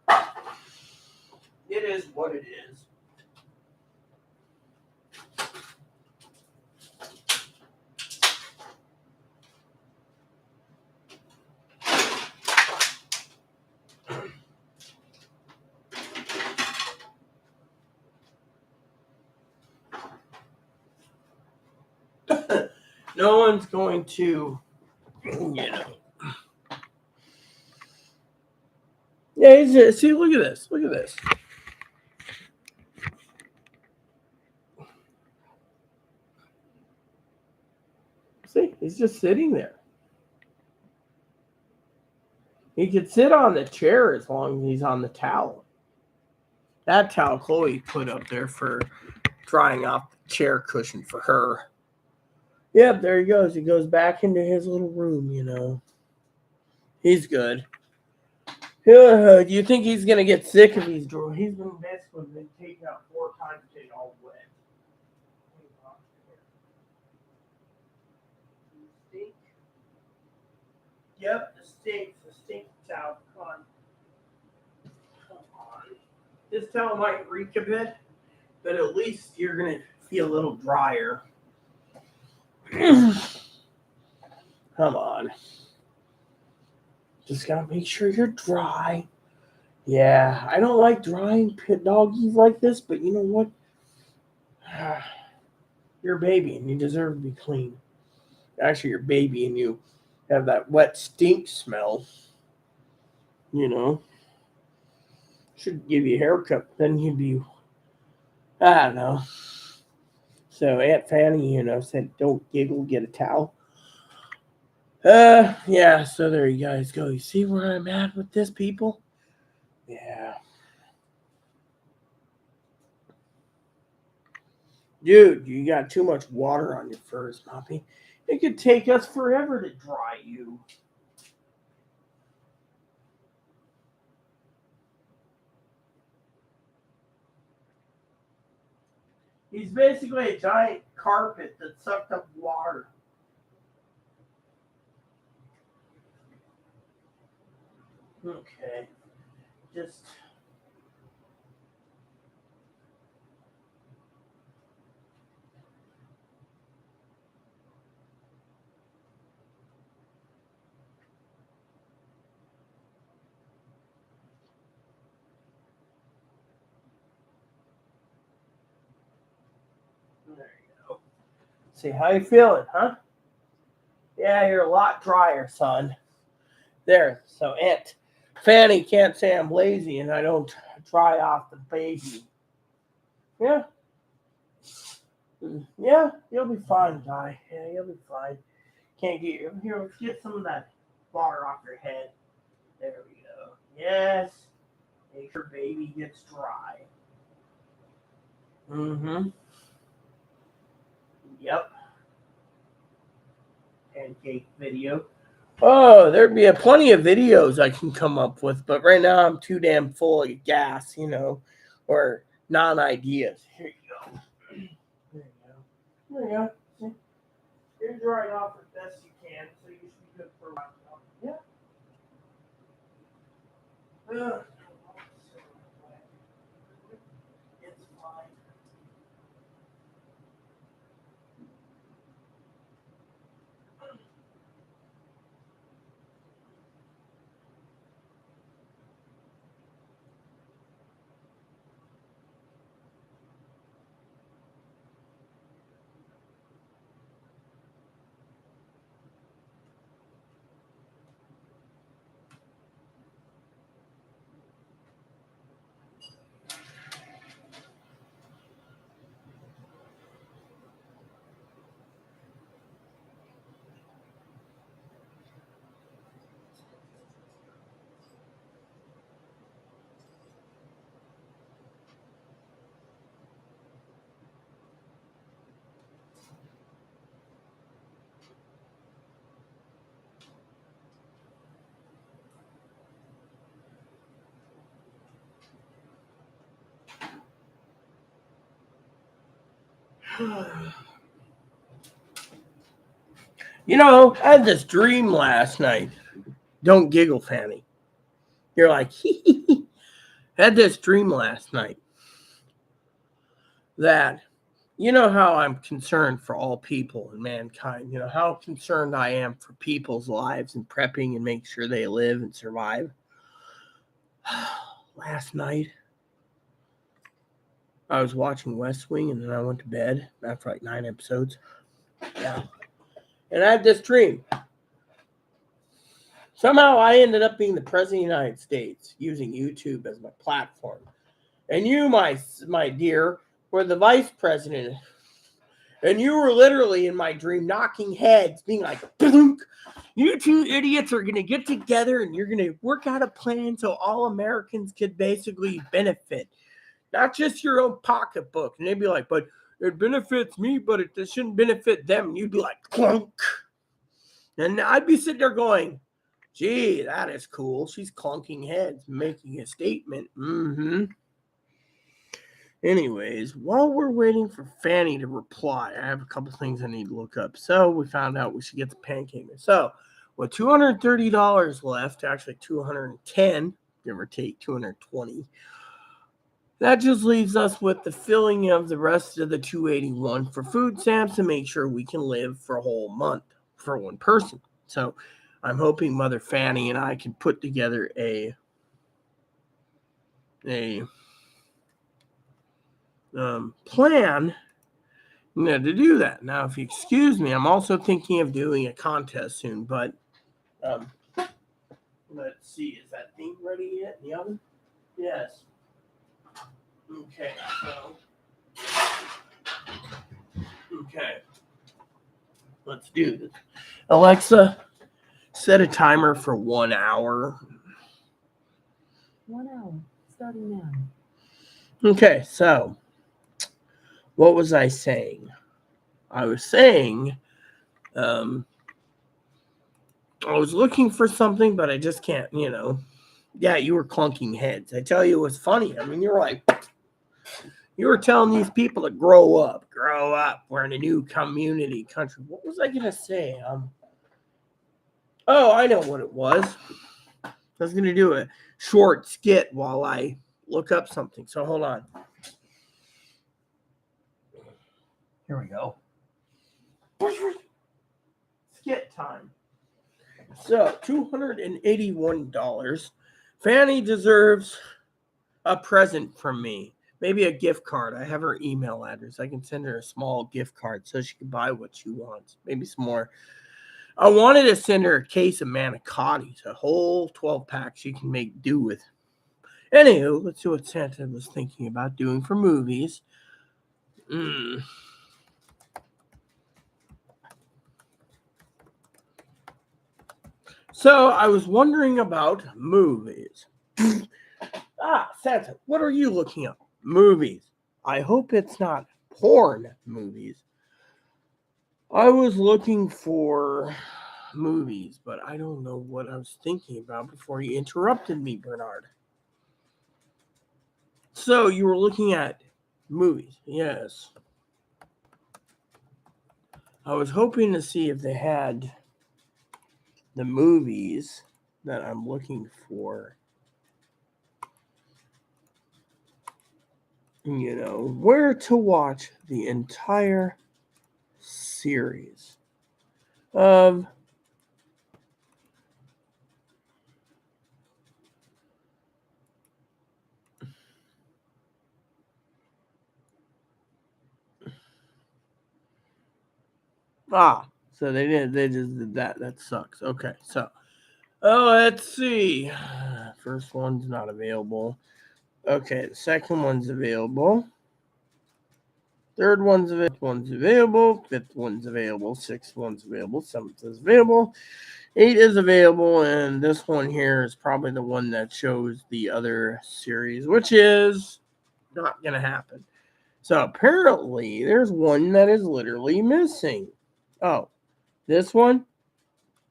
it is what it is. No one's going to, you know. Yeah, he's just, see, look at this. Look at this. See, he's just sitting there. He could sit on the chair as long as he's on the towel. That towel Chloe put up there for drying off the chair cushion for her. Yep, there he goes. He goes back into his little room, you know. He's good. Do you think he's going to get sick if he's dry? He's basically been taken out 4 times to get all wet. Stink? Yep, the stink towel. Come on. This towel might reek a bit, but at least you're going to feel a little drier. Come on. Just gotta make sure you're dry. Yeah, I don't like drying pit doggies like this, but you know what? You're a baby and you deserve to be clean. Actually, you're a baby and you have that wet stink smell. You know. Should give you a haircut, then you'd be, I don't know. So Aunt Fanny, you know, said, don't giggle, get a towel. Yeah, so there you guys go. You see where I'm at with this, people? Yeah. Dude, you got too much water on your furs, Poppy. It could take us forever to dry you. He's basically a giant carpet that sucked up water. Okay. Just... There you go. See, how you feeling, huh? Yeah, you're a lot drier, son. There. So Aunt Fanny can't say I'm lazy and I don't dry off the baby. Yeah. Yeah, you'll be fine, guy. Yeah, you'll be fine. Can't get you. Here, let's get some of that water off your head. There we go. Yes. Make sure baby gets dry. Mm-hmm. Yep. Pancake video. Oh, there'd be plenty of videos I can come up with, but right now I'm too damn full of gas, you know, or non-ideas. Here you go. There you go. There you go. You're drying off as best you can, so you should be good for a while. Yeah. It's fine. You know, I had this dream last night. Don't giggle, Fanny. You're like, I had this dream last night that, you know how I'm concerned for all people and mankind. You know how concerned I am for people's lives and prepping and making sure they live and survive. Last night, I was watching West Wing and then I went to bed after like 9 episodes. Yeah. And I had this dream. Somehow I ended up being the president of the United States using YouTube as my platform. And you, my dear, were the vice president. And you were literally in my dream knocking heads, being like, "Boom, you two idiots are going to get together and you're going to work out a plan so all Americans could basically benefit. Not just your own pocketbook." And they'd be like, "But it benefits me, but it shouldn't benefit them." And you'd be like, "Clunk." And I'd be sitting there going, "Gee, that is cool. She's clunking heads, making a statement." Anyways, while we're waiting for Fanny to reply, I have a couple things I need to look up. So we found out we should get the pancake mix. So with $230 left, actually $210, give or take $220. That just leaves us with the filling of the rest of the $281 for food stamps to make sure we can live for a whole month for one person. So I'm hoping Mother Fanny and I can put together a plan to do that. Now, if you excuse me, I'm also thinking of doing a contest soon, but let's see, is that thing ready yet in the oven? Yes. Okay, let's do this. Alexa, set a timer for 1 hour. 1 hour, starting now. Okay, so what was I saying? I was saying I was looking for something, but I just can't, Yeah, you were clunking heads. I tell you, it was funny. I mean, you were telling these people to grow up. We're in a new country. What was I going to say? Oh, I know what it was. I was going to do a short skit while I look up something. So hold on. Here we go. Skit time. So, $281. Fanny deserves a present from me. Maybe a gift card. I have her email address. I can send her a small gift card so she can buy what she wants. Maybe some more. I wanted to send her a case of manicottis, a whole 12-pack she can make do with. Anywho, let's see what Santa was thinking about doing for movies. So I was wondering about movies. Santa, what are you looking up? Movies. I hope it's not porn movies. I was looking for movies, but I don't know what I was thinking about before you interrupted me, Bernard. So you were looking at movies. Yes. I was hoping to see if they had the movies that I'm looking for. Where to watch the entire series of so they just did that. That sucks. Okay, so let's see. First one's not available. Okay, the second one's available. Third one's available. Fifth one's available. Sixth one's available. Seventh is available. 8 is available, and this one here is probably the one that shows the other series, which is not going to happen. So apparently there's one that is literally missing. Oh, this one?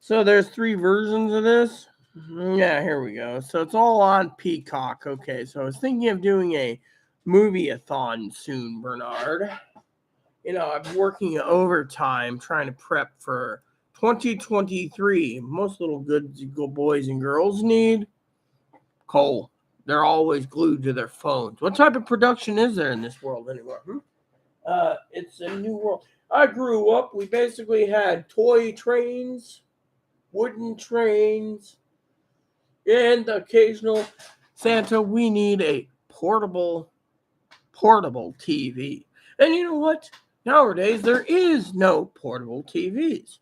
So there's 3 versions of this? Yeah, here we go. So it's all on Peacock. Okay, so I was thinking of doing a movie-a-thon soon, Bernard. I'm working overtime trying to prep for 2023. Most little good boys and girls need coal. They're always glued to their phones. What type of production is there in this world anymore? It's a new world. I grew up, we basically had toy trains, wooden trains, and the occasional Santa, we need a portable TV. And you know what? Nowadays, there is no portable TVs.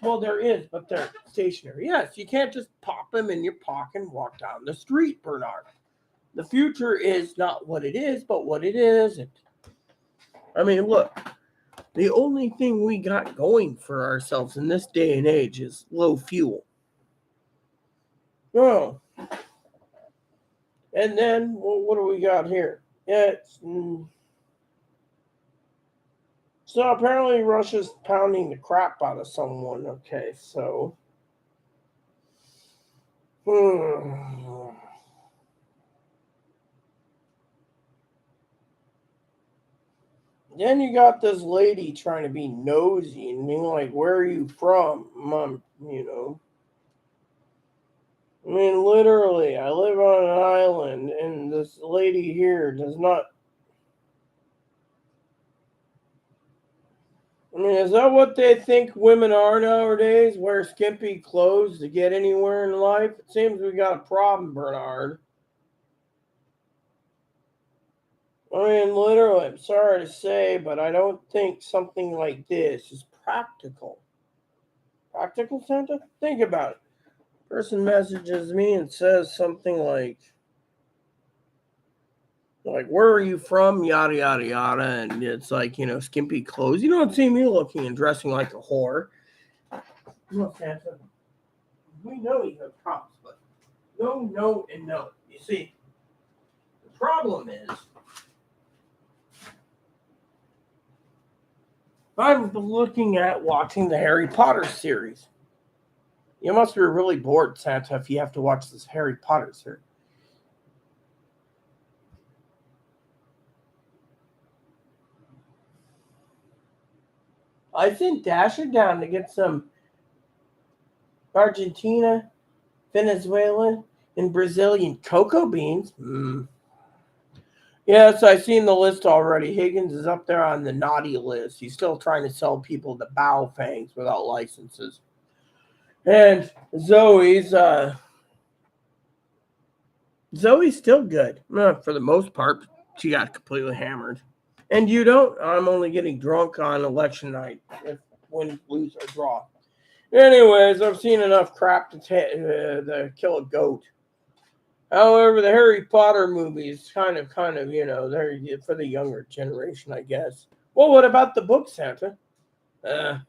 Well, there is, but they're stationary. Yes, you can't just pop them in your pocket and walk down the street, Bernard. The future is not what it is, but what it isn't. I mean, look, the only thing we got going for ourselves in this day and age is low fuel. Oh, and then what do we got here? So apparently Russia's pounding the crap out of someone. Okay, so hmm. Then you got this lady trying to be nosy and being like, "Where are you from, Mom?" I mean, literally, I live on an island, and this lady here does not. I mean, is that what they think women are nowadays? Wear skimpy clothes to get anywhere in life? It seems we got a problem, Bernard. I mean, literally, I'm sorry to say, but I don't think something like this is practical. Practical, Santa? Think about it. Person messages me and says something like where are you from, yada yada yada, and it's like, skimpy clothes. You don't see me looking and dressing like a whore. No, Santa, we know you have problems, but no, no, and no. You see, the problem is I've been looking at watching the Harry Potter series. You must be really bored, Santa, if you have to watch this Harry Potter series. I sent Dasher down to get some Argentina, Venezuelan, and Brazilian cocoa beans. Yes, I've seen the list already. Higgins is up there on the naughty list. He's still trying to sell people the bow fangs without licenses. And Zoe's still good. For the most part, she got completely hammered. And you don't. I'm only getting drunk on election night if win, lose, or draw. Anyways, I've seen enough crap to kill a goat. However, the Harry Potter movies they're for the younger generation, I guess. Well, what about the book, Santa? Uh,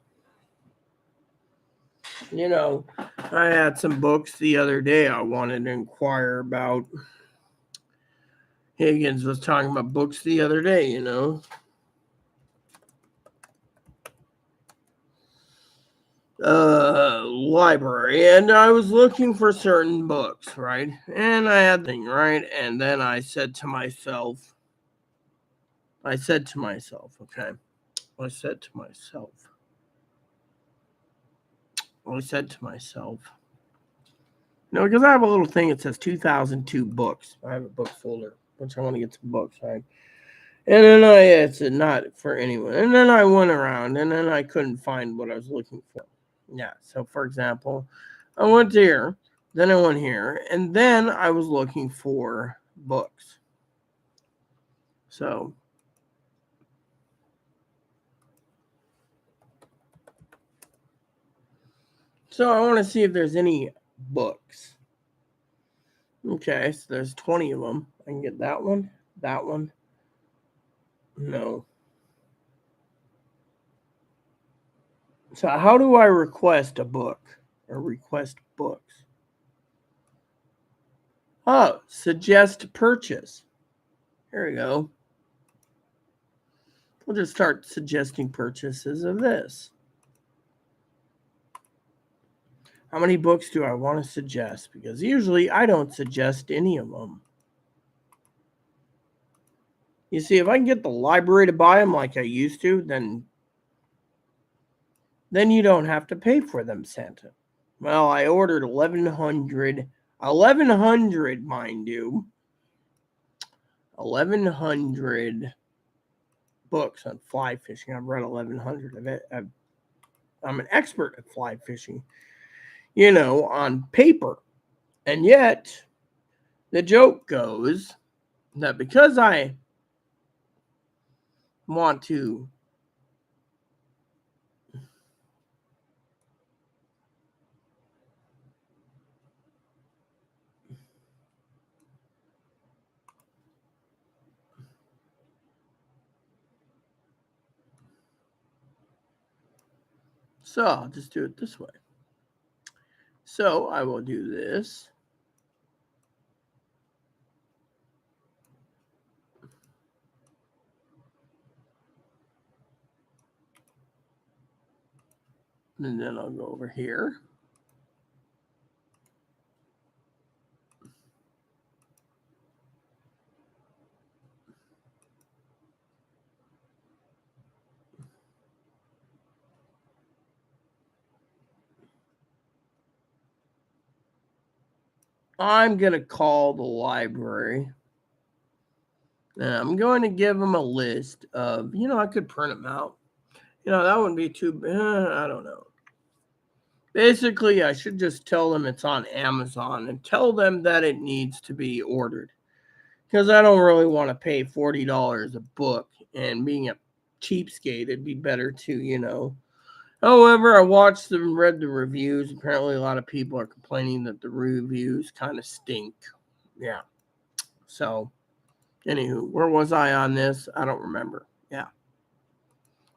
I had some books the other day I wanted to inquire about. Higgins was talking about books the other day. Library, and I was looking for certain books, right? And I had thing, right? And then I said to myself, okay. I said to myself, because I have a little thing that says 2002 books. I have a book folder, which I want to get some books, right? And then it's not for anyone. And then I went around, and then I couldn't find what I was looking for. Yeah. So, for example, I went here, then I went here, and then I was looking for books. So I want to see if there's any books. Okay, so there's 20 of them. I can get that one, that one. No. So how do I request a book or request books? Oh, suggest purchase. Here we go. We'll just start suggesting purchases of this. How many books do I want to suggest? Because usually I don't suggest any of them. You see, if I can get the library to buy them like I used to, then you don't have to pay for them, Santa. Well, I ordered 1,100, mind you, 1,100 books on fly fishing. I've read 1,100 of it. I'm an expert at fly fishing, on paper. And yet, the joke goes that because I want to So I'll just do it this way. So I will do this. And then I'll go over here. I'm going to call the library. And I'm going to give them a list of, I could print them out. That wouldn't be too, I don't know. Basically, I should just tell them it's on Amazon and tell them that it needs to be ordered. Because I don't really want to pay $40 a book. And being a cheapskate, it'd be better to. However, I watched them, read the reviews. Apparently, a lot of people are complaining that the reviews kind of stink. Yeah. So, anywho, where was I on this? I don't remember. Yeah.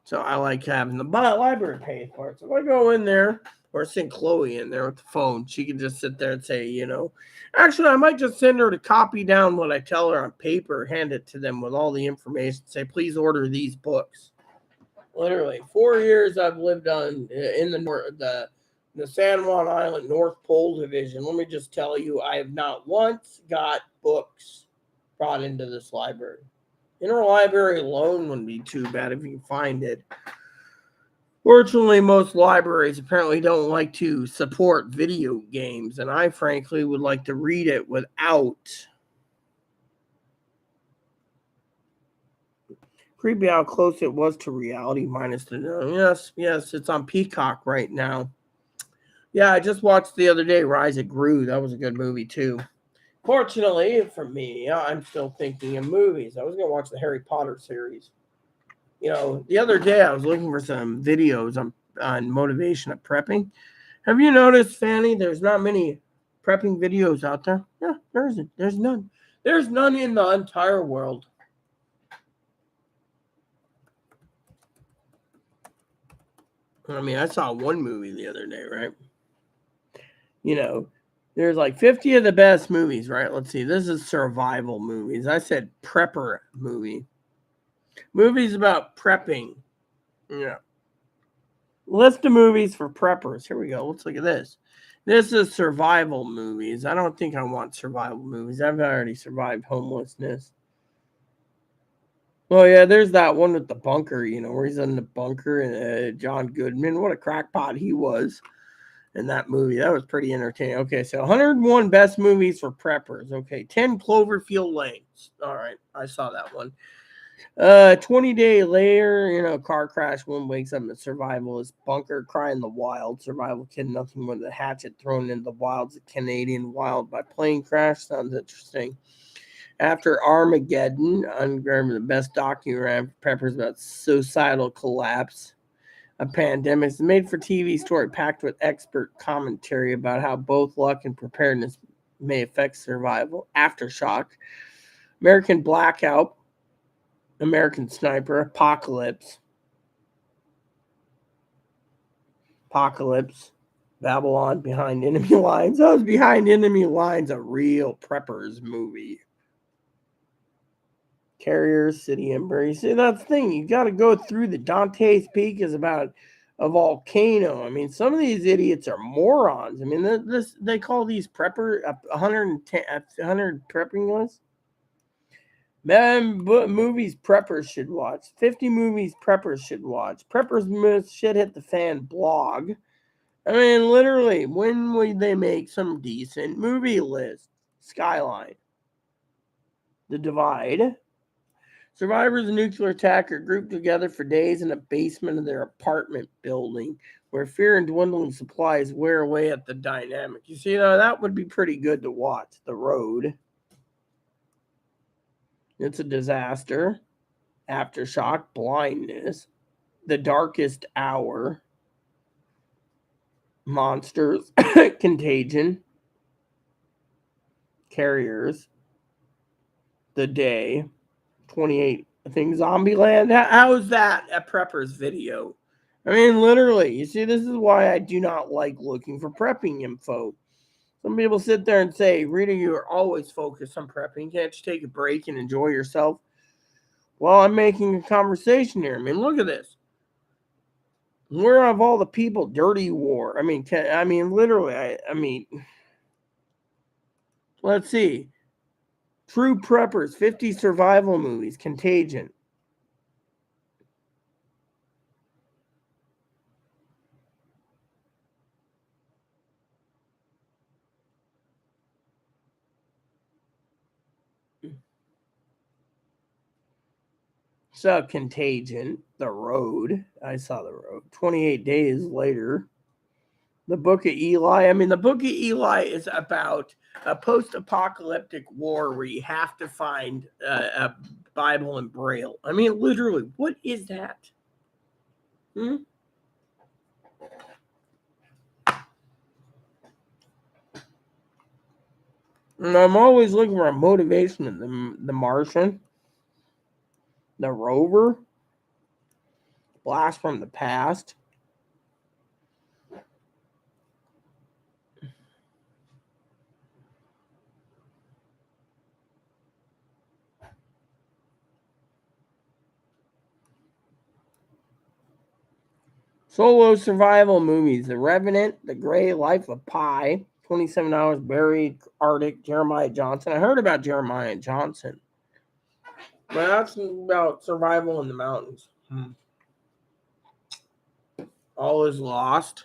So I like having the library pay for it. So if I go in there or send Chloe in there with the phone, she can just sit there and say, actually, I might just send her to copy down what I tell her on paper, hand it to them with all the information, say, please order these books. Literally, 4 years I've lived in the San Juan Island North Pole Division. Let me just tell you, I have not once got books brought into this library. Interlibrary loan wouldn't be too bad if you can find it. Fortunately, most libraries apparently don't like to support video games, and I frankly would like to read it without. Creepy how close it was to reality minus the yes, it's on Peacock right now. Yeah, I just watched the other day Rise of Gru. That was a good movie too. Fortunately for me, I'm still thinking of movies. I was going to watch the Harry Potter series. The other day I was looking for some videos on motivation of prepping. Have you noticed, Fanny, there's not many prepping videos out there? Yeah, there isn't. There's none. There's none in the entire world. I mean, I saw one movie the other day, right? There's like 50 of the best movies, right? Let's see. This is survival movies. I said prepper movie. Movies about prepping. Yeah. List of movies for preppers. Here we go. Let's look at this. This is survival movies. I don't think I want survival movies. I've already survived homelessness. Oh, yeah, there's that one with the bunker, where he's in the bunker and John Goodman. What a crackpot he was in that movie. That was pretty entertaining. Okay, so 101 best movies for preppers. Okay, 10 Cloverfield Lanes. All right, I saw that one. 20 day later, car crash. One wakes up in survivalist bunker, cry in the wild. Survival kid, nothing with a hatchet thrown in the wilds. A Canadian wild by plane crash. Sounds interesting. After Armageddon, the best documentary preppers about societal collapse. A pandemic is made for TV story packed with expert commentary about how both luck and preparedness may affect survival. Aftershock. American Blackout. American Sniper, Apocalypse, Babylon, Behind Enemy Lines. That was Behind Enemy Lines, a real preppers movie. Carriers, City Embrace. See, that's the thing. You got to go through the Dante's Peak is about a volcano. I mean, some of these idiots are morons. I mean, they call these prepper 100 prepping lists. Movies preppers should watch. 50 movies preppers should watch. Preppers should hit the fan blog. I mean, literally, when would they make some decent movie list? Skyline. The Divide. Survivors of nuclear attack are grouped together for days in a basement of their apartment building where fear and dwindling supplies wear away at the dynamic. You see, that would be pretty good to watch. The Road. It's a disaster. Aftershock, Blindness, The Darkest Hour, Monsters, Contagion, Carriers, The Day, 28, I think Zombieland. How is that a prepper's video? I mean, literally, you see, this is why I do not like looking for prepping info. Some people sit there and say, Rita, you're always focused on prepping. Can't you take a break and enjoy yourself? Well, I'm making a conversation here. I mean, look at this. Where of all the people, dirty war? I mean, literally, I mean, let's see. True Preppers, 50 survival movies, Contagion. Saw Contagion, The Road. I saw The Road. 28 Days Later. The Book of Eli. I mean, the Book of Eli is about a post-apocalyptic war where you have to find a Bible in Braille. I mean, literally, what is that? And I'm always looking for a motivation in the Martian, The Rover, Blast from the Past. Solo survival movies: The Revenant, The Gray Life of Pi, 27 Hours Buried, Arctic, Jeremiah Johnson. I heard about Jeremiah Johnson. But that's about survival in the mountains. All is Lost.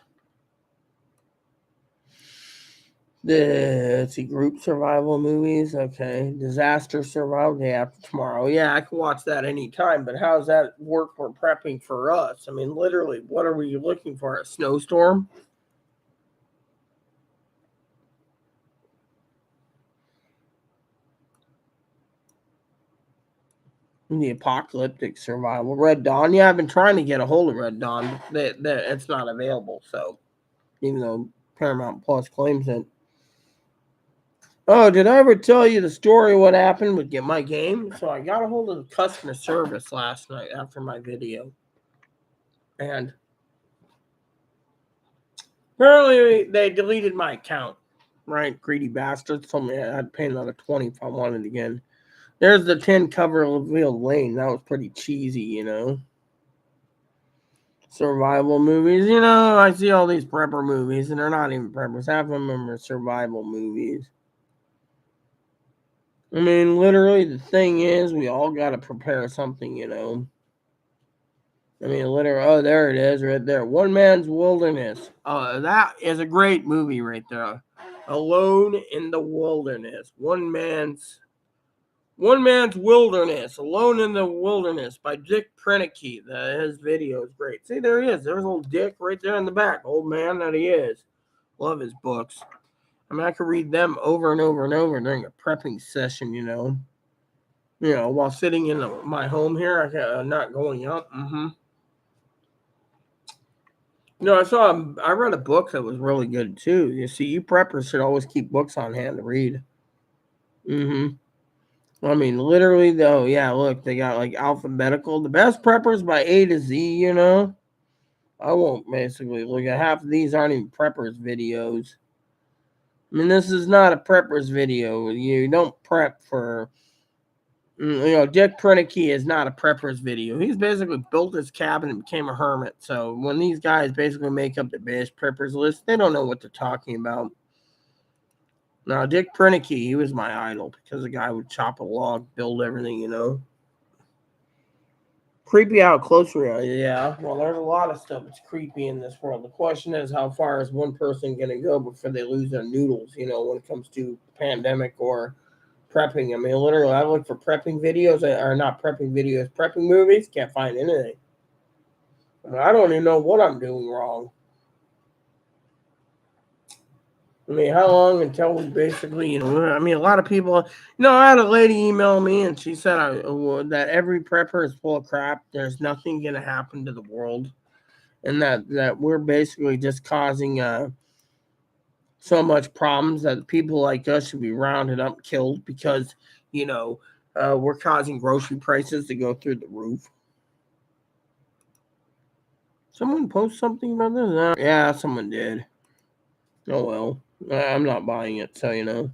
Let's see, group survival movies. Okay. Disaster survival day after tomorrow. Yeah, I can watch that anytime, but how does that work for prepping for us? I mean, literally, what are we looking for? A snowstorm? The apocalyptic survival. Red Dawn. Yeah, I've been trying to get a hold of Red Dawn, but it's not available. So, even though Paramount Plus claims it. Oh, did I ever tell you the story of what happened with Get My Game? So I got a hold of the customer service last night after my video. And apparently they deleted my account. Right? Greedy bastards told me I'd pay another 20 if I wanted it again. There's the 10 cover revealed lane. That was pretty cheesy, you know. Survival movies. You know, I see all these prepper movies, and they're not even preppers. Half of them are survival movies. I mean, literally, the thing is, we all got to prepare something, you know. I mean, literally, oh, there it is, right there. One Man's Wilderness. That is a great movie right there. Alone in the Wilderness. One Man's Wilderness. Alone in the Wilderness by Dick Prenicky. His video is great. See, there he is. There's old Dick right there in the back. Old man that he is. Love his books. I mean, I could read them over and over and over during a prepping session, you know. You know, while sitting in my home here, not going up. No, I read a book that was really good too. You see, you preppers should always keep books on hand to read. I mean, literally though, yeah. Look, they got like alphabetical, the best preppers by A to Z. You know, I won't basically look at half of these aren't even preppers videos. I mean, this is not a preppers video. You don't prep for. You know, Dick Prenicky is not a preppers video. He's basically built his cabin and became a hermit. So when these guys basically make up the best preppers list, they don't know what they're talking about. Now, Dick Prenicky, he was my idol because the guy would chop a log, build everything, you know. Creepy how close we are. Yeah, well, there's a lot of stuff that's creepy in this world. The question is, how far is one person going to go before they lose their noodles, you know, when it comes to pandemic or prepping? I mean, literally, I look for prepping videos, or not prepping videos, prepping movies, can't find anything. I mean, I don't even know what I'm doing wrong. I mean, how long until we basically, you know, I mean, a lot of people, you know, I had a lady email me and she said that every prepper is full of crap. There's nothing going to happen to the world. And that we're basically just causing so much problems that people like us should be rounded up, killed because, you know, we're causing grocery prices to go through the roof. Someone post something about this? Yeah, someone did. Oh well. I'm not buying it, so you know.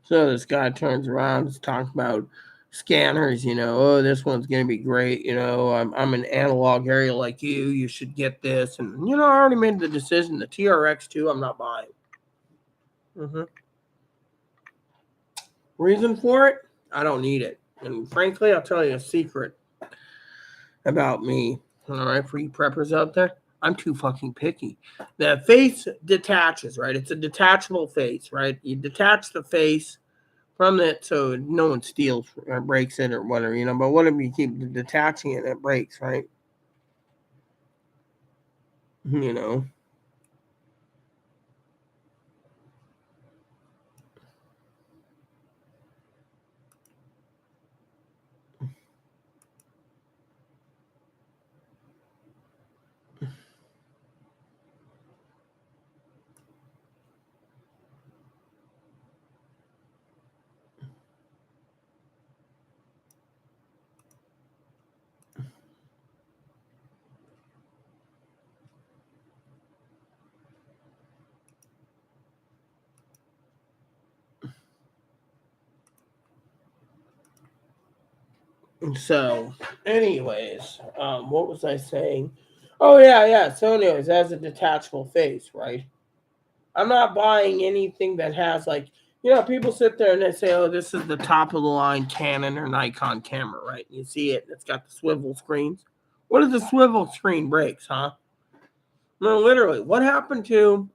So this guy turns around, is talking about scanners. You know, oh, this one's gonna be great. You know, I'm an analog area like you. You should get this. And you know, I already made the decision. The TRX2, I'm not buying. Mm-hmm. Reason for it? I don't need it. And frankly, I'll tell you a secret about me. All right, for you preppers out there, I'm too fucking picky. The face detaches, right? It's a detachable face, right? You detach the face from it so no one steals or breaks it or whatever, you know. But what if you keep detaching it, it breaks, right? You know. So, anyways, what was I saying? Oh yeah. So, anyways, as a detachable face, right? I'm not buying anything that has like, you know, people sit there and they say, "Oh, this is the top of the line Canon or Nikon camera," right? You see it, it's got the swivel screens. What if the swivel screen breaks, huh? No, literally. What happened to?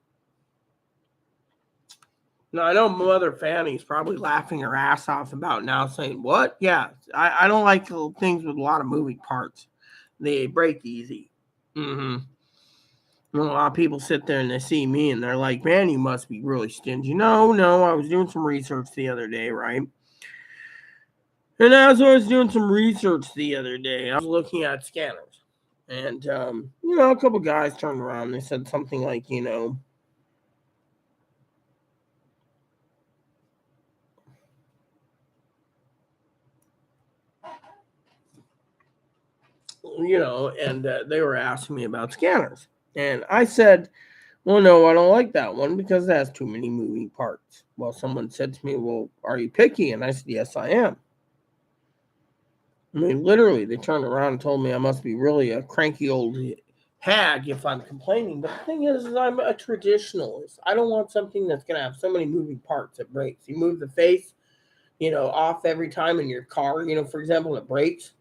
No, I know Mother Fanny's probably laughing her ass off about now, saying, "What? Yeah, I don't like things with a lot of moving parts. They break easy." Mm-hmm. A lot of people sit there and they see me and they're like, "Man, you must be really stingy." No, I was doing some research the other day, right? And as I was doing some research the other day, I was looking at scanners. And, you know, a couple guys turned around and they said something like, and they were asking me about scanners. And I said, well, no, I don't like that one because it has too many moving parts. Well, someone said to me, well, are you picky? And I said, yes, I am. I mean, literally, they turned around and told me I must be really a cranky old hag if I'm complaining. But the thing is I'm a traditionalist. I don't want something that's going to have so many moving parts that breaks. You move the face, off every time in your car, for example, it breaks.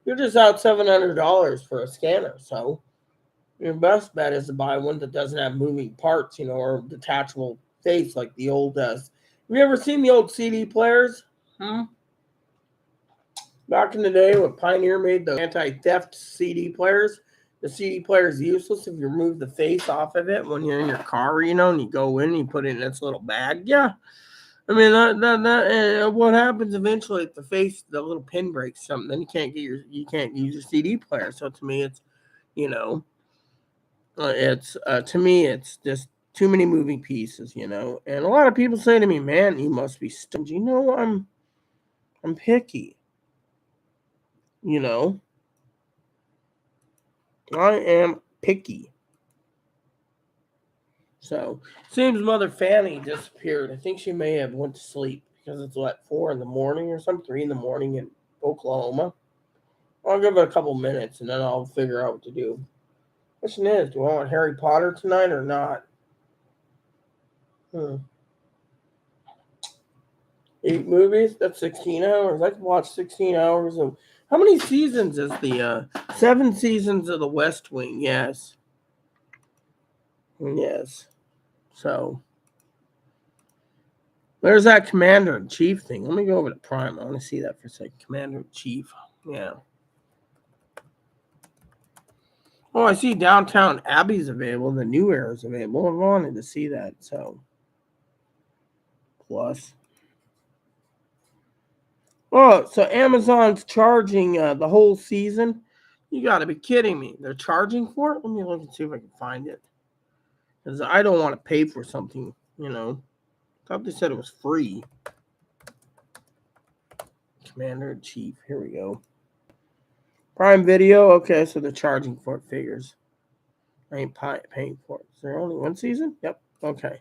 You're just out $700 for a scanner. So your best bet is to buy one that doesn't have moving parts, or detachable face like the old does. Have you ever seen the old CD players? Hmm? Back in the day when Pioneer made the anti-theft CD players, the CD player is useless if you remove the face off of it when you're in your car, and you go in and you put it in its little bag. Yeah, I mean what happens eventually if the little pin breaks something, then you can't use your CD player. So to me, it's you know, it's to me it's just too many moving pieces, And a lot of people say to me, "Man, you must be stingy." I'm picky, you know. I am picky. So seems Mother Fanny disappeared. I think she may have went to sleep because it's what 4 in the morning or something, 3 in the morning in Oklahoma. I'll give it a couple minutes and then I'll figure out what to do. Question is, do I want Harry Potter tonight or not? 8 movies? That's 16 hours. I can watch 16 hours of. How many seasons is the 7 seasons of the West Wing? Yes. Yes. So there's that Commander in Chief thing. Let me go over to Prime. I want to see that for a second. Commander in Chief. Yeah. Oh, I see Downtown Abbey's available. The new era is available. I wanted to see that. So, plus. Oh, so Amazon's charging the whole season? You got to be kidding me. They're charging for it? Let me look and see if I can find it. Because I don't want to pay for something, I thought they said it was free. Commander in Chief. Here we go. Prime Video. Okay, so they're charging for it. Figures. I ain't paying for it. Is there only one season? Yep. Okay.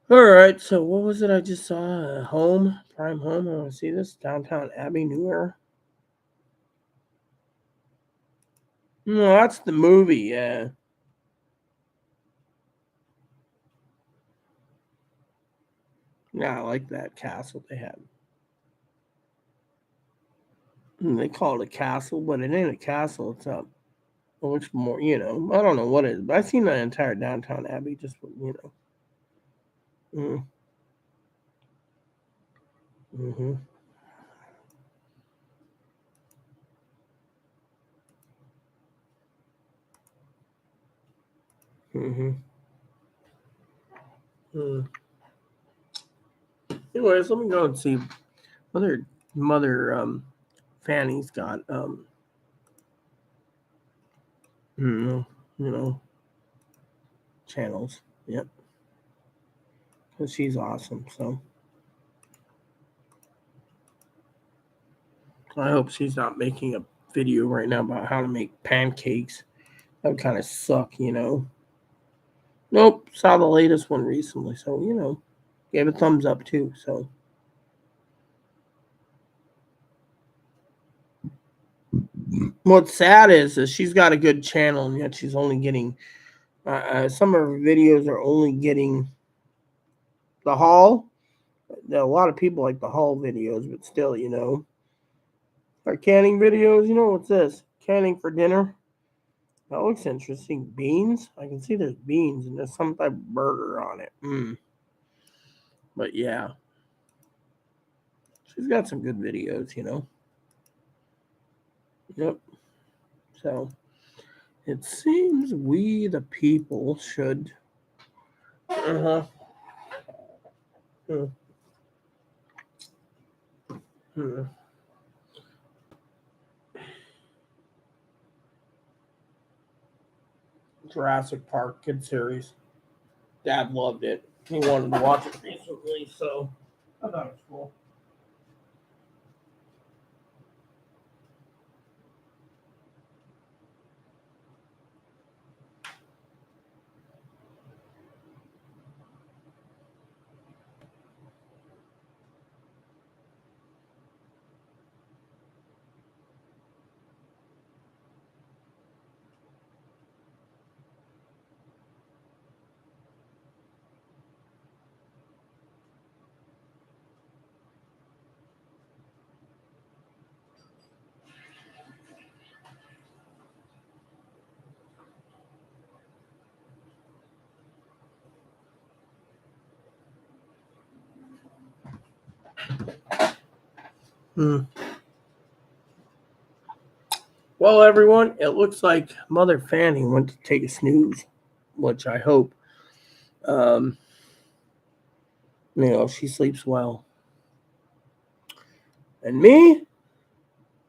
All right. So what was it I just saw? Home. Prime Home. I want to see this. Downtown Abbey, New Era. No, that's the movie. Yeah. Yeah, I like that castle they had. They call it a castle, but it ain't a castle. It's a much more, I don't know what it is, but I've seen the entire downtown Abbey just, Mm, mm-hmm, mm-hmm, mm. Anyways, let me go and see. Mother Fanny's got, mm, you know, channels. Yep. 'Cause she's awesome. So I hope she's not making a video right now about how to make pancakes. That would kind of suck. Nope. Saw the latest one recently. So, gave a thumbs up too. So, what's sad is she's got a good channel, and yet she's only getting, some of her videos are only getting the haul. A lot of people like the haul videos, but still, our canning videos. What's this? Canning for dinner. That looks interesting. Beans. I can see there's beans and there's some type of burger on it. But yeah, she's got some good videos. Yep. So it seems we the people should. Uh huh. Hmm. Hmm. Jurassic Park kid series. Dad loved it. He wanted to watch it recently, so I thought it was cool. Hmm. Well, everyone, it looks like Mother Fanny went to take a snooze, which I hope, um, she sleeps well. And me,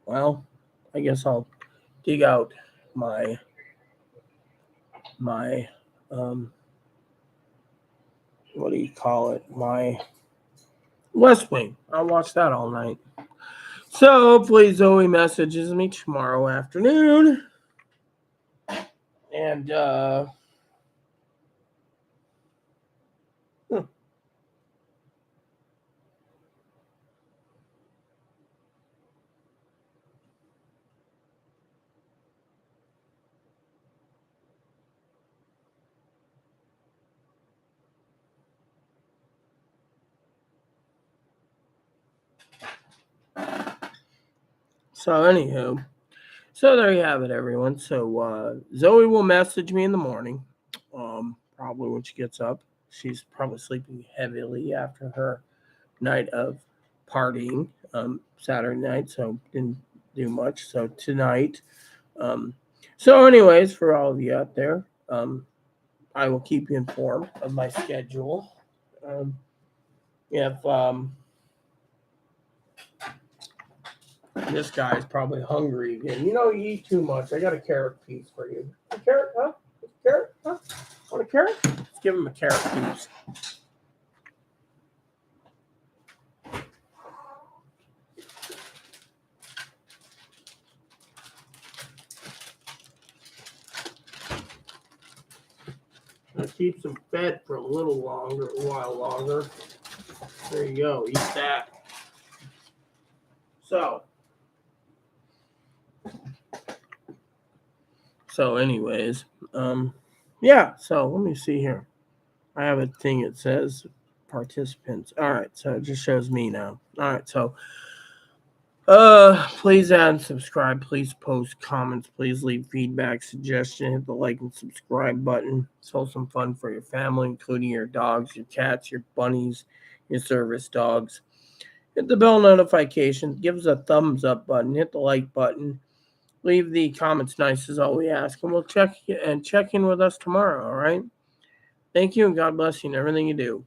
well, I guess I'll dig out my um, what do you call it? My West Wing. I'll watch that all night. So hopefully Zoe messages me tomorrow afternoon, and hmm. So anywho, so there you have it, everyone. So Zoe will message me in the morning, probably when she gets up. She's probably sleeping heavily after her night of partying Saturday night, so didn't do much. So tonight, um, so anyways, for all of you out there, I will keep you informed of my schedule. If This guy's probably hungry again. You know, you eat too much. I got a carrot piece for you. A carrot, huh? A carrot, huh? Want a carrot? Let's give him a carrot piece. That keeps him fed for a while longer. There you go. Eat that. So anyways, yeah. So let me see here. I have a thing that says participants. All right. So it just shows me now. All right. So, please add and subscribe. Please post comments. Please leave feedback, suggestion. Hit the like and subscribe button. Show some fun for your family, including your dogs, your cats, your bunnies, your service dogs. Hit the bell notification. Give us a thumbs up button. Hit the like button. Leave the comments nice is all we ask, and we'll check in with us tomorrow. All right. Thank you, and God bless you in everything you do.